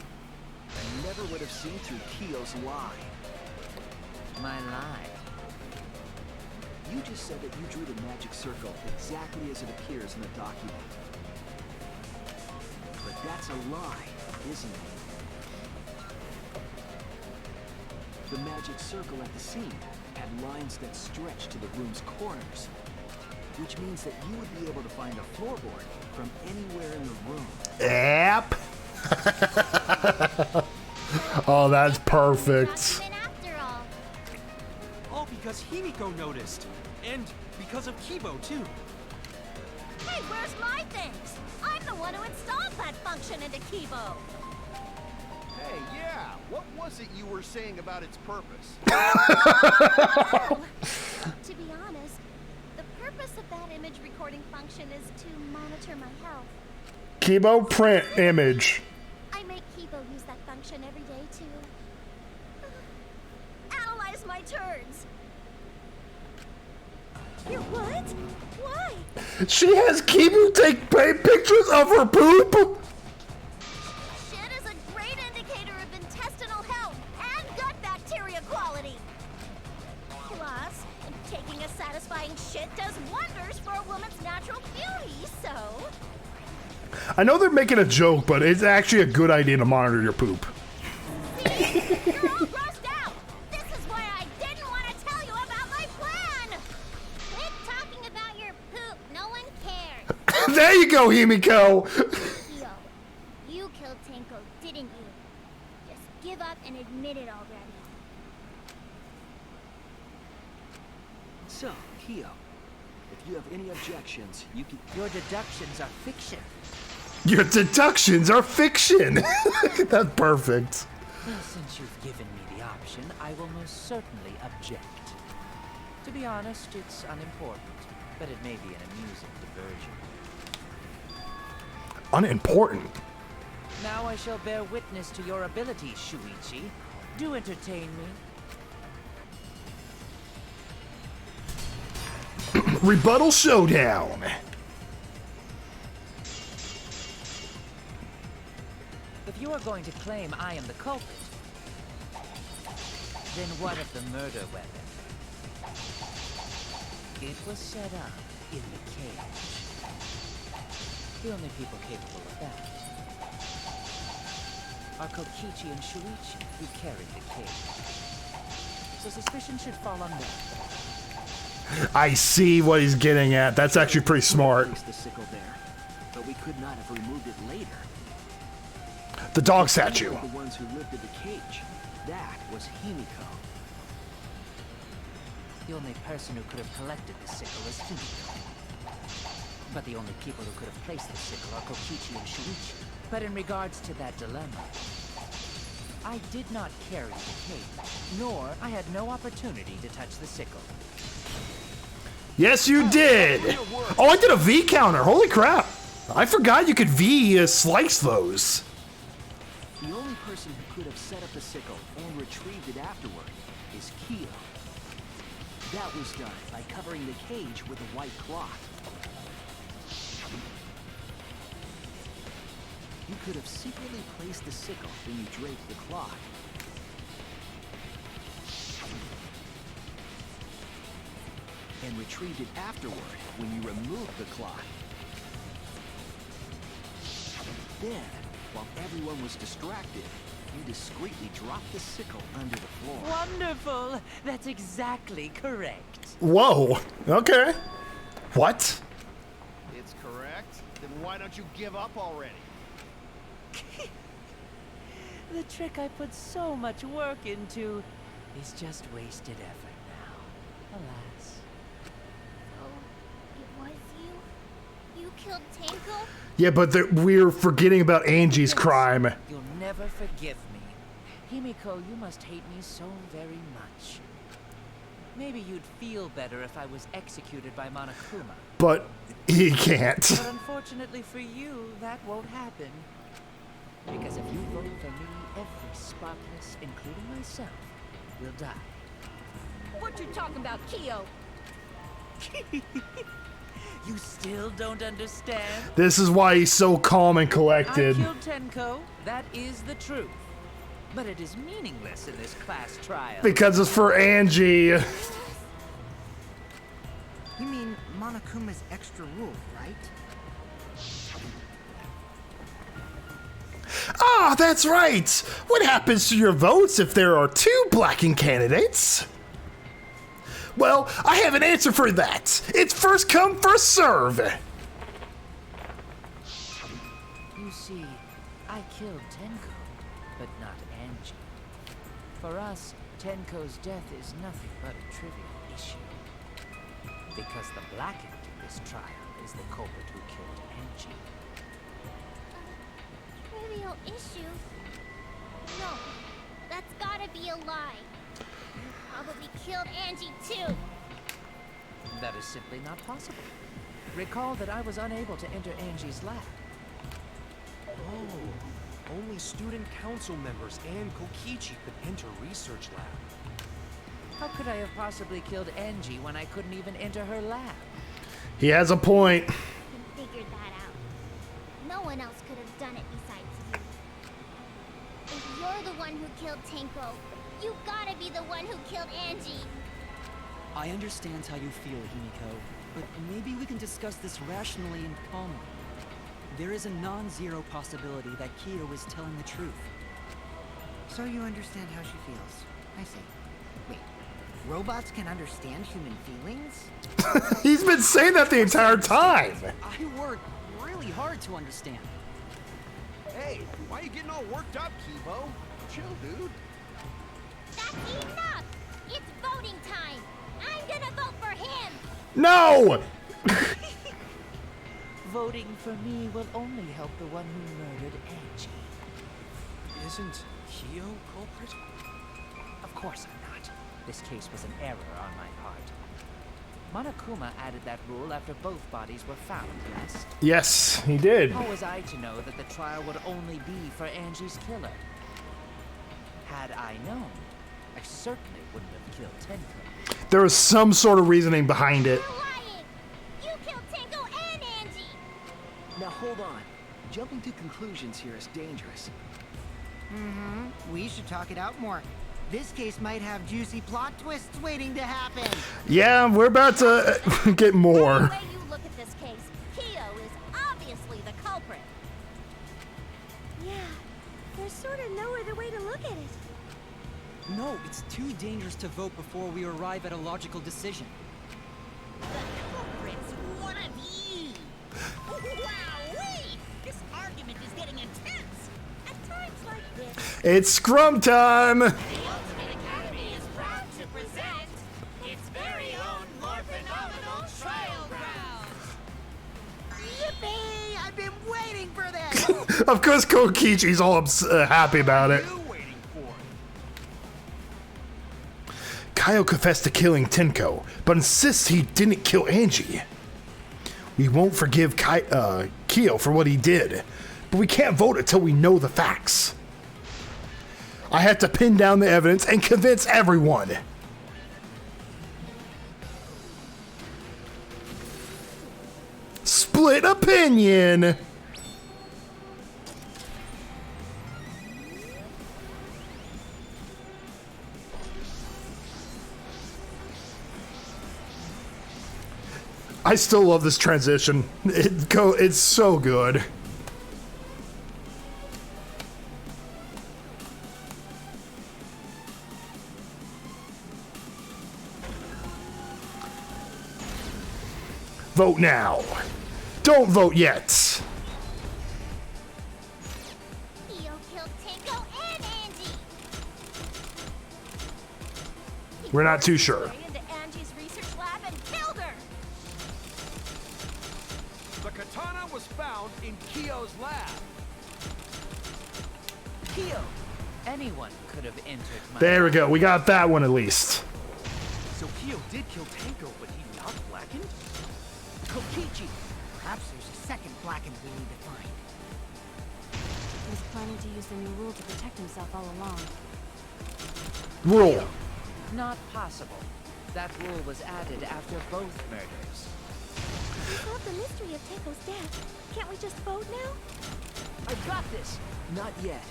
never would have seen through Kyo's lie. My lie. You just said that you drew the magic circle exactly as it appears in the document. But that's a lie, isn't it? The magic circle at the scene had lines that stretched to the room's corners, which means that you would be able to find a floorboard from anywhere in the room. Yep. Oh, that's perfect. Document after all. All because Himiko noticed. And because of Kibo, too. Hey, where's my things? I'm the one who installed that function into Kibo. Hey, yeah, what was it you were saying about its purpose? Oh, to be honest, the purpose of that image recording function is to monitor my health. Kibo print image. I make Kibo use that function every day to Analyze my turns. You what? Why? She has Kibo take pictures of her poop? Shit is a great indicator of intestinal health and gut bacteria quality. Plus, taking a satisfying shit does wonders for a woman's natural beauty, so... I know they're making a joke, but it's actually a good idea to monitor your poop. See? You're all grossed out! This is why I didn't want to tell you about my plan! Quit talking about your poop. No one cares. There you go, Himiko. Kyo, you killed Tenko, didn't you? Just give up and admit it already. So, Kyo, if you have any objections, you can... Your deductions are fiction. Your deductions are fiction. That's perfect. Well, since you've given me the option, I will most certainly object. To be honest, it's unimportant, but it may be an amusing diversion. Unimportant. Now I shall bear witness to your abilities, Shuichi. Do entertain me. Rebuttal showdown. If you are going to claim I am the culprit, then what of the murder weapon? It was set up in the cage. The only people capable of that are Kokichi and Shuichi, who carried the cage. So suspicion should fall on them. I see what he's getting at. That's actually pretty smart. Placed the sickle there, but we could not have removed it later. The dog statue. The ones who lived in the cage. That was Himiko. The only person who could have collected the sickle is Himiko. But the only people who could have placed the sickle are Kokichi and Shuichi. But in regards to that dilemma, I did not carry the cage, nor I had no opportunity to touch the sickle. Yes, you did. Oh, I did a V counter. Holy crap. I forgot you could V slice those. The only person who could have set up the sickle and retrieved it afterward is Kyo. That was done by covering the cage with a white cloth. You could have secretly placed the sickle when you draped the cloth. And retrieved it afterward when you removed the cloth. Then, while everyone was distracted, you discreetly dropped the sickle under the floor. Wonderful! That's exactly correct. Whoa. Okay. What? It's correct. Then why don't you give up already? The trick I put so much work into is just wasted effort now. Alas. Oh, it was you? You killed Tenko? Yeah, but we're forgetting about Angie's crime. You'll never forgive me. Himiko, you must hate me so very much. Maybe you'd feel better if I was executed by Monokuma. But he can't. But unfortunately for you, that won't happen. Because if you vote for me, every Sparkless, including myself, will die. What you talking about, Kyo? You still don't understand? This is why he's so calm and collected. I killed Tenko. That is the truth. But it is meaningless in this class trial. Because it's for Angie. You mean Monokuma's extra rule, right? Ah, that's right! What happens to your votes if there are 2 blacking candidates? Well, I have an answer for that. It's first come, first serve. You see, I killed Tenko, but not Angie. For us, Tenko's death is nothing but a trivial issue. Because the blackened in this trial is the culprit who killed Angie. Trivial issue? No, that's gotta be a lie. You probably killed Angie too. That is simply not possible. Recall that I was unable to enter Angie's lab. Oh, only student council members and Kokichi could enter research lab. How could I have possibly killed Angie when I couldn't even enter her lab? He has a point. You figured that out. No one else could have done it besides you. If you're the one who killed Tenko, you gotta be the one who killed Angie. I understand how you feel, Himiko, but maybe we can discuss this rationally and calmly. There is a non-zero possibility that Kyo is telling the truth. So you understand how she feels. I see. Wait, robots can understand human feelings? He's been saying that the entire time. I work really hard to understand. Hey, why are you getting all worked up, Kibo? Chill, dude. That's enough! It's voting time! I'm gonna vote for him! No! Voting for me will only help the one who murdered Angie. Isn't Kyo culprit? Of course I'm not. This case was an error on my part. Monokuma added that rule after both bodies were found, yes? Yes, he did. How was I to know that the trial would only be for Angie's killer? Had I known, I certainly wouldn't have killed Tenko. There was some sort of reasoning behind it. You're lying! You killed Tenko and Angie! Now hold on. Jumping to conclusions here is dangerous. Mm-hmm. We should talk it out more. This case might have juicy plot twists waiting to happen. Yeah, we're about to get more. Any way you look at this case, Kyo is obviously the culprit. Yeah, there's sort of no other way to look at it. No, it's too dangerous to vote before we arrive at a logical decision. The culprit's one of you. Wowee! This argument is getting intense. At times like this, It's scrum time! the Ultimate Academy is proud to present its very own more phenomenal trial grounds. Yippee! I've been waiting for this! Of course, Kokichi's all happy about it. What are you waiting for? Kaio confessed to killing Tenko, but insists he didn't kill Angie. We won't forgive Kyo for what he did, but we can't vote until we know the facts. I have to pin down the evidence and convince everyone. Split opinion. I still love this transition. It's so good. Vote now. Don't vote yet. Kyo killed Tenko and Angie. We're not too sure. Into Angie's research lab and killed her. The katana was found in Kyo's lab. Kyo! Anyone could have entered my... There we go. We got that one at least. So Kyo did kill Tenko, but he not blackened? Kokichi! Perhaps there's a second blackened we need to find. He was planning to use the new rule to protect himself all along. Rule. Not possible. That rule was added after both murders. We solved the mystery of Tenko's death. Can't we just vote now? I got this! Not yet.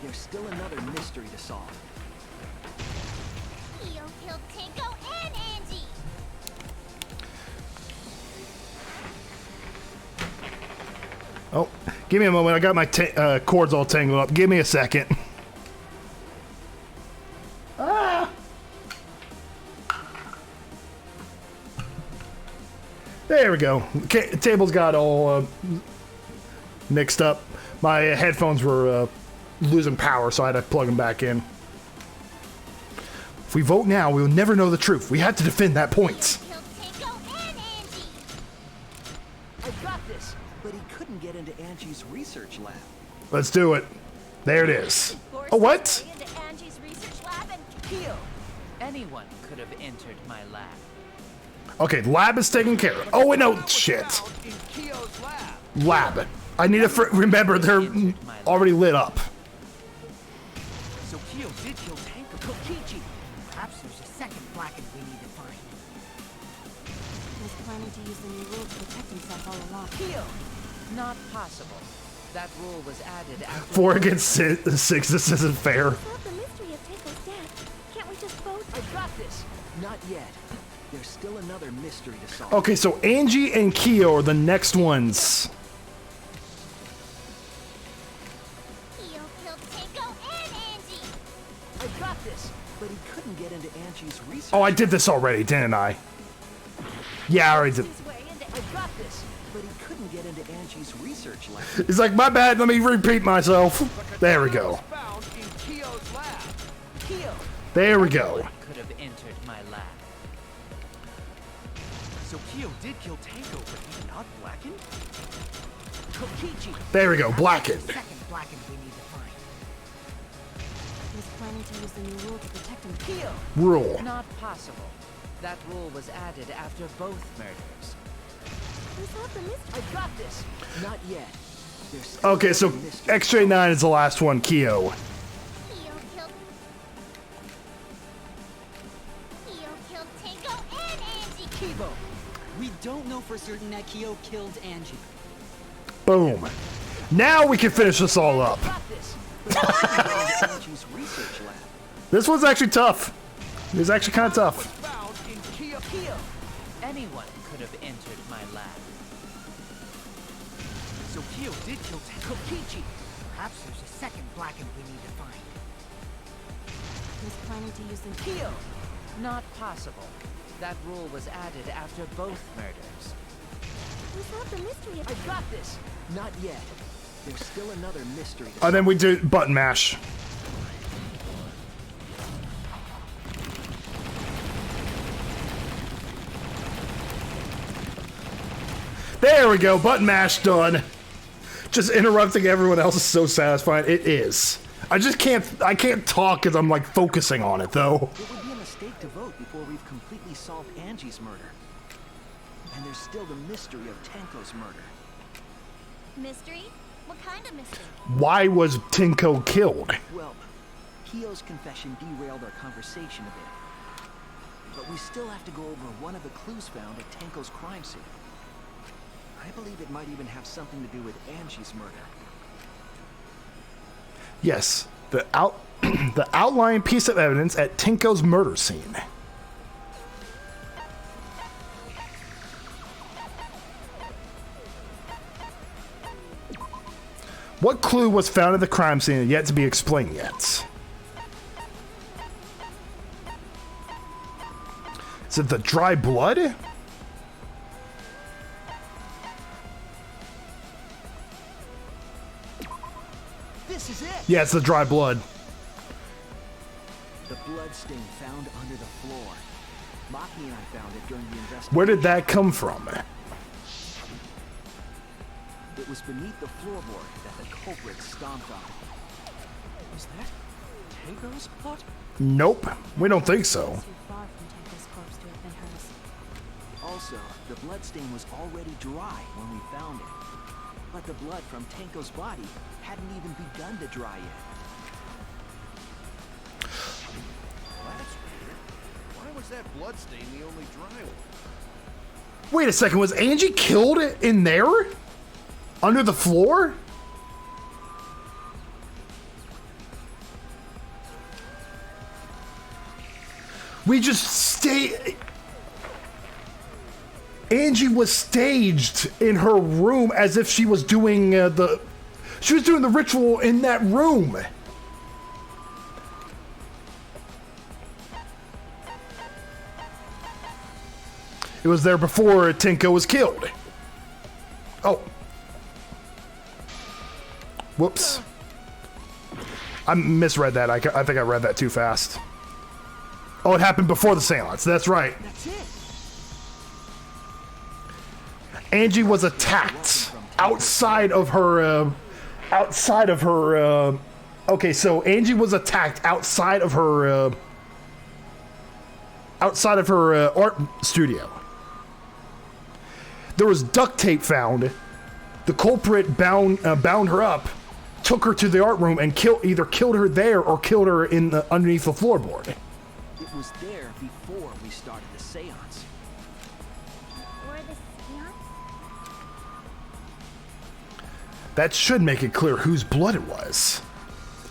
There's still another mystery to solve. Kyo killed Tenko and Angie. Oh, give me a moment. I got my cords all tangled up. Give me a second. Ah! There we go. Table's got all mixed up. My headphones were losing power, so I had to plug them back in. If we vote now, we will never know the truth. We have to defend that point. Killed Tenko and Angie. I got this! But he couldn't get into Angie's research lab. Let's do it. There it is. Oh, what? Into Angie's research lab and Kyo! Anyone could have entered my lab. Okay, lab is taken care of. Oh, wait, no, shit. Found in Kyo's lab. Lab. I need to remember they're already lit up. So Kyo did kill Tenko. Kokichi! Perhaps there's a second blackened we need to find. He was planning to use the new rule to protect himself all along. Kyo! Not possible. That rule was added after... 4 against 6. This isn't fair. solved the mystery of Tenko's death. Can't we just vote? I got this! Not yet. There's still another mystery to solve. Okay, so Angie and Kyo are the next ones. Kyo killed Tenko and Angie. I got this! But he couldn't get into Angie's research. Oh, I did this already, didn't I? Yeah, I already did. His way into I got this! But he couldn't get into Angie's research lab. It's like, my bad, let me repeat myself. There we go. Was found in Kyo's lab. Kyo! There we go. Could have entered my lab. So Kyo did kill Tenko, but he's not blackened? Kokichi! There we go, blackened. Second blackened we need to find. He was planning to use the new rule to protect himself. Kyo! Rule. Not possible. That rule was added after both murders. We solved the mystery. I got this! Not yet. There's still Okay, so another mystery. X-Ray 9 is the last one, Kyo. Kyo killed Tenko and Angie. Kibo! We don't know for certain that Kyo killed Angie. Boom. Now we can finish this all up. Got this! But he couldn't get into Angie's research lab. This one's actually tough. It's actually kind of tough. Found in Kyo. Kyo! Anyone could have entered my lab. So Kyo did kill Kokichi! Perhaps there's a second black imp we need to find. He was planning to use them. Kyo! Not possible. That rule was added after both murders. We solved the mystery of I got this! Not yet. There's still another mystery to And then we do button mash. There we go, button mash done. Just interrupting everyone else is so satisfying. It is. I can't talk because I'm like focusing on it though. It would be a mistake to vote before we've completely solved Angie's murder. And there's still the mystery of Tenko's murder. Mystery? What kind of mystery? Why was Tenko killed? Well, Kyo's confession derailed our conversation a bit. But we still have to go over one of the clues found at Tenko's crime scene. I believe it might even have something to do with Angie's murder. Yes, the outlying piece of evidence at Tenko's murder scene. What clue was found at the crime scene and yet to be explained yet? Is it the dry blood? This is it! Yeah, it's the dry blood. The blood stain found under the floor. Maki and I found it during the investigation. Where did that come from? It was beneath the floorboard that the culprit stomped on. Was that Tenko's plot? Nope, we don't think so. Too far from Tenko's corpse to have been hers. Also, the blood stain was already dry when we found it. But the blood from Tenko's body hadn't even begun to dry yet. That's weird. Why was that blood stain the only dry one? Wait a second, was Angie killed in there? Under the floor? We just stay. Angie was staged in her room as if she was doing the ritual in that room. It was there before Tenko was killed. Oh. Whoops. I misread that. I think I read that too fast. Oh, it happened before the seance. That's right. That's it! Angie was attacked outside of her. Okay, so Angie was attacked outside of her. Outside of her art studio. There was duct tape found. The culprit bound her up, took her to the art room, and either killed her there or killed her underneath the floorboard. It was there before we started the seance. or the seance? That should make it clear whose blood it was.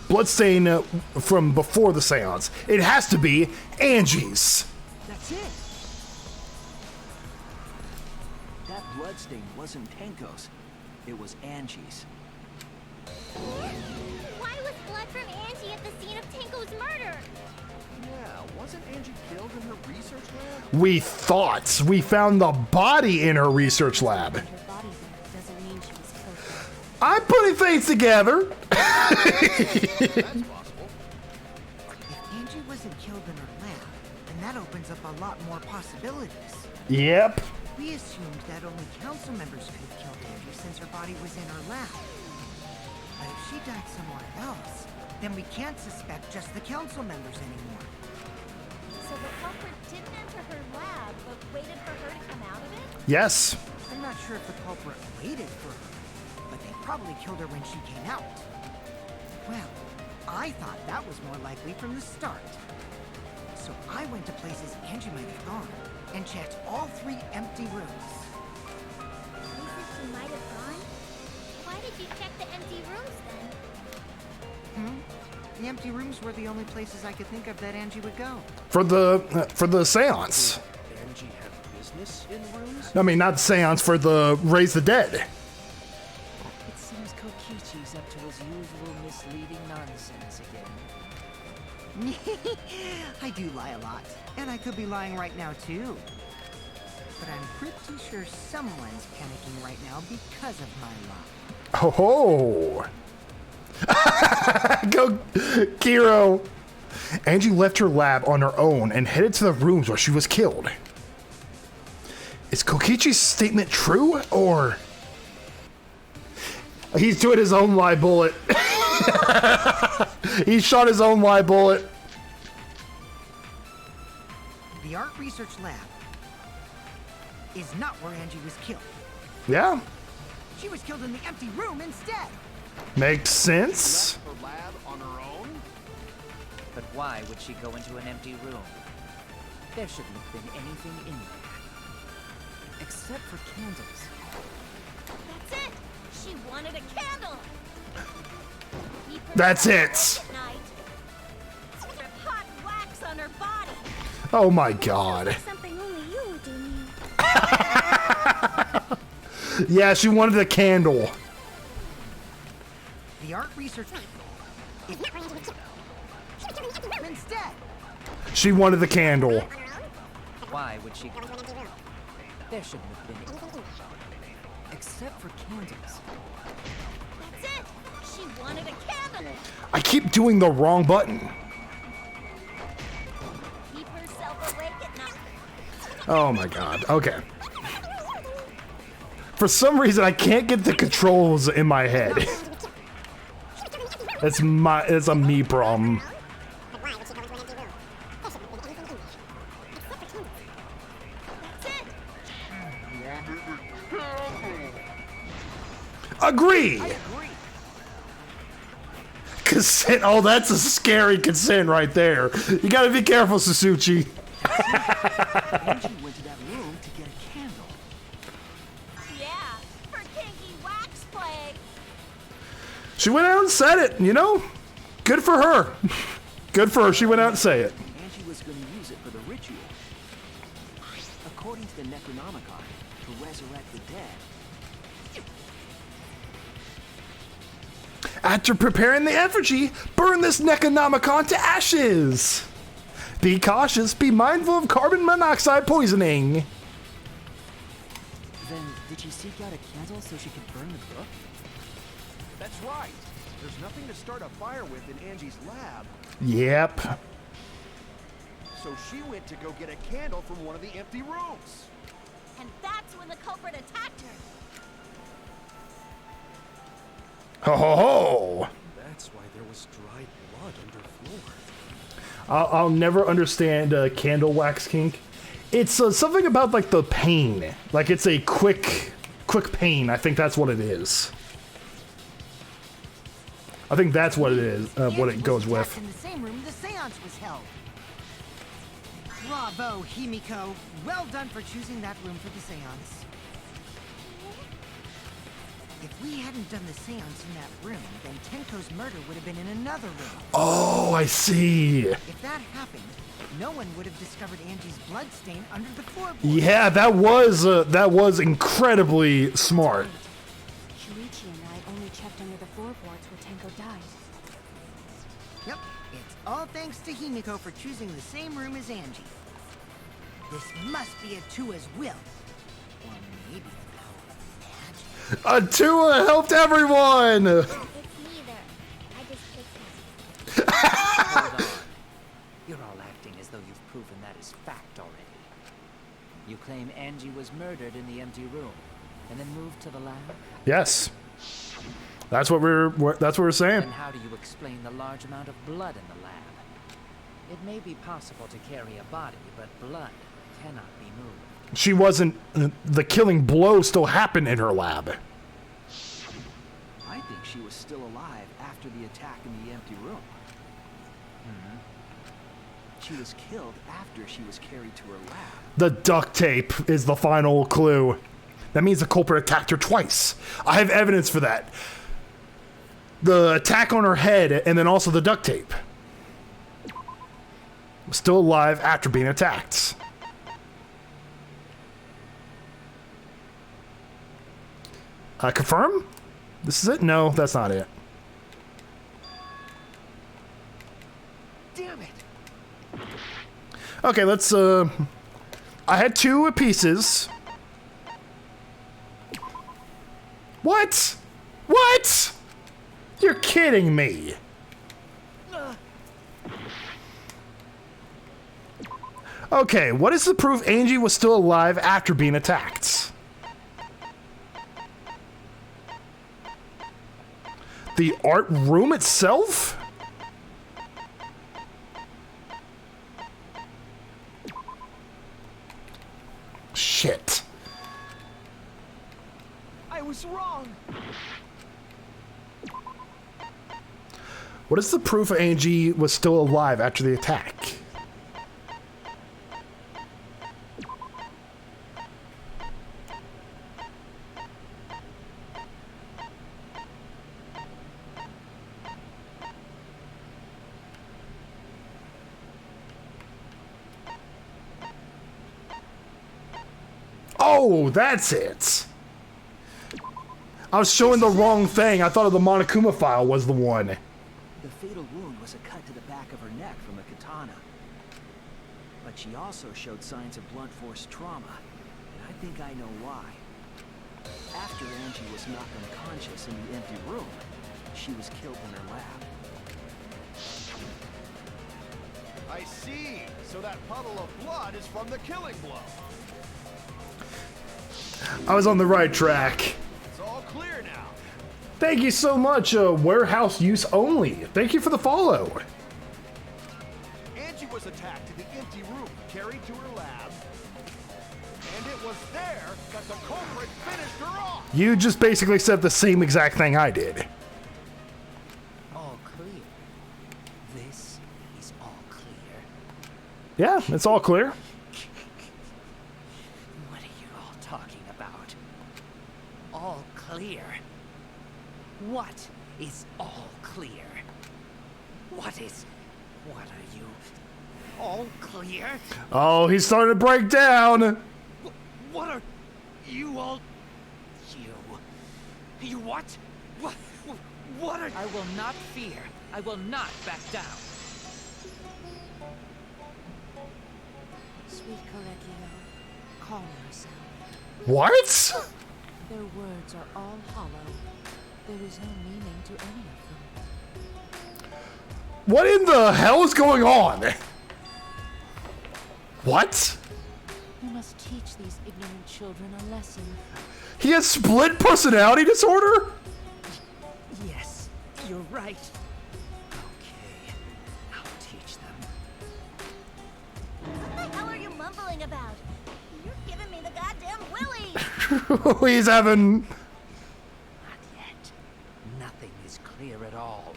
Bloodstain from before the seance. It has to be Angie's. That's it! That bloodstain wasn't Tenko's. It was Angie's. Why was blood from Angie at the scene of Tenko's murder? Yeah, wasn't Angie killed in her research lab? We thought we found the body in her research lab. Her body there doesn't mean she was killed. I'm putting things together. That's possible. If Angie wasn't killed in her lab, then that opens up a lot more possibilities. Yep. We assumed that only council members could have killed Angie since her body was in her lab. But if she died somewhere else, then we can't suspect just the council members anymore. So the culprit didn't enter her lab, but waited for her to come out of it? Yes. I'm not sure if the culprit waited for her, but they probably killed her when she came out. Well, I thought that was more likely from the start. So I went to places Angie might have gone and checked all 3 empty rooms. Places she might have gone? Why did you check the empty rooms then? The empty rooms were the only places I could think of that Angie would go. For the seance. Angie had business in rooms? I mean, not the seance, for the Raise the Dead. It seems Kokichi's up to his usual misleading nonsense again. I do lie a lot, and I could be lying right now too. But I'm pretty sure someone's panicking right now because of my lie. Ho ho! Go, Kiro! Angie left her lab on her own and headed to the rooms where she was killed. Is Kokichi's statement true, or... He's doing his own live bullet. He shot his own live bullet. The art research lab is not where Angie was killed. Yeah. She was killed in the empty room instead. Makes sense. Her lab on her own? But why would she go into an empty room? There shouldn't have been anything in there. Except for candles. That's it! She wanted a candle! That's it! Hot wax on her body! Oh my god. Something only you would do, me. Yeah, she wanted a candle. The art research is not where Angie was killed. She was killed in the empty room instead. She wanted the candle. Why would she go into an empty room? There shouldn't have been anything in there. Except for candles. That's it! She wanted a candle! I keep doing the wrong button. Keep herself awake at night. Oh my god. Okay. For some reason, I can't get the controls in my head. It's a me problem. Agree. Consent. Oh, that's a scary consent right there. You gotta be careful, Sasuchi. Angie went to that room to get a candle. Yeah, for kinky wax play. She went out and said it, you know? Good for her. Good for her. She went out and said it. Angie was going to use it for the ritual. According to the Necronomicon, to resurrect the dead. After preparing the effigy, burn this Necronomicon to ashes. Be cautious. Be mindful of carbon monoxide poisoning. Then, did she seek out a candle so she could burn the book? That's right. There's nothing to start a fire with in Angie's lab. Yep. So she went to go get a candle from one of the empty rooms. And that's when the culprit attacked her. Ho ho ho! That's why there was dried blood underfloor. I'll never understand candle wax kink. It's something about like the pain. Like it's a quick pain. I think that's what it is. I think that's what it is. What it goes with. In the same room the seance was held. Bravo, Himiko. Well done for choosing that room for the seance. If we hadn't done the seance in that room, then Tenko's murder would have been in another room. Oh, I see. If that happened, no one would have discovered Angie's bloodstain under the floorboard. Yeah, that was incredibly smart. Shuichi and I only checked under the floorboards where Tenko died. Yep, it's all thanks to Himiko for choosing the same room as Angie. This must be Atua's will. Or maybe the power of magic. Atua helped everyone! It's neither. I just picked it. Hold on. You're all acting as though you've proven that is fact already. You claim Angie was murdered in the empty room, and then moved to the lab? Yes. That's what we're saying. Then how do you explain the large amount of blood in the lab? It may be possible to carry a body, but blood cannot be moved. She wasn't. The killing blow still happened in her lab. I think she was still alive after the attack in the empty room. She was killed after she was carried to her lab. The duct tape is the final clue. That means the culprit attacked her twice. I have evidence for that. The attack on her head and then also the duct tape. Still alive after being attacked. Confirm? This is it? No, that's not it. Damn it! Okay, let's, I had 2 pieces. What? What? You're kidding me. Okay, what is the proof Angie was still alive after being attacked? The art room itself? Shit. I was wrong. What is the proof Angie was still alive after the attack? Oh, that's it. I was showing the wrong thing. I thought the Monokuma file was the one. The fatal wound was a cut to the back of her neck from a katana. But she also showed signs of blunt force trauma, and I think I know why. After Angie was knocked unconscious in the empty room, she was killed in her lab. I see. So that puddle of blood is from the killing blow. I was on the right track. It's all clear now. Thank you so much, warehouse use only. Thank you for the follow. Angie was attacked in the empty room, carried to her lab, and it was there that the culprit finished her off. You just basically said the same exact thing I did. All clear. This is all clear. Yeah, it's all clear. What are you all talking about? All clear. What is all clear? What are you? All clear? Oh, he's starting to break down. What are you all? You what? What are? I will not fear. I will not back down. Sweet Corecchio, calm yourself. What? Their words are all hollow. There is no meaning to any of them. What in the hell is going on? What? You must teach these ignorant children a lesson. He has split personality disorder? Yes, you're right. Okay, I'll teach them. What the hell are you mumbling about? You're giving me the goddamn willy! He's having... Not yet. Nothing is clear at all.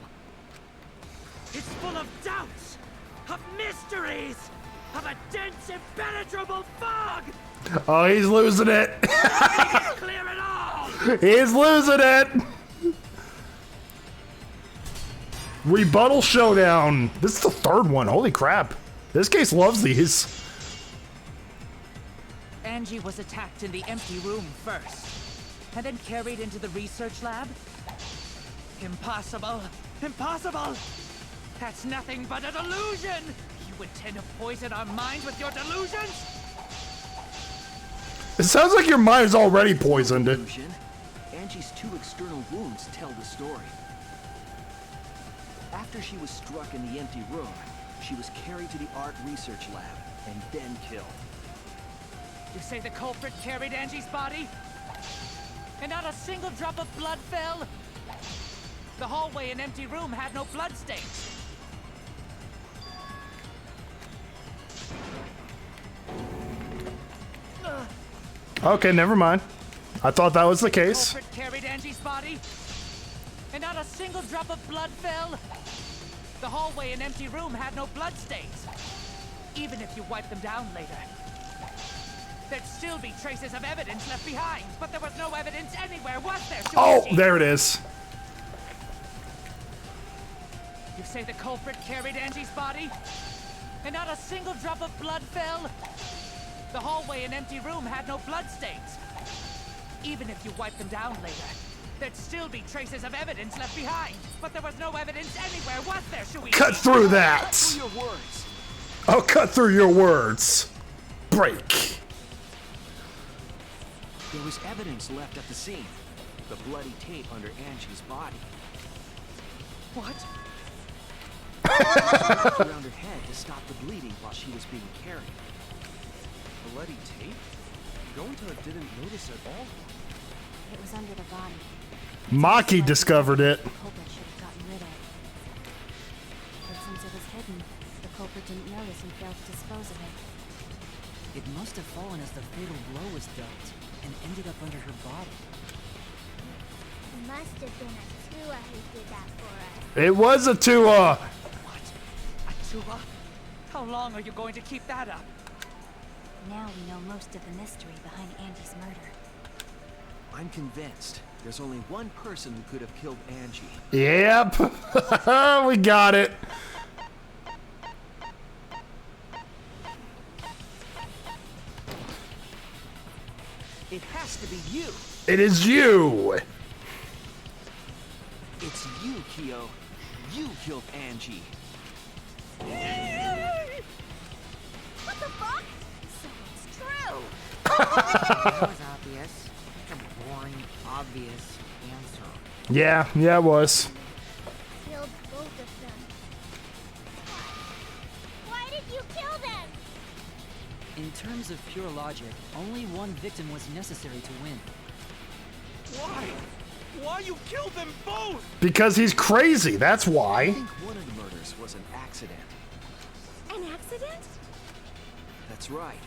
It's full of doubts, of mysteries, of a dense, impenetrable fog! Oh, he's losing it. Nothing is clear at all! He's losing it. Rebuttal showdown. This is the 3rd one. Holy crap. This case loves these. Angie was attacked in the empty room first, and then carried into the research lab? Impossible! Impossible! That's nothing but a delusion! You intend to poison our minds with your delusions? It sounds like your mind is already poisoned. Delusion. Angie's 2 external wounds tell the story. After she was struck in the empty room, she was carried to the art research lab and then killed. You say the culprit carried Angie's body? And not a single drop of blood fell? The hallway and empty room had no bloodstains. Okay, never mind. I thought that was the case. The culprit carried Angie's body? And not a single drop of blood fell? The hallway and empty room had no bloodstains. Even if you wipe them down later, there'd still be traces of evidence left behind. But there was no evidence anywhere, was there? Oh, Shuichi? there it is. You say the culprit carried Angie's body? And not a single drop of blood fell? The hallway and empty room had no bloodstains. Even if you wipe them down later, There'd still be traces of evidence left behind, but there was no evidence anywhere, was there, Shuichi? Cut through that! Through your words. I'll cut through your words. Break. There was evidence left at the scene. The bloody tape under Angie's body. What? Wrapped around her head to stop the bleeding while she was being carried. Bloody tape? Gonta didn't notice at all. It was under the body. Maki discovered it. The culprit should have gotten rid of. But since it was hidden, the culprit didn't notice and failed to dispose of it. It must have fallen as the fatal blow was dealt and ended up under her body. It must have been a Tua who did that for us. It was a Tua. What? Atuba? How long are you going to keep that up? Now we know most of the mystery behind Andy's murder. I'm convinced there's only one person who could have killed Angie. Yep. We got it. It has to be you. It is you. It's you, Kyo. You killed Angie. What the fuck? So it's true. That was obvious. Such a boring, obvious answer. Yeah, it was. Killed both of them. Why did you kill them? In terms of pure logic, only one victim was necessary to win. Why? Why you killed them both? Because he's crazy, that's I why. think one of the murders was an accident. An accident? That's right.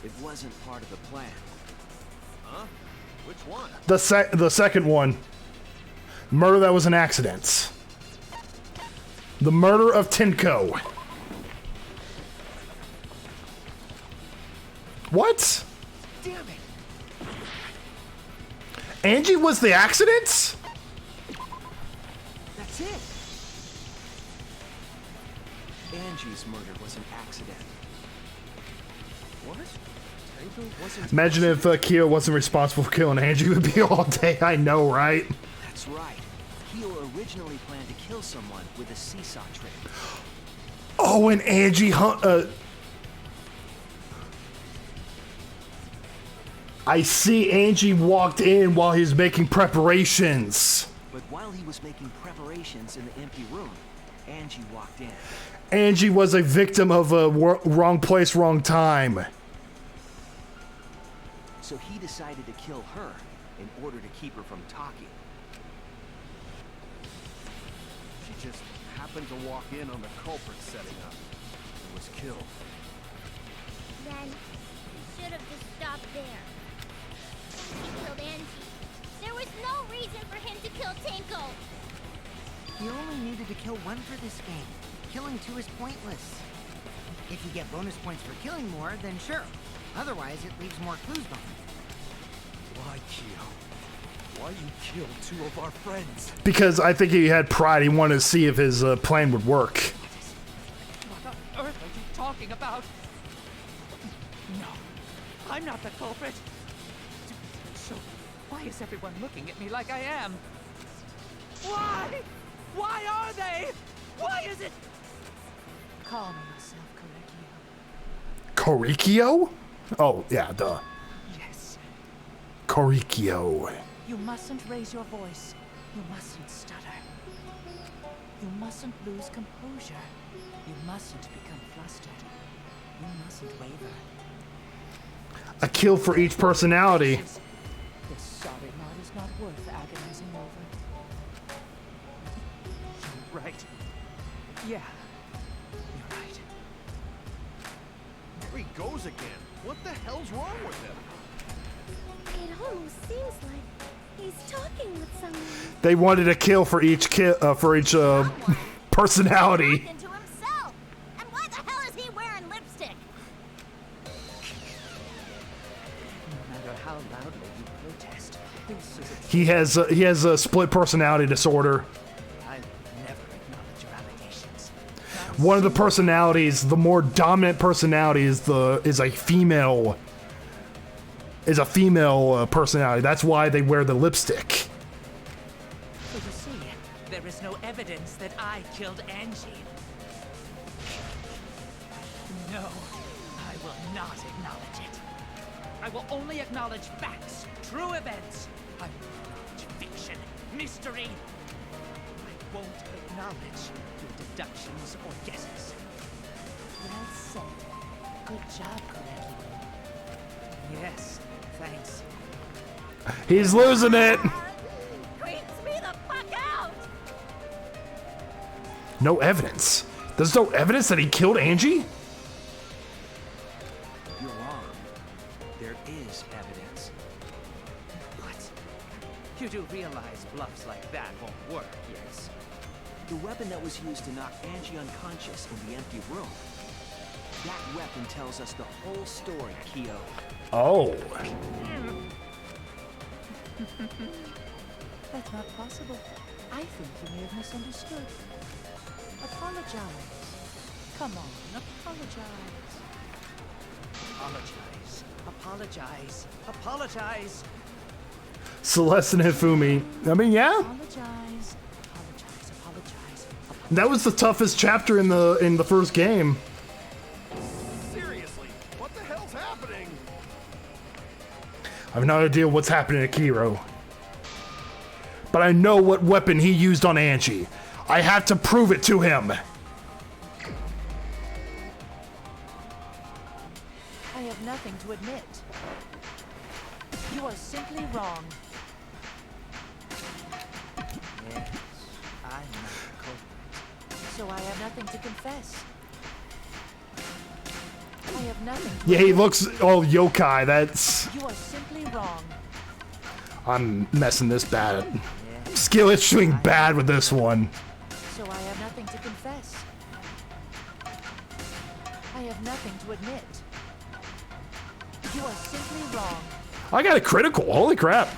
It wasn't part of the plan. Huh? Which one? The second one. Murder that was an accident. The murder of Tenko. What? Damn it! Angie was the accident? That's it! Angie's murder was an accident. What? Tenko wasn't... Imagine if Kyo wasn't responsible for killing Angie. It would be all day. I know, right? That's right. Kyo originally planned to kill someone with a seesaw trick. Oh, and Angie I see Angie walked in while he was making preparations. But while he was making preparations in the empty room, Angie walked in. Angie was a victim of a wrong place, wrong time. So he decided to kill her in order to keep her from talking. She just happened to walk in on the culprit setting up and was killed. Then he should have just stopped there. He killed Angie. There was no reason for him to kill Tenko. You only needed to kill one for this game. Killing two is pointless. If you get bonus points for killing more, then sure. Otherwise, it leaves more clues behind. Why, Kyo? Why you killed two of our friends? Because I think he had pride. He wanted to see if his plan would work. What on earth are you talking about? No, I'm not the culprit. So, why is everyone looking at me like I am? Why? Why are they? Why is it? Calm yourself, Korikio. Korikio? Oh, yeah, duh. Yes. Korikio. You mustn't raise your voice. You mustn't stutter. You mustn't lose composure. You mustn't become flustered. You mustn't waver. A kill for each personality. This sorry knot is not worth agonizing over. You're right. Yeah, you're right. There he goes again. What the hell's wrong with him? It almost seems like he's talking with someone. They wanted a kill for each personality. Talking to himself. And why the hell is he wearing lipstick? No matter how loudly you protest, this is He has a split personality disorder. I'll never acknowledge your allegations. One of the personalities, the more dominant personality, is a female personality. That's why they wear the lipstick. There is no evidence that I killed Angie. No, I will not acknowledge it. I will only acknowledge facts, true events. I will acknowledge fiction, mystery. I won't acknowledge your deductions or guesses. Well said. Good job, Correcchio. Yes, thanks. He's losing it. Creeps me the fuck out! No evidence. There's no evidence that he killed Angie? You're wrong. There is evidence. What? You do realize bluffs like that won't work, yes? The weapon that was used to knock Angie unconscious in the empty room. That weapon tells us the whole story, Kyo. Oh. That's not possible. I think you may have misunderstood. Apologize. Come on, apologize. Apologize. Apologize. Apologize. Celeste and Hifumi. I mean, yeah. Apologize. Apologize. Apologize. That was the toughest chapter in the first game. Seriously, what the hell's happening? I have no idea what's happening to Kiro. But I know what weapon he used on Angie. I have to prove it to him. I have nothing to admit. You are simply wrong. Yes, I'm not the culprit. So I have nothing to confess. I have nothing to Yeah, he looks all yokai. That's... You are simply wrong. I'm messing this bad. Skill is doing bad with this one. So I have nothing to confess. I have nothing to admit. You are simply wrong. I got a critical. Holy crap.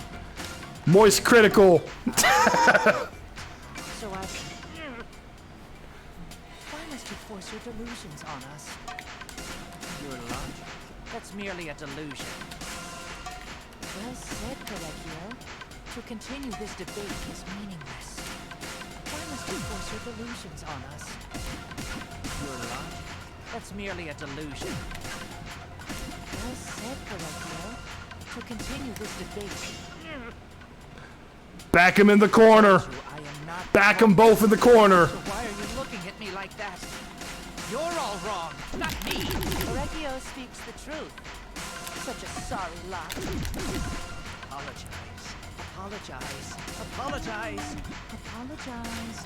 Moist critical. So I... Why must you force your delusions on us? Your logic. That's merely a delusion. Well said, Correcchio. To continue this debate is meaningless. Why must you force your delusions on us? Your logic. That's merely a delusion. Well said, Correcchio. To continue this debate. Back him in the corner. I am not... Back them both in the corner. So why are you looking at me like that? You're all wrong, not me. Correcchio speaks the truth. Such a sorry lot. Apologize. Apologize. Apologize. Apologize.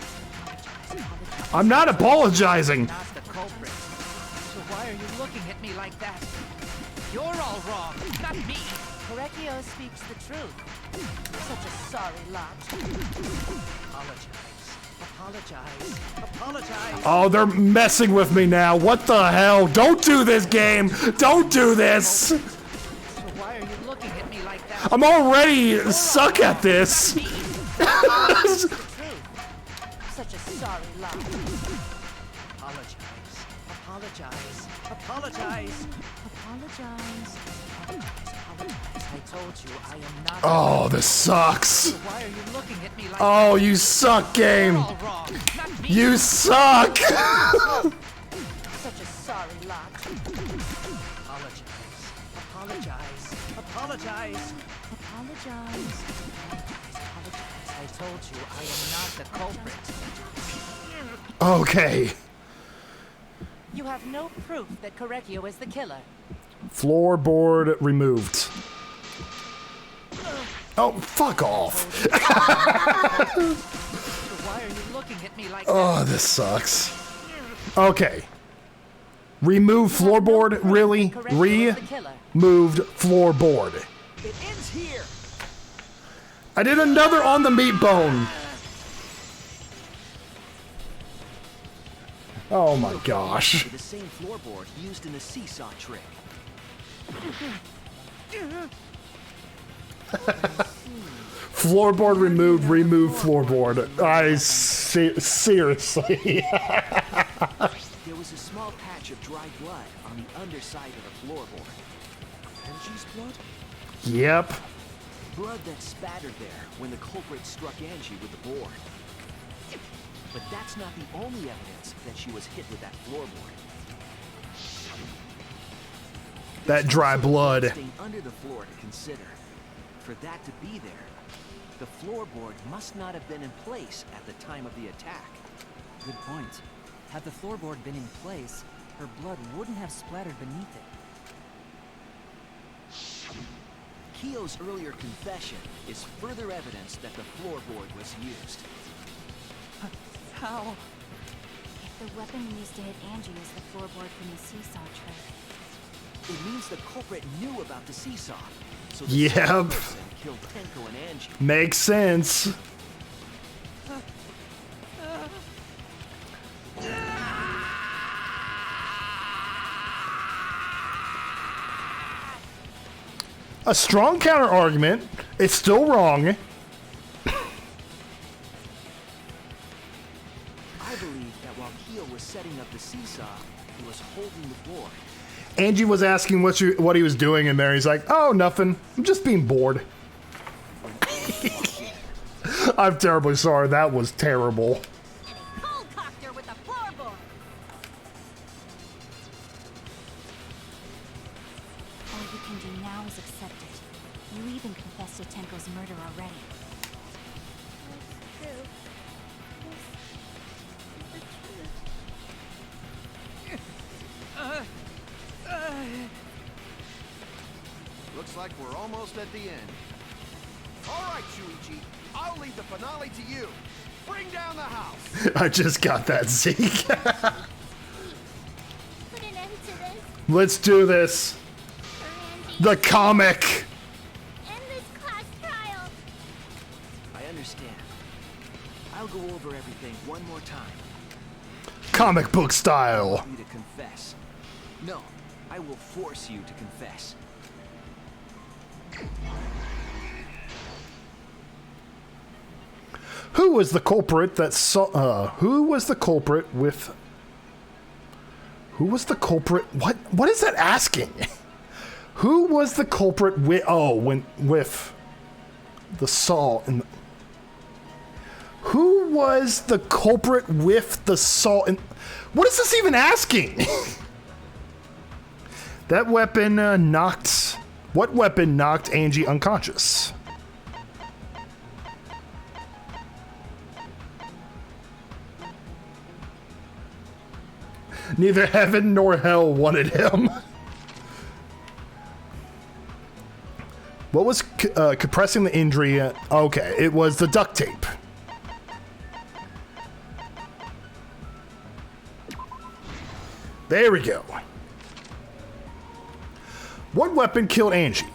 Apologize. I'm not apologizing. Not the culprit. So why are you looking at me like that? You're all wrong, not me. Correcchio speaks the truth. Such a sorry lot. Apologize. Apologize. Apologize. Oh, they're messing with me now. What the hell? Don't do this, game. Don't do this. So why are you looking at me like that? I'm already suck at this. Such a sorry lot. Apologize. Apologize. Apologize. Apologize. Apologize. I told you I am not. Oh, this sucks. So why are you looking at me like Oh, you suck, game. all wrong, not me. You suck. Such a sorry lot. Apologize. Apologize. Apologize. Apologize. Apologize. I told you I am not the culprit. Okay. You have no proof that Correcchio is the killer. Floorboard removed. Oh, fuck off. So why are you looking at me like Oh, that? this sucks. Okay. Remove floorboard? Really? Removed floorboard. It ends here. I did another on the meat bone. Oh my gosh. The same floorboard used in the seesaw trick. Floorboard removed, remove floorboard. Seriously. There was a small patch of dry blood on the underside of the floorboard. Angie's blood? Yep. Blood that spattered there when the culprit struck Angie with the board. But that's not the only evidence that she was hit with that floorboard. That dry blood. Staying under the floor to consider. For that to be there, the floorboard must not have been in place at the time of the attack. Good point. Had the floorboard been in place, her blood wouldn't have splattered beneath it. Keo's earlier confession is further evidence that the floorboard was used. How? If the weapon used to hit Angie is the floorboard from the seesaw trick. It means the culprit knew about the seesaw. So Yep. Killed Tenko and Angie. Makes sense. A strong counter argument. It's still wrong. I believe that while Keo was setting up the seesaw, he was holding the board. Angie was asking what he was doing in there. He's like, oh, nothing. I'm just being bored. I'm terribly sorry. That was terrible. Helicopter with a floorboard. All you can do now is accept it. You even confessed to Tenko's murder already. That's true. This is the truth. Looks like we're almost at the end. All right, Shuichi. I'll leave the finale to you. Bring down the house. I just got that, Zeke. Put an end to this. Let's do this. For Angie. The comic. End this class trial. I understand. I'll go over everything one more time. Comic book I style. want you to confess. No, I will force you to confess. Who was the culprit that saw? Who was the culprit with? Who was the culprit? What is that asking? Who was the culprit with? Oh, with the saw and. Who was the culprit with the saw and? What is this even asking? That weapon knocked. What weapon knocked Angie unconscious? Neither heaven nor hell wanted him. What was compressing the injury? Okay, it was the duct tape. There we go. What weapon killed Angie?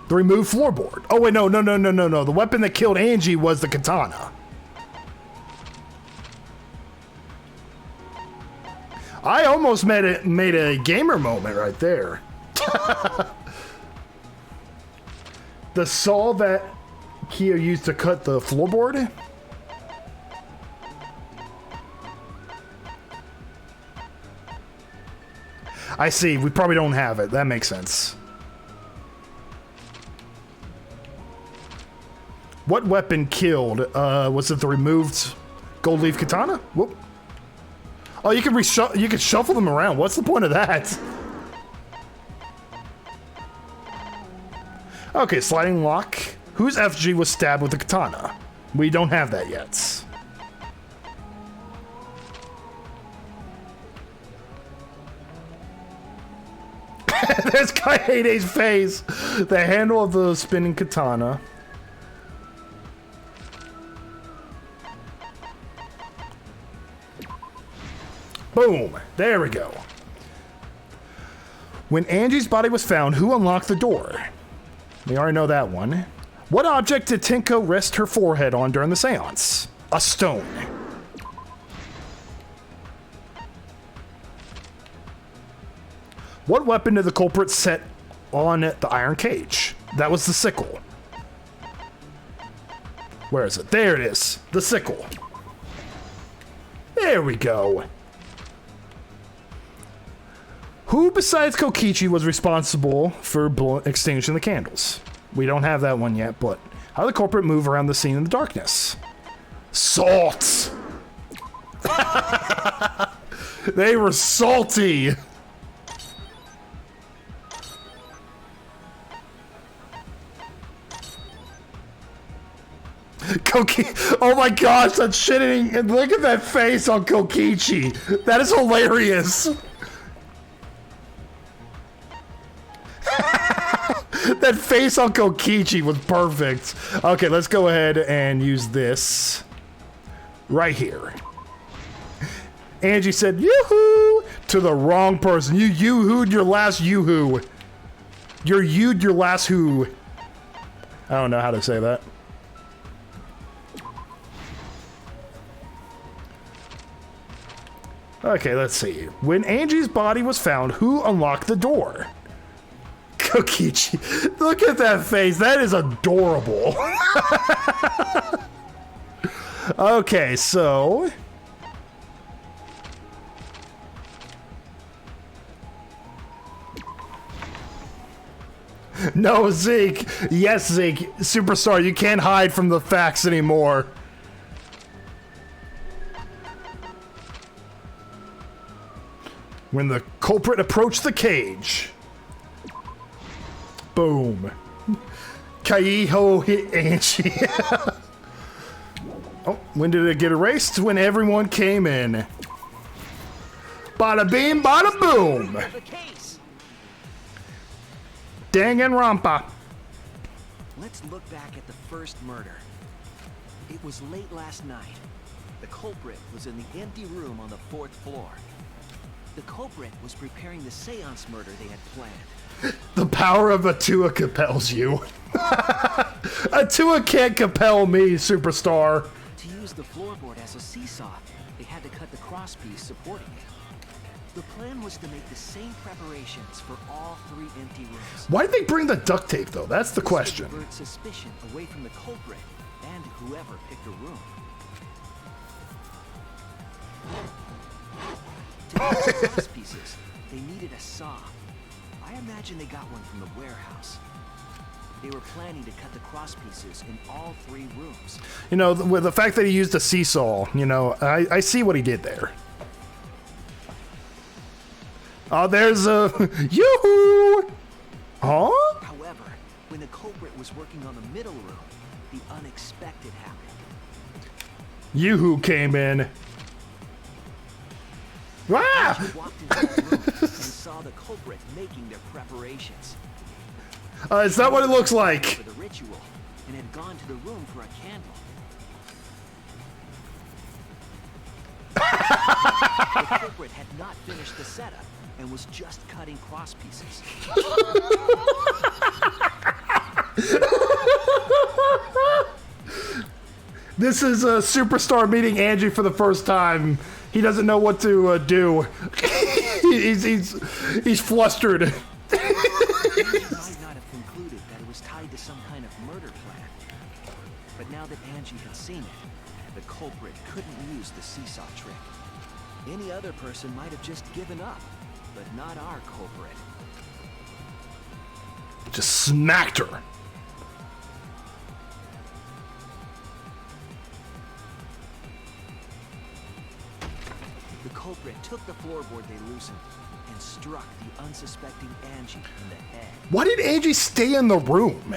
The removed floorboard. Oh wait, no. The weapon that killed Angie was the katana. I almost made a gamer moment right there. The saw that Keo used to cut the floorboard. I see. We probably don't have it. That makes sense. What weapon killed? Was it the removed gold leaf katana? Whoop. Oh, you can shuffle them around. What's the point of that? Okay, sliding lock. Whose effigy was stabbed with the katana? We don't have that yet. There's Kaede's face. The handle of the spinning katana. Boom. There we go. When Angie's body was found, who unlocked the door? We already know that one. What object did Tenko rest her forehead on during the seance? A stone. What weapon did the culprit set on the iron cage? That was the sickle. Where is it? There it is. The sickle. There we go. Who besides Kokichi was responsible for extinguishing the candles? We don't have that one yet, but how did the culprit move around the scene in the darkness? Salt! They were salty! Oh my gosh, that's shitting. And look at that face on Kokichi. That is hilarious. That face on Kokichi was perfect. Okay, let's go ahead and use this right here. Angie said, yoo-hoo, to the wrong person. You yoo-hooed your last yoo-hoo. You're you'd your last who. I don't know how to say that. Okay, let's see. When Angie's body was found, who unlocked the door? Kokichi. Look at that face. That is adorable. Okay, so... No, Zeke. Yes, Zeke. Superstar, you can't hide from the facts anymore. When the culprit approached the cage. Boom. Kaiho hit Angie. Oh, when did it get erased? When everyone came in. Bada beam, bada boom. Danganronpa. Let's look back at the first murder. It was late last night. The culprit was in the empty room on the 4th floor. The culprit was preparing the seance murder they had planned. The power of Atua compels you. Atua can't compel me, superstar. To use the floorboard as a seesaw, they had to cut the crosspiece supporting it. The plan was to make the same preparations for all 3 empty rooms. Why did they bring the duct tape, though? That's the question. This would divert suspicion away from the culprit and whoever picked a room. To cut the cross pieces, they needed a saw. I imagine they got one from the warehouse. They were planning to cut the cross pieces in all 3 rooms. You know, with the fact that he used a seesaw, you know, I see what he did there. Oh, there's a... Yoo-hoo! Huh? However, when the culprit was working on the middle room, the unexpected happened. Yoo-hoo came in. Ah! She walked into the room and saw the culprit making their preparations. Is that what it looks like? For the ritual, and had gone to the room for a candle. The culprit had not finished the setup and was just cutting cross pieces. This is a superstar meeting Angie for the first time. He doesn't know what to do. he's flustered. Angie might not have concluded that it was tied to some kind of murder plan. But now that Angie had seen it, the culprit couldn't use the seesaw trick. Any other person might have just given up, but not our culprit. Just smacked her. The culprit took the floorboard they loosened and struck the unsuspecting Angie in the head. Why did Angie stay in the room?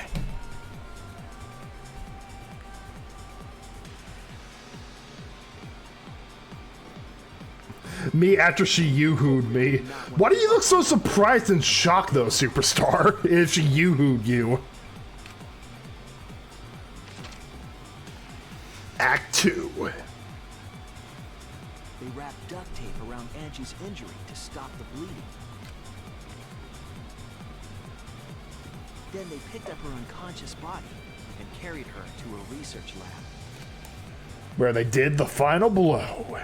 Me after she yoo-hooed me. Why do you look so surprised and shocked though, superstar, if she yoo-hooed you? Act 2. They wrapped duct tape around Angie's injury to stop the bleeding. Then they picked up her unconscious body and carried her to a research lab. Where they did the final blow.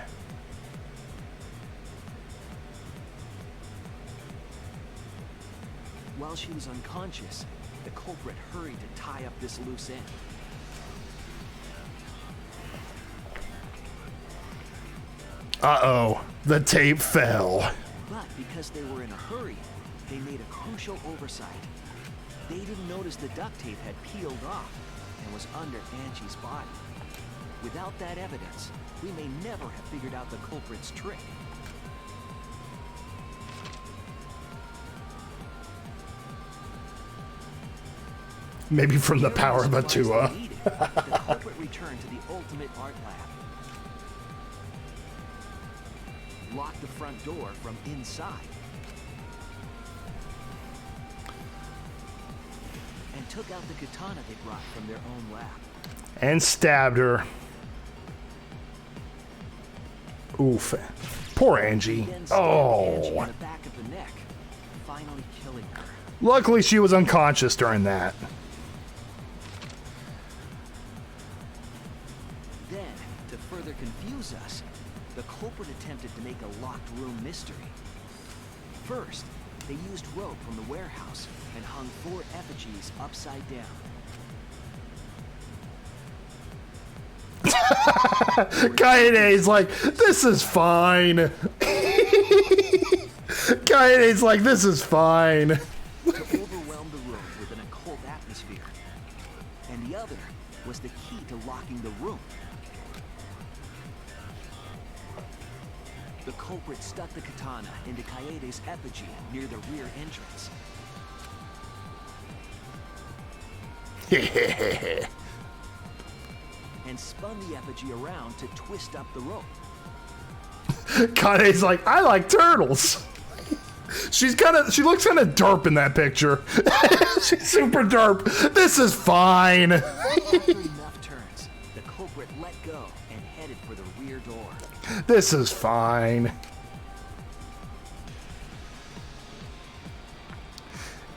While she was unconscious, the culprit hurried to tie up this loose end. Uh-oh, the tape fell. But because they were in a hurry, they made a crucial oversight. They didn't notice the duct tape had peeled off and was under Angie's body. Without that evidence, we may never have figured out the culprit's trick. Maybe from the power of a Hearing the supplies Tua. they needed, the culprit returned to the ultimate art lab. Locked the front door from inside. And took out the katana they brought from their own lab. And stabbed her. Oof. Poor Angie. Then stabbed Angie in Oh. the back of the neck, finally killing her. Luckily, she was unconscious during that. Then, to further confuse us, the culprit attempted to make a locked room mystery. First, they used rope from the warehouse and hung 4 effigies upside down. Kaede's like, this is fine. Kaede's like, this is fine. To overwhelm the room with an occult atmosphere. And the other was the key to locking the room. The culprit stuck the katana into Kaede's effigy near the rear entrance. And spun the effigy around to twist up the rope. Kaede's like, I like turtles. She looks kind of derp in that picture. She's super derp. This is fine. After enough turns, the culprit let go and headed for the rear door. This is fine.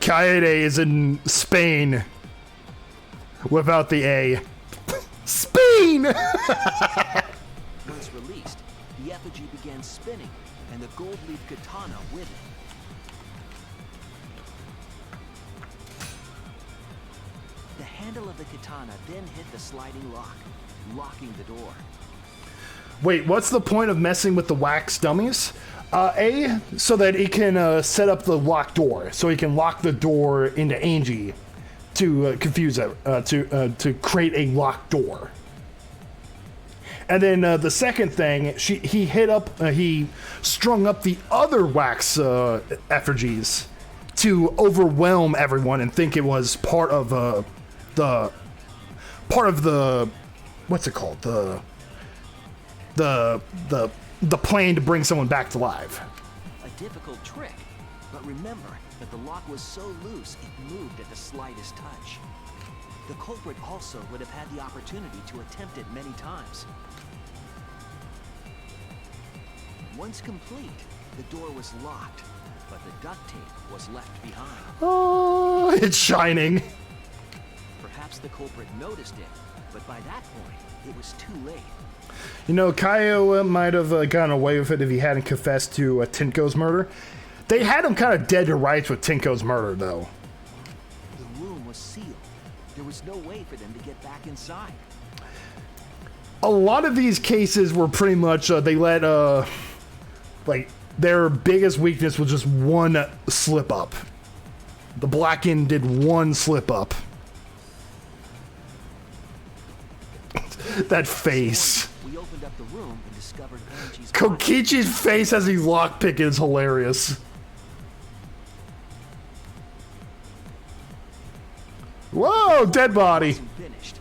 Kaede is in Spain. Without the A. Spain! Once released, the effigy began spinning, and the gold leaf katana with it. The handle of the katana then hit the sliding lock, locking the door. Wait, what's the point of messing with the wax dummies? A, so that he can set up the locked door. So he can lock the door into Angie to confuse it, to create a locked door. And then the second thing, he strung up the other wax effigies to overwhelm everyone and think it was part of the what's it called, the plan to bring someone back to life. A difficult trick, but remember that the lock was so loose it moved at the slightest touch. The culprit also would have had the opportunity to attempt it many times. Once complete, the door was locked, but the duct tape was left behind. Oh, it's shining. Perhaps the culprit noticed it, but by that point, it was too late. You know, Kaio might have gotten away with it if he hadn't confessed to Tinko's murder. They had him kind of dead to rights with Tinko's murder, though. The room was sealed. There was no way for them to get back inside. A lot of these cases were pretty much, they let, like, their biggest weakness was just one slip up. The Blacken did one slip up. That face. We opened up the room and discovered Angie's Kokichi's face as he lockpick is hilarious. Whoa, dead body. wasn't finished.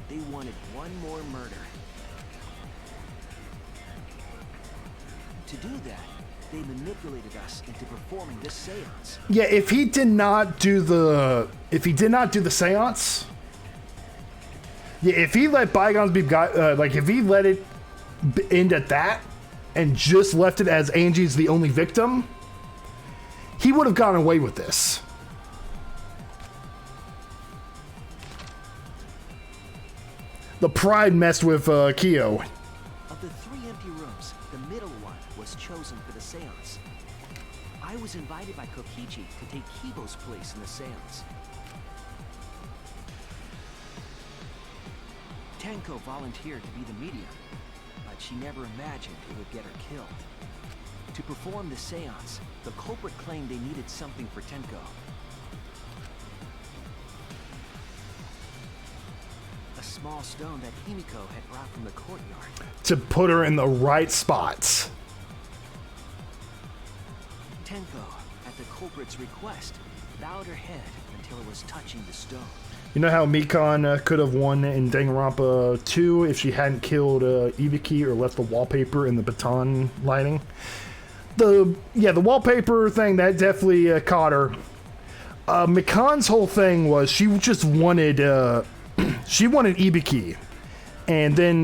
They wanted one more murder. To do that, they manipulated us into performing this seance. Yeah, if he did not do the seance, yeah, if he let bygones be like if he let it end at that and just left it as Angie's the only victim, he would have gotten away with this. The pride messed with Kyo. Of the 3 empty rooms, the middle one was chosen for the seance. I was invited by Kokichi to take Kibo's place in the seance. Tenko volunteered to be the medium, but she never imagined it would get her killed. To perform the seance, the culprit claimed they needed something for Tenko. A small stone that Himiko had brought from the courtyard. To put her in the right spots. Tenko, at the culprit's request, bowed her head until it was touching the stone. You know how Mikan could have won in Danganronpa 2 if she hadn't killed Ibiki or left the wallpaper in the baton lighting? The wallpaper thing, that definitely caught her. Mikan's whole thing was she just wanted she wanted Ibiki, and then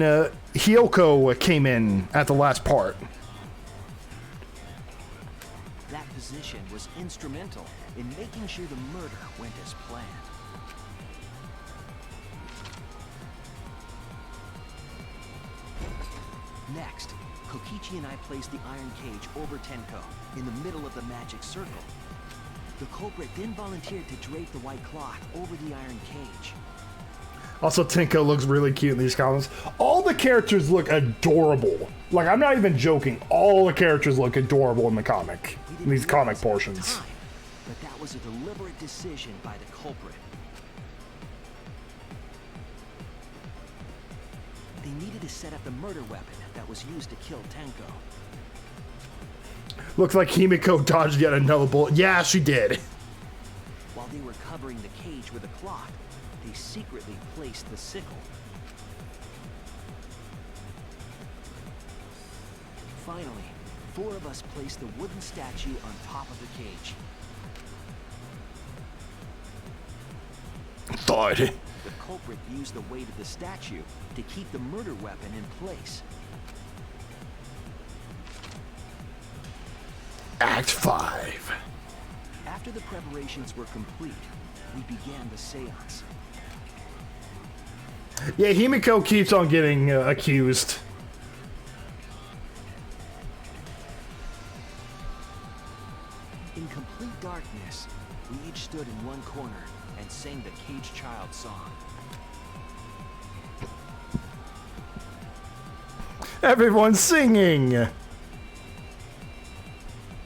Hyoko came in at the last part. That position was instrumental in making sure the murder went as planned. Next, Kokichi and I placed the iron cage over Tenko in the middle of the magic circle. The culprit then volunteered to drape the white cloth over the iron cage. Also, Tenko looks really cute in these comics. All the characters look adorable. Like, I'm not even joking. All the characters look adorable in the comic. In these comic portions. Time, but that was a deliberate decision by the culprit. They needed to set up the murder weapon that was used to kill Tenko. Looks like Himiko dodged yet another bullet. Yeah, she did. While they were covering the cage with a cloth, they secretly placed the sickle. Finally, 4 of us placed the wooden statue on top of the cage. Thud. The culprit used the weight of the statue to keep the murder weapon in place. Act 5. After the preparations were complete, we began the seance. Yeah, Himiko keeps on getting accused. In complete darkness, we each stood in one corner and sang the Cage Child song. Everyone's singing.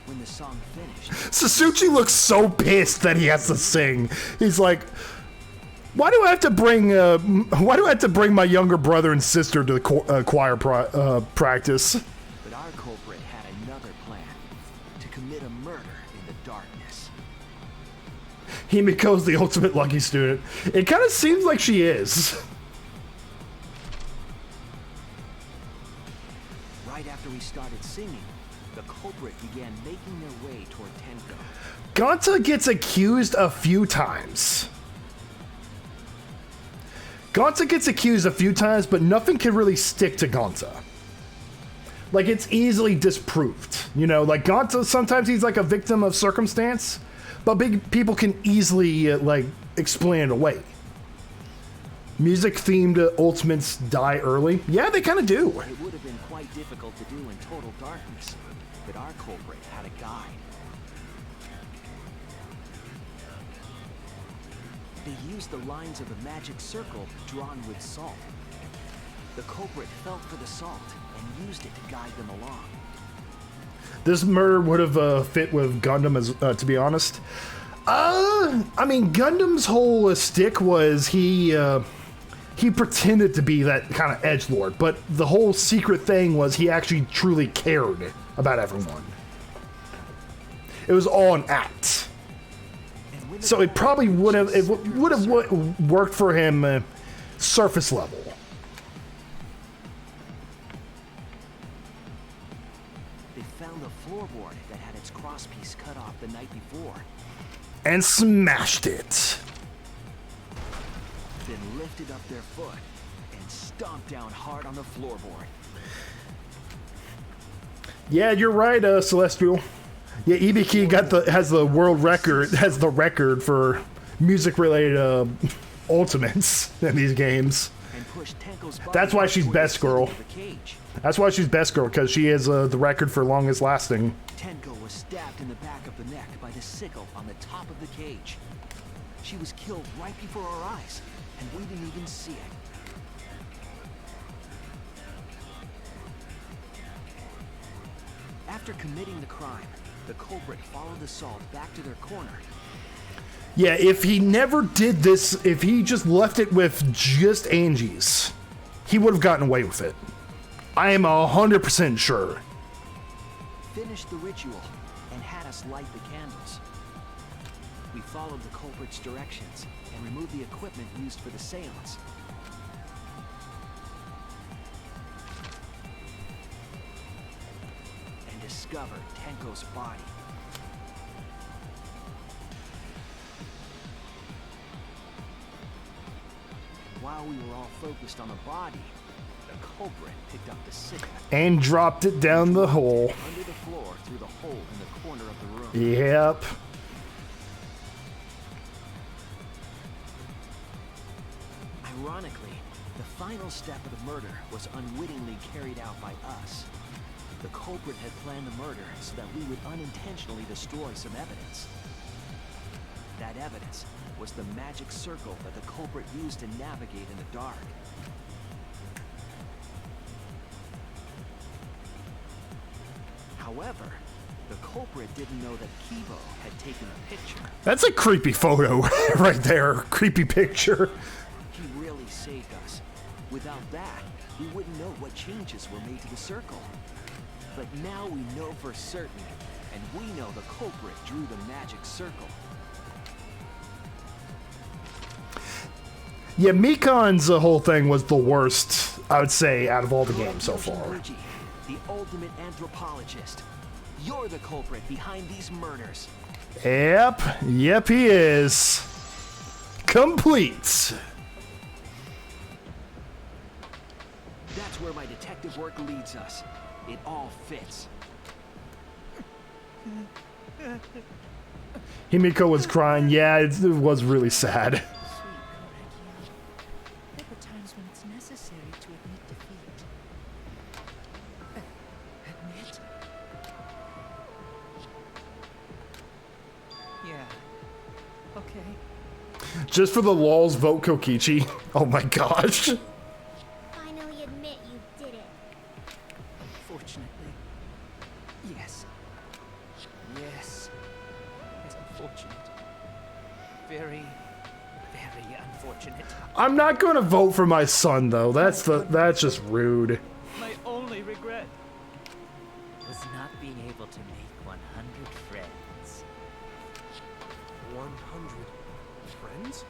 When the song finished, Sasuchi looks so pissed that he has to sing. He's like, why do I have to bring my younger brother and sister to the choir practice? but our culprit had another plan: to commit a murder in the darkness. Himiko's the ultimate lucky student. It kind of seems like she is. Right after we started singing, the culprit began making their way toward Tenko. Gonta gets accused a few times. But nothing can really stick to Gonta. Like, it's easily disproved. You know, like, Gonta, sometimes he's like a victim of circumstance, but big people can easily, like, explain it away. Music-themed ultimates die early. Yeah, they kind of do. It would have been quite difficult to do in total darkness, but our culprit had a guide. They used the lines of the magic circle drawn with salt. The culprit felt for the salt and used it to guide them along. This murder would have fit with Gundam, as to be honest. I mean, Gundam's whole stick was he pretended to be that kind of edgelord, but the whole secret thing was he actually truly cared about everyone. It was all an act. So it probably would have worked for him surface level. They found a floorboard that had its crosspiece cut off the night before. And smashed it. Then lifted up their foot and stomped down hard on the floorboard. Yeah, you're right, Celestial. Yeah, Ibiki has the record for music-related ultimates in these games. That's why she's best girl. That's why she's best girl, because she has the record for longest lasting. Tenko was stabbed in the back of the neck by the sickle on the top of the cage. She was killed right before our eyes, and we didn't even see it. After committing the crime, the culprit followed the salt back to their corner. Yeah, if he never did this, if he just left it with just Angie's, he would have gotten away with it. I am 100% sure. Finished the ritual and had us light the candles. We followed the culprit's directions and removed the equipment used for the seance. And discovered Tenko's body. While we were all focused on the body, the culprit picked up the cigarette And dropped it down the hole. under the floor through the hole in the corner of the room. Yep. Ironically, the final step of the murder was unwittingly carried out by us. The culprit had planned the murder so that we would unintentionally destroy some evidence. That evidence was the magic circle that the culprit used to navigate in the dark. However, the culprit didn't know that Kibo had taken a picture. That's a creepy photo right there. Creepy picture. He really saved us. Without that, we wouldn't know what changes were made to the circle. But now we know for certain, and we know the culprit drew the magic circle. Yeah, Mikon's whole thing was the worst, I would say, out of all the games so far. Reggie, the ultimate anthropologist. You're the culprit behind these murders. Yep, he is. Complete. That's where my detective work leads us. It all fits. Himiko was crying. Yeah, it was really sad. Sweet Correggio. There were times when it's necessary to admit defeat. Admit? Yeah. Okay. Just for the lulz, vote Kokichi. Oh my gosh. Finally admit you did it. Unfortunately. Yes. Yes. It's unfortunate. Very, very unfortunate. I'm not going to vote for my son though. That's just rude. My only regret. Was not being able to make 100 friends. 100 friends?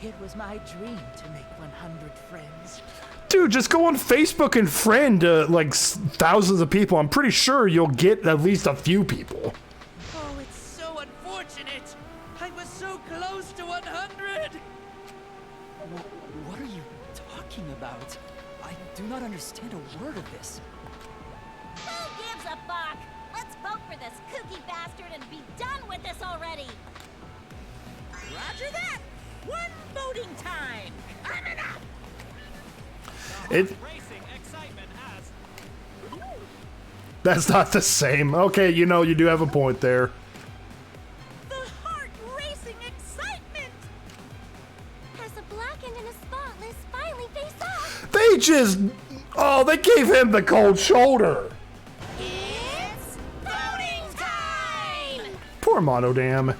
It was my dream to make 100 friends. Dude, just go on Facebook and friend like thousands of people. I'm pretty sure you'll get at least a few people. Oh, it's so unfortunate. I was so close to 100. What are you talking about? I do not understand a word of this. Who gives a fuck? Let's vote for this kooky bastard and be done with this already. Roger that. One voting time. I'm enough. It. That's not the same. Okay, you know, you do have a point there. The heart-racing excitement. As a blackened and a spotless finally face off. They just. Oh, they gave him the cold shoulder. It's voting time. Poor Monodam.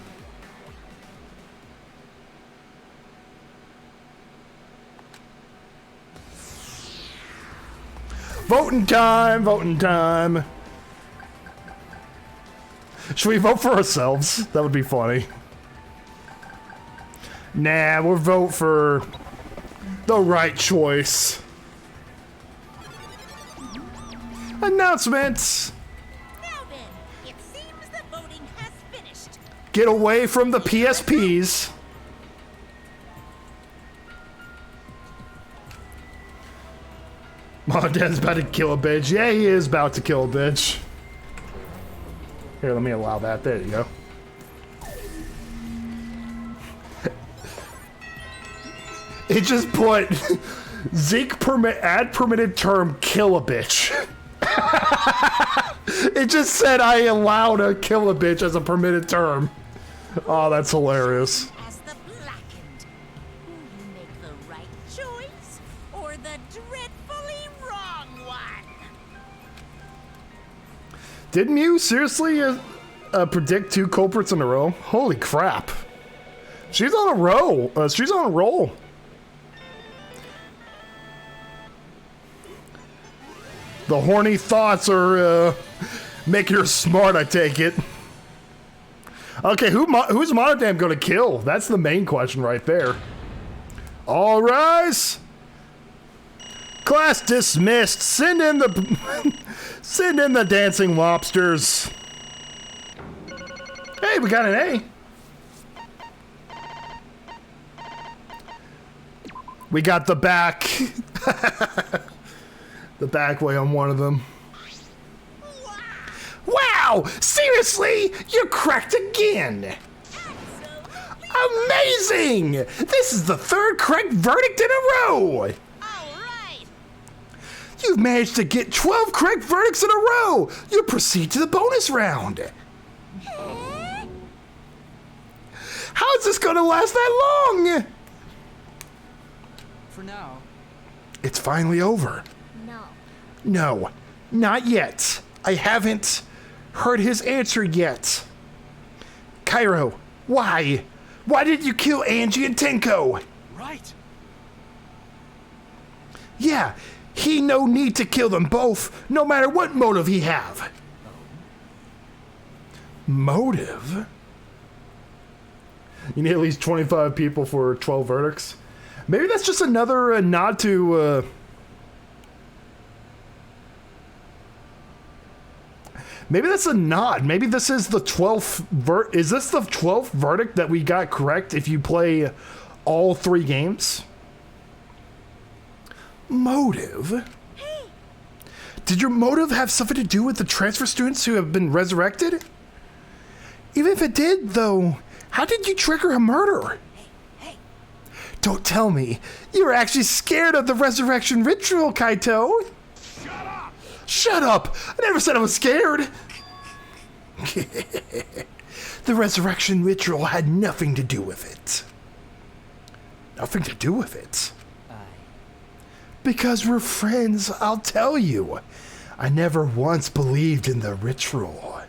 Voting time, voting time. Should we vote for ourselves? That would be funny. Nah, we'll vote for the right choice. Announcements. Now then, it seems the voting has finished. Get away from the PSPs. My dad's about to kill a bitch. Yeah, he is about to kill a bitch. Here, let me allow that. There you go. It just put Zeke add permitted term kill a bitch. It just said I allow to kill a bitch as a permitted term. Oh, that's hilarious. As the blackened, will you make the right choice or the dreadfully wrong one? Didn't you? Seriously? predict 2 culprits in a row. Holy crap. She's on a roll. She's on a roll. The horny thoughts are making her smart, I take it. Okay, who's Monodam gonna kill? That's the main question right there. All rise. Class dismissed. Send in the send in the dancing lobsters. Hey, we got an A. We got the back. The back way on one of them. Wow! Seriously? You're cracked again! Amazing! This is the 3rd correct verdict in a row! You've managed to get 12 correct verdicts in a row! You proceed to the bonus round! How's this gonna last that long? For now. It's finally over. No, not yet. I haven't heard his answer yet. Cairo, why? Why did you kill Angie and Tenko? Right. Yeah, he no need to kill them both, no matter what motive he have. Motive? You need at least 25 people for 12 verdicts. Maybe that's just another nod to... Maybe that's a nod. Maybe this is the 12th is this the 12th verdict that we got correct if you play all 3 games? Motive? Hey. Did your motive have something to do with the transfer students who have been resurrected? Even if it did, though, how did you trigger a murder? Hey. Don't tell me. You were actually scared of the resurrection ritual, Kaito. Shut up! I never said I was scared! The resurrection ritual had nothing to do with it. Nothing to do with it? Because we're friends, I'll tell you. I never once believed in the ritual.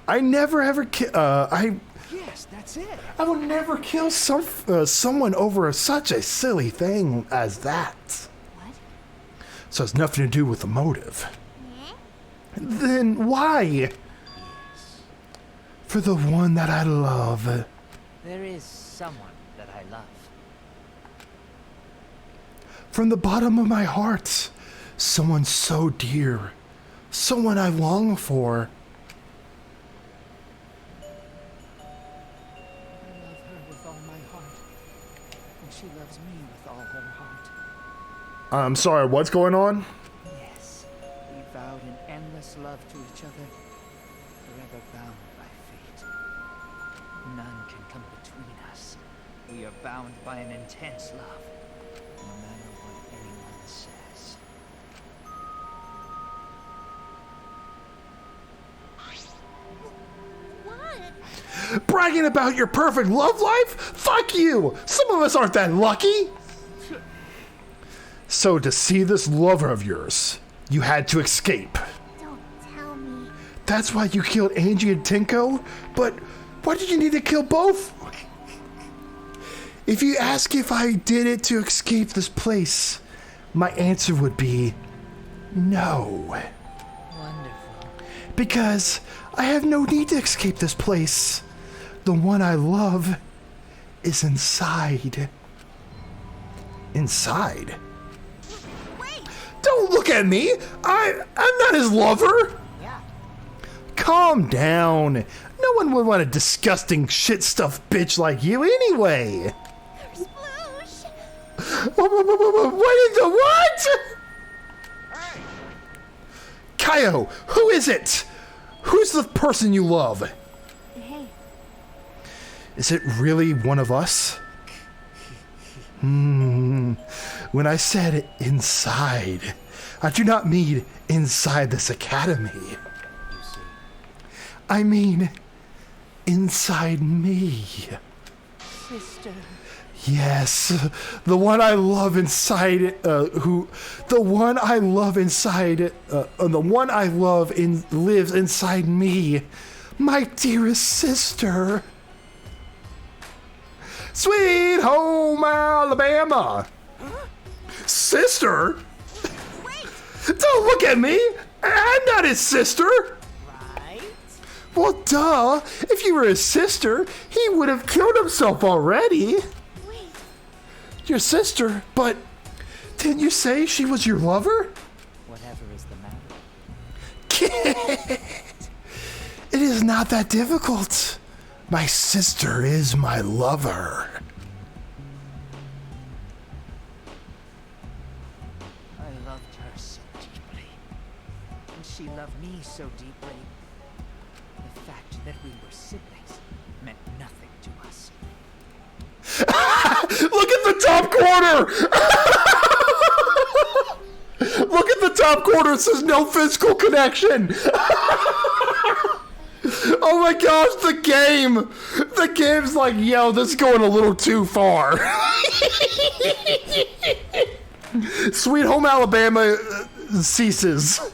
I never ever Yes, that's it. I would never kill someone over such a silly thing as that. So it's nothing to do with the motive. Then why? For the one that I love. There is someone that I love. From the bottom of my heart. Someone so dear. Someone I long for. I love her with all my heart. And she loves me with all her heart. I'm sorry, what's going on? Yes, we vowed an endless love to each other, forever bound by fate. None can come between us. We are bound by an intense love, no matter what anyone says. What? Bragging about your perfect love life? Fuck you! Some of us aren't that lucky! So to see this lover of yours, you had to escape. Don't tell me. That's why you killed Angie and Tenko? But why did you need to kill both? If you ask if I did it to escape this place, my answer would be no. Wonderful. Because I have no need to escape this place. The one I love is inside. Inside? Don't look at me! I'm not his lover! Yeah. Calm down. No one would want a disgusting shit-stuffed bitch like you anyway. Sploosh! What in the what? Hey! Kaio, who is it? Who's the person you love? Hey, Is it really one of us? When I said inside, I do not mean inside this academy. You see. I mean inside me. Sister. Yes, the one I love inside, the one I love inside, the one I love lives inside me, my dearest sister. Sweet home Alabama. Sister? Wait! Don't look at me. I'm not his sister. Right? Well, duh. If you were his sister, he would have killed himself already. Wait, Your sister? But didn't you say she was your lover? Whatever is the matter? It is not that difficult. My sister is my lover. I loved her so deeply. And she loved me so deeply. The fact that we were siblings meant nothing to us. Look at the top corner! Look at the top corner. It says no physical connection. Oh my gosh, the game! The game's like, yo, this is going a little too far. Sweet Home Alabama ceases. They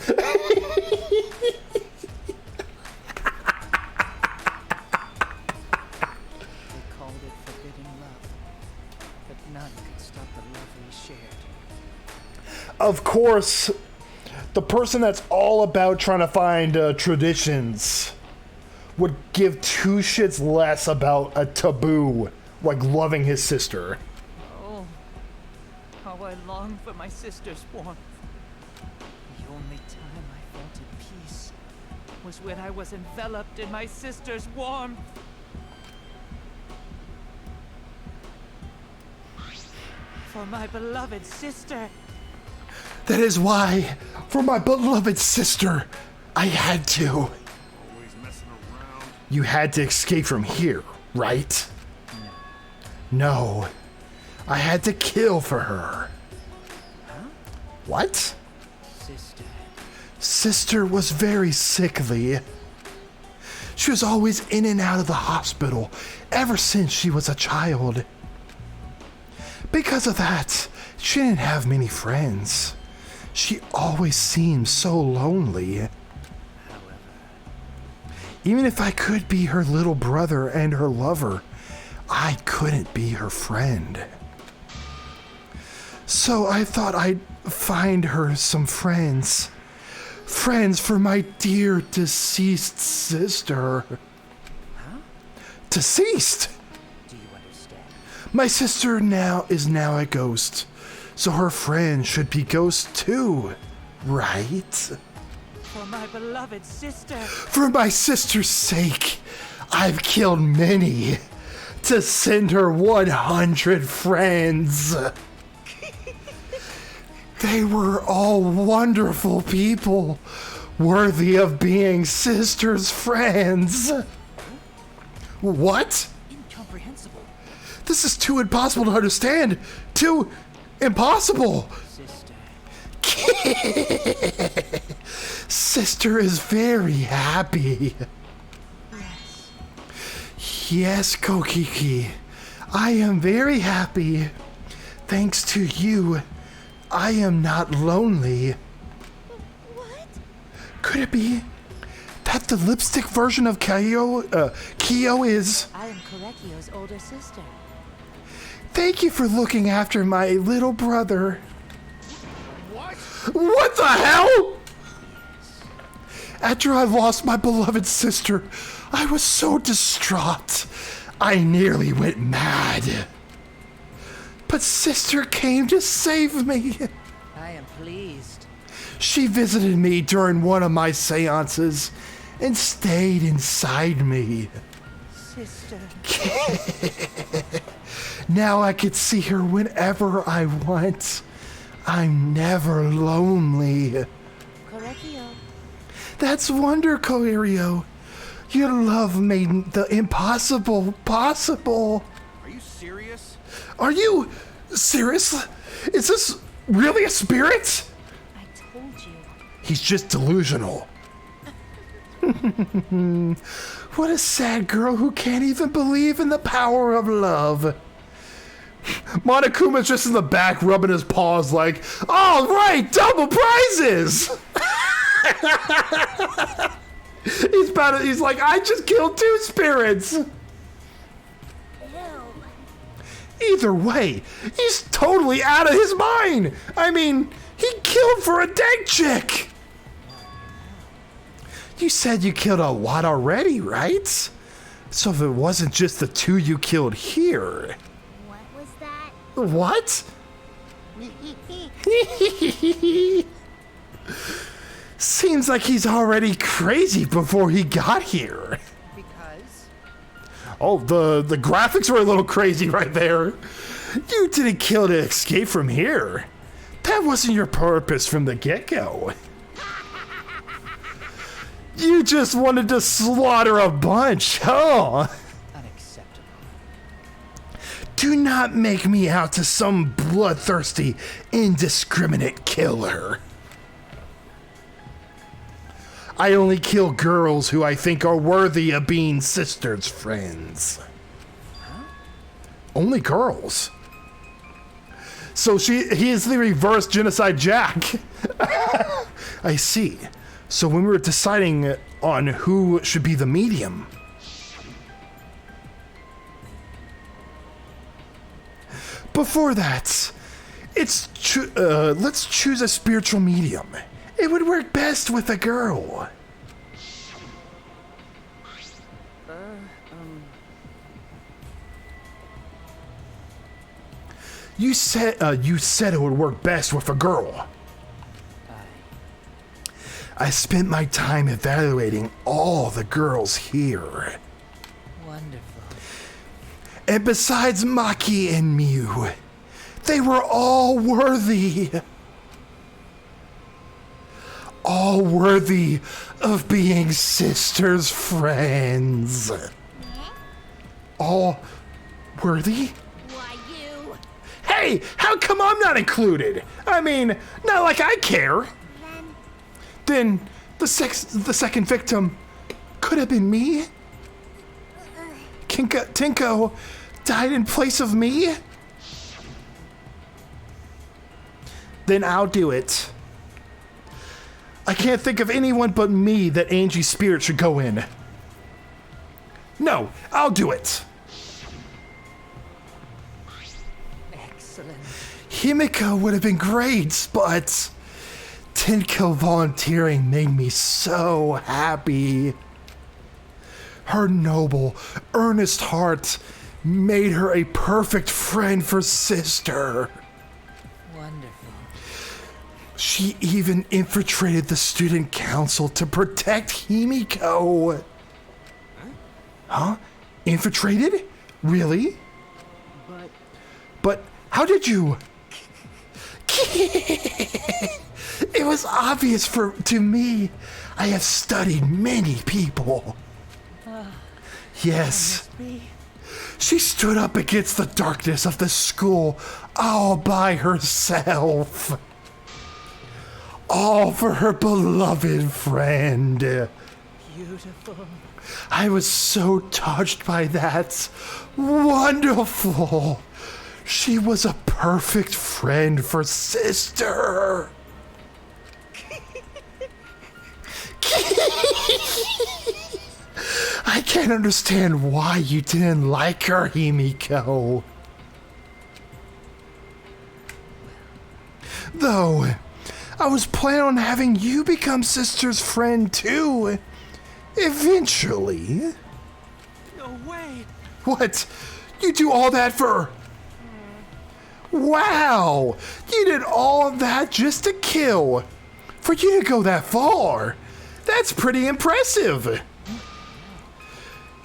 called it forbidden love. But none could stop the love we shared. Of course, the person that's all about trying to find traditions would give two shits less about a taboo like loving his sister. Oh, how I long for my sister's warmth. The only time I felt at peace was when I was enveloped in my sister's warmth. For my beloved sister. That is why, for my beloved sister, I had to. Always messing around. You had to escape from here, right? No. I had to kill for her. Huh? What? Sister. Sister was very sickly. She was always in and out of the hospital ever since she was a child. Because of that, she didn't have many friends. She always seemed so lonely. However, Even if I could be her little brother and her lover, I couldn't be her friend. So I thought I'd find her some friends. Friends for my dear deceased sister. huh? Deceased? Do you understand? My sister is now a ghost. So her friend should be ghosts too, right? For my beloved sister. For my sister's sake, I've killed many to send her 100 friends. They were all wonderful people, worthy of being sister's friends. What? Incomprehensible. This is too impossible to understand. Too impossible. Sister. Sister is very happy. Yes. Yes, Kokiki. I am very happy. Thanks to you, I am not lonely. what? Could it be that the lipstick version of Kyo is... I am Korekio's older sister. Thank you for looking after my little brother. What? What the hell? After I lost my beloved sister, I was so distraught. I nearly went mad. But sister came to save me. I am pleased. She visited me during one of my seances and stayed inside me. Sister. Now I can see her whenever I want. I'm never lonely. Korekio. That's wonder, Koirio. Your love made the impossible possible. Are you serious? Are you serious? Is this really a spirit? I told you. He's just delusional. What a sad girl who can't even believe in the power of love. Monokuma's just in the back rubbing his paws like, all right, double prizes! He's like, I just killed 2 spirits! Either way, he's totally out of his mind! I mean, he killed for a dead chick! You said you killed a lot already, right? So if it wasn't just the 2 you killed here... What was that? What? Seems like he's already crazy before he got here. Because? Oh, the graphics were a little crazy right there. You didn't kill to escape from here. That wasn't your purpose from the get-go. You just wanted to slaughter a bunch, huh? Unacceptable. Do not make me out to some bloodthirsty, indiscriminate killer. I only kill girls who I think are worthy of being sisters' friends. Huh? Only girls. So he is the reverse Genocide Jack. I see. So when we were deciding on who should be the medium, before that, let's choose a spiritual medium. It would work best with a girl. You said it would work best with a girl. I spent my time evaluating all the girls here. Wonderful. And besides Maki and Mew, they were all worthy. All worthy of being sisters' friends. All worthy? Why, you? Hey, how come I'm not included? I mean, not like I care. Then the second victim could have been me. Tinko died in place of me. Then I'll do it. I can't think of anyone but me that Angie's spirit should go in. No, I'll do it. Excellent. Himiko would have been great, but Tinko volunteering made me so happy. Her noble, earnest heart made her a perfect friend for Sister. Wonderful. She even infiltrated the student council to protect Himiko. Huh? Infiltrated? Really? But how did you? It was obvious to me. I have studied many people. Yes. She stood up against the darkness of the school all by herself. All for her beloved friend. Beautiful. I was so touched by that. Wonderful. She was a perfect friend for Sister. I can't understand why you didn't like her, Himiko. Though, I was planning on having you become Sister's friend too. Eventually. No way! What? You do all that for... Wow! You did all of that just to kill. For you to go that far, that's pretty impressive.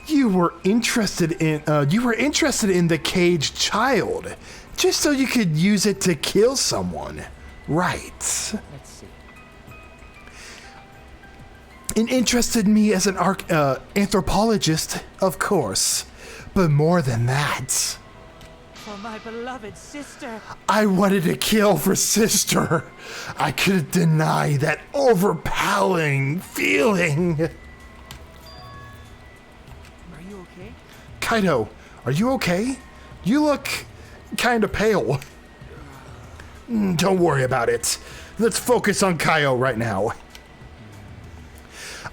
You were interested in the caged child, just so you could use it to kill someone, right? Let's see. It interested me as an anthropologist, of course, but more than that. For my beloved sister. I wanted to kill for Sister. I couldn't deny that overpowering feeling. Are you okay? Kaido, are you okay? You look kind of pale. Don't worry about it. Let's focus on Kaio right now.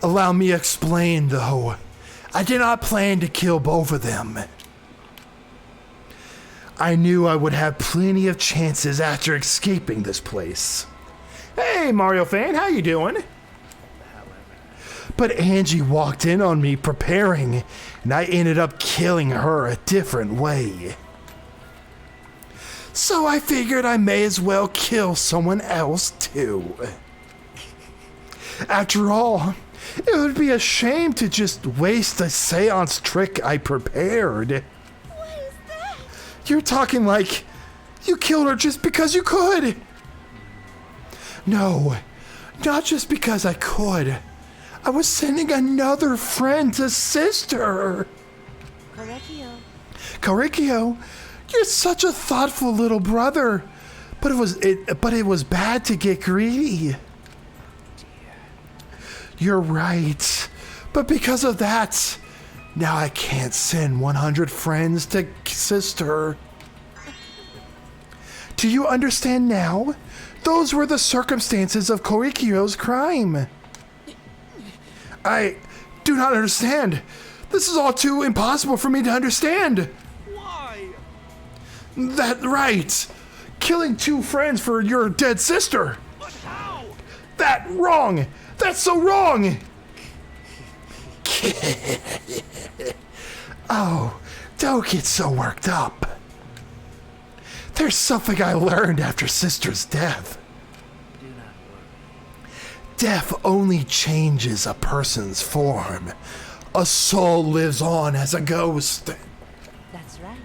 Allow me to explain, though. I did not plan to kill both of them. I knew I would have plenty of chances after escaping this place. Hey, Mario fan, how you doing? But Angie walked in on me preparing, and I ended up killing her a different way. So I figured I may as well kill someone else too. After all, it would be a shame to just waste a seance trick I prepared. What is that? You're talking like you killed her just because you could. No, not just because I could. I was sending another friend to sister. Korikio, you're such a thoughtful little brother. But it was bad to get greedy. You're right. But because of that, now I can't send 100 friends to sister. Do you understand now? Those were the circumstances of Korikio's crime. I do not understand. This is all too impossible for me to understand. Why? That right. Killing 2 friends for your dead sister. But how? That wrong. That's so wrong. Oh, don't get so worked up. There's something I learned after sister's death. Do not worry. Death only changes a person's form. A soul lives on as a ghost. That's right.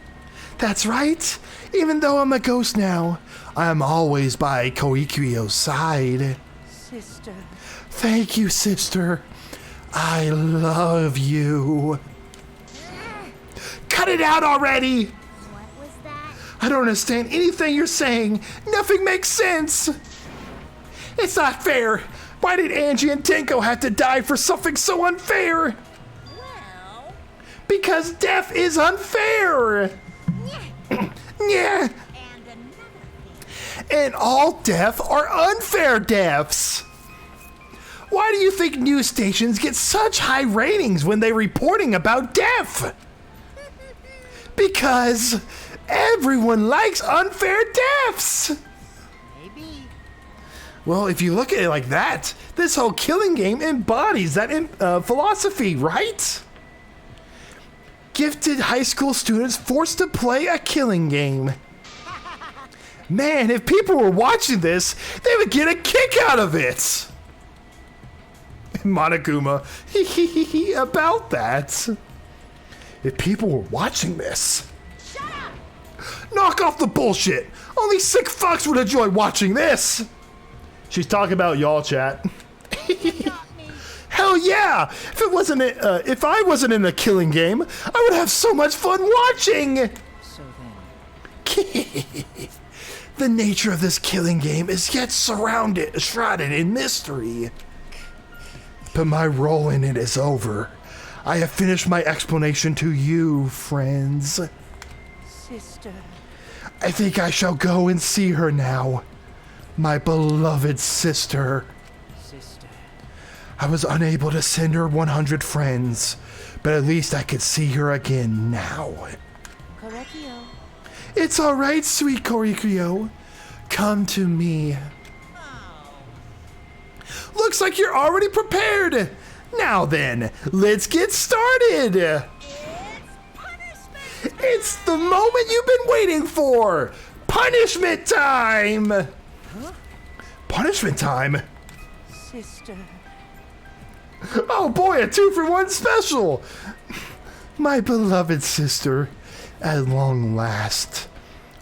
That's right. Even though I'm a ghost now, I'm always by Koikirio's side. Sister. Thank you, sister. I love you. Cut it out already! What was that? I don't understand anything you're saying. Nothing makes sense. It's not fair. Why did Angie and Tenko have to die for something so unfair? Well, Because death is unfair. Yeah. and another thing. And all deaths are unfair deaths. Why do you think news stations get such high ratings when they're reporting about death? Because everyone likes unfair deaths. Maybe. Well, if you look at it like that, this whole killing game embodies that philosophy, right? Gifted high school students forced to play a killing game. Man, if people were watching this, they would get a kick out of it. Monokuma, about that. If people were watching this. Shut up! Knock off the bullshit. Only sick fucks would enjoy watching this. She's talking about y'all, chat. Hell yeah! If I wasn't in a killing game, I would have so much fun watching. So then, The nature of this killing game is yet shrouded in mystery. But my role in it is over. I have finished my explanation to you, friends. Sister. I think I shall go and see her now. My beloved sister. sister. I was unable to send her 100 friends, but at least I could see her again now. Korekio. It's alright, sweet Korikio. Come to me. Looks like you're already prepared. Now then, let's get started. It's the moment you've been waiting for. Punishment time. Huh? Punishment time? Sister. Oh boy, a 2-for-1 special. My beloved sister, at long last,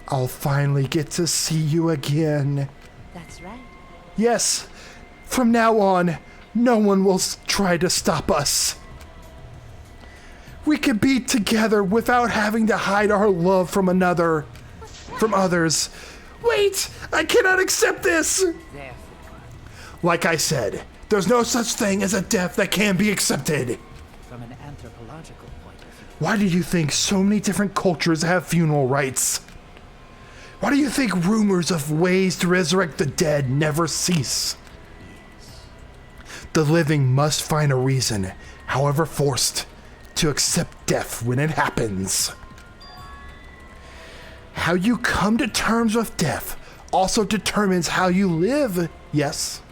I'll finally get to see you again. That's right. Yes, from now on, no one will try to stop us. We can be together without having to hide our love from others. Wait, I cannot accept this. Therefore, Like I said, there's no such thing as a death that can be accepted. from an anthropological point of view, Why do you think so many different cultures have funeral rites? Why do you think rumors of ways to resurrect the dead never cease? The living must find a reason, however forced, to accept death when it happens. How you come to terms with death also determines how you live, yes.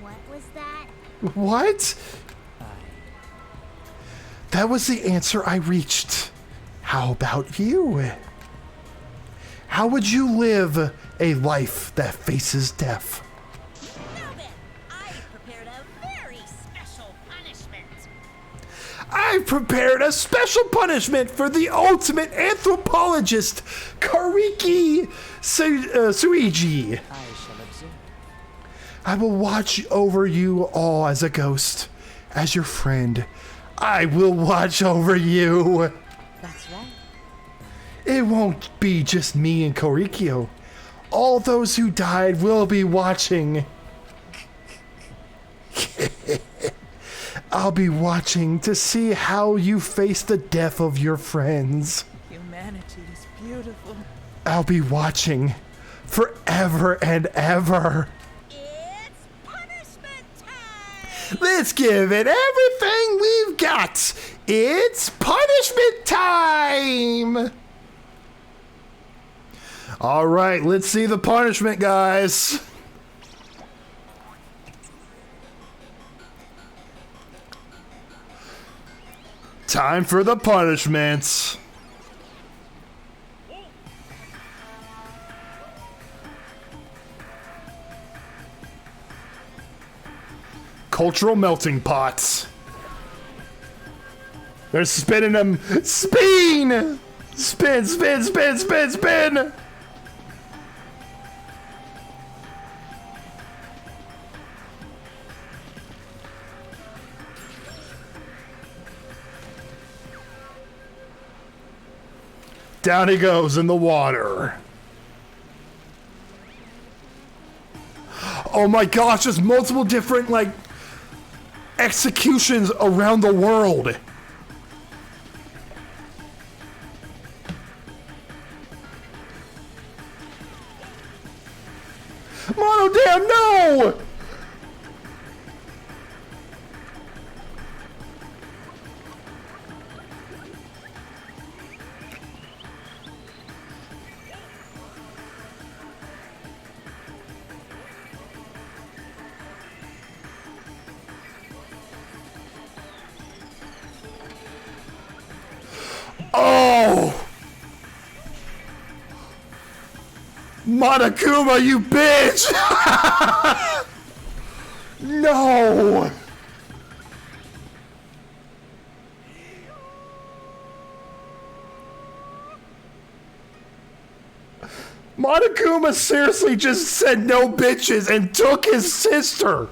What was that? What? That was the answer I reached. How about you? How would you live a life that faces death? Now then, I've prepared a very special punishment. I've prepared a special punishment for the ultimate anthropologist, Kariki Suiji. I shall observe. I will watch over you all as a ghost. As your friend, I will watch over you. That's right. It won't be just me and Korikyo. All those who died will be watching. I'll be watching to see how you face the death of your friends. Humanity is beautiful. I'll be watching forever and ever. It's punishment time! Let's give it everything we've got. It's punishment time. All right, let's see the punishment, guys. Time for the punishments. Cultural melting pots. They're spinning them. Spin! Spin, spin, spin, spin, spin! Down he goes in the water. Oh my gosh, there's multiple different, like, executions around the world. Mono damn no! Oh! Monokuma, you bitch! No! Monokuma seriously just said no bitches and took his sister.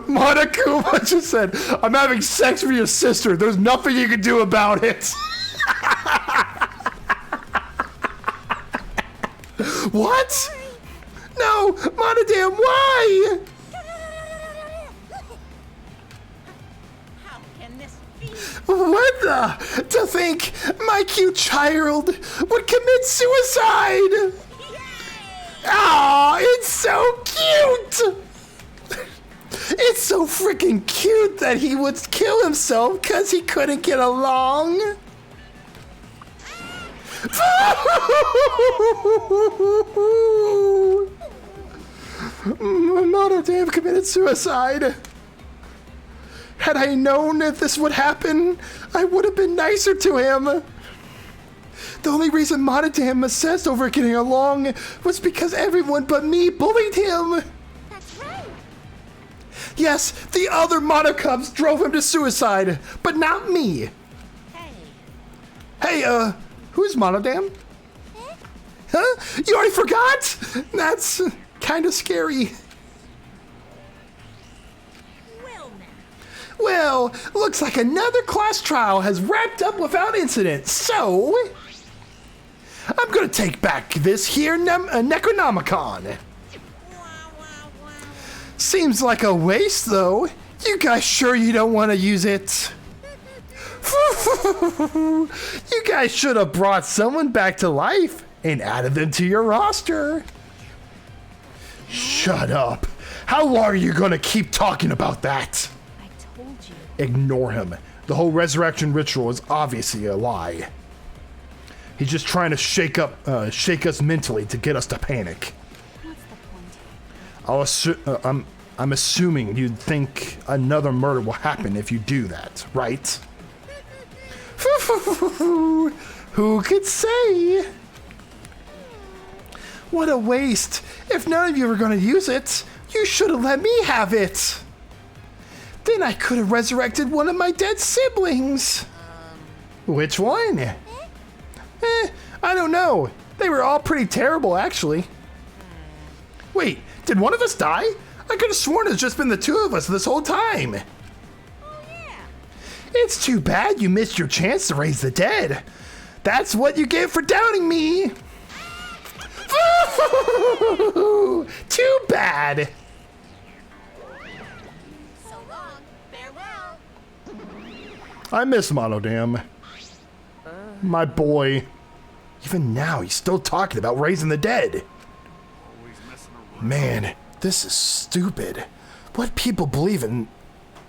Monokuma just said, I'm having sex with your sister. There's nothing you can do about it. What? No, Monodam, why? How can this be? What the? To think my cute child would commit suicide. Aw, it's so cute. It's so freaking cute that he would kill himself because he couldn't get along. Monodam committed suicide. Had I known that this would happen, I would have been nicer to him. The only reason Monodam obsessed over getting along was because everyone but me bullied him. That's right. Yes, the other Monocubs drove him to suicide, but not me. Hey, who's Monodam? Huh? You already forgot? That's kind of scary. Well now. Well, looks like another class trial has wrapped up without incident, so I'm gonna take back this here Necronomicon. Seems like a waste, though. You guys sure you don't want to use it? You guys should have brought someone back to life and added them to your roster. Shut up. How long are you gonna keep talking about that? I told you. Ignore him. The whole resurrection ritual is obviously a lie. He's just trying to shake us mentally to get us to panic. What's the point? I'm assuming you'd think another murder will happen if you do that, right? Who could say? What a waste. If none of you were going to use it, you should have let me have it. Then I could have resurrected one of my dead siblings. Which one? I don't know. They were all pretty terrible, actually. Wait, did one of us die? I could have sworn it's just been the two of us this whole time. Oh, yeah. It's too bad you missed your chance to raise the dead. That's what you get for doubting me. Too bad. So long. Farewell. I miss Monodam. My boy. Even now, he's still talking about raising the dead. Man, this is stupid. What people believe in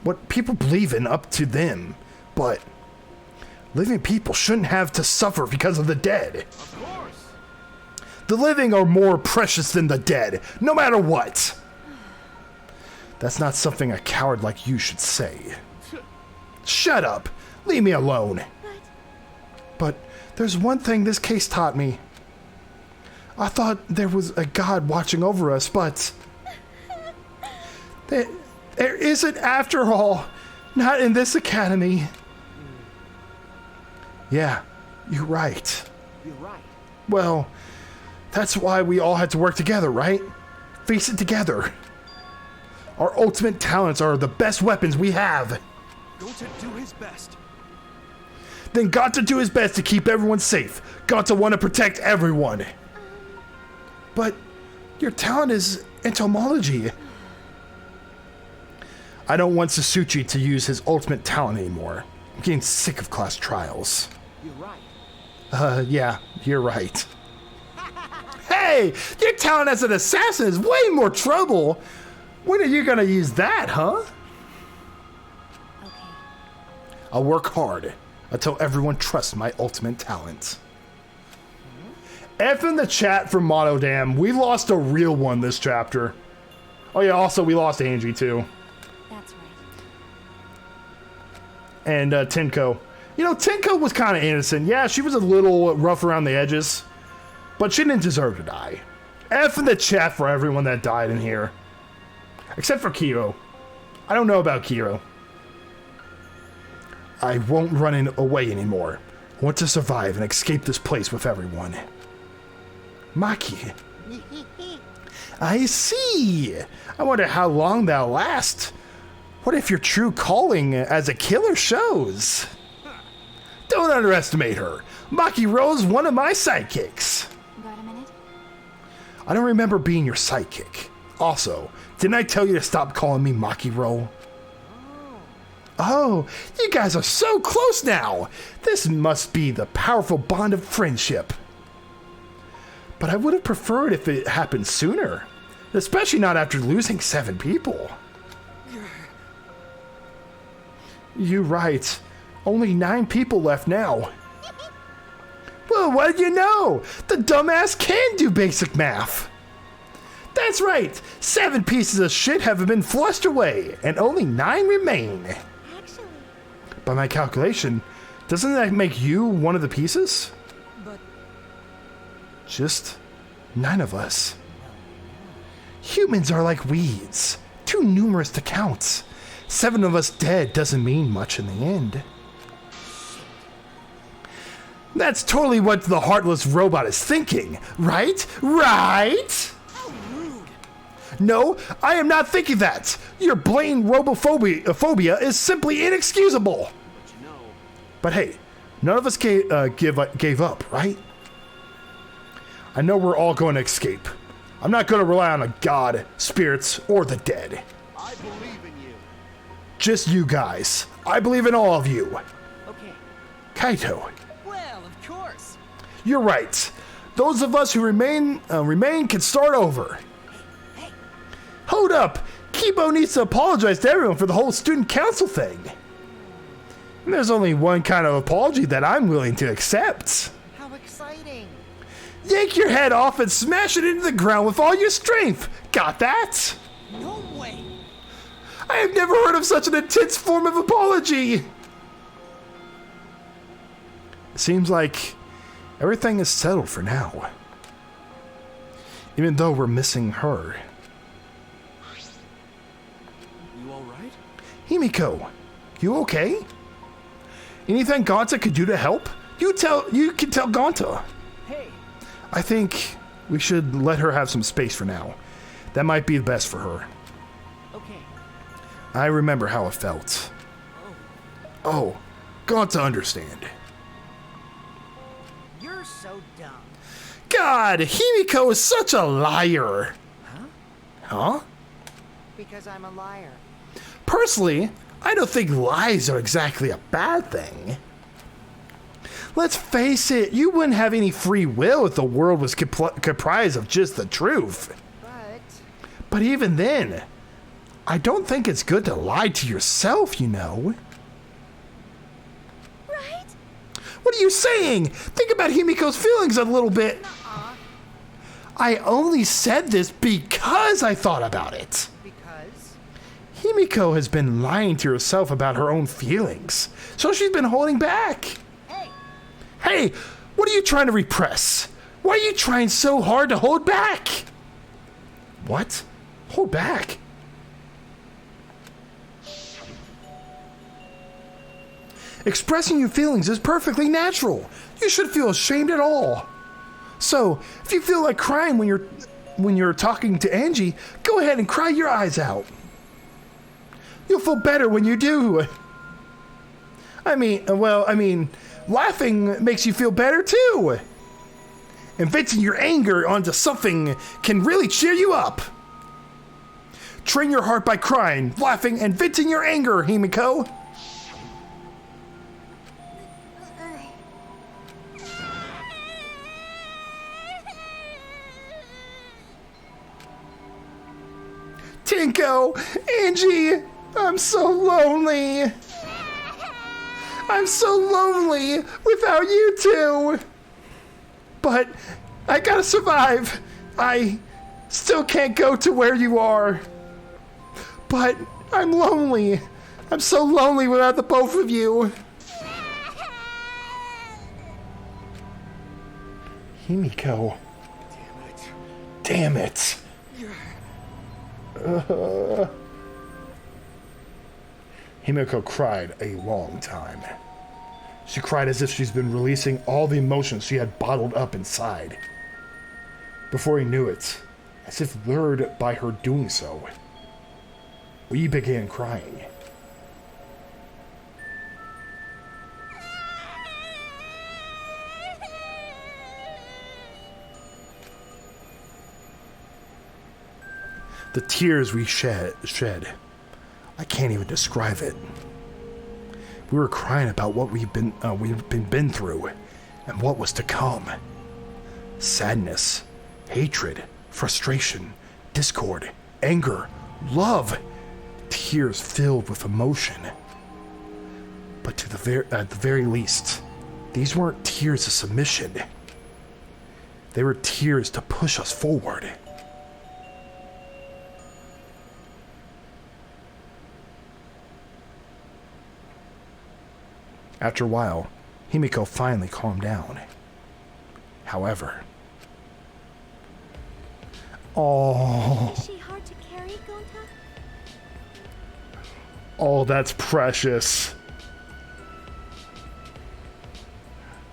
up to them. But living people shouldn't have to suffer because of the dead. Of course. The living are more precious than the dead, no matter what. That's not something a coward like you should say. Shut up. Leave me alone. But there's one thing this case taught me. I thought there was a God watching over us, but there isn't after all. Not in this academy. Yeah, you're right. You're right. Well, that's why we all had to work together, right? Face it together. Our ultimate talents are the best weapons we have. Go to do his best. Then got to do his best to keep everyone safe. Got to want to protect everyone. But your talent is entomology. I don't want Sasuchi to use his ultimate talent anymore. I'm getting sick of class trials. You're right. Yeah, you're right. Hey, your talent as an assassin is way more trouble. When are you gonna use that, huh? Okay. I'll work hard until everyone trusts my ultimate talent. F in the chat from Monodam. We lost a real one this chapter. Oh yeah, also we lost Angie too. That's right. And Tenko. You know, Tenko was kind of innocent. Yeah, she was a little rough around the edges. But she didn't deserve to die. F in the chat for everyone that died in here. Except for Kiro. I don't know about Kiro. I won't run away anymore. I want to survive and escape this place with everyone. Maki. I see. I wonder how long that'll last. What if your true calling as a killer shows? Don't underestimate her. Maki Ro's one of my sidekicks. Got a minute? I don't remember being your sidekick. Also, didn't I tell you to stop calling me Maki Ro? Oh, you guys are so close now. This must be the powerful bond of friendship. But I would have preferred if it happened sooner. Especially not after losing 7 people. You're right. Only 9 people left now. Well, what do you know? The dumbass can do basic math. That's right. 7 pieces of shit have been flushed away, and only 9 remain. Actually, By my calculation, doesn't that make you one of the pieces? But Just 9 of us. Humans are like weeds, too numerous to count. 7 of us dead doesn't mean much in the end. That's totally what the heartless robot is thinking, right? Right? No, I am not thinking that. Your blatant robophobia is simply inexcusable. But hey, none of us gave up, right? I know we're all going to escape. I'm not going to rely on a god, spirits, or the dead. I believe in you. Just you guys. I believe in all of you. okay, Kaito, Well, of course. you're right. Those of us who remain can start over. Hold up. Kibo needs to apologize to everyone for the whole student council thing. And there's only one kind of apology that I'm willing to accept. How exciting! Yank your head off and smash it into the ground with all your strength. Got that? No way. I have never heard of such an intense form of apology. Seems like everything is settled for now. Even though we're missing her. You alright? Himiko, you okay? Anything Gonta could do to help? You can tell Gonta. Hey, I think we should let her have some space for now. That might be the best for her. okay. I remember how it felt. Oh, Gonta understand. You're so dumb. God, Himiko is such a liar. Huh? Because I'm a liar. Personally, I don't think lies are exactly a bad thing. Let's face it, you wouldn't have any free will if the world was comprised of just the truth. But even then, I don't think it's good to lie to yourself, you know. Right? What are you saying? Think about Himiko's feelings a little bit. I only said this because I thought about it. Because? Himiko has been lying to herself about her own feelings, so she's been holding back. Hey, what are you trying to repress? Why are you trying so hard to hold back? What? Hold back? Expressing your feelings is perfectly natural. You should feel ashamed at all. So, if you feel like crying when you're talking to Angie, go ahead and cry your eyes out. You'll feel better when you do. I mean, laughing makes you feel better too. And venting your anger onto something can really cheer you up. Train your heart by crying, laughing, and venting your anger, Himiko. Tinko, Angie, I'm so lonely. I'm so lonely without you two. But I gotta survive. I still can't go to where you are. But I'm lonely. I'm so lonely without the both of you. Himiko. Damn it. Himiko cried a long time. She cried as if she's been releasing all the emotions she had bottled up inside. Before he knew it, as if lured by her doing so, we began crying. The tears we shed, I can't even describe it. We were crying about what we've been through and what was to come. Sadness, hatred, frustration, discord, anger, love, tears filled with emotion. But at the very least, these weren't tears of submission. They were tears to push us forward. After a while, Himiko finally calmed down. However... Oh... Is she hard to carry, Gonta? Oh, that's precious.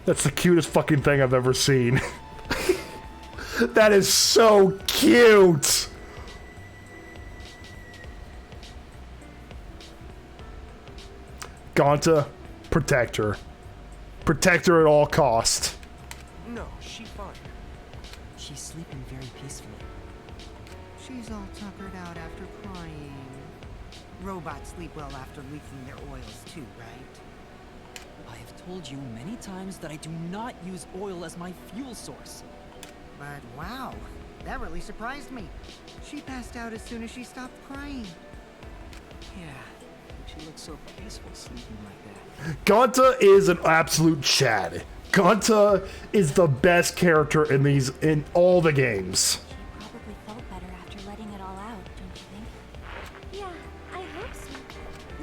That's the cutest fucking thing I've ever seen. That is so cute! Gonta, protect her. Protect her at all cost. No, she's fine. She's sleeping very peacefully. She's all tuckered out after crying. Robots sleep well after leaking their oils too, right? I have told you many times that I do not use oil as my fuel source. But wow, that really surprised me. She passed out as soon as she stopped crying. Yeah, she looks so peaceful sleeping like that. Gonta is an absolute Chad. Gonta is the best character in all the games. She probably felt better after letting it all out, don't you think? Yeah, I hope so.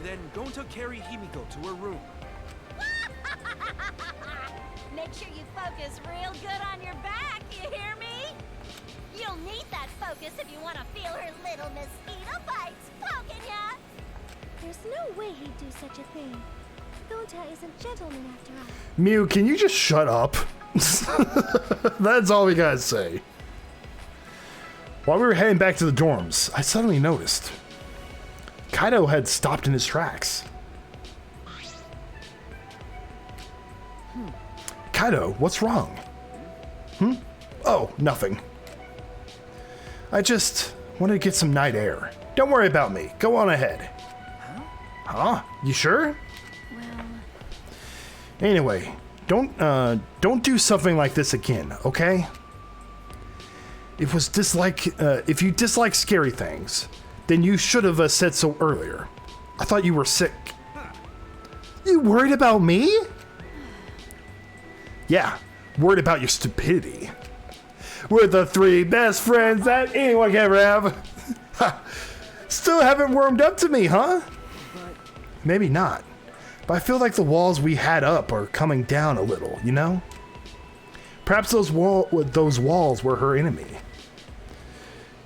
Then Gonta carry Himiko to her room. Make sure you focus real good on your back, you hear me? You'll need that focus if you want to feel her little mosquito bites poking ya. There's no way he'd do such a thing. Gonta is a gentleman after all. Mew, can you just shut up? That's all we gotta say. While we were heading back to the dorms, I suddenly noticed Kaido had stopped in his tracks. Kaido, what's wrong? Oh, nothing. I just wanted to get some night air. Don't worry about me. Go on ahead. Huh? You sure? Well, Anyway, don't do something like this again, okay? If you dislike scary things, then you should have said so earlier. I thought you were sick. You worried about me? Yeah, worried about your stupidity. We're the three best friends that anyone can ever have. Still haven't warmed up to me, huh? Maybe not. But I feel like the walls we had up are coming down a little, you know? Perhaps those walls were her enemy.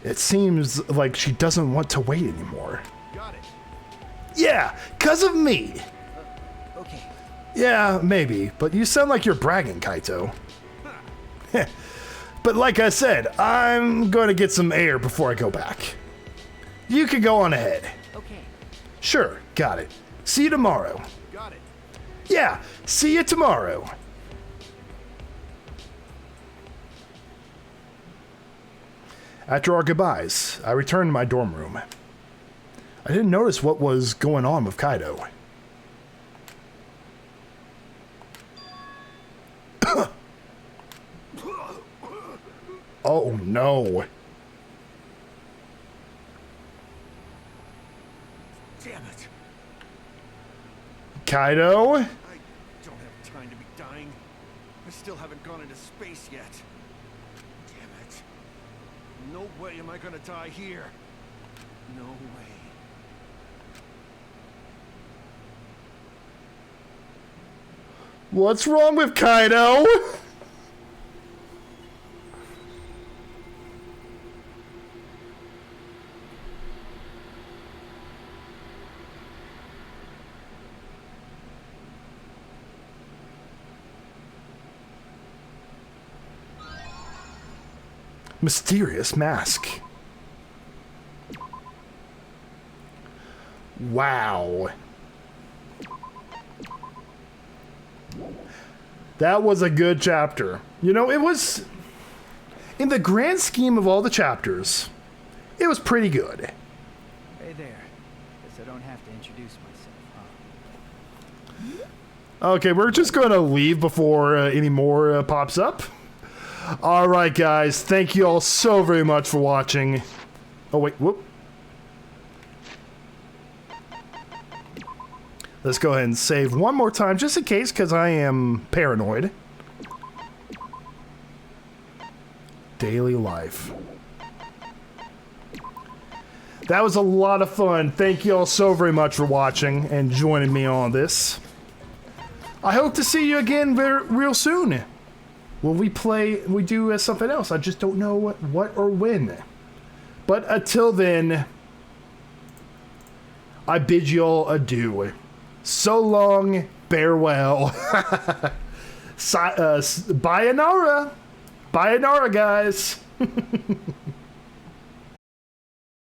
It seems like she doesn't want to wait anymore. Got it. Yeah, 'cause of me. Okay. Yeah, maybe, but you sound like you're bragging, Kaito. But like I said, I'm going to get some air before I go back. You can go on ahead. Okay. Sure, got it. See you tomorrow. Got it. Yeah, see you tomorrow. After our goodbyes, I returned to my dorm room. I didn't notice what was going on with Kaido. Oh no. Damn it. Kaido? I don't have time to be dying. I still haven't gone into space yet. Damn it. No way am I gonna die here. No way. What's wrong with Kaido? Mysterious mask. Wow. That was a good chapter. You know, it was, in the grand scheme of all the chapters, it was pretty good. Hey there. Guess I don't have to introduce myself, huh? Okay, we're just going to leave before any more pops up. All right, guys. Thank you all so very much for watching. Oh, wait. Whoop. Let's go ahead and save one more time, just in case, because I am paranoid. Daily life. That was a lot of fun. Thank you all so very much for watching and joining me on this. I hope to see you again real soon. When we do something else. I just don't know what or when. But until then, I bid you all adieu. So long, farewell. Sayonara. Sayonara, guys.